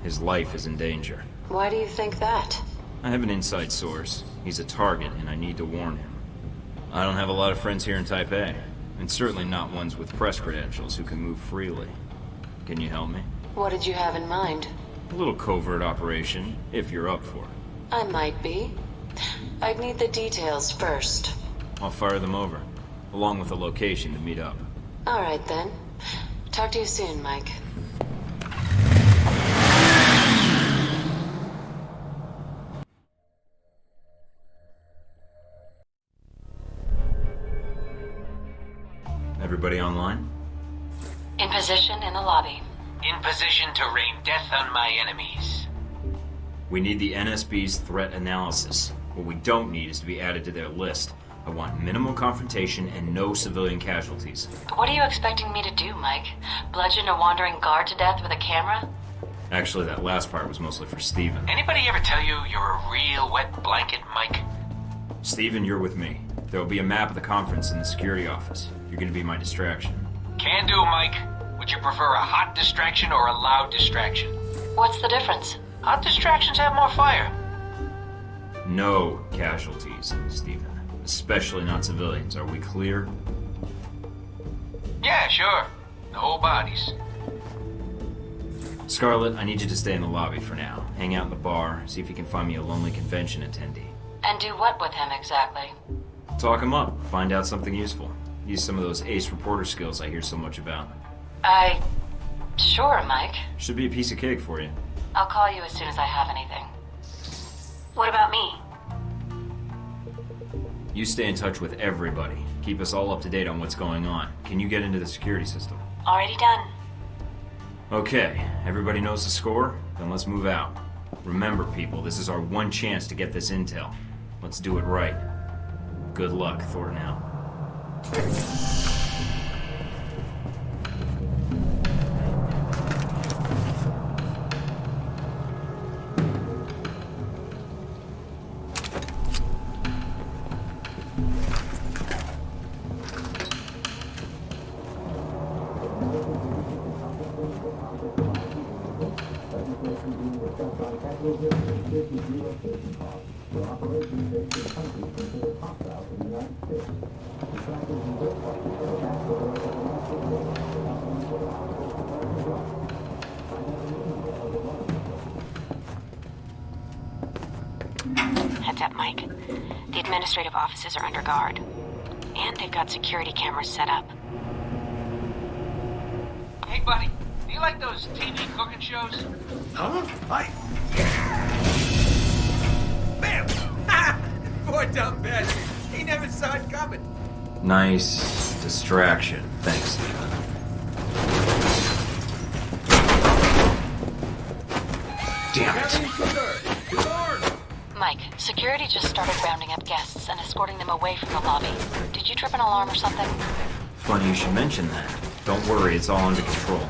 His life is in danger. Why do you think that? I have an inside source. He's a target, and I need to warn him. I don't have a lot of friends here in Taipei, and certainly not ones with press credentials who can move freely. Can you help me? What did you have in mind? A little covert operation, if you're up for it. I might be. I'd need the details first. I'll fire them over, along with a location to meet up. All right, then. Talk to you soon, Mike. Everybody online? In position in the lobby. In position to rain death on my enemies. We need the NSB's threat analysis. What we don't need is to be added to their list. I want minimal confrontation and no civilian casualties. What are you expecting me to do, Mike? Bludgeon a wandering guard to death with a camera? Actually, that last part was mostly for Steven. Anybody ever tell you you're a real wet blanket, Mike? Steven, you're with me. There will be a map of the conference in the security office. You're going to be my distraction. Can do, Mike. Would you prefer a hot distraction or a loud distraction? What's the difference? Hot distractions have more fire. No casualties, Steven. Especially not civilians. Are we clear? Yeah, sure. No bodies. Scarlet, I need you to stay in the lobby for now. Hang out in the bar, see if you can find me a lonely convention attendee. And do what with him exactly? Talk him up, find out something useful. Use some of those ace reporter skills I hear so much about. Sure, Mike. Should be a piece of cake for you. I'll call you as soon as I have anything. What about me? You stay in touch with everybody. Keep us all up to date on what's going on. Can you get into the security system? Already done. Okay, everybody knows the score? Then let's move out. Remember, people, this is our one chance to get this intel. Let's do it right. Good luck, Thornton out. Heads up, Mike. The administrative offices are under guard. And they've got security cameras set up. Hey, buddy. Do you like those TV cooking shows? Huh? Bam! Poor dumb bastard. He never saw it coming. Nice distraction. Thanks, Steven. Damn it. Mike, security just started rounding up guests and escorting them away from the lobby. Did you trip an alarm or something? Funny you should mention that. Don't worry, it's all under control.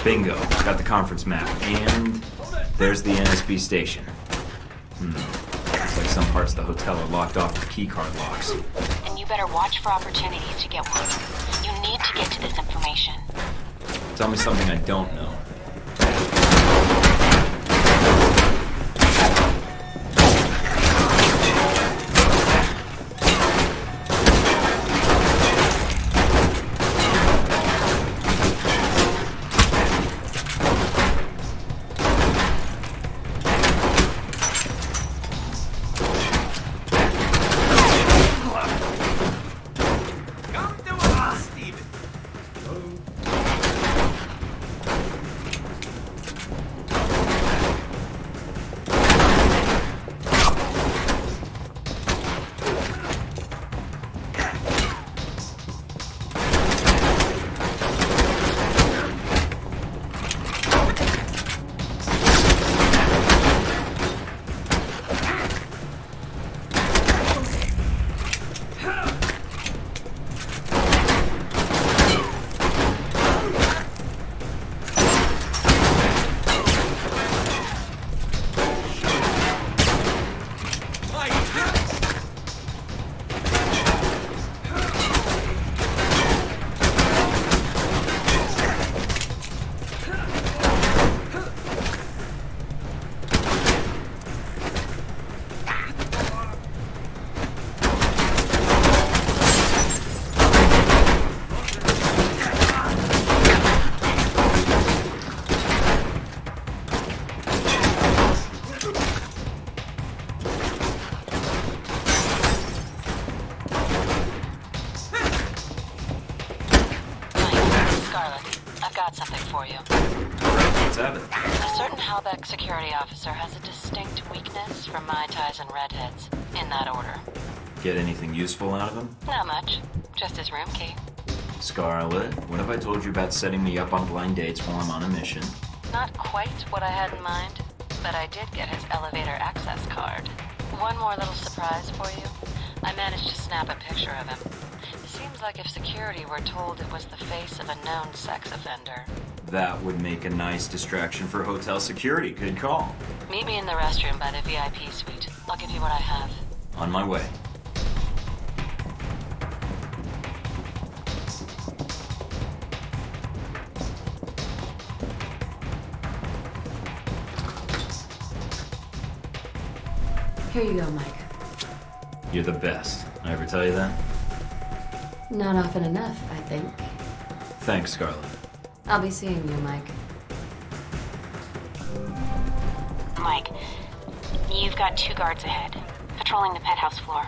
Bingo. Got the conference map. And there's the NSB station. Looks like some parts of the hotel are locked off with keycard locks. And you better watch for opportunities to get one. You need to get to this information. Tell me something I don't know. Let's have it. A certain Halbeck security officer has a distinct weakness for Mai Tais and redheads. In that order. Get anything useful out of him? Not much. Just his room key. Scarlet, what have I told you about setting me up on blind dates while I'm on a mission? Not quite what I had in mind, but I did get his elevator access card. One more little surprise for you. I managed to snap a picture of him. Seems like if security were told it was the face of a known sex offender. That would make a nice distraction for hotel security. Good call. Meet me in the restroom by the VIP suite. I'll give you what I have. On my way. Here you go, Mike. You're the best. I ever tell you that? Not often enough, I think. Thanks, Scarlet. I'll be seeing you, Mike. Mike, you've got 2 guards ahead, patrolling the penthouse floor.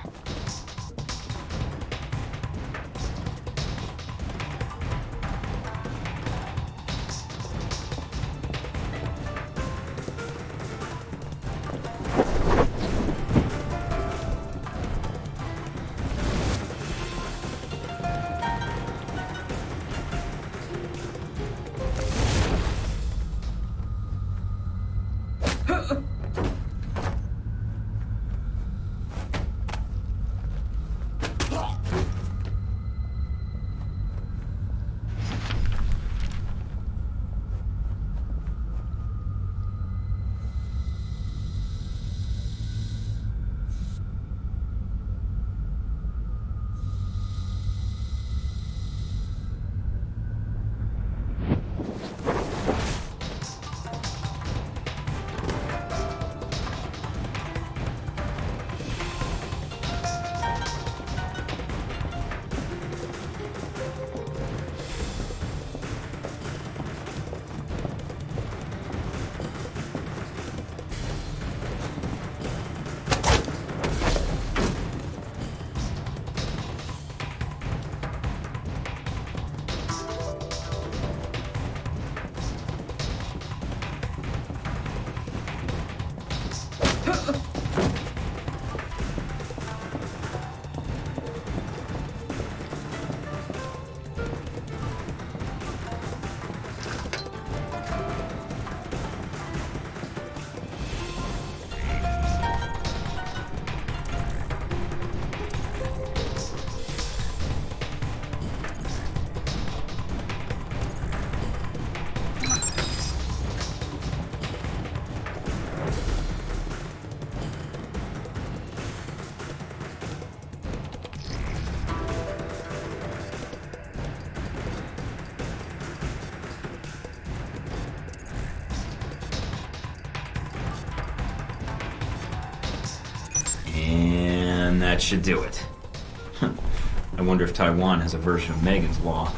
And that should do it. I wonder if Taiwan has a version of Megan's Law.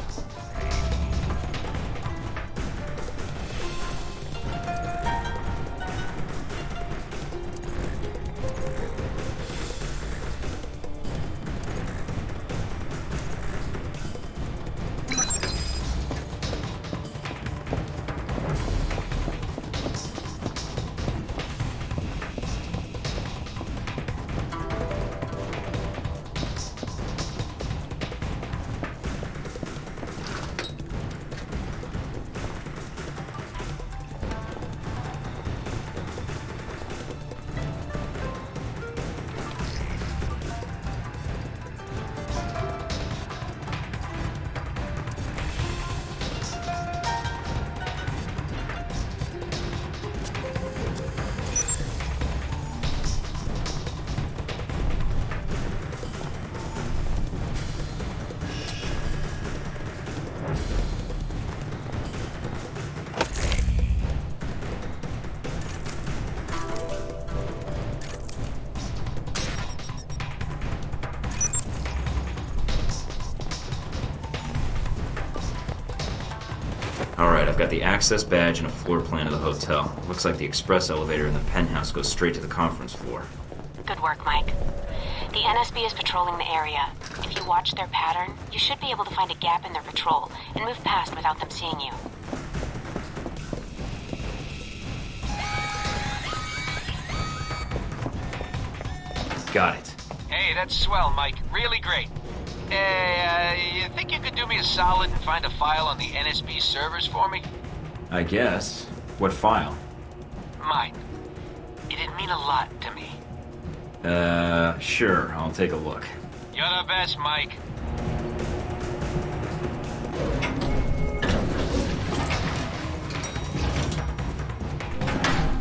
Alright, I've got the access badge and a floor plan of the hotel. Looks like the express elevator in the penthouse goes straight to the conference floor. Good work, Mike. The NSB is patrolling the area. If you watch their pattern, you should be able to find a gap in their patrol and move past without them seeing you. Got it. Hey, that's swell, Mike. Really great. You think you could do me a solid and find a file on the NSB servers for me? I guess. What file? Mine. It'd mean a lot to me. Sure. I'll take a look. You're the best, Mike.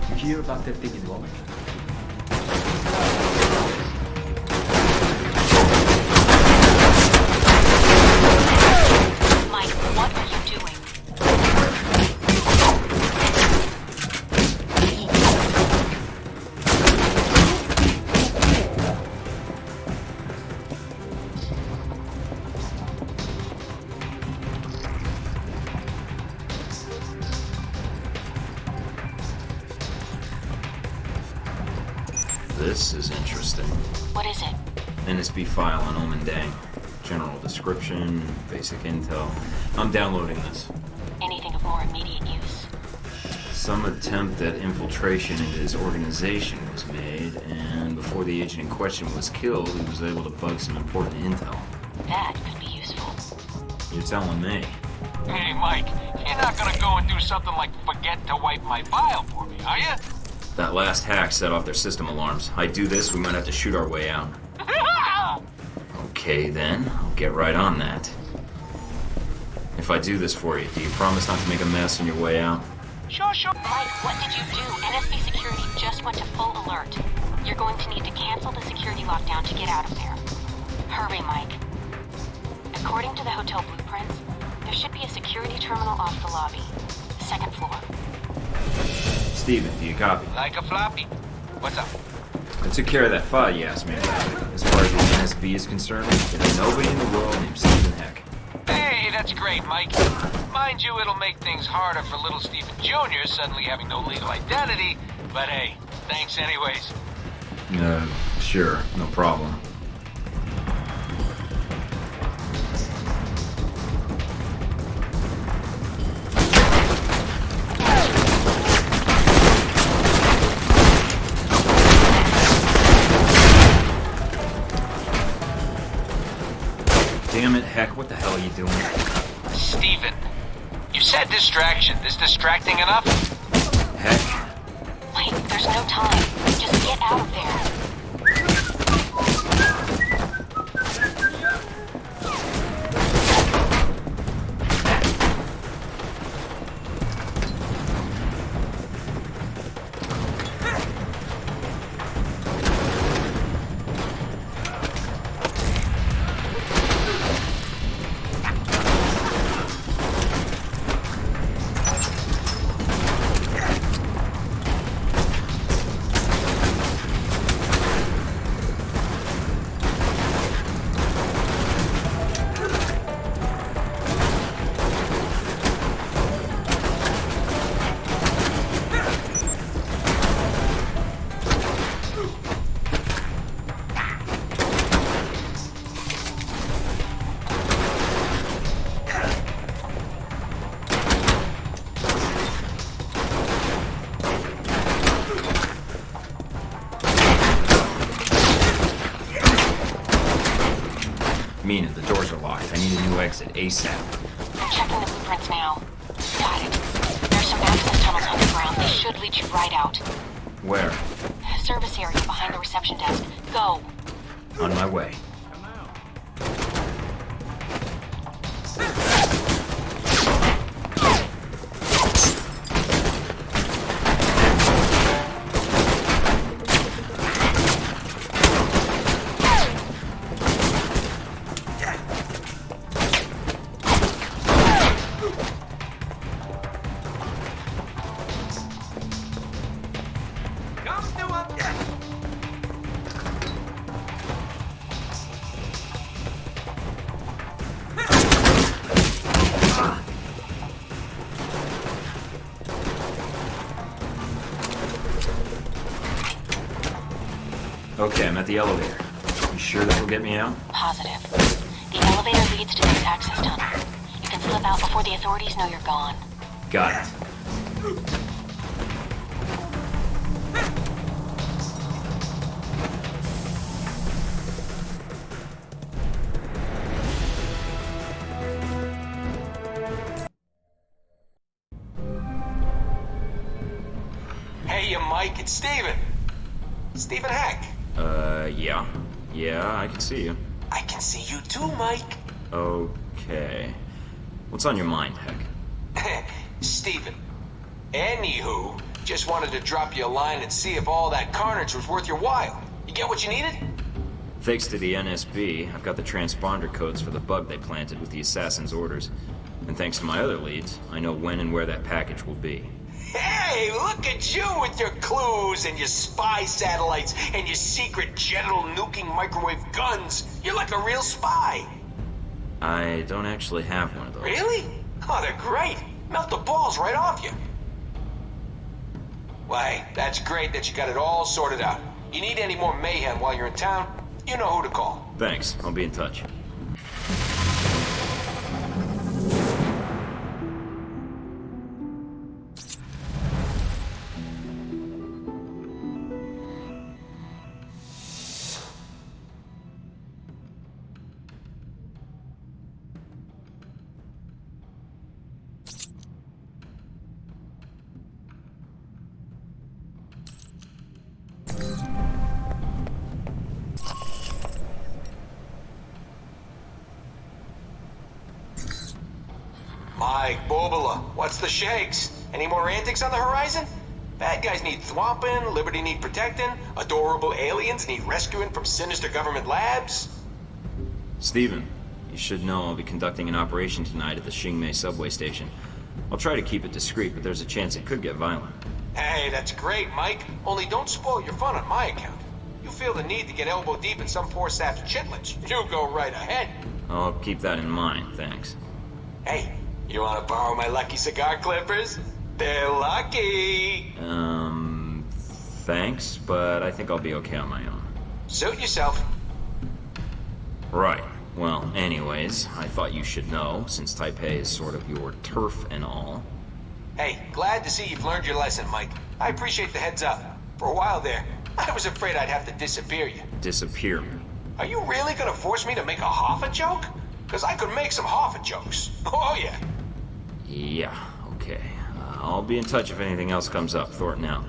You hear about that thing in Longplay? Mike, what are you doing? This is interesting. What is it? NSB file on Omen Dang. General description, basic intel. I'm downloading this. Anything of more immediate use? Some attempt at infiltration into his organization was made, and before the agent in question was killed, he was able to bug some important intel. That could be useful. You're telling me. Hey, Mike, you're not gonna go and do something like forget to wipe my file for me, are you? That last hack set off their system alarms. I do this, we might have to shoot our way out. Okay, then. I'll get right on that. If I do this for you, do you promise not to make a mess on your way out? Sure. Mike, what did you do? NSB security just went to full alert. You're going to need to cancel the security lockdown to get out of there. Hurry, Mike. According to the hotel blueprints, there should be a security terminal off the lobby. Second floor. Steven, do you copy? Like a floppy. What's up? I took care of that file you asked me about. As far as the NSB is concerned, there's nobody in the world named Stephen Heck. Hey, that's great, Mike. Mind you, it'll make things harder for little Stephen Jr. suddenly having no legal identity, but hey, thanks anyways. Sure, no problem. Damn it, Heck, what the hell are you doing? Steven, you said distraction. Is distracting enough? Heck. Wait, there's no time. Just get out of there. Mina, the doors are locked. I need a new exit ASAP. I'm checking the blueprints now. Got it. There's some access tunnels underground. They should lead you right out. Where? Service area behind the reception desk. Go. On my way. Okay, I'm at the elevator. You sure this will get me out? Positive. The elevator leads to this access tunnel. You can slip out before the authorities know you're gone. Got it. Hey, Mike, it's Steven. Steven Heck. Yeah. Yeah, I can see you. I can see you too, Mike. Okay. What's on your mind, Heck? Steven. Anywho, just wanted to drop you a line and see if all that carnage was worth your while. You get what you needed? Thanks to the NSB, I've got the transponder codes for the bug they planted with the assassin's orders. And thanks to my other leads, I know when and where that package will be. Hey, look at you with your clues and your spy satellites and your secret genital nuking microwave guns. You're like a real spy. I don't actually have one of those. Really? Oh, they're great. Melt the balls right off you. Why, that's great that you got it all sorted out. You need any more mayhem while you're in town, you know who to call. Thanks. I'll be in touch. Mike Bobula, what's the shakes? Any more antics on the horizon? Bad guys need thwomping, liberty need protecting, adorable aliens need rescuing from sinister government labs. Steven, you should know I'll be conducting an operation tonight at the Xingmei subway station. I'll try to keep it discreet, but there's a chance it could get violent. Hey, that's great, Mike. Only don't spoil your fun on my account. You feel the need to get elbow deep in some poor sap's chitlins. You go right ahead. I'll keep that in mind, thanks. Hey, you want to borrow my lucky cigar clippers? They're lucky. Thanks, but I think I'll be okay on my own. Suit yourself. Right. Well, anyways, I thought you should know, since Taipei is sort of your turf and all. Hey, glad to see you've learned your lesson, Mike. I appreciate the heads up. For a while there, I was afraid I'd have to disappear you. Disappear me? Are you really gonna force me to make a Hoffa joke? Because I could make some Hoffa jokes. Oh, yeah. Yeah, okay. I'll be in touch if anything else comes up. Thornton out.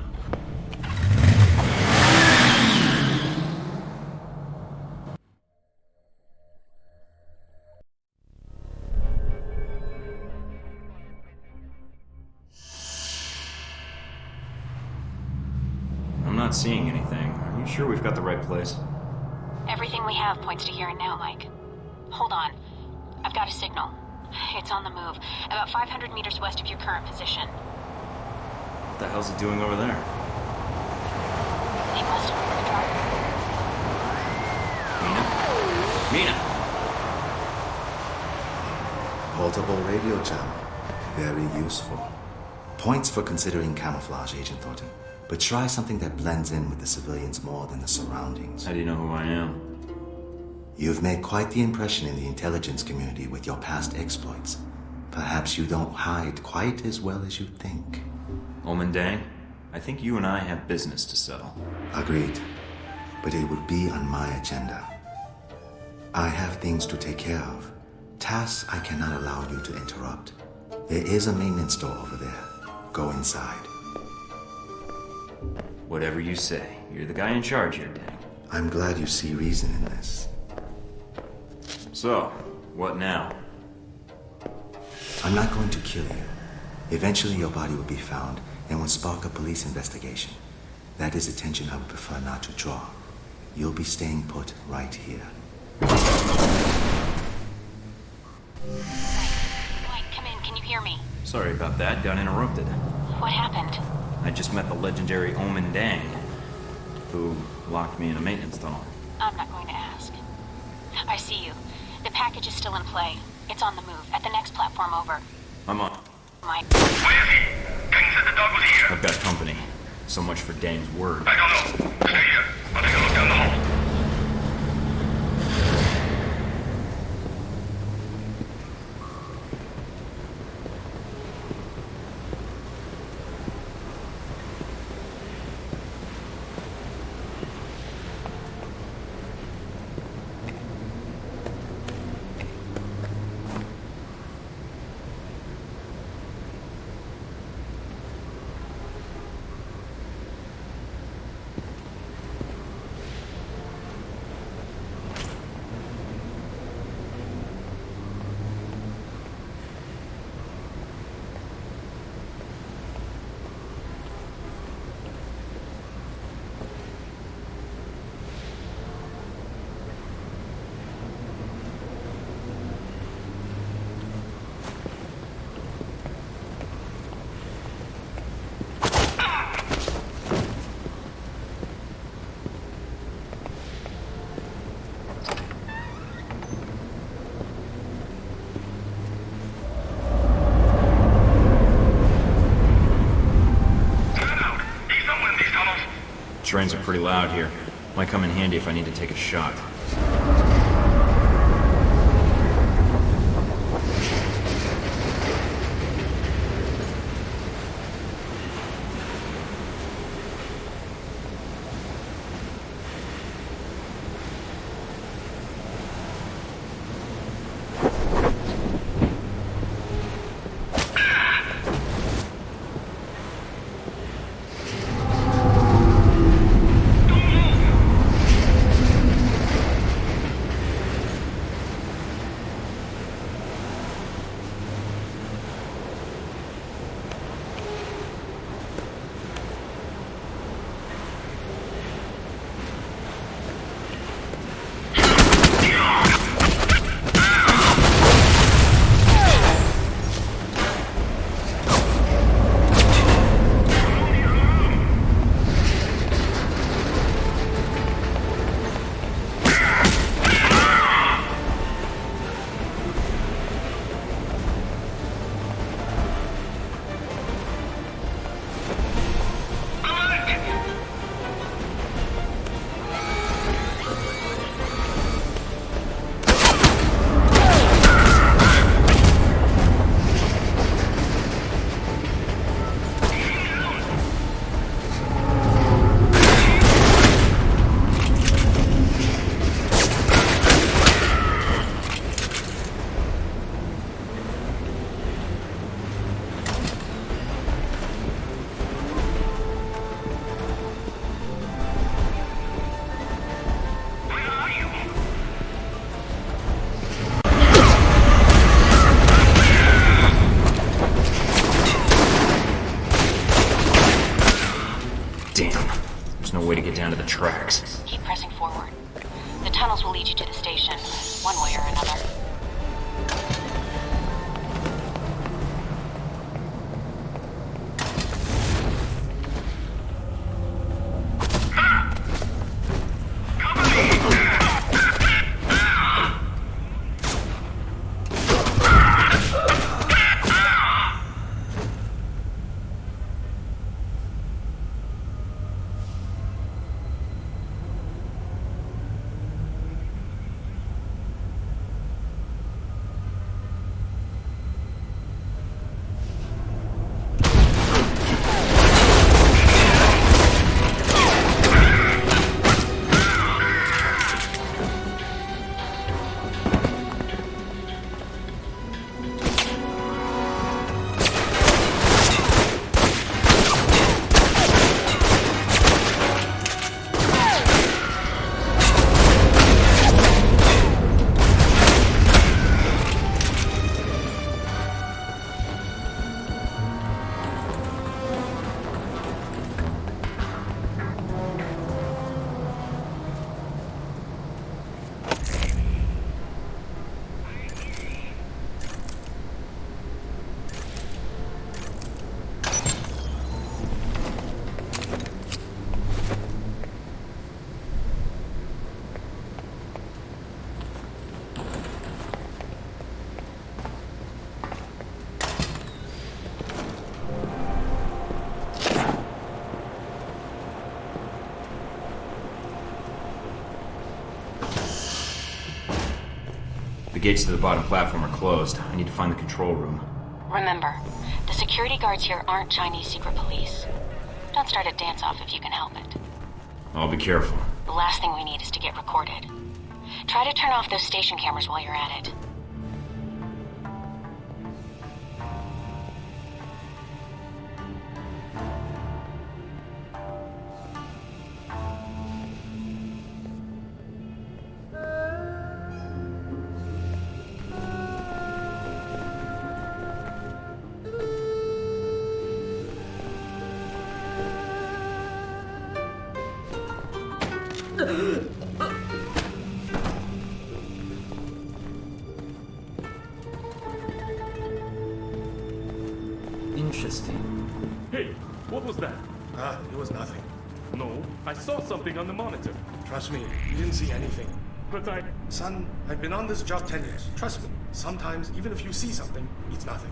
I'm not seeing anything. Are you sure we've got the right place? Everything we have points to here and now, Mike. Hold on. I've got a signal. It's on the move, about 500 meters west of your current position. What the hell's it doing over there? They must have moved the driver. Mina! Portable radio channel. Very useful. Points for considering camouflage, Agent Thornton. But try something that blends in with the civilians more than the surroundings. How do you know who I am? You've made quite the impression in the intelligence community with your past exploits. Perhaps you don't hide quite as well as you think. Omendang, I think you and I have business to settle. Agreed. But it would be on my agenda. I have things to take care of. Tasks I cannot allow you to interrupt. There is a maintenance door over there. Go inside. Whatever you say. You're the guy in charge here, Dang. I'm glad you see reason in this. So, what now? I'm not going to kill you. Eventually your body will be found and will spark a police investigation. That is attention I would prefer not to draw. You'll be staying put right here. Mike, come in. Can you hear me? Sorry about that. Got interrupted. What happened? I just met the legendary Omendang, who locked me in a maintenance tunnel. I'm not going to ask. I see you. The package is still in play. It's on the move. At the next platform over. I'm on. Mike. Where is he? Dang said the dog was here. I've got company. So much for Dang's word. I don't know. Stay here. I'll take a look down the hall. strains are pretty loud here. Might come in handy if I need to take a shot. Down to the tracks. Keep pressing forward. The tunnels will lead you to the station, one way or another. The gates to the bottom platform are closed. I need to find the control room. Remember, the security guards here aren't Chinese secret police. Don't start a dance-off if you can help it. I'll be careful. The last thing we need is to get recorded. Try to turn off those station cameras while you're at it. Interesting. Hey, what was that? It was nothing. No, I saw something on the monitor. Trust me, you didn't see anything. But Son, I've been on this job 10 years. Trust me, sometimes even if you see something, it's nothing.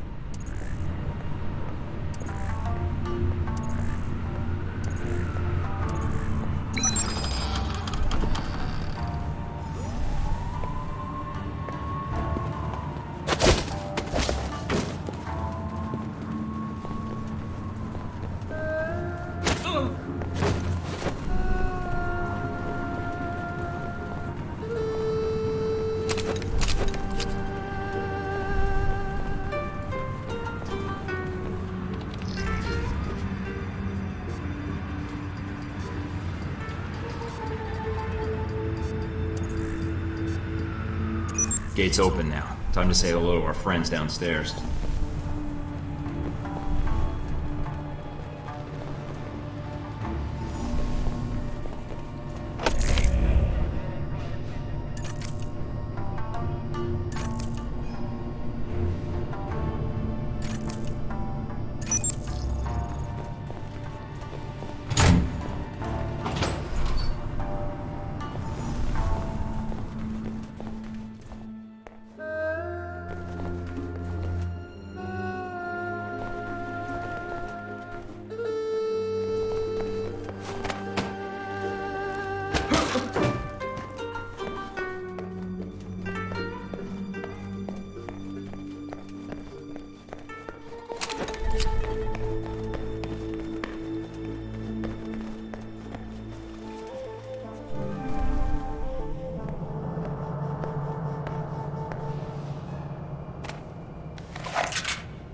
Gate's open now. Time to say hello to our friends downstairs.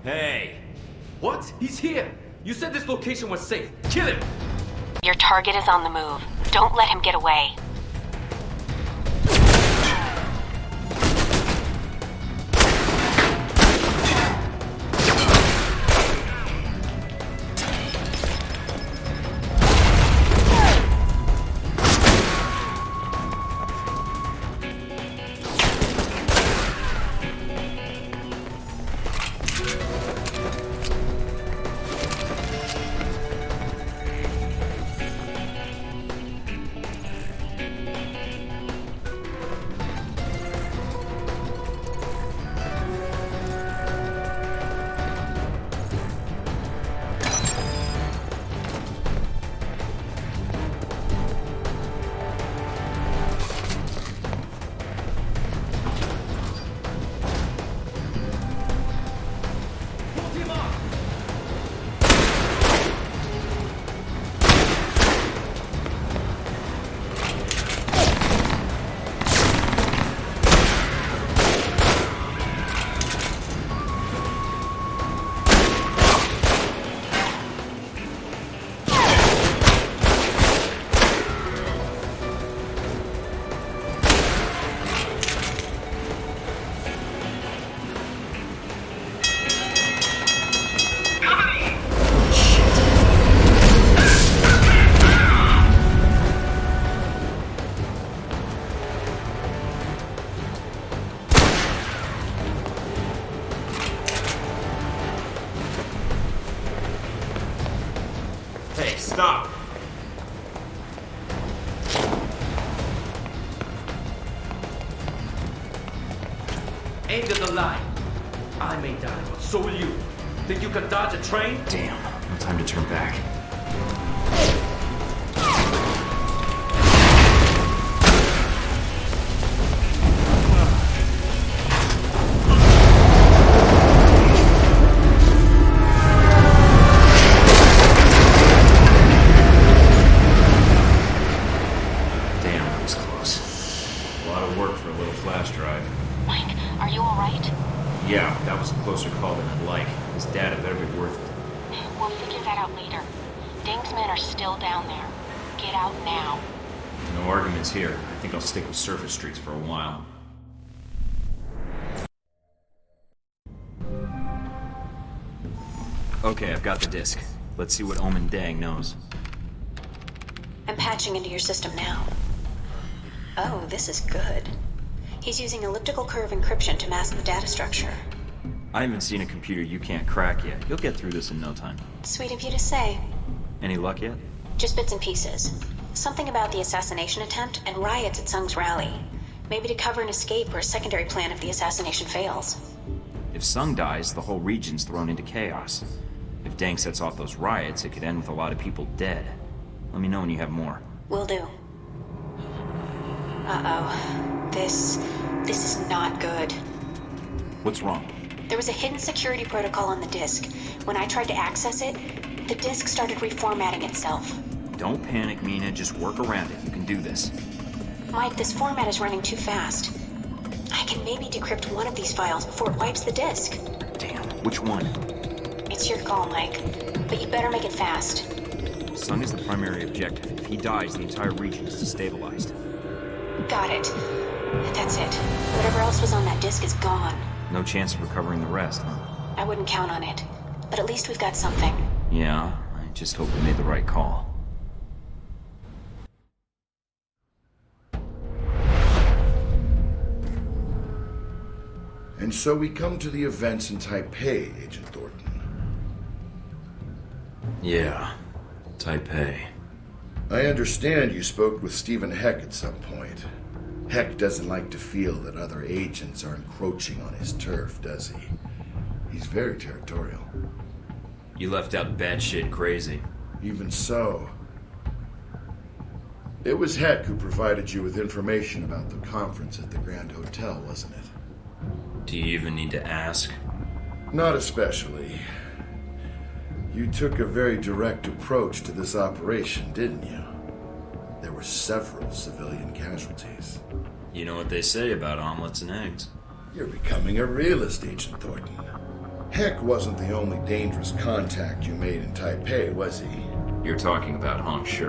Hey! What? He's here! You said this location was safe. Kill him! Your target is on the move. Don't let him get away. Hey, stop! End of the line. I may die, but so will you. Think you can dodge a train? Damn, no time to turn back. Damn, that was close. A lot of work for a little flash drive. Mike, are you alright? Yeah, that was a closer call than I'd like. This data better be worth it. We'll figure that out later. Ding's men are still down there. Get out now. No arguments here. I think I'll stick with surface streets for a while. Okay, I've got the disk. Let's see what Omen Dang knows. I'm patching into your system now. Oh, this is good. He's using elliptical curve encryption to mask the data structure. I haven't seen a computer you can't crack yet. You'll get through this in no time. Sweet of you to say. Any luck yet? Just bits and pieces. Something about the assassination attempt and riots at Sung's rally. Maybe to cover an escape or a secondary plan if the assassination fails. If Sung dies, the whole region's thrown into chaos. If Dang sets off those riots, it could end with a lot of people dead. Let me know when you have more. Will do. Uh-oh. This is not good. What's wrong? There was a hidden security protocol on the disk. When I tried to access it, the disk started reformatting itself. Don't panic, Mina. Just work around it. You can do this. Mike, this format is running too fast. I can maybe decrypt one of these files before it wipes the disk. Damn, which one? It's your call, Mike. But you better make it fast. Sung is the primary objective. If he dies, the entire region is destabilized. Got it. That's it. Whatever else was on that disk is gone. No chance of recovering the rest, huh? I wouldn't count on it. But at least we've got something. Yeah, I just hope we made the right call. And so we come to the events in Taipei, Agent Thornton. Yeah, Taipei. I understand you spoke with Stephen Heck at some point. Heck doesn't like to feel that other agents are encroaching on his turf, does he? He's very territorial. You left out batshit crazy. Even so. It was Heck who provided you with information about the conference at the Grand Hotel, wasn't it? Do you even need to ask? Not especially. You took a very direct approach to this operation, didn't you? There were several civilian casualties. You know what they say about omelets and eggs. You're becoming a realist, Agent Thornton. Heck wasn't the only dangerous contact you made in Taipei, was he? You're talking about Hong Shi.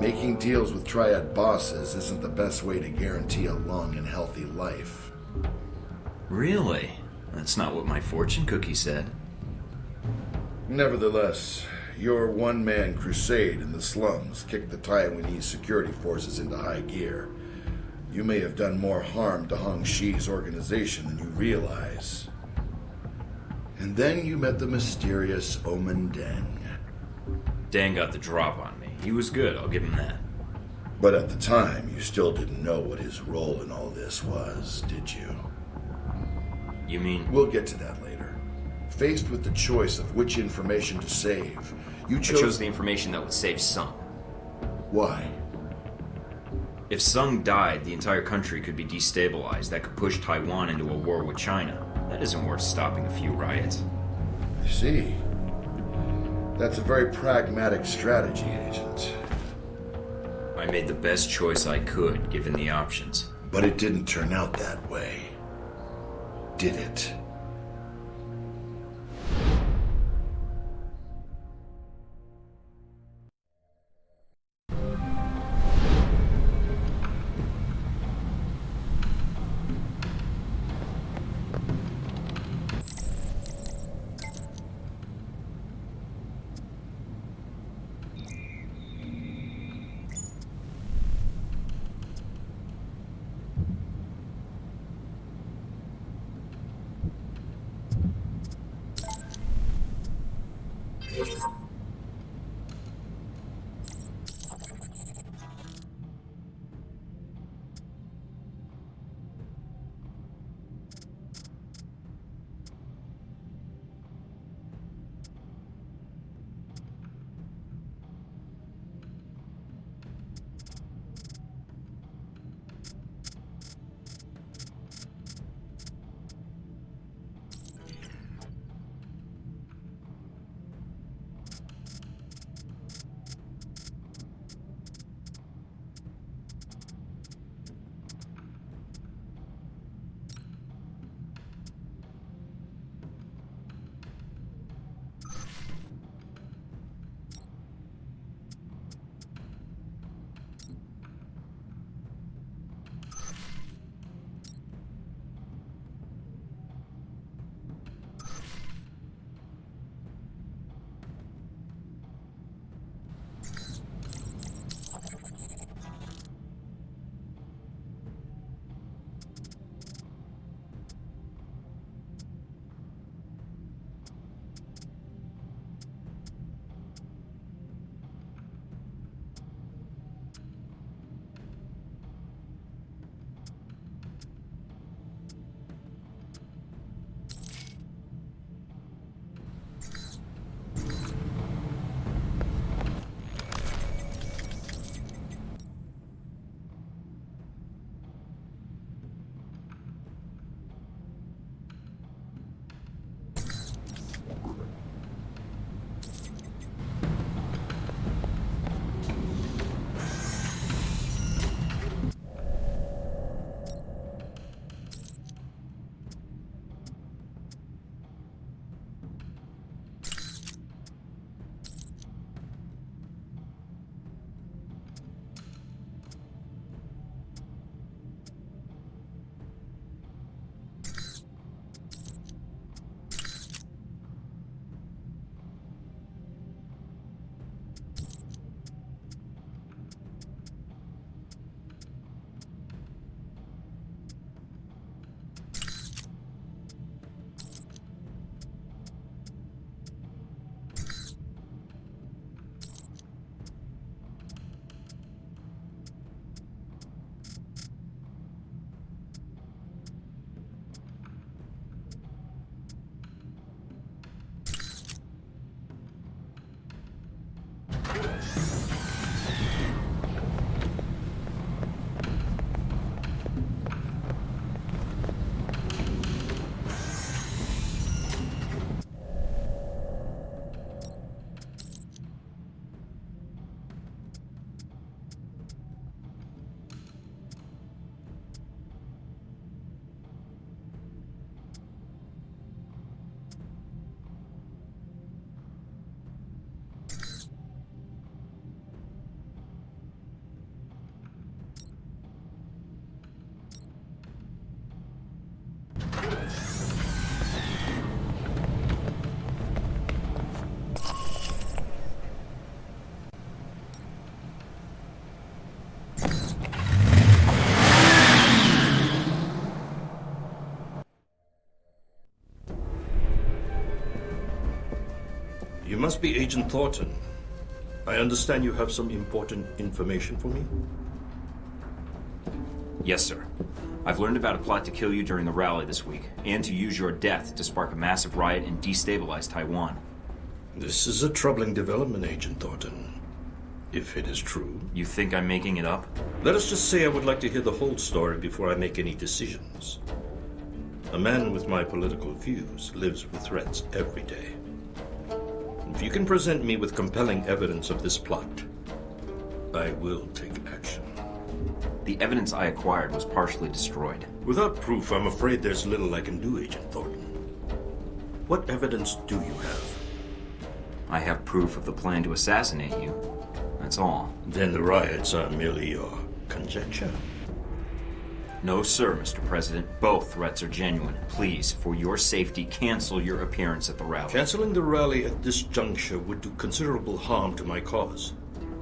Making deals with triad bosses isn't the best way to guarantee a long and healthy life. Really? That's not what my fortune cookie said. Nevertheless, your one-man crusade in the slums kicked the Taiwanese security forces into high gear. You may have done more harm to Hong Shi's organization than you realize. And then you met the mysterious Omen Deng. Deng got the drop on me. He was good, I'll give him that. But at the time, you still didn't know what his role in all this was, did you? You mean... We'll get to that later. Faced with the choice of which information to save, you I chose the information that would save Sung. Why? If Sung died, the entire country could be destabilized. That could push Taiwan into a war with China. That isn't worth stopping a few riots. I see. That's a very pragmatic strategy, Agent. I made the best choice I could, given the options. But it didn't turn out that way. Did it? must be Agent Thorton. I understand you have some important information for me? Yes, sir. I've learned about a plot to kill you during the rally this week, and to use your death to spark a massive riot and destabilize Taiwan. This is a troubling development, Agent Thornton. If it is true. You think I'm making it up? Let us just say I would like to hear the whole story before I make any decisions. A man with my political views lives with threats every day. If you can present me with compelling evidence of this plot, I will take action. The evidence I acquired was partially destroyed. Without proof, I'm afraid there's little I can do, Agent Thornton. What evidence do you have? I have proof of the plan to assassinate you. That's all. Then the riots are merely your conjecture? No, sir, Mr. President. Both threats are genuine. Please, for your safety, cancel your appearance at the rally. Canceling the rally at this juncture would do considerable harm to my cause.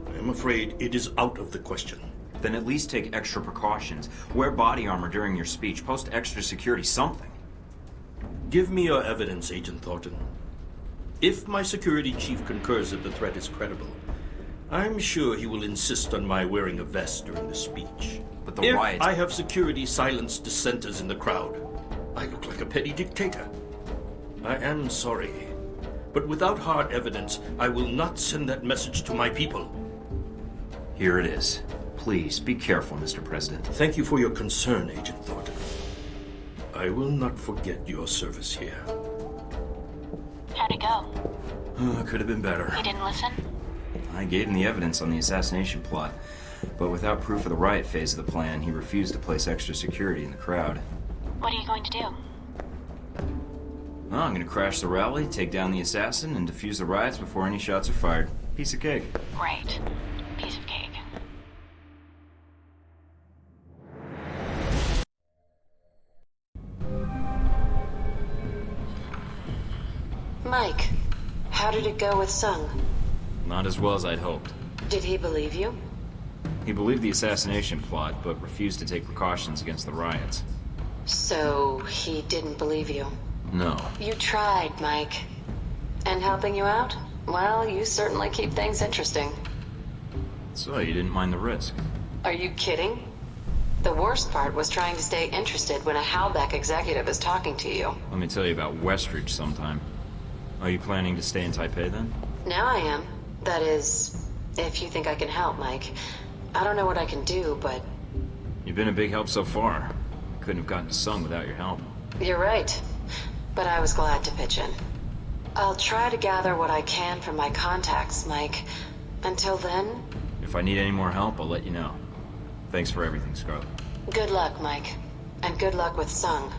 I am afraid it is out of the question. Then at least take extra precautions. Wear body armor during your speech. Post extra security, something. Give me your evidence, Agent Thornton. If my security chief concurs that the threat is credible, I'm sure he will insist on my wearing a vest during the speech. But the riots... I have security silence dissenters in the crowd, I look like a petty dictator. I am sorry, but without hard evidence, I will not send that message to my people. Here it is. Please, be careful, Mr. President. Thank you for your concern, Agent Thornton. I will not forget your service here. How'd it go? Could have been better. You didn't listen? I gave him the evidence on the assassination plot, but without proof of the riot phase of the plan, he refused to place extra security in the crowd. What are you going to do? Well, I'm going to crash the rally, take down the assassin, and defuse the riots before any shots are fired. Piece of cake. Great. Piece of cake. Mike, how did it go with Sung? Not as well as I'd hoped. Did he believe you? He believed the assassination plot, but refused to take precautions against the riots. So, he didn't believe you? No. You tried, Mike. And helping you out? Well, you certainly keep things interesting. So, you didn't mind the risk? Are you kidding? The worst part was trying to stay interested when a Halbeck executive is talking to you. Let me tell you about Westridge sometime. Are you planning to stay in Taipei then? Now I am. That is, if you think I can help, Mike. I don't know what I can do, but... You've been a big help so far. Couldn't have gotten to Sung without your help. You're right. But I was glad to pitch in. I'll try to gather what I can from my contacts, Mike. Until then... If I need any more help, I'll let you know. Thanks for everything, Scarlet. Good luck, Mike. And good luck with Sung.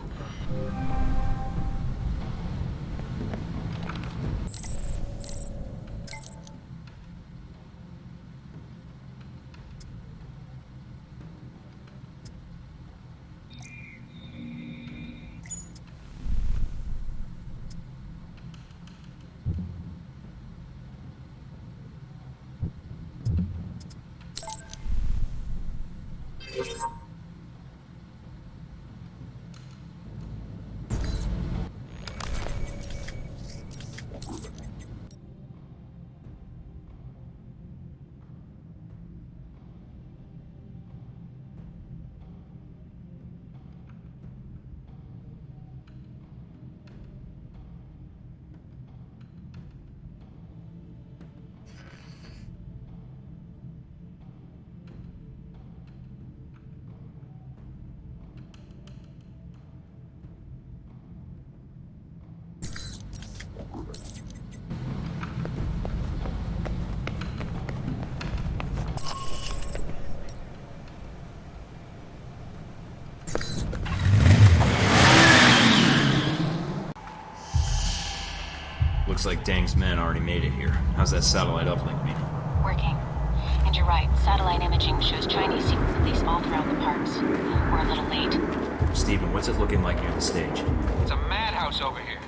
Looks like Dang's men already made it here. How's that satellite uplink meeting? Working. And you're right, satellite imaging shows Chinese secret police all throughout the parks. We're a little late. Steven, what's it looking like near the stage? It's a madhouse over here.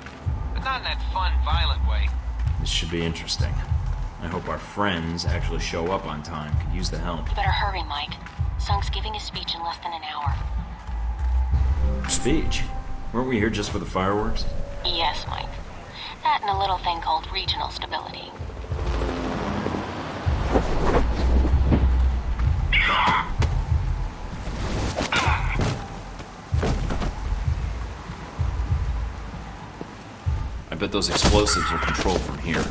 But not in that fun, violent way. This should be interesting. I hope our friends actually show up on time. Could use the help. You better hurry, Mike. Sung's giving his speech in less than an hour. Speech? Weren't we here just for the fireworks? Yes, Mike. That and a little thing called regional stability. I bet those explosives are controlled from here.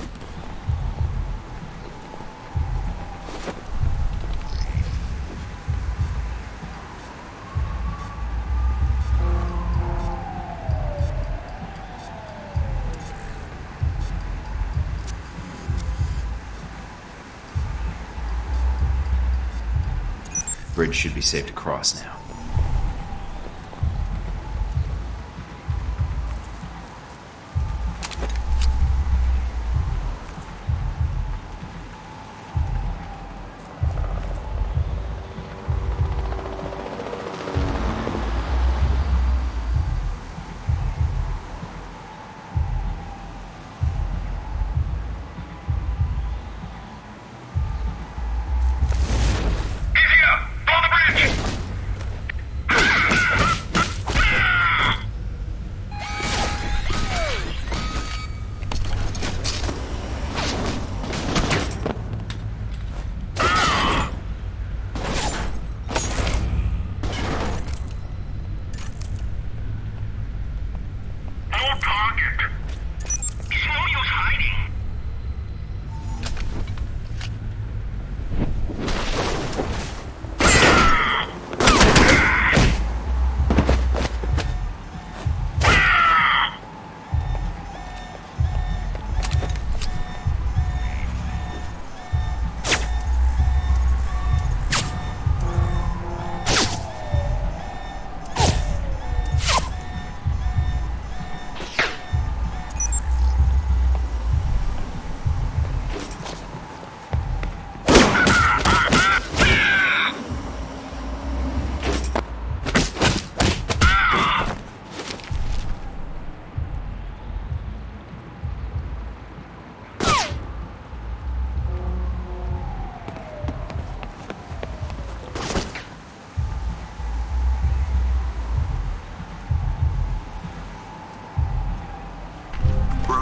Bridge should be safe to cross now.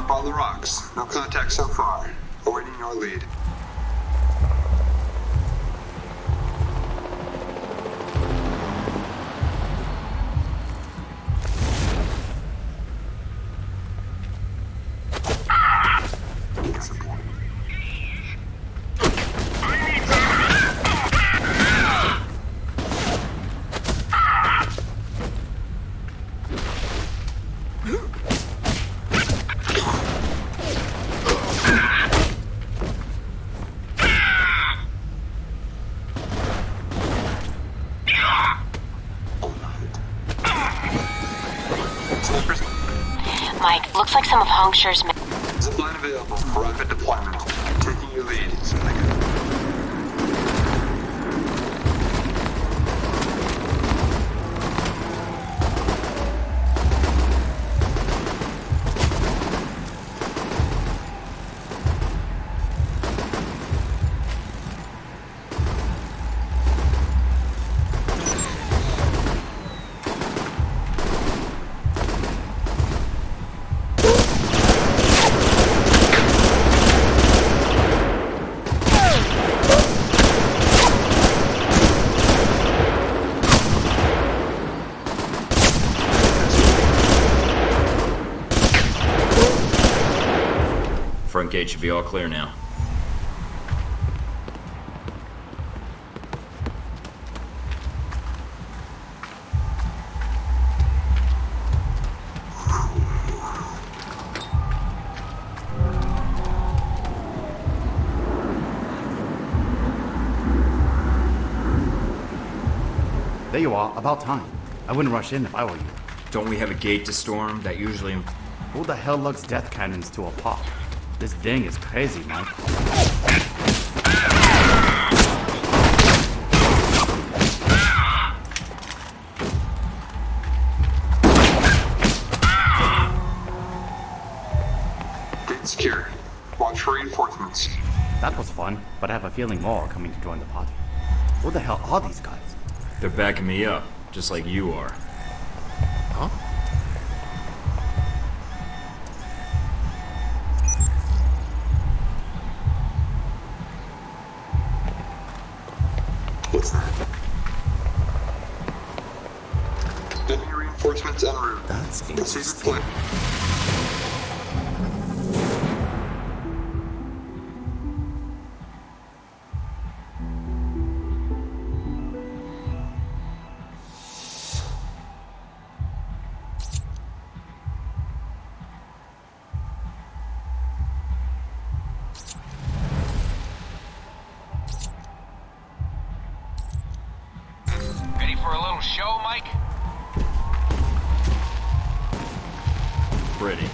On the rocks. No contact so far. Awaiting your lead. Mike, looks like some of Hongshure's... Zipline available for rapid deployment. Taking your lead. Front gate should be all clear now. There you are, about time. I wouldn't rush in if I were you. Don't we have a gate to storm? That usually... Who the hell lugs death cannons to a park? This thing is crazy, Mike. Gate secure. Watch for reinforcements. That was fun, but I have a feeling more are coming to join the party. Who the hell are these guys? They're backing me up, just like you are. Huh? What's that? Enemy reinforcements en route. That's Proceed with plan. Ready for a little show, Mike? Pretty.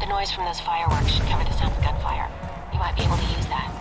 The noise from those fireworks should cover the sound of gunfire. You might be able to use that.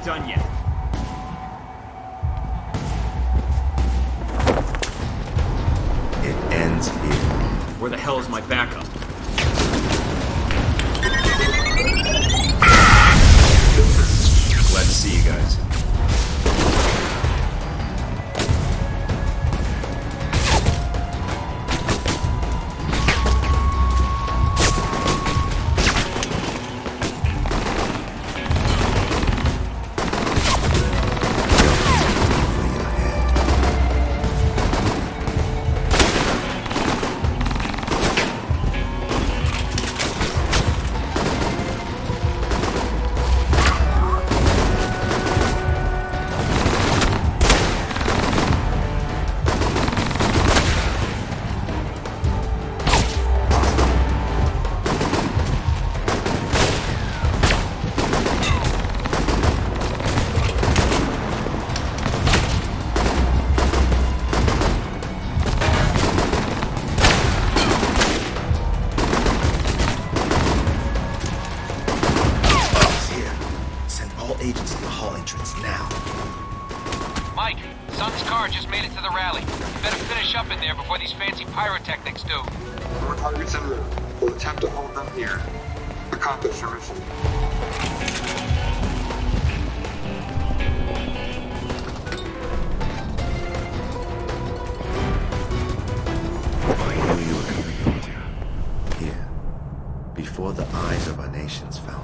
done yet. It ends here. Where the hell is my backup? Glad to see you guys. Mike, Sun's car just made it to the rally. You better finish up in there before these fancy pyrotechnics do. More targets en route. We'll attempt to hold them here. Accomplish your mission. I knew you were coming over here. Before the eyes of our nation's founder.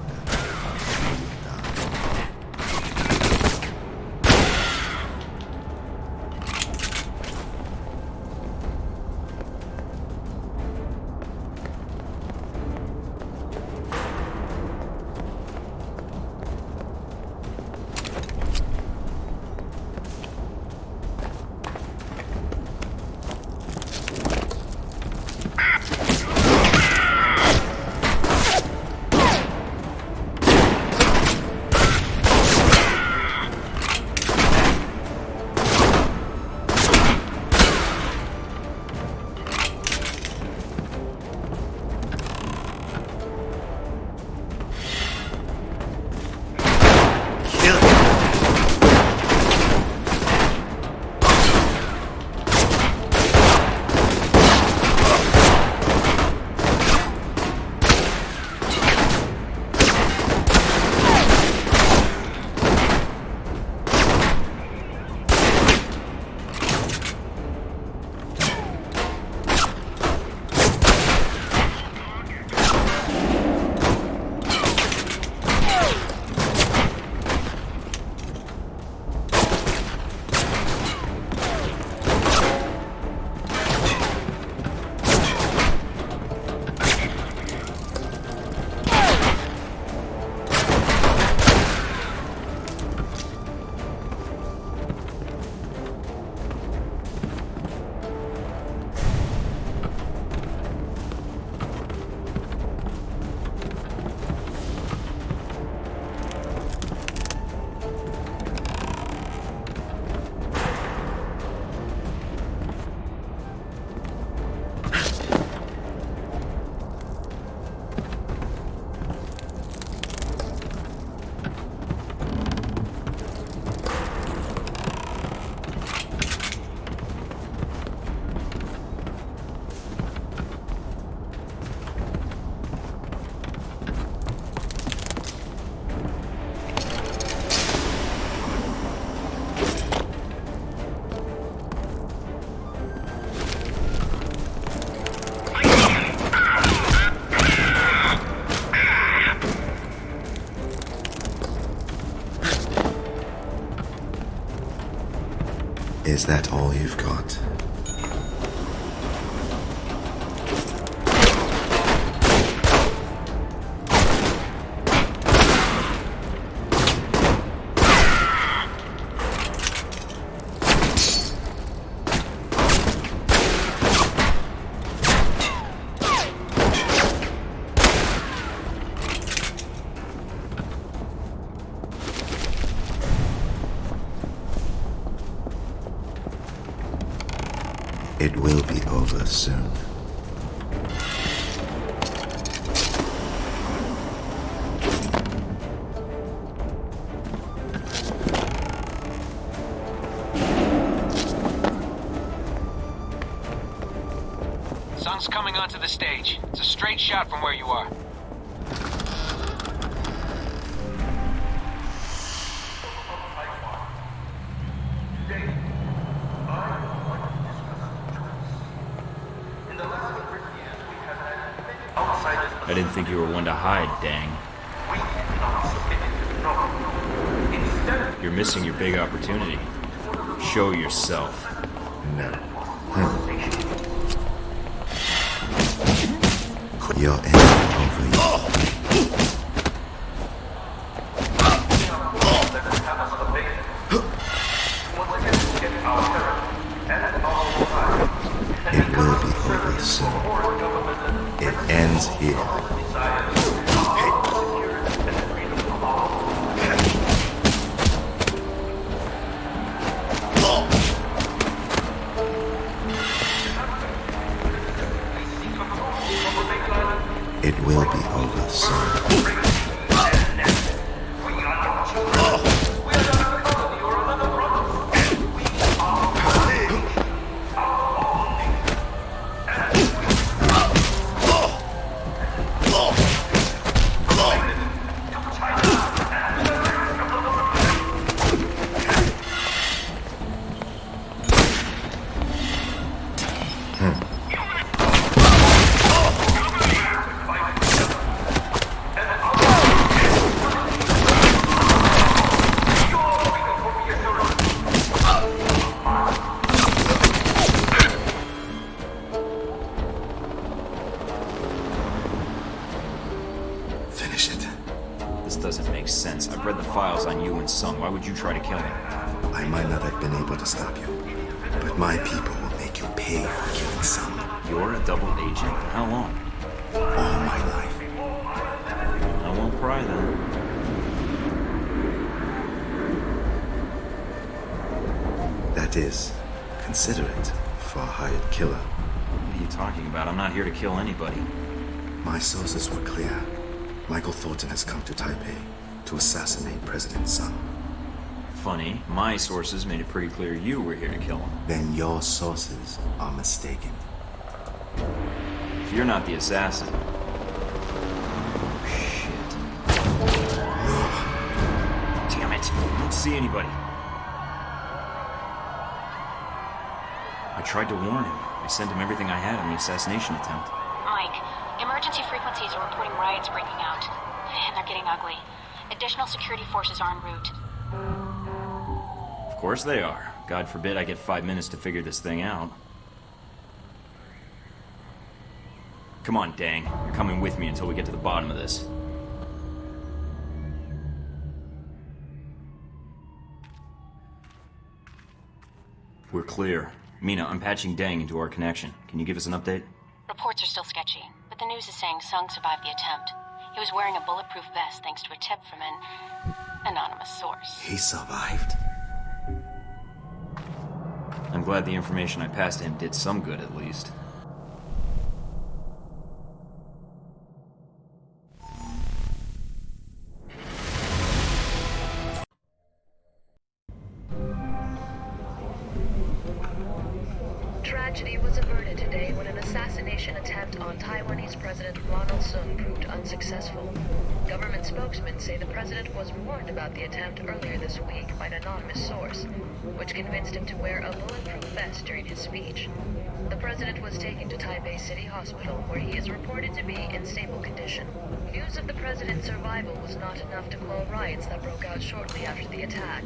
Is that all you've got? It will be over soon. Sun's coming onto the stage. It's a straight shot from where you are. I didn't think you were one to hide, dang. You're missing your big opportunity. Show yourself. No. Your end over you. It will be over soon. It ends here. It will be over soon. you try to kill him? I might not have been able to stop you, but my people will make you pay for killing some. You're a double agent? How long? All my life. I won't pry then. That is, considerate for a hired killer. What are you talking about? I'm not here to kill anybody. My sources were clear. Michael Thorton has come to Taipei to assassinate President Sun. Funny, my sources made it pretty clear you were here to kill him. Then your sources are mistaken. If you're not the assassin... Shit. Damn it. I don't see anybody. I tried to warn him. I sent him everything I had on the assassination attempt. Mike, emergency frequencies are reporting riots breaking out. And they're getting ugly. Additional security forces are en route. Of course they are. God forbid I get 5 minutes to figure this thing out. Come on, Dang. You're coming with me until we get to the bottom of this. We're clear. Mina, I'm patching Dang into our connection. Can you give us an update? Reports are still sketchy, but the news is saying Sung survived the attempt. He was wearing a bulletproof vest thanks to a tip from an anonymous source. He survived? I'm glad the information I passed to him did some good, at least. Tragedy was averted today when an assassination attempt on Taiwanese President Ronald Sung proved unsuccessful. Government spokesmen say the president was warned about the attempt earlier this week by an anonymous source, which convinced him to wear a bulletproof vest during his speech. The president was taken to Taipei City Hospital, where he is reported to be in stable condition. News of the president's survival was not enough to quell riots that broke out shortly after the attack.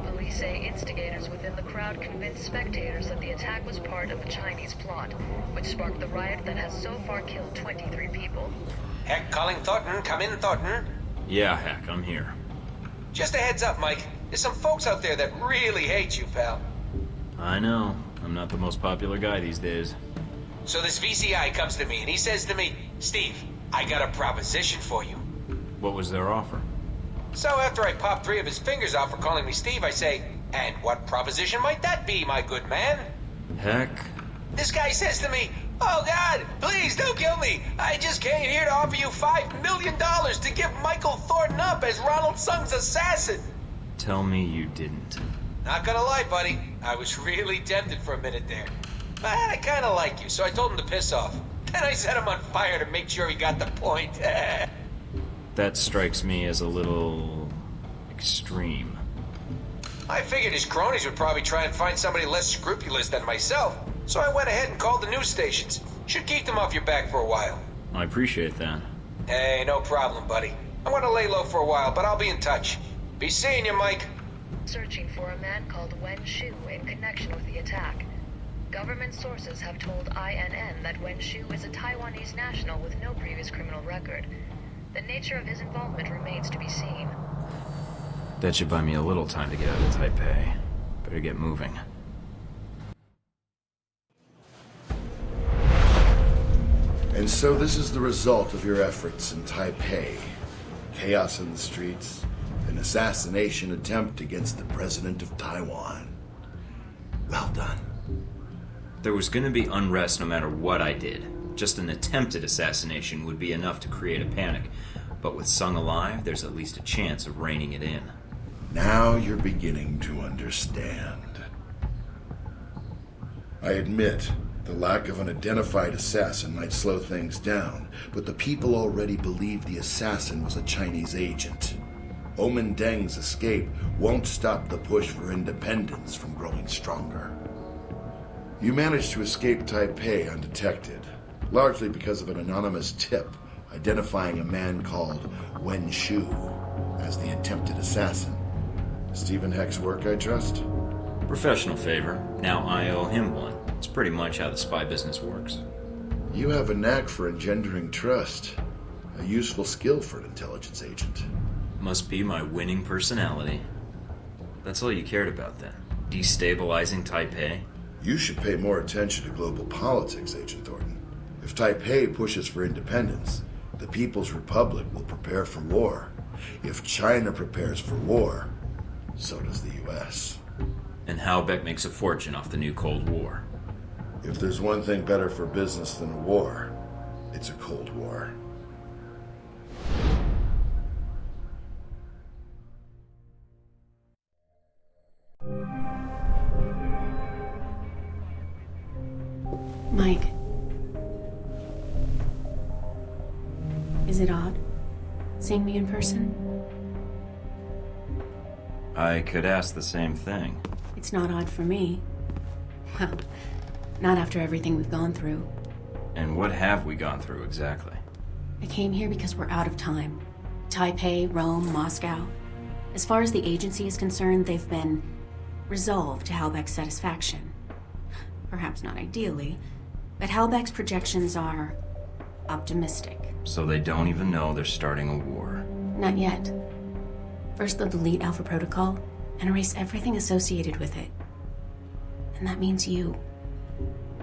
Police say instigators within the crowd convinced spectators that the attack was part of a Chinese plot, which sparked the riot that has so far killed 23 people. Heck, calling Thornton. Come in, Thornton. Yeah, Heck, I'm here. Just a heads up, Mike. There's some folks out there that really hate you, pal. I know. I'm not the most popular guy these days. So this VCI comes to me and he says to me, Steve, I got a proposition for you. What was their offer? So after I pop 3 of his fingers off for calling me Steve, I say, and what proposition might that be, my good man? Heck. This guy says to me, oh God, please don't kill me. I just came here to offer you $5 million to give Michael Thornton up as Ronald Sung's assassin. Tell me you didn't. Not gonna lie, buddy. I was really tempted for a minute there. But I kinda like you, so I told him to piss off. Then I set him on fire to make sure he got the point. That strikes me as a little... extreme. I figured his cronies would probably try and find somebody less scrupulous than myself, so I went ahead and called the news stations. Should keep them off your back for a while. I appreciate that. Hey, no problem, buddy. I'm gonna lay low for a while, but I'll be in touch. Be seeing you, Mike. Searching for a man called Wen Shu in connection with the attack. Government sources have told INN that Wen Shu is a Taiwanese national with no previous criminal record. The nature of his involvement remains to be seen. That should buy me a little time to get out of Taipei. Better get moving. And so this is the result of your efforts in Taipei. Chaos in the streets, an assassination attempt against the president of Taiwan. Well done. There was gonna be unrest no matter what I did. Just an attempted assassination would be enough to create a panic. But with Sung alive, there's at least a chance of reining it in. Now you're beginning to understand. I admit, the lack of an identified assassin might slow things down, but the people already believe the assassin was a Chinese agent. Omen Deng's escape won't stop the push for independence from growing stronger. You managed to escape Taipei undetected, largely because of an anonymous tip identifying a man called Wen Shu as the attempted assassin. Stephen Heck's work, I trust? Professional favor. Now I owe him one. It's pretty much how the spy business works. You have a knack for engendering trust. A useful skill for an intelligence agent. Must be my winning personality. That's all you cared about then? Destabilizing Taipei? You should pay more attention to global politics, Agent Thornton. If Taipei pushes for independence, the People's Republic will prepare for war. If China prepares for war, so does the U.S. And Halbeck makes a fortune off the new Cold War. If there's one thing better for business than a war, it's a Cold War. Mike. Is it odd seeing me in person? I could ask the same thing. It's not odd for me. Well, not after everything we've gone through. And what have we gone through exactly? I came here because we're out of time. Taipei, Rome, Moscow. As far as the agency is concerned, they've been resolved to Halbeck's satisfaction. Perhaps not ideally, but Halbeck's projections are optimistic. So they don't even know they're starting a war. Not yet. First they'll delete Alpha Protocol and erase everything associated with it. And that means you.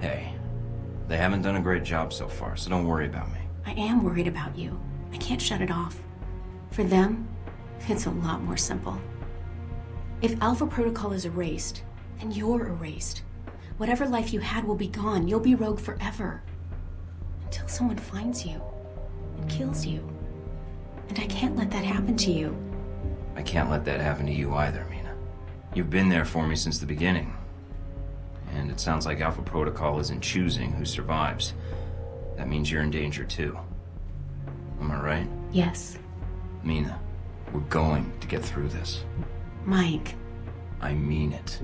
Hey, they haven't done a great job so far, so don't worry about me. I am worried about you. I can't shut it off. For them, it's a lot more simple. If Alpha Protocol is erased, then you're erased. Whatever life you had will be gone. You'll be rogue forever. Until someone finds you and kills you. And I can't let that happen to you. I can't let that happen to you either, Mina. You've been there for me since the beginning. And it sounds like Alpha Protocol isn't choosing who survives. That means you're in danger too. Am I right? Yes. Mina, we're going to get through this. Mike. I mean it.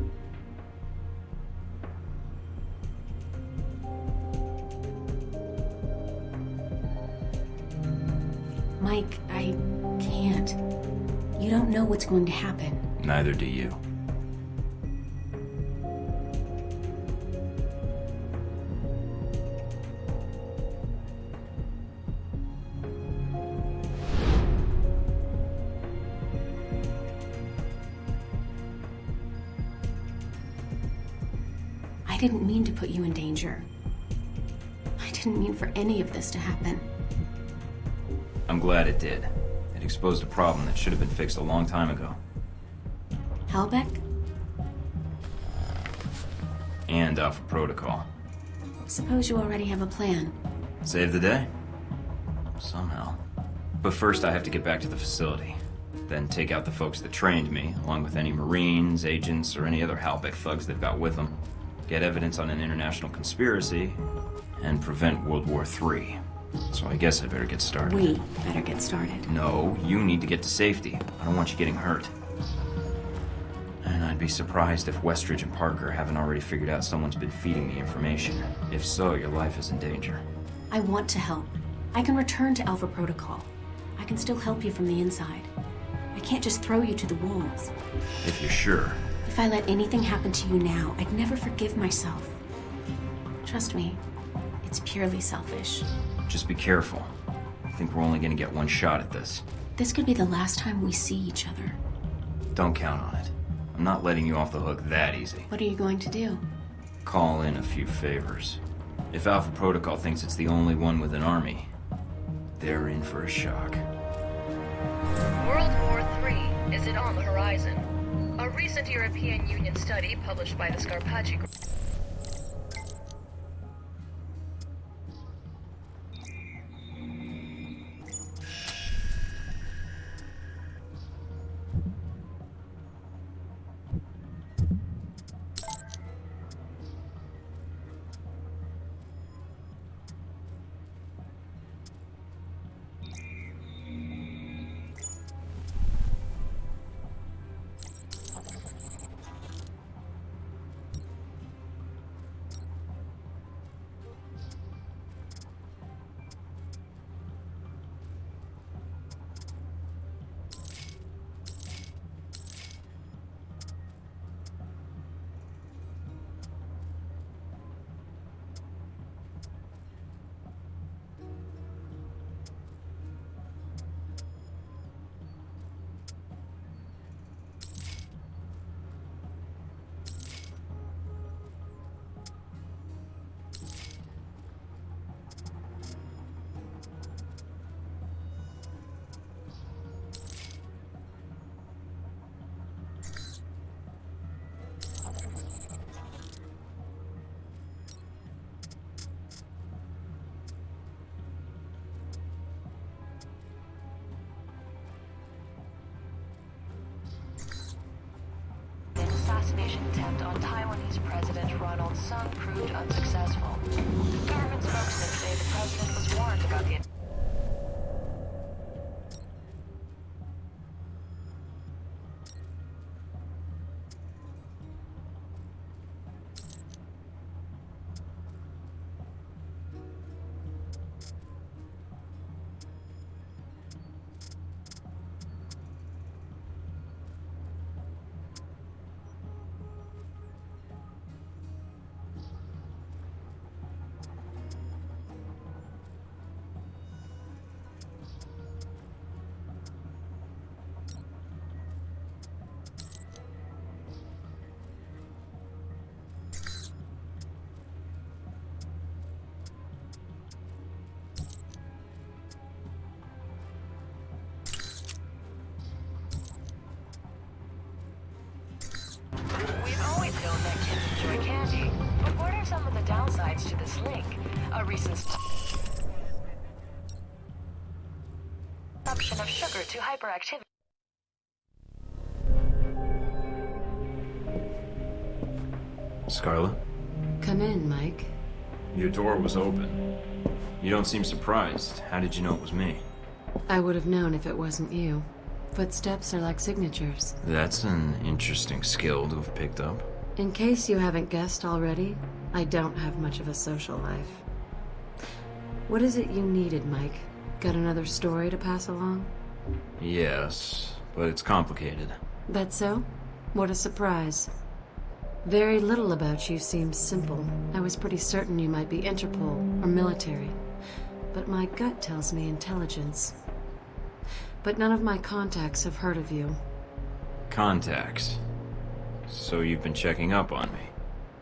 Mike, I can't. You don't know what's going to happen. Neither do you. I didn't mean to put you in danger. I didn't mean for any of this to happen. I'm glad it did. It exposed a problem that should have been fixed a long time ago. Halbeck? And Alpha Protocol. Suppose you already have a plan. Save the day? Somehow. But first I have to get back to the facility. Then take out the folks that trained me, along with any Marines, agents, or any other Halbeck thugs they've got with them. Get evidence on an international conspiracy, and prevent World War III. So I guess I better get started. We better get started. No, you need to get to safety. I don't want you getting hurt. And I'd be surprised if Westridge and Parker haven't already figured out someone's been feeding me information. If so, your life is in danger. I want to help. I can return to Alpha Protocol. I can still help you from the inside. I can't just throw you to the wolves. If you're sure. If I let anything happen to you now, I'd never forgive myself. Trust me, it's purely selfish. Just be careful. I think we're only gonna get one shot at this. This could be the last time we see each other. Don't count on it. I'm not letting you off the hook that easy. What are you going to do? Call in a few favors. If Alpha Protocol thinks it's the only one with an army, they're in for a shock. World War III, is it on the horizon? A recent European Union study published by the Scarpacci Group. attempt on Taiwanese President Ronald Sung proved unsuccessful. Government spokesmen say the president was warned about the candy. But what are some of the downsides to this link? A recent consumption of sugar to hyperactivity. Scarlet? Come in, Mike. Your door was open. You don't seem surprised. How did you know it was me? I would have known if it wasn't you. Footsteps are like signatures. That's an interesting skill to have picked up. In case you haven't guessed already, I don't have much of a social life. What is it you needed, Mike? Got another story to pass along? Yes, but it's complicated. That so? What a surprise. Very little about you seems simple. I was pretty certain you might be Interpol or military. But my gut tells me intelligence. But none of my contacts have heard of you. Contacts? So you've been checking up on me?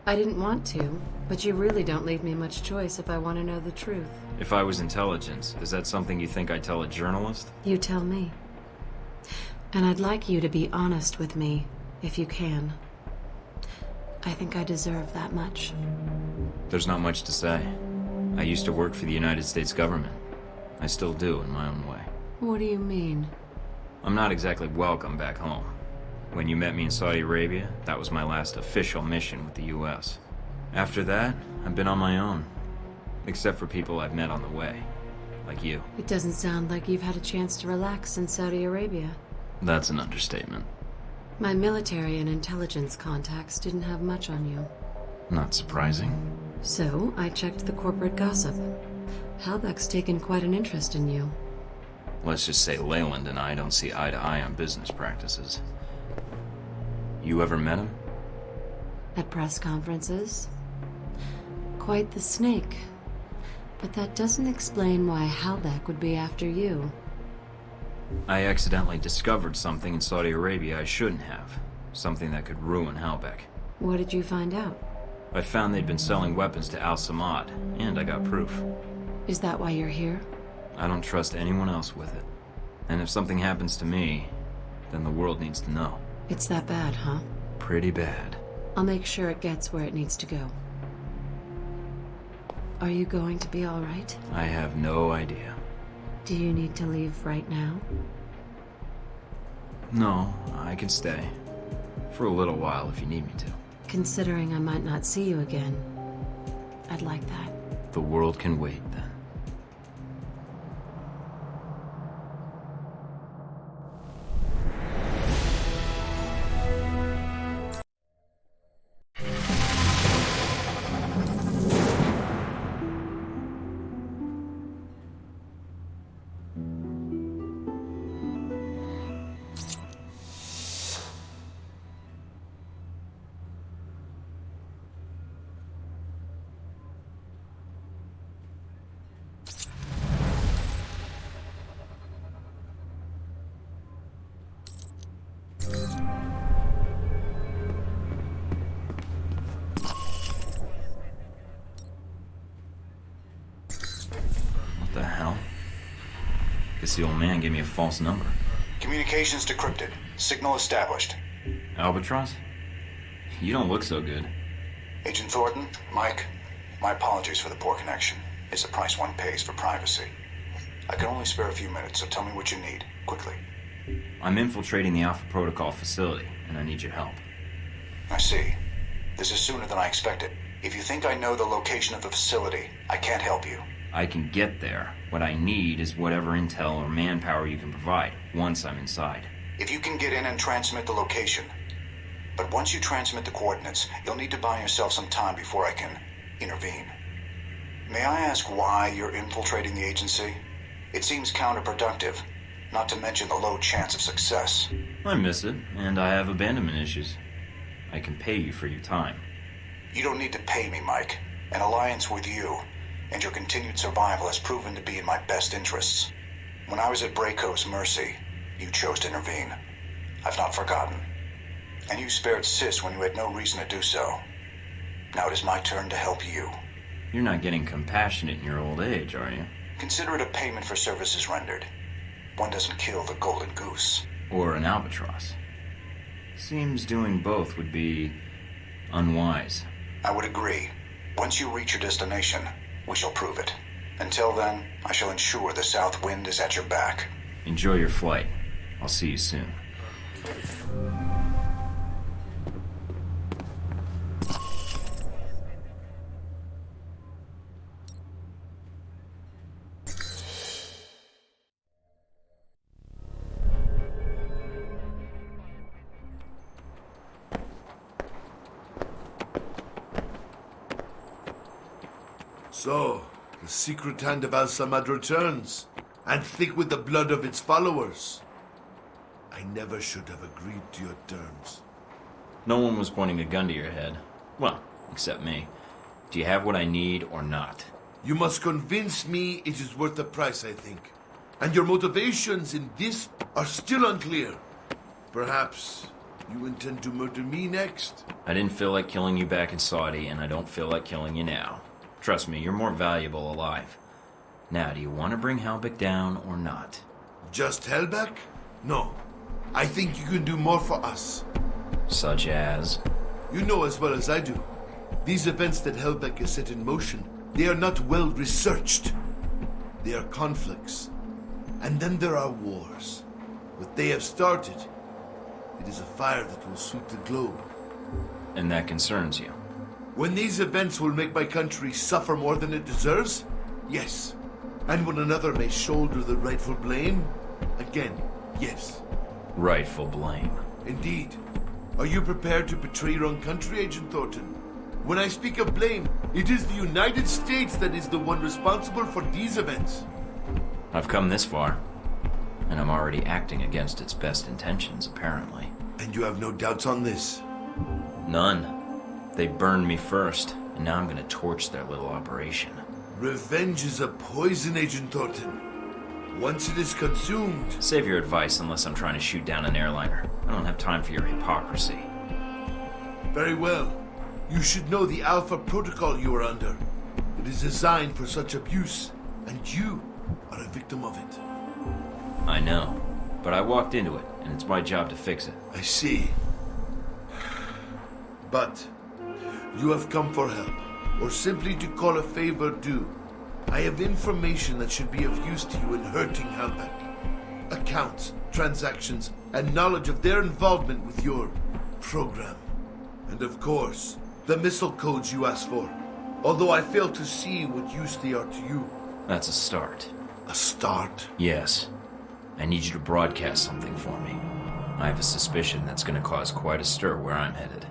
I didn't want to, but you really don't leave me much choice if I want to know the truth. If I was intelligence, is that something you think I'd tell a journalist? You tell me. And I'd like you to be honest with me, if you can. I think I deserve that much. There's not much to say. I used to work for the United States government. I still do, in my own way. What do you mean? I'm not exactly welcome back home. When you met me in Saudi Arabia, that was my last official mission with the US. After that, I've been on my own. Except for people I've met on the way. Like you. It doesn't sound like you've had a chance to relax in Saudi Arabia. That's an understatement. My military and intelligence contacts didn't have much on you. Not surprising. So, I checked the corporate gossip. Halbeck's taken quite an interest in you. Let's just say Leyland and I don't see eye to eye on business practices. You ever met him? At press conferences? Quite the snake. But that doesn't explain why Halbeck would be after you. I accidentally discovered something in Saudi Arabia I shouldn't have. Something that could ruin Halbeck. What did you find out? I found they'd been selling weapons to Al Samad, and I got proof. Is that why you're here? I don't trust anyone else with it. And if something happens to me, then the world needs to know. It's that bad, huh? Pretty bad. I'll make sure it gets where it needs to go. Are you going to be all right? I have no idea. Do you need to leave right now? No, I can stay. For a little while if you need me to. Considering I might not see you again, I'd like that. The world can wait, then. What the hell? Guess the old man gave me a false number. Communications decrypted. Signal established. Albatross? You don't look so good. Agent Thornton, Mike, my apologies for the poor connection. It's the price one pays for privacy. I can only spare a few minutes, so tell me what you need, quickly. I'm infiltrating the Alpha Protocol facility, and I need your help. I see. This is sooner than I expected. If you think I know the location of the facility, I can't help you. I can get there. What I need is whatever intel or manpower you can provide, once I'm inside. If you can get in and transmit the location. But once you transmit the coordinates, you'll need to buy yourself some time before I can intervene. May I ask why you're infiltrating the agency? It seems counterproductive, not to mention the low chance of success. I miss it, and I have abandonment issues. I can pay you for your time. You don't need to pay me, Mike. An alliance with you and your continued survival has proven to be in my best interests. When I was at Braco's mercy, you chose to intervene. I've not forgotten. And you spared Sis when you had no reason to do so. Now it is my turn to help you. You're not getting compassionate in your old age, are you? Consider it a payment for services rendered. One doesn't kill the golden goose. Or an albatross. Seems doing both would be unwise. I would agree. Once you reach your destination, we shall prove it. Until then, I shall ensure the south wind is at your back. Enjoy your flight. I'll see you soon. So, the secret hand of Al-Samad returns, and thick with the blood of its followers. I never should have agreed to your terms. No one was pointing a gun to your head. Well, except me. Do you have what I need or not? You must convince me it is worth the price, I think. And your motivations in this are still unclear. Perhaps you intend to murder me next? I didn't feel like killing you back in Saudi, and I don't feel like killing you now. Trust me, you're more valuable alive. Now, do you want to bring Halbeck down or not? Just Halbeck? No. I think you can do more for us. Such as? You know as well as I do. These events that Halbeck has set in motion, they are not well researched. They are conflicts. And then there are wars. What they have started, it is a fire that will sweep the globe. And that concerns you? When these events will make my country suffer more than it deserves? Yes. And when another may shoulder the rightful blame? Again, yes. Rightful blame. Indeed. Are you prepared to betray your own country, Agent Thornton? When I speak of blame, it is the United States that is the one responsible for these events. I've come this far, and I'm already acting against its best intentions, apparently. And you have no doubts on this? None. They burned me first, and now I'm gonna torch their little operation. Revenge is a poison, Agent Thornton. Once it is consumed... Save your advice unless I'm trying to shoot down an airliner. I don't have time for your hypocrisy. Very well. You should know the Alpha Protocol you are under. It is designed for such abuse, and you are a victim of it. I know, but I walked into it, and it's my job to fix it. I see. But you have come for help, or simply to call a favor due. I have information that should be of use to you in hurting Halbeck. Accounts, transactions, and knowledge of their involvement with your program. And of course, the missile codes you asked for. Although I fail to see what use they are to you. That's a start. A start? Yes. I need you to broadcast something for me. I have a suspicion that's going to cause quite a stir where I'm headed.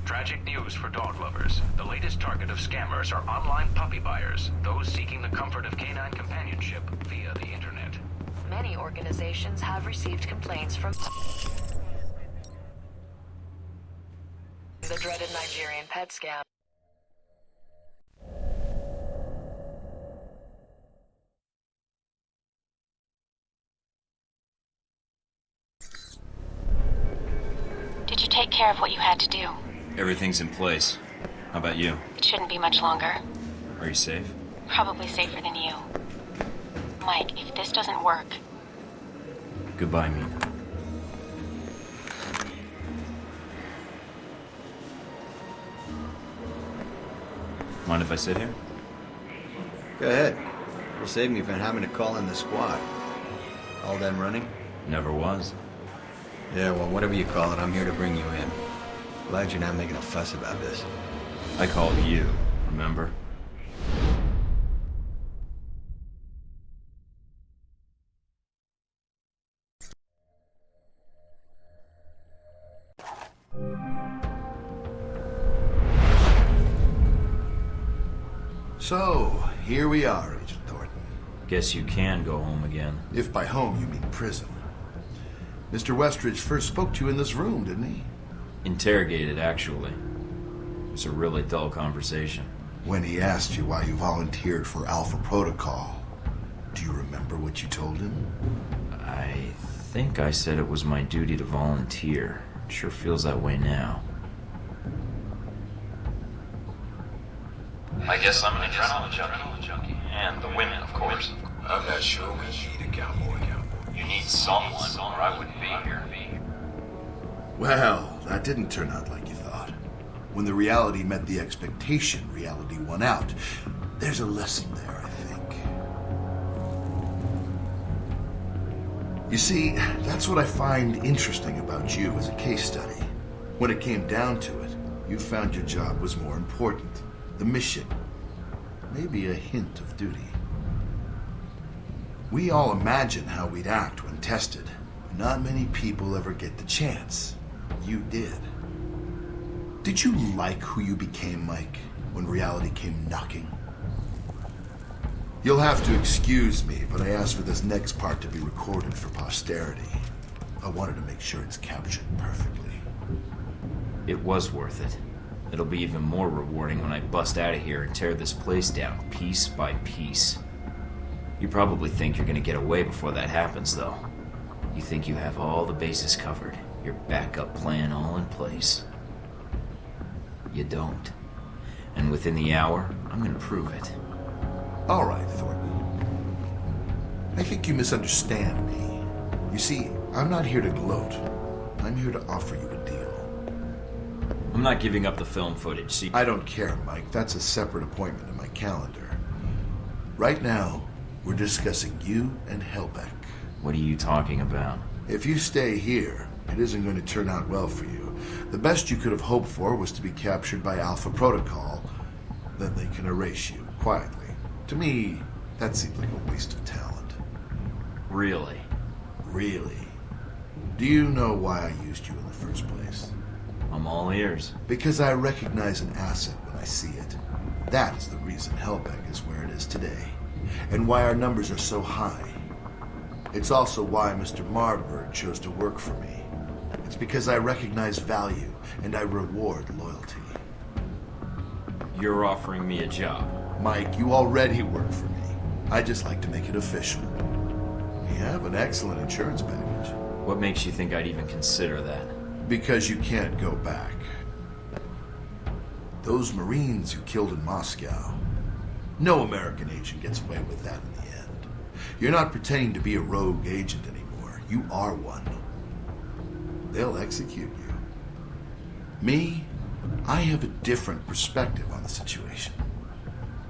Tragic news for dog lovers. The latest target of scammers are online puppy buyers, those seeking the comfort of canine companionship via the internet. Many organizations have received complaints from the dreaded Nigerian pet scam. Did you take care of what you had to do? Everything's in place. How about you? It shouldn't be much longer. Are you safe? Probably safer than you. Mike, if this doesn't work... Goodbye, Mina. Mind if I sit here? Go ahead. It'll save me from having to call in the squad. All done running? Never was. Yeah, well, whatever you call it, I'm here to bring you in. Glad you're not making a fuss about this. I called you, remember? So, here we are, Agent Thornton. Guess you can go home again. If by home you mean prison. Mr. Westridge first spoke to you in this room, didn't he? Interrogated, actually. It's a really dull conversation. When he asked you why you volunteered for Alpha Protocol, do you remember what you told him? I think I said it was my duty to volunteer. It sure feels that way now. I guess I'm an adrenaline junkie. And the women, of course. I'm not sure we need a cowboy. You need someone, or I wouldn't be here. Well, that didn't turn out like you thought. When the reality met the expectation, reality won out. There's a lesson there, I think. You see, that's what I find interesting about you as a case study. When it came down to it, you found your job was more important. The mission. Maybe a hint of duty. We all imagine how we'd act when tested. Not many people ever get the chance. You did. Did you like who you became, Mike, when reality came knocking? You'll have to excuse me, but I asked for this next part to be recorded for posterity. I wanted to make sure it's captured perfectly. It was worth it. It'll be even more rewarding when I bust out of here and tear this place down, piece by piece. You probably think you're gonna get away before that happens, though. You think you have all the bases covered, your backup plan all in place. You don't. And within the hour, I'm gonna prove it. All right, Thornton. I think you misunderstand me. You see, I'm not here to gloat. I'm here to offer you a deal. I'm not giving up the film footage, see? I don't care, Mike. That's a separate appointment in my calendar. Right now, we're discussing you and Helbeck. What are you talking about? If you stay here, it isn't going to turn out well for you. The best you could have hoped for was to be captured by Alpha Protocol. Then they can erase you, quietly. To me, that seemed like a waste of talent. Really? Really? Do you know why I used you in the first place? I'm all ears. Because I recognize an asset when I see it. That is the reason Helbeck is where it is today, and why our numbers are so high. It's also why Mr. Marburg chose to work for me. It's because I recognize value, and I reward loyalty. You're offering me a job. Mike, you already work for me. I just like to make it official. We have an excellent insurance package. What makes you think I'd even consider that? Because you can't go back. Those Marines you killed in Moscow, no American agent gets away with that in the end. You're not pretending to be a rogue agent anymore. You are one. They'll execute you. Me, I have a different perspective on the situation.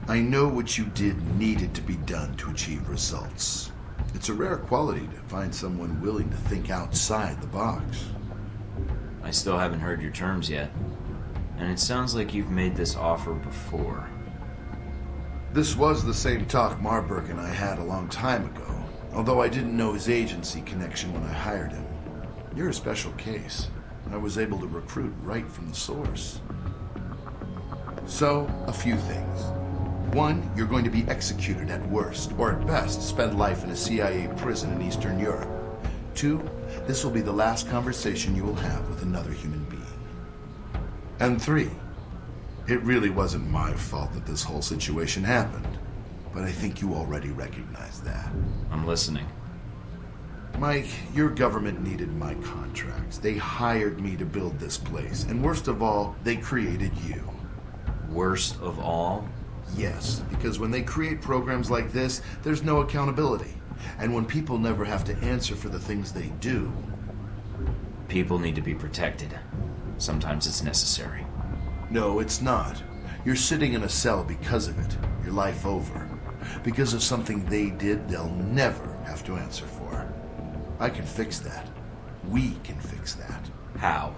I know what you did needed to be done to achieve results. It's a rare quality to find someone willing to think outside the box. I still haven't heard your terms yet. And it sounds like you've made this offer before. This was the same talk Marburg and I had a long time ago, although I didn't know his agency connection when I hired him. You're a special case. I was able to recruit right from the source. So, a few things. One, you're going to be executed at worst, or at best, spend life in a CIA prison in Eastern Europe. Two, this will be the last conversation you will have with another human being. And three, it really wasn't my fault that this whole situation happened, but I think you already recognize that. I'm listening. Mike, your government needed my contracts. They hired me to build this place, and worst of all, they created you. Worst of all? Yes, because when they create programs like this, there's no accountability. And when people never have to answer for the things they do... People need to be protected. Sometimes it's necessary. No, it's not. You're sitting in a cell because of it. Your life over. because of something they did they'll never have to answer for. I can fix that. We can fix that. How?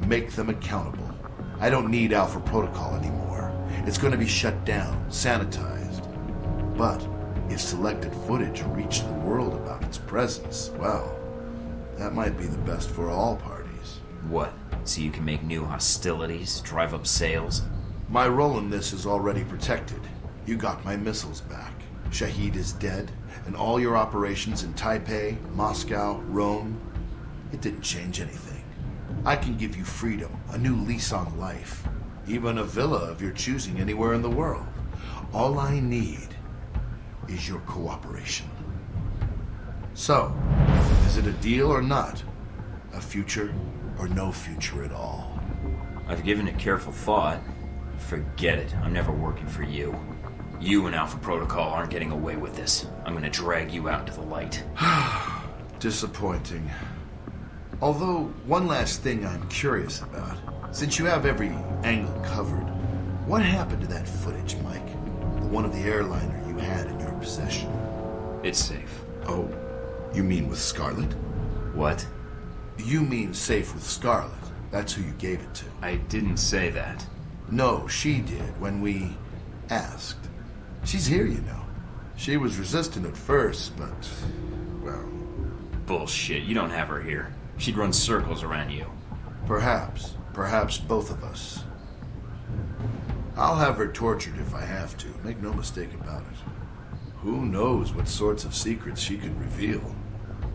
Make them accountable. I don't need Alpha Protocol anymore. It's going to be shut down, sanitized. But if selected footage reached the world about its presence, well, that might be the best for all parties. What? So you can make new hostilities, drive up sales? My role in this is already protected. You got my missiles back. Shahid is dead, and all your operations in Taipei, Moscow, Rome, it didn't change anything. I can give you freedom, a new lease on life, even a villa of your choosing anywhere in the world. All I need is your cooperation. So, is it a deal or not? A future or no future at all? I've given it careful thought. Forget it. I'm never working for you. You and Alpha Protocol aren't getting away with this. I'm gonna drag you out into the light. Disappointing. Although, one last thing I'm curious about. Since you have every angle covered, what happened to that footage, Mike? The one of the airliner you had in your possession? It's safe. Oh, you mean with Scarlet? What? You mean safe with Scarlet. That's who you gave it to. I didn't say that. No, she did when we asked. She's here, you know. She was resistant at first, but, well... Bullshit, you don't have her here. She'd run circles around you. Perhaps. Perhaps both of us. I'll have her tortured if I have to. Make no mistake about it. Who knows what sorts of secrets she could reveal.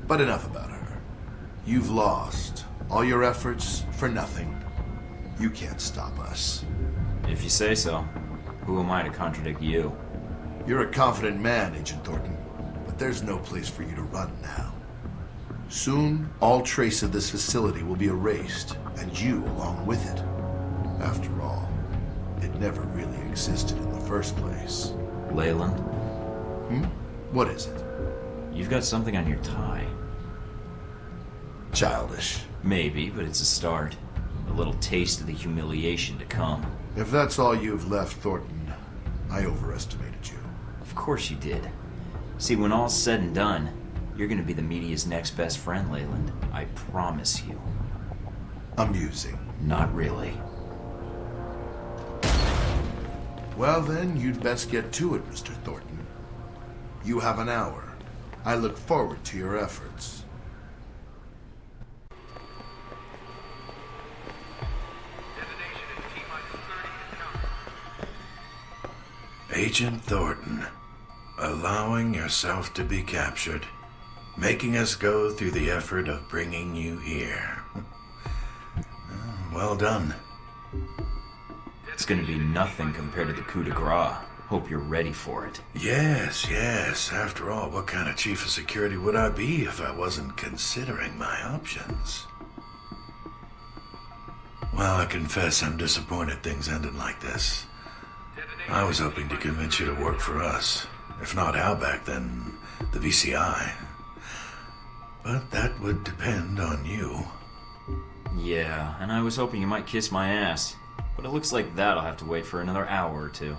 But enough about her. You've lost. All your efforts for nothing. You can't stop us. If you say so. Who am I to contradict you? You're a confident man, Agent Thornton. But there's no place for you to run now. Soon, all trace of this facility will be erased, and you along with it. After all, it never really existed in the first place. Leyland? What is it? You've got something on your tie. Childish. Maybe, but it's a start. A little taste of the humiliation to come. If that's all you've left, Thornton, I overestimated you. Of course you did. See, when all's said and done, you're gonna be the media's next best friend, Leyland. I promise you. Amusing. Not really. Well then, you'd best get to it, Mr. Thornton. You have an hour. I look forward to your efforts. Agent Thornton, allowing yourself to be captured, making us go through the effort of bringing you here. Well done. It's gonna be nothing compared to the coup de grace. Hope you're ready for it. Yes, yes. After all, what kind of chief of security would I be if I wasn't considering my options? Well, I confess I'm disappointed things ended like this. I was hoping to convince you to work for us. If not Halbeck, then the VCI. But that would depend on you. Yeah, and I was hoping you might kiss my ass. But it looks like that'll have to wait for another hour or two.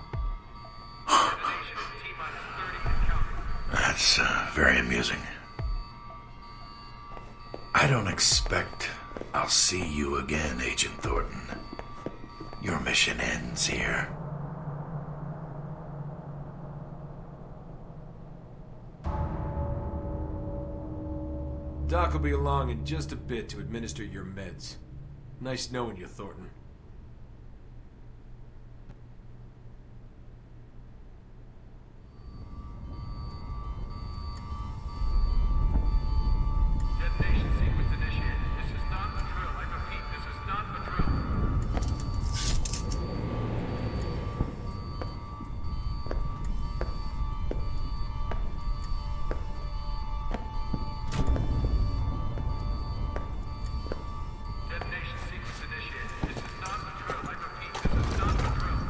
That's very amusing. I don't expect I'll see you again, Agent Thornton. Your mission ends here. Doc will be along in just a bit to administer your meds. Nice knowing you, Thornton. Detonation sequence initiated. This is not a drill. I repeat, this is not a drill. Detonation sequence initiated. This is not a drill. I repeat, this is not a drill.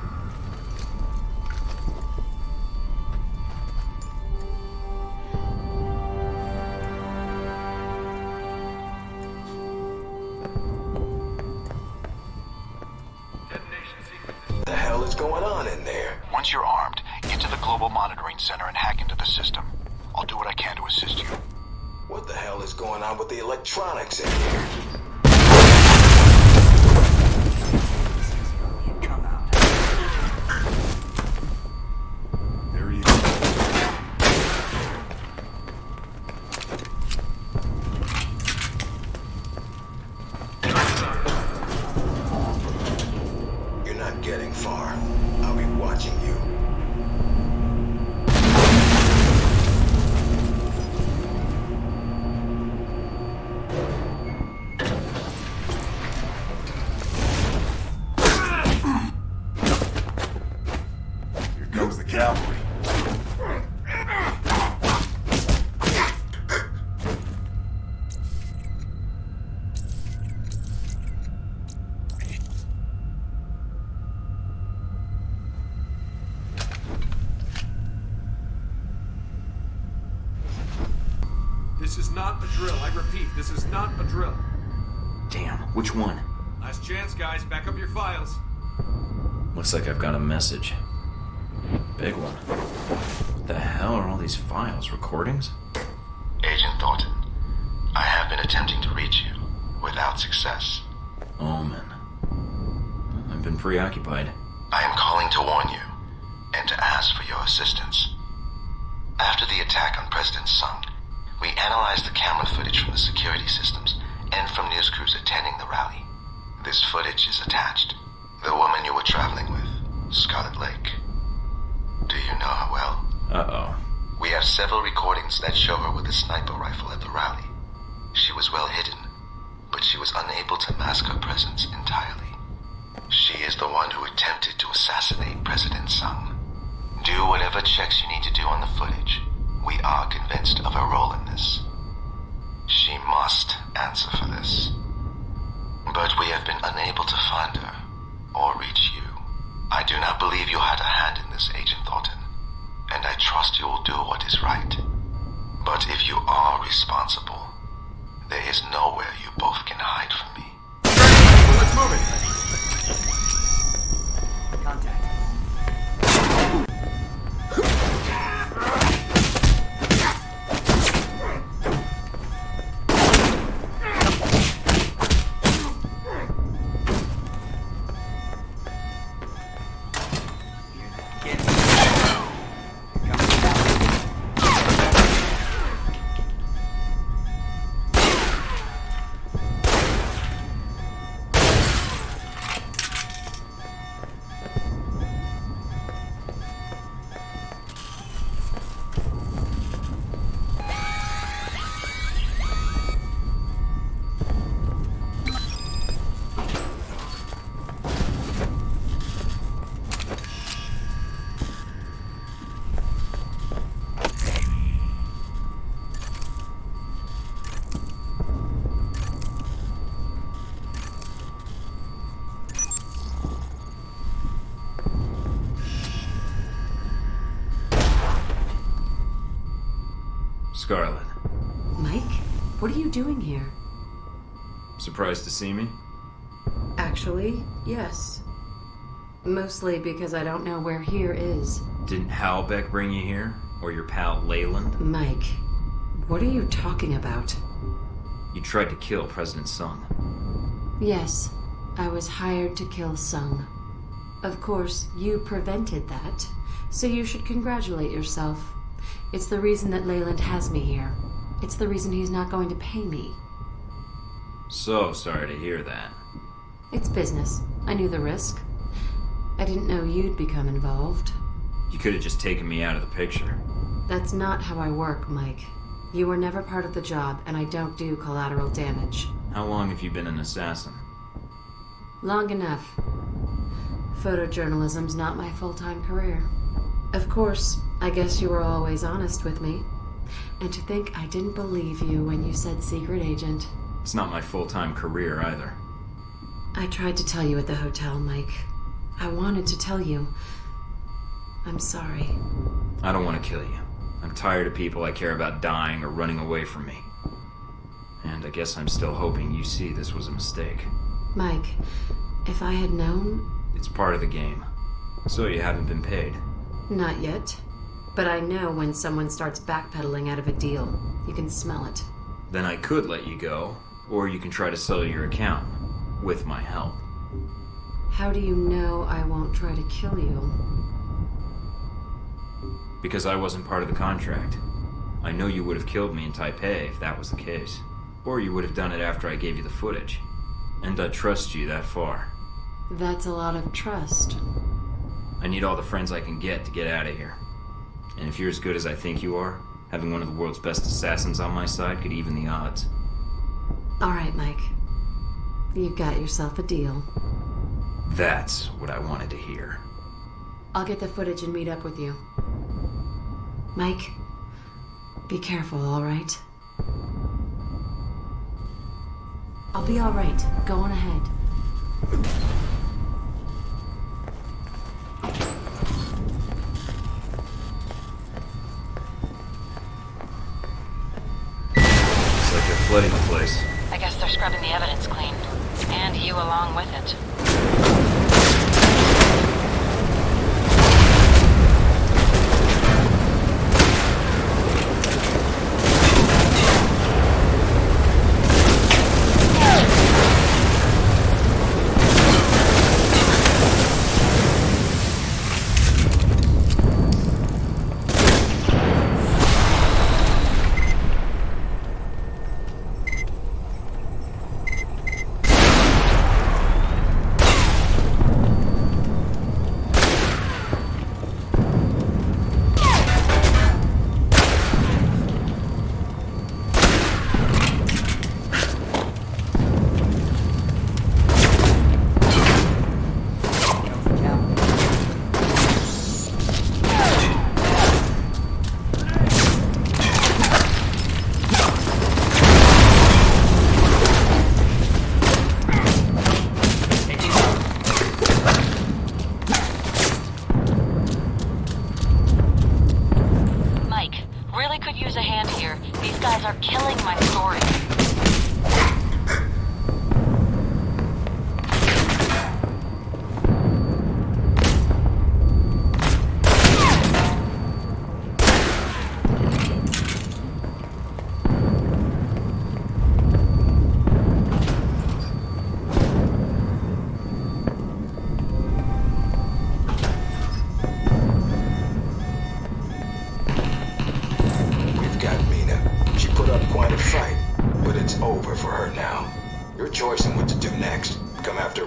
The hell is going on in there? Once you're armed, get to the global monitoring center and hack into the system. I'll do what I can to assist you. What the hell is going on with the electronics in here? There he is. You're not getting far. I'll be watching you. Here comes the cavalry. This is not a drill. I repeat, this is not a drill. Damn, which one? Last chance, guys. Back up your files. Looks like I've got a message. Big one. What the hell are all these files? Recordings? Agent Thornton, I have been attempting to reach you, without success. Omen. I've been preoccupied. I am calling to warn you, and to ask for your assistance. After the attack on President Sung, we analyzed the camera footage from the security systems and from news crews attending the rally. This footage is attached. The woman you were traveling with, Scarlet Lake. Do you know her well? Uh-oh. We have several recordings that show her with a sniper rifle at the rally. She was well hidden, but she was unable to mask her presence entirely. She is the one who attempted to assassinate President Sung. Do whatever checks you need to do on the footage. We are convinced of her role in this. She must answer for this. But we have been unable to find her, or reach you. I do not believe you had a hand in this, Agent Thornton, and I trust you will do what is right. But if you are responsible, there is nowhere you both can hide from me. Let's move it. Contact. Scarlet. Mike, what are you doing here? Surprised to see me? Actually, yes. Mostly because I don't know where here is. Didn't Halbeck bring you here? Or your pal Leyland? Mike, what are you talking about? You tried to kill President Sung. Yes, I was hired to kill Sung. Of course, you prevented that, so you should congratulate yourself. It's the reason that Leyland has me here. It's the reason he's not going to pay me. So sorry to hear that. It's business. I knew the risk. I didn't know you'd become involved. You could have just taken me out of the picture. That's not how I work, Mike. You were never part of the job, and I don't do collateral damage. How long have you been an assassin? Long enough. Photojournalism's not my full-time career. Of course, I guess you were always honest with me. And to think I didn't believe you when you said secret agent. It's not my full-time career either. I tried to tell you at the hotel, Mike. I wanted to tell you. I'm sorry. I don't want to kill you. I'm tired of people I care about dying or running away from me. And I guess I'm still hoping you see this was a mistake. Mike, if I had known... It's part of the game. So you haven't been paid. Not yet. But I know when someone starts backpedaling out of a deal. You can smell it. Then I could let you go, or you can try to sell your account. With my help. How do you know I won't try to kill you? Because I wasn't part of the contract. I know you would have killed me in Taipei if that was the case. Or you would have done it after I gave you the footage. And I trust you that far. That's a lot of trust. I need all the friends I can get to get out of here. And if you're as good as I think you are, having one of the world's best assassins on my side could even the odds. All right, Mike. You've got yourself a deal. That's what I wanted to hear. I'll get the footage and meet up with you. Mike, be careful, all right? I'll be all right. Go on ahead. Looks like they're flooding the place. I guess they're scrubbing the evidence clean. And you along with it.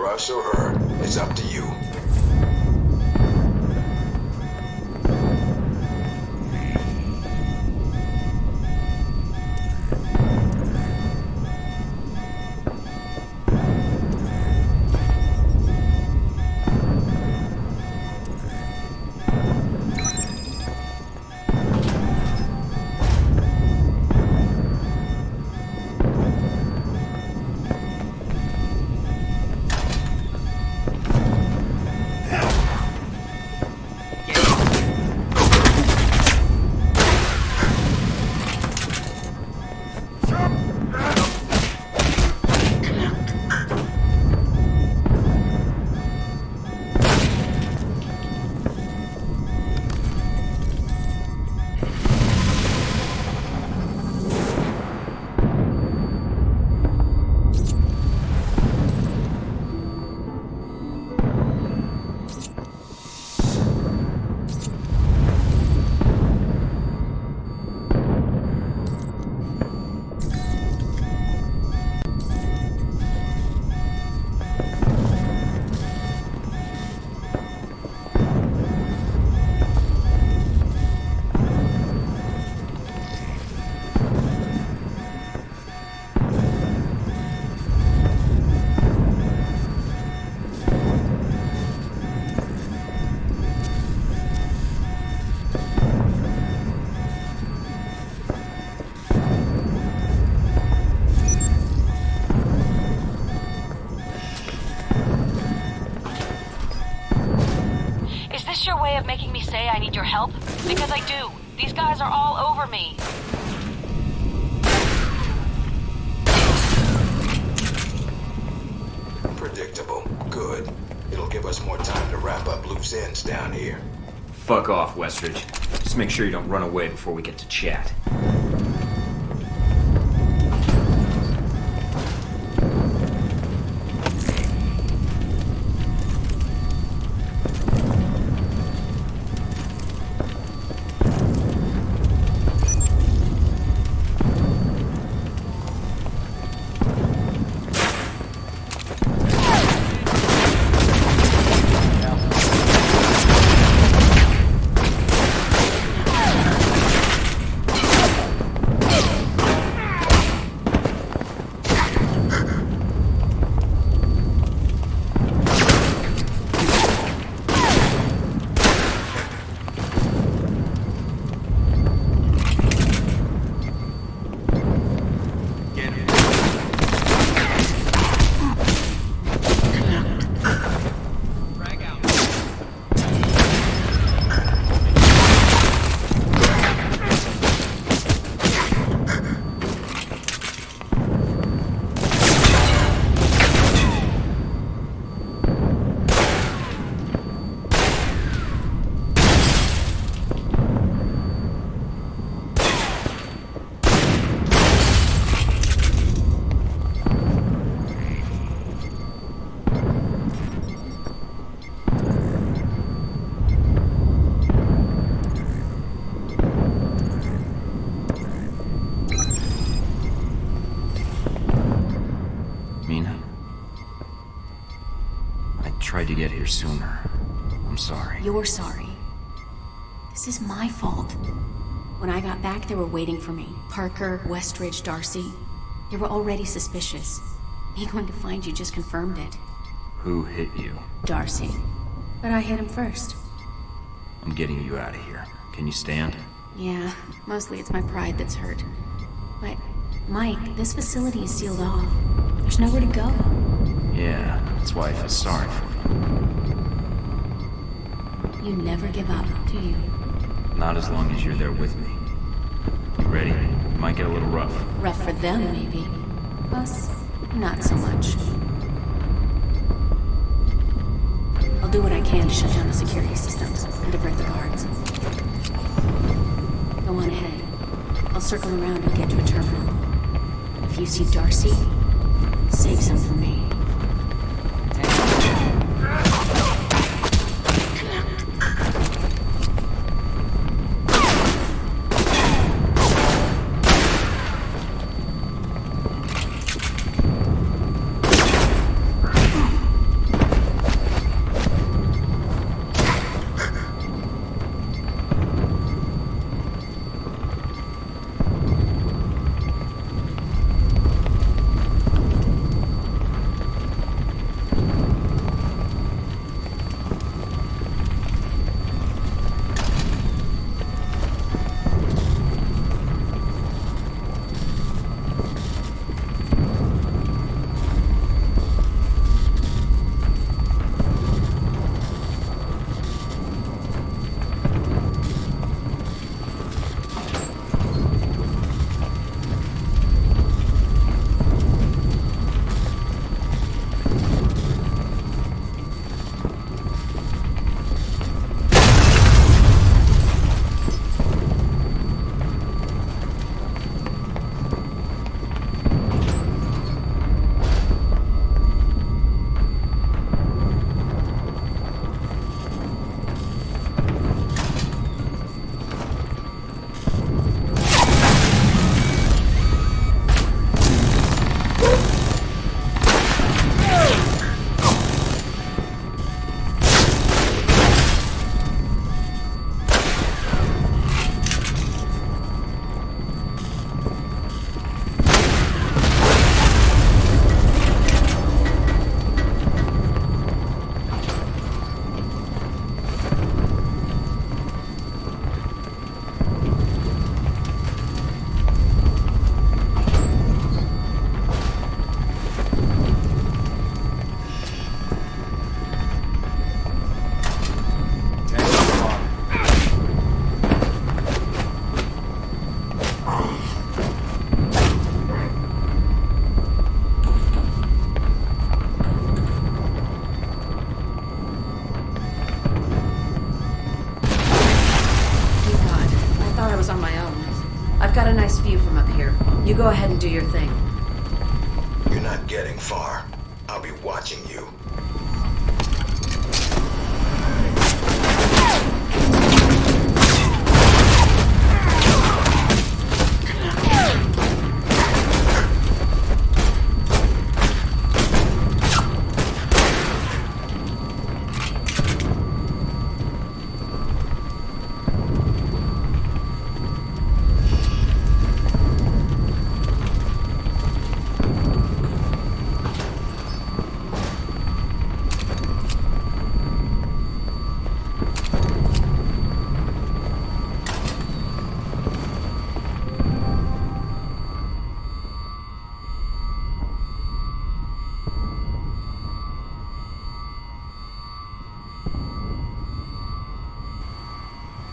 Us or her, it's up to you. Of making me say I need your help? Because I do. These guys are all over me. Predictable. Good. It'll give us more time to wrap up loose ends down here. Fuck off, Westridge. Just make sure you don't run away before we get to chat. Tried to get here sooner. I'm sorry. You're sorry. This is my fault. When I got back, they were waiting for me. Parker, Westridge, Darcy. They were already suspicious. Me going to find you just confirmed it. Who hit you? Darcy. But I hit him first. I'm getting you out of here. Can you stand? Yeah, mostly it's my pride that's hurt. But, Mike, this facility is sealed off. There's nowhere to go. Yeah, that's why I feel sorry for you. You never give up, do you? Not as long as you're there with me. You ready? Might get a little rough. Rough for them, maybe. Us, not so much. I'll do what I can to shut down the security systems and divert the guards. Go on ahead. I'll circle around and get to a terminal. If you see Darcy, save some for me. got a nice view from up here. You go ahead and do your thing. You're not getting far. I'll be watching you.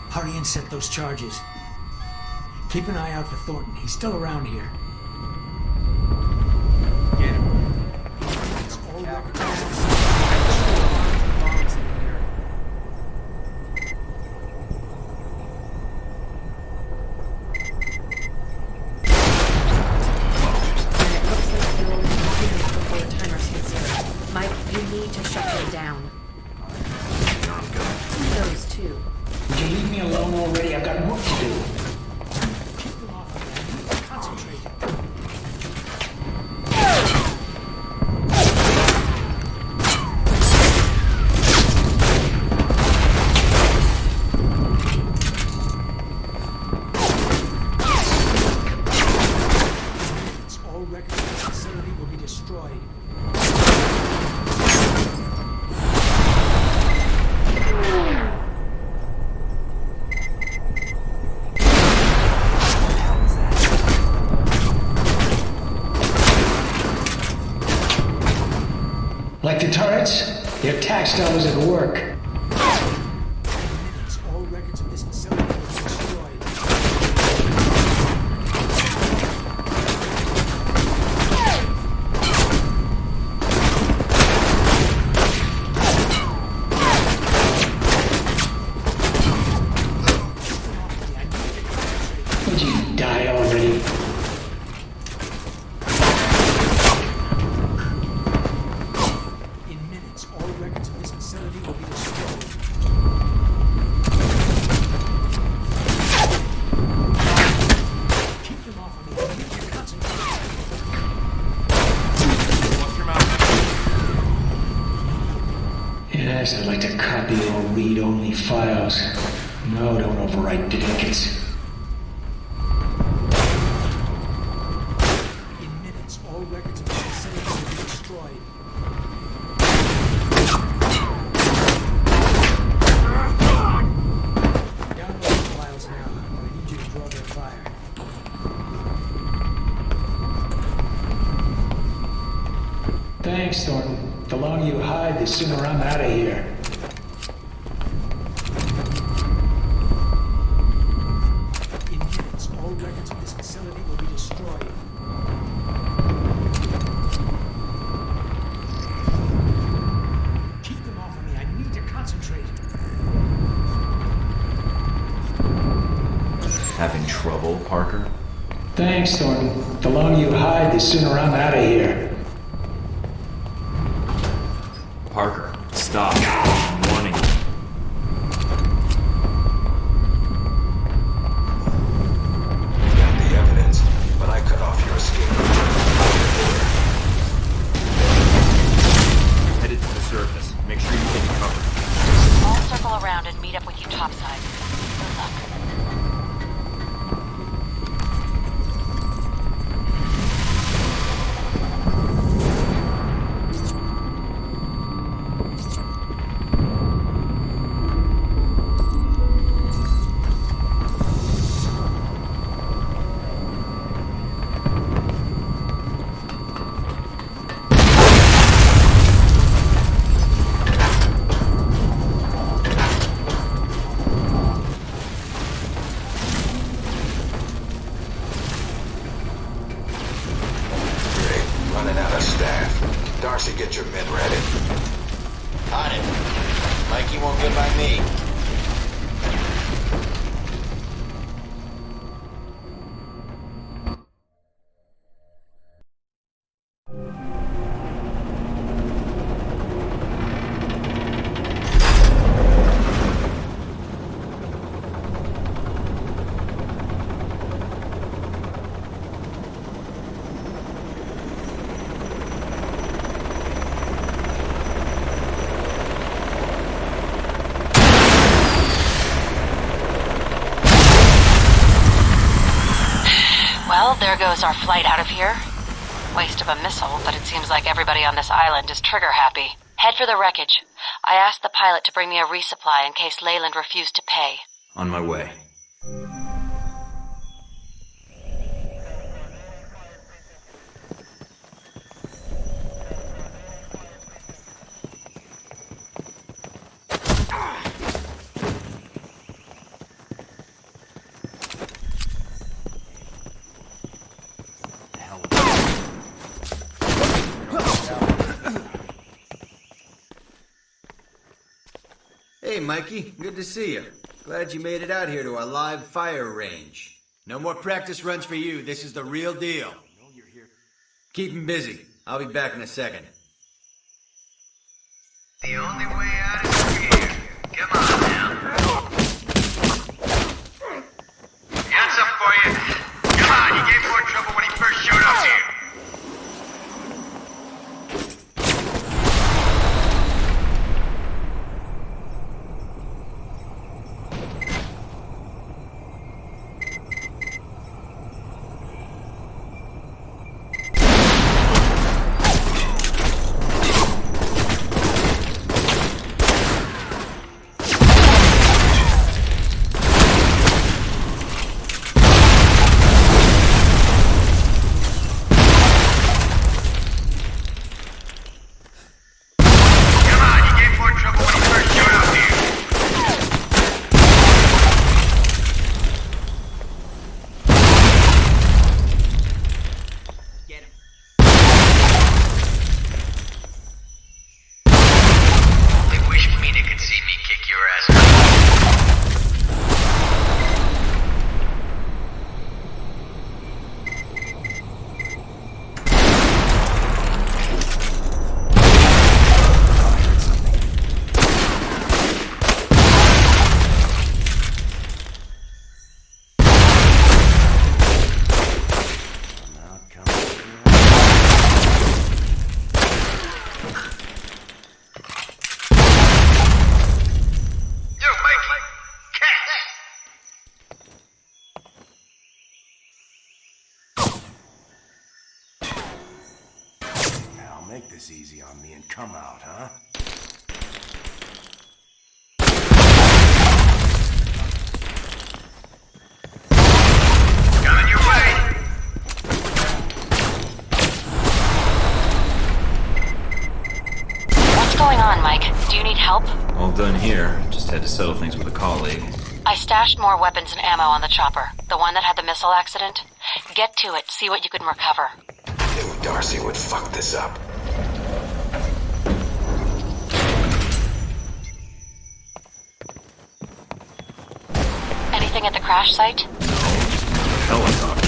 Hurry and set those charges. Keep an eye out for Thornton. He's still around here. Get him. It's all records. Bombs in the area. And it looks like you'll completed before the timer's hit zero. Mike, you need to shut them down. Those two. Would you leave me alone already? I've got work to do. Keep them off of me. Concentrate. All records of the facility will be destroyed. Like the turrets, their tax dollars at work. All records of this facility will be destroyed. Would you die already? Yes, I'd like to copy or read only files. No, don't overwrite duplicates. In minutes, all records of the facility will be destroyed. Download the files now. I need you to draw their fire. Thanks, Thornton. The longer you hide, the sooner I'm out of here. In minutes, all records of this facility will be destroyed. Keep them off of me. I need to concentrate. Having trouble, Parker? Thanks, Thornton. The longer you hide, the sooner I'm out of here. Parker, stop. I'm warning you. You got the evidence, but I cut off your escape. Headed to the surface. Make sure you get covered. I'll circle around and meet up with you topside. Good luck. Running out of staff. Darcy, get your men ready. On it. Mikey won't get by me. Well, there goes our flight out of here. Waste of a missile, but it seems like everybody on this island is trigger happy. Head for the wreckage. I asked the pilot to bring me a resupply in case Leyland refused to pay. On my way. Hey, Mikey. Good to see you. Glad you made it out here to our live fire range. No more practice runs for you. This is the real deal. Keep him busy. I'll be back in a second. The only way out is through here. Come on now. Got some for you. Come on, you gave more trouble when he first showed up here. Make this easy on me and come out, huh? Coming your way. What's going on, Mike? Do you need help? All done here. Just had to settle things with a colleague. I stashed more weapons and ammo on the chopper. The one that had the missile accident. Get to it. See what you can recover. Knew Darcy would fuck this up. Anything at the crash site? Helicopter.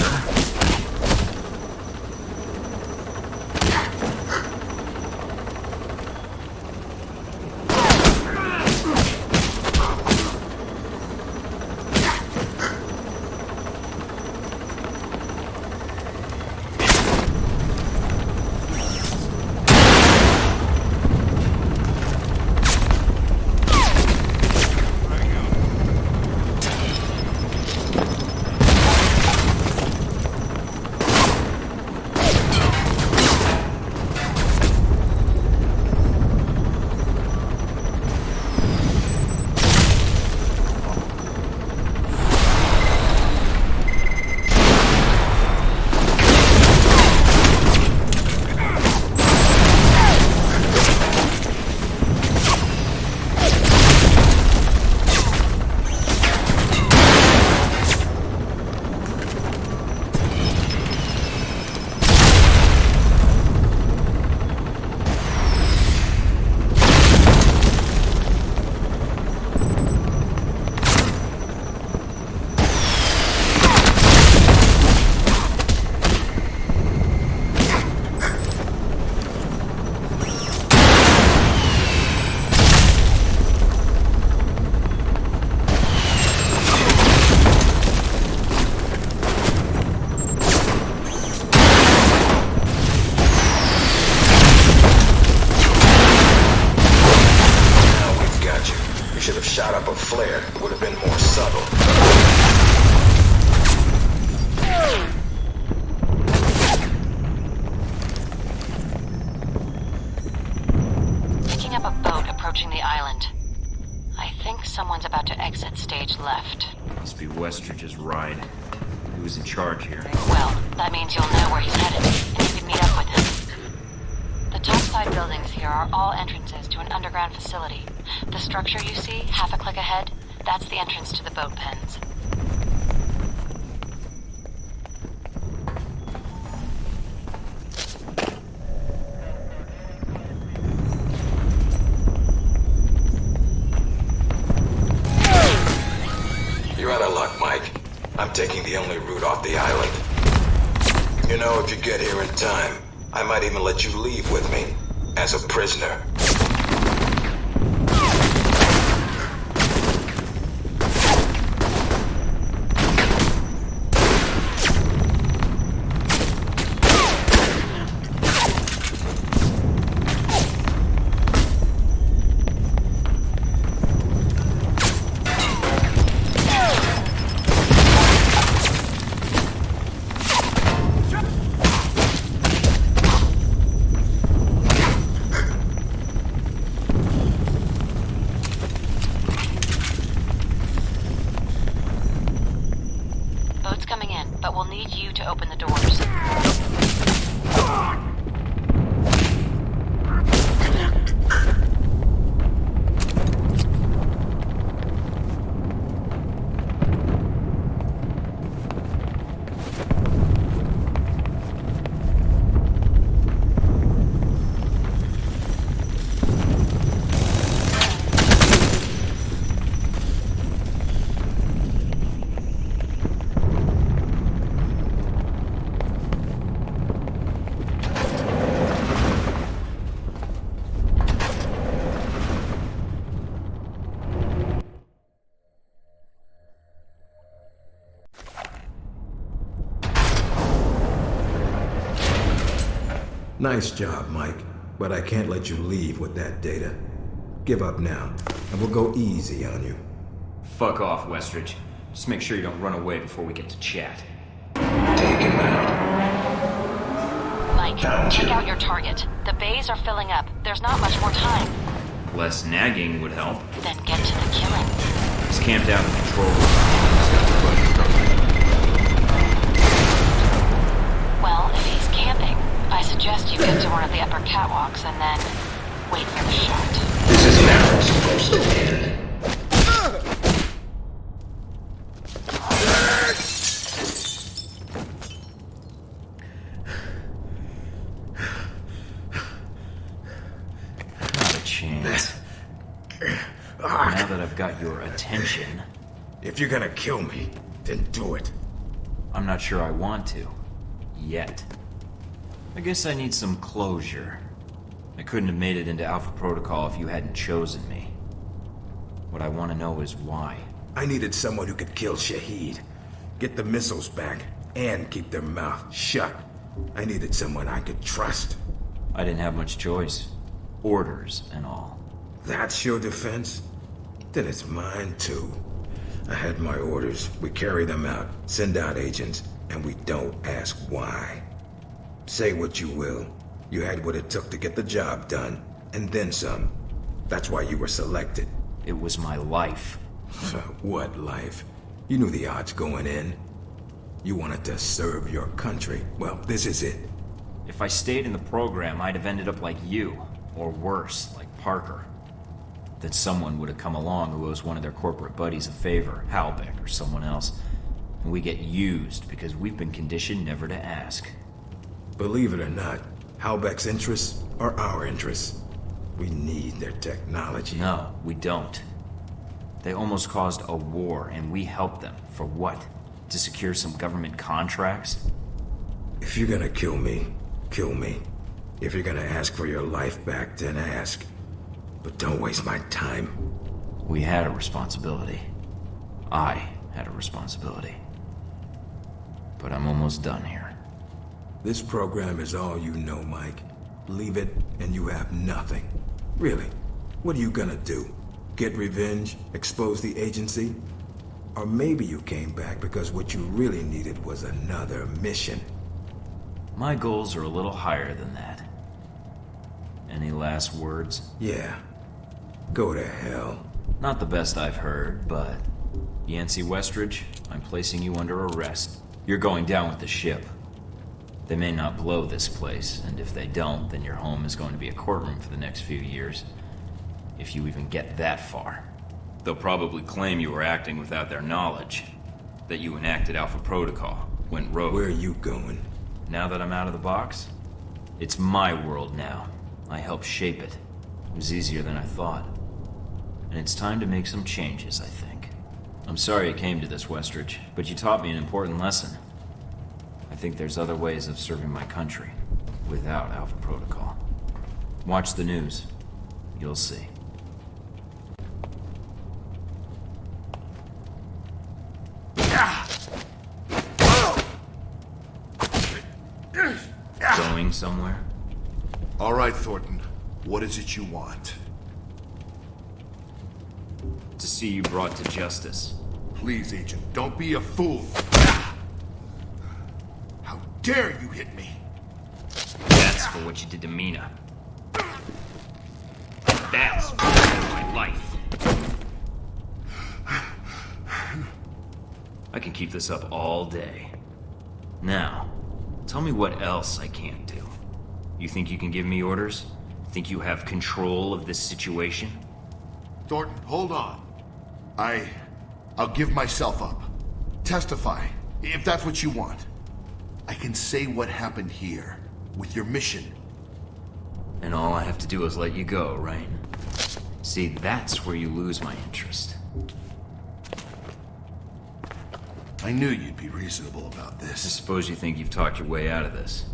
Shot up a flare. It would have been more subtle. left. Must be Westridge's ride. He was in charge here. Well, that means you'll know where he's headed, and you can meet up with him. The topside buildings here are all entrances to an underground facility. The structure you see, half a click ahead, that's the entrance to the boat pens. You're out of luck, Mike. I'm taking the only route off the island. You know, if you get here in time, I might even let you leave with me, as a prisoner. Nice job, Mike, but I can't let you leave with that data. Give up now, and we'll go easy on you. Fuck off, Westridge. Just make sure you don't run away before we get to chat. Take him out. Mike, take out your target. The bays are filling up. There's not much more time. Less nagging would help. Then get to the killing. He's camped out in the control room. He's got the push trouble. Well, if he's camping, I suggest you get to one of the upper catwalks and then wait for the shot. This is now supposed to end. Not a chance. Now that I've got your attention... If you're gonna kill me, then do it. I'm not sure I want to. Yet. I guess I need some closure. I couldn't have made it into Alpha Protocol if you hadn't chosen me. What I want to know is why. I needed someone who could kill Shahid, get the missiles back, and keep their mouth shut. I needed someone I could trust. I didn't have much choice. Orders and all. That's your defense? Then it's mine too. I had my orders. We carry them out, send out agents, and we don't ask why. Say what you will. You had what it took to get the job done, and then some. That's why you were selected. It was my life. What life? You knew the odds going in. You wanted to serve your country. Well, this is it. If I stayed in the program, I'd have ended up like you. Or worse, like Parker. Then someone would have come along who owes one of their corporate buddies a favor, Halbeck or someone else. And we get used because we've been conditioned never to ask. Believe it or not, Halbeck's interests are our interests. We need their technology. No, we don't. They almost caused a war, and we helped them. For what? To secure some government contracts? If you're gonna kill me, kill me. If you're gonna ask for your life back, then ask. But don't waste my time. We had a responsibility. I had a responsibility. But I'm almost done here. This program is all you know, Mike. Leave it, and you have nothing. Really, what are you gonna do? Get revenge? Expose the agency? Or maybe you came back because what you really needed was another mission. My goals are a little higher than that. Any last words? Yeah. Go to hell. Not the best I've heard, but Yancey Westridge, I'm placing you under arrest. You're going down with the ship. They may not blow this place, and if they don't, then your home is going to be a courtroom for the next few years. If you even get that far. They'll probably claim you were acting without their knowledge. That you enacted Alpha Protocol, went rogue. Where are you going? Now that I'm out of the box, it's my world now. I helped shape it. It was easier than I thought. And it's time to make some changes, I think. I'm sorry it came to this, Westridge, but you taught me an important lesson. I think there's other ways of serving my country, without Alpha Protocol. Watch the news. You'll see. Going somewhere? All right, Thornton. What is it you want? To see you brought to justice. Please, Agent, don't be a fool. How dare you hit me? That's for what you did to Mina. That's for my life. I can keep this up all day. Now, tell me what else I can't do. You think you can give me orders? Think you have control of this situation? Thornton, hold on. I'll give myself up. Testify, if that's what you want. I can say what happened here, with your mission. And all I have to do is let you go, right? See, that's where you lose my interest. I knew you'd be reasonable about this. I suppose you think you've talked your way out of this.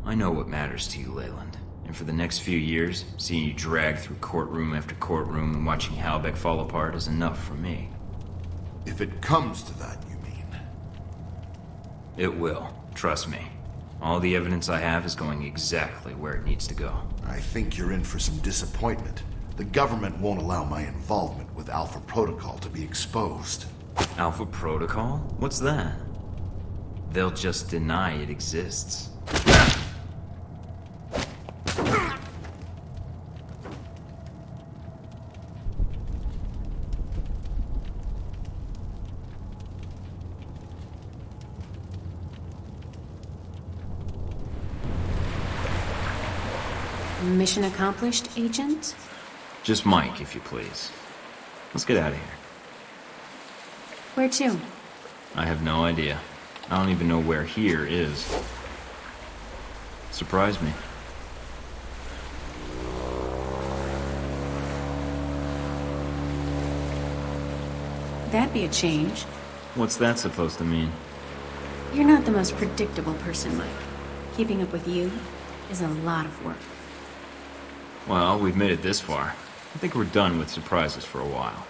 I know what matters to you, Leyland. And for the next few years, seeing you dragged through courtroom after courtroom and watching Halbeck fall apart is enough for me. If it comes to that, you mean? It will. Trust me. All the evidence I have is going exactly where it needs to go. I think you're in for some disappointment. The government won't allow my involvement with Alpha Protocol to be exposed. Alpha Protocol? What's that? They'll just deny it exists. Mission accomplished, Agent? Just Mike, if you please. Let's get out of here. Where to? I have no idea. I don't even know where here is. Surprise me. That'd be a change. What's that supposed to mean? You're not the most predictable person, Mike. Keeping up with you is a lot of work. Well, we've made it this far. I think we're done with surprises for a while.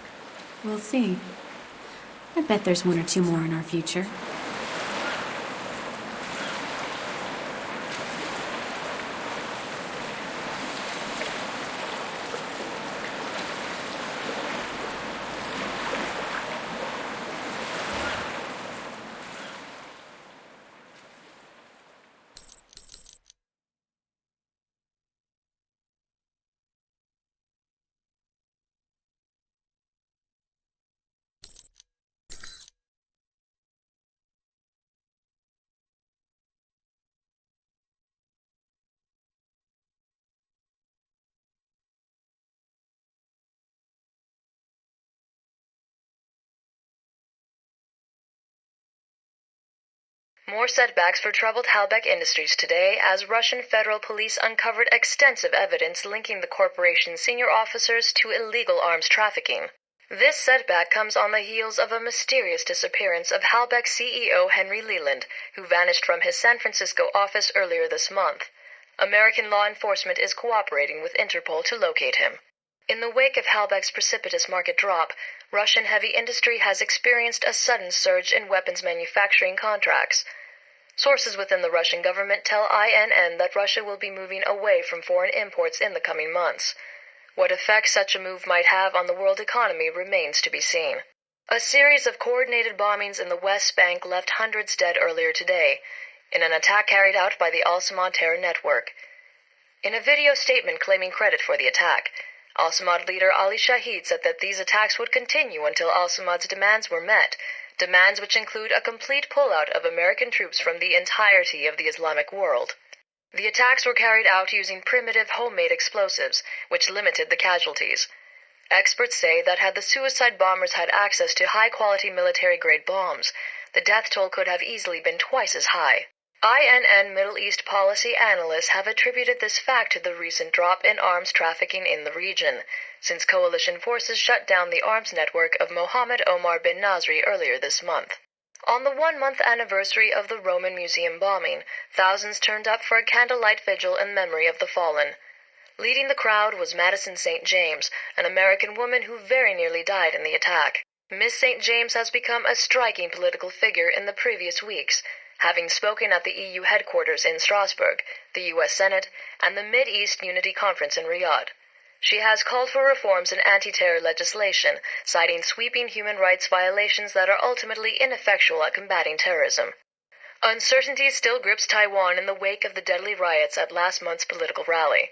We'll see. I bet there's one or two more in our future. More setbacks for troubled Halbeck Industries today as Russian federal police uncovered extensive evidence linking the corporation's senior officers to illegal arms trafficking. This setback comes on the heels of a mysterious disappearance of Halbeck CEO Henry Leland, who vanished from his San Francisco office earlier this month. American law enforcement is cooperating with Interpol to locate him. In the wake of Halbeck's precipitous market drop, Russian heavy industry has experienced a sudden surge in weapons manufacturing contracts. Sources within the Russian government tell INN that Russia will be moving away from foreign imports in the coming months. What effect such a move might have on the world economy remains to be seen. A series of coordinated bombings in the West Bank left hundreds dead earlier today, in an attack carried out by the Al-Samad terror network. In a video statement claiming credit for the attack, Al-Samad leader Ali Shahid said that these attacks would continue until Al-Samad's demands were met, demands which include a complete pullout of American troops from the entirety of the Islamic world. The attacks were carried out using primitive homemade explosives, which limited the casualties. Experts say that had the suicide bombers had access to high-quality military-grade bombs, the death toll could have easily been twice as high. INN Middle East policy analysts have attributed this fact to the recent drop in arms trafficking in the region, since coalition forces shut down the arms network of Mohammed Omar bin Nasri earlier this month. On the 1-month anniversary of the Roman Museum bombing, thousands turned up for a candlelight vigil in memory of the fallen. Leading the crowd was Madison St. James, an American woman who very nearly died in the attack. Miss St. James has become a striking political figure in the previous weeks, having spoken at the EU headquarters in Strasbourg, the US Senate, and the Mid-East Unity Conference in Riyadh. She has called for reforms in anti-terror legislation, citing sweeping human rights violations that are ultimately ineffectual at combating terrorism. Uncertainty still grips Taiwan in the wake of the deadly riots at last month's political rally.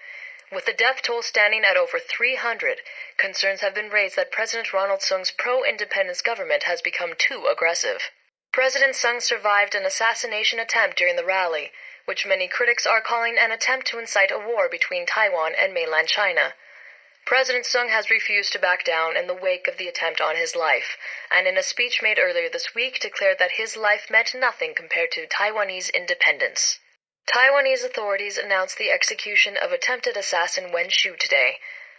With the death toll standing at over 300, concerns have been raised that President Ronald Sung's pro-independence government has become too aggressive. President Sung survived an assassination attempt during the rally, which many critics are calling an attempt to incite a war between Taiwan and mainland China. President Sung has refused to back down in the wake of the attempt on his life, and in a speech made earlier this week declared that his life meant nothing compared to Taiwanese independence. Taiwanese authorities announced the execution of attempted assassin Wen Shu today.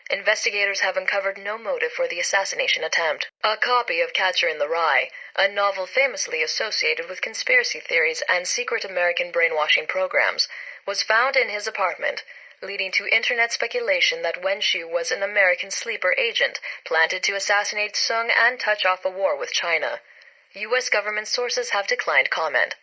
Investigators have uncovered no motive for the assassination attempt. A copy of Catcher in the Rye, a novel famously associated with conspiracy theories and secret American brainwashing programs, was found in his apartment, leading to internet speculation that Wen Shu was an American sleeper agent planted to assassinate Sung and touch off a war with China. U.S. government sources have declined comment.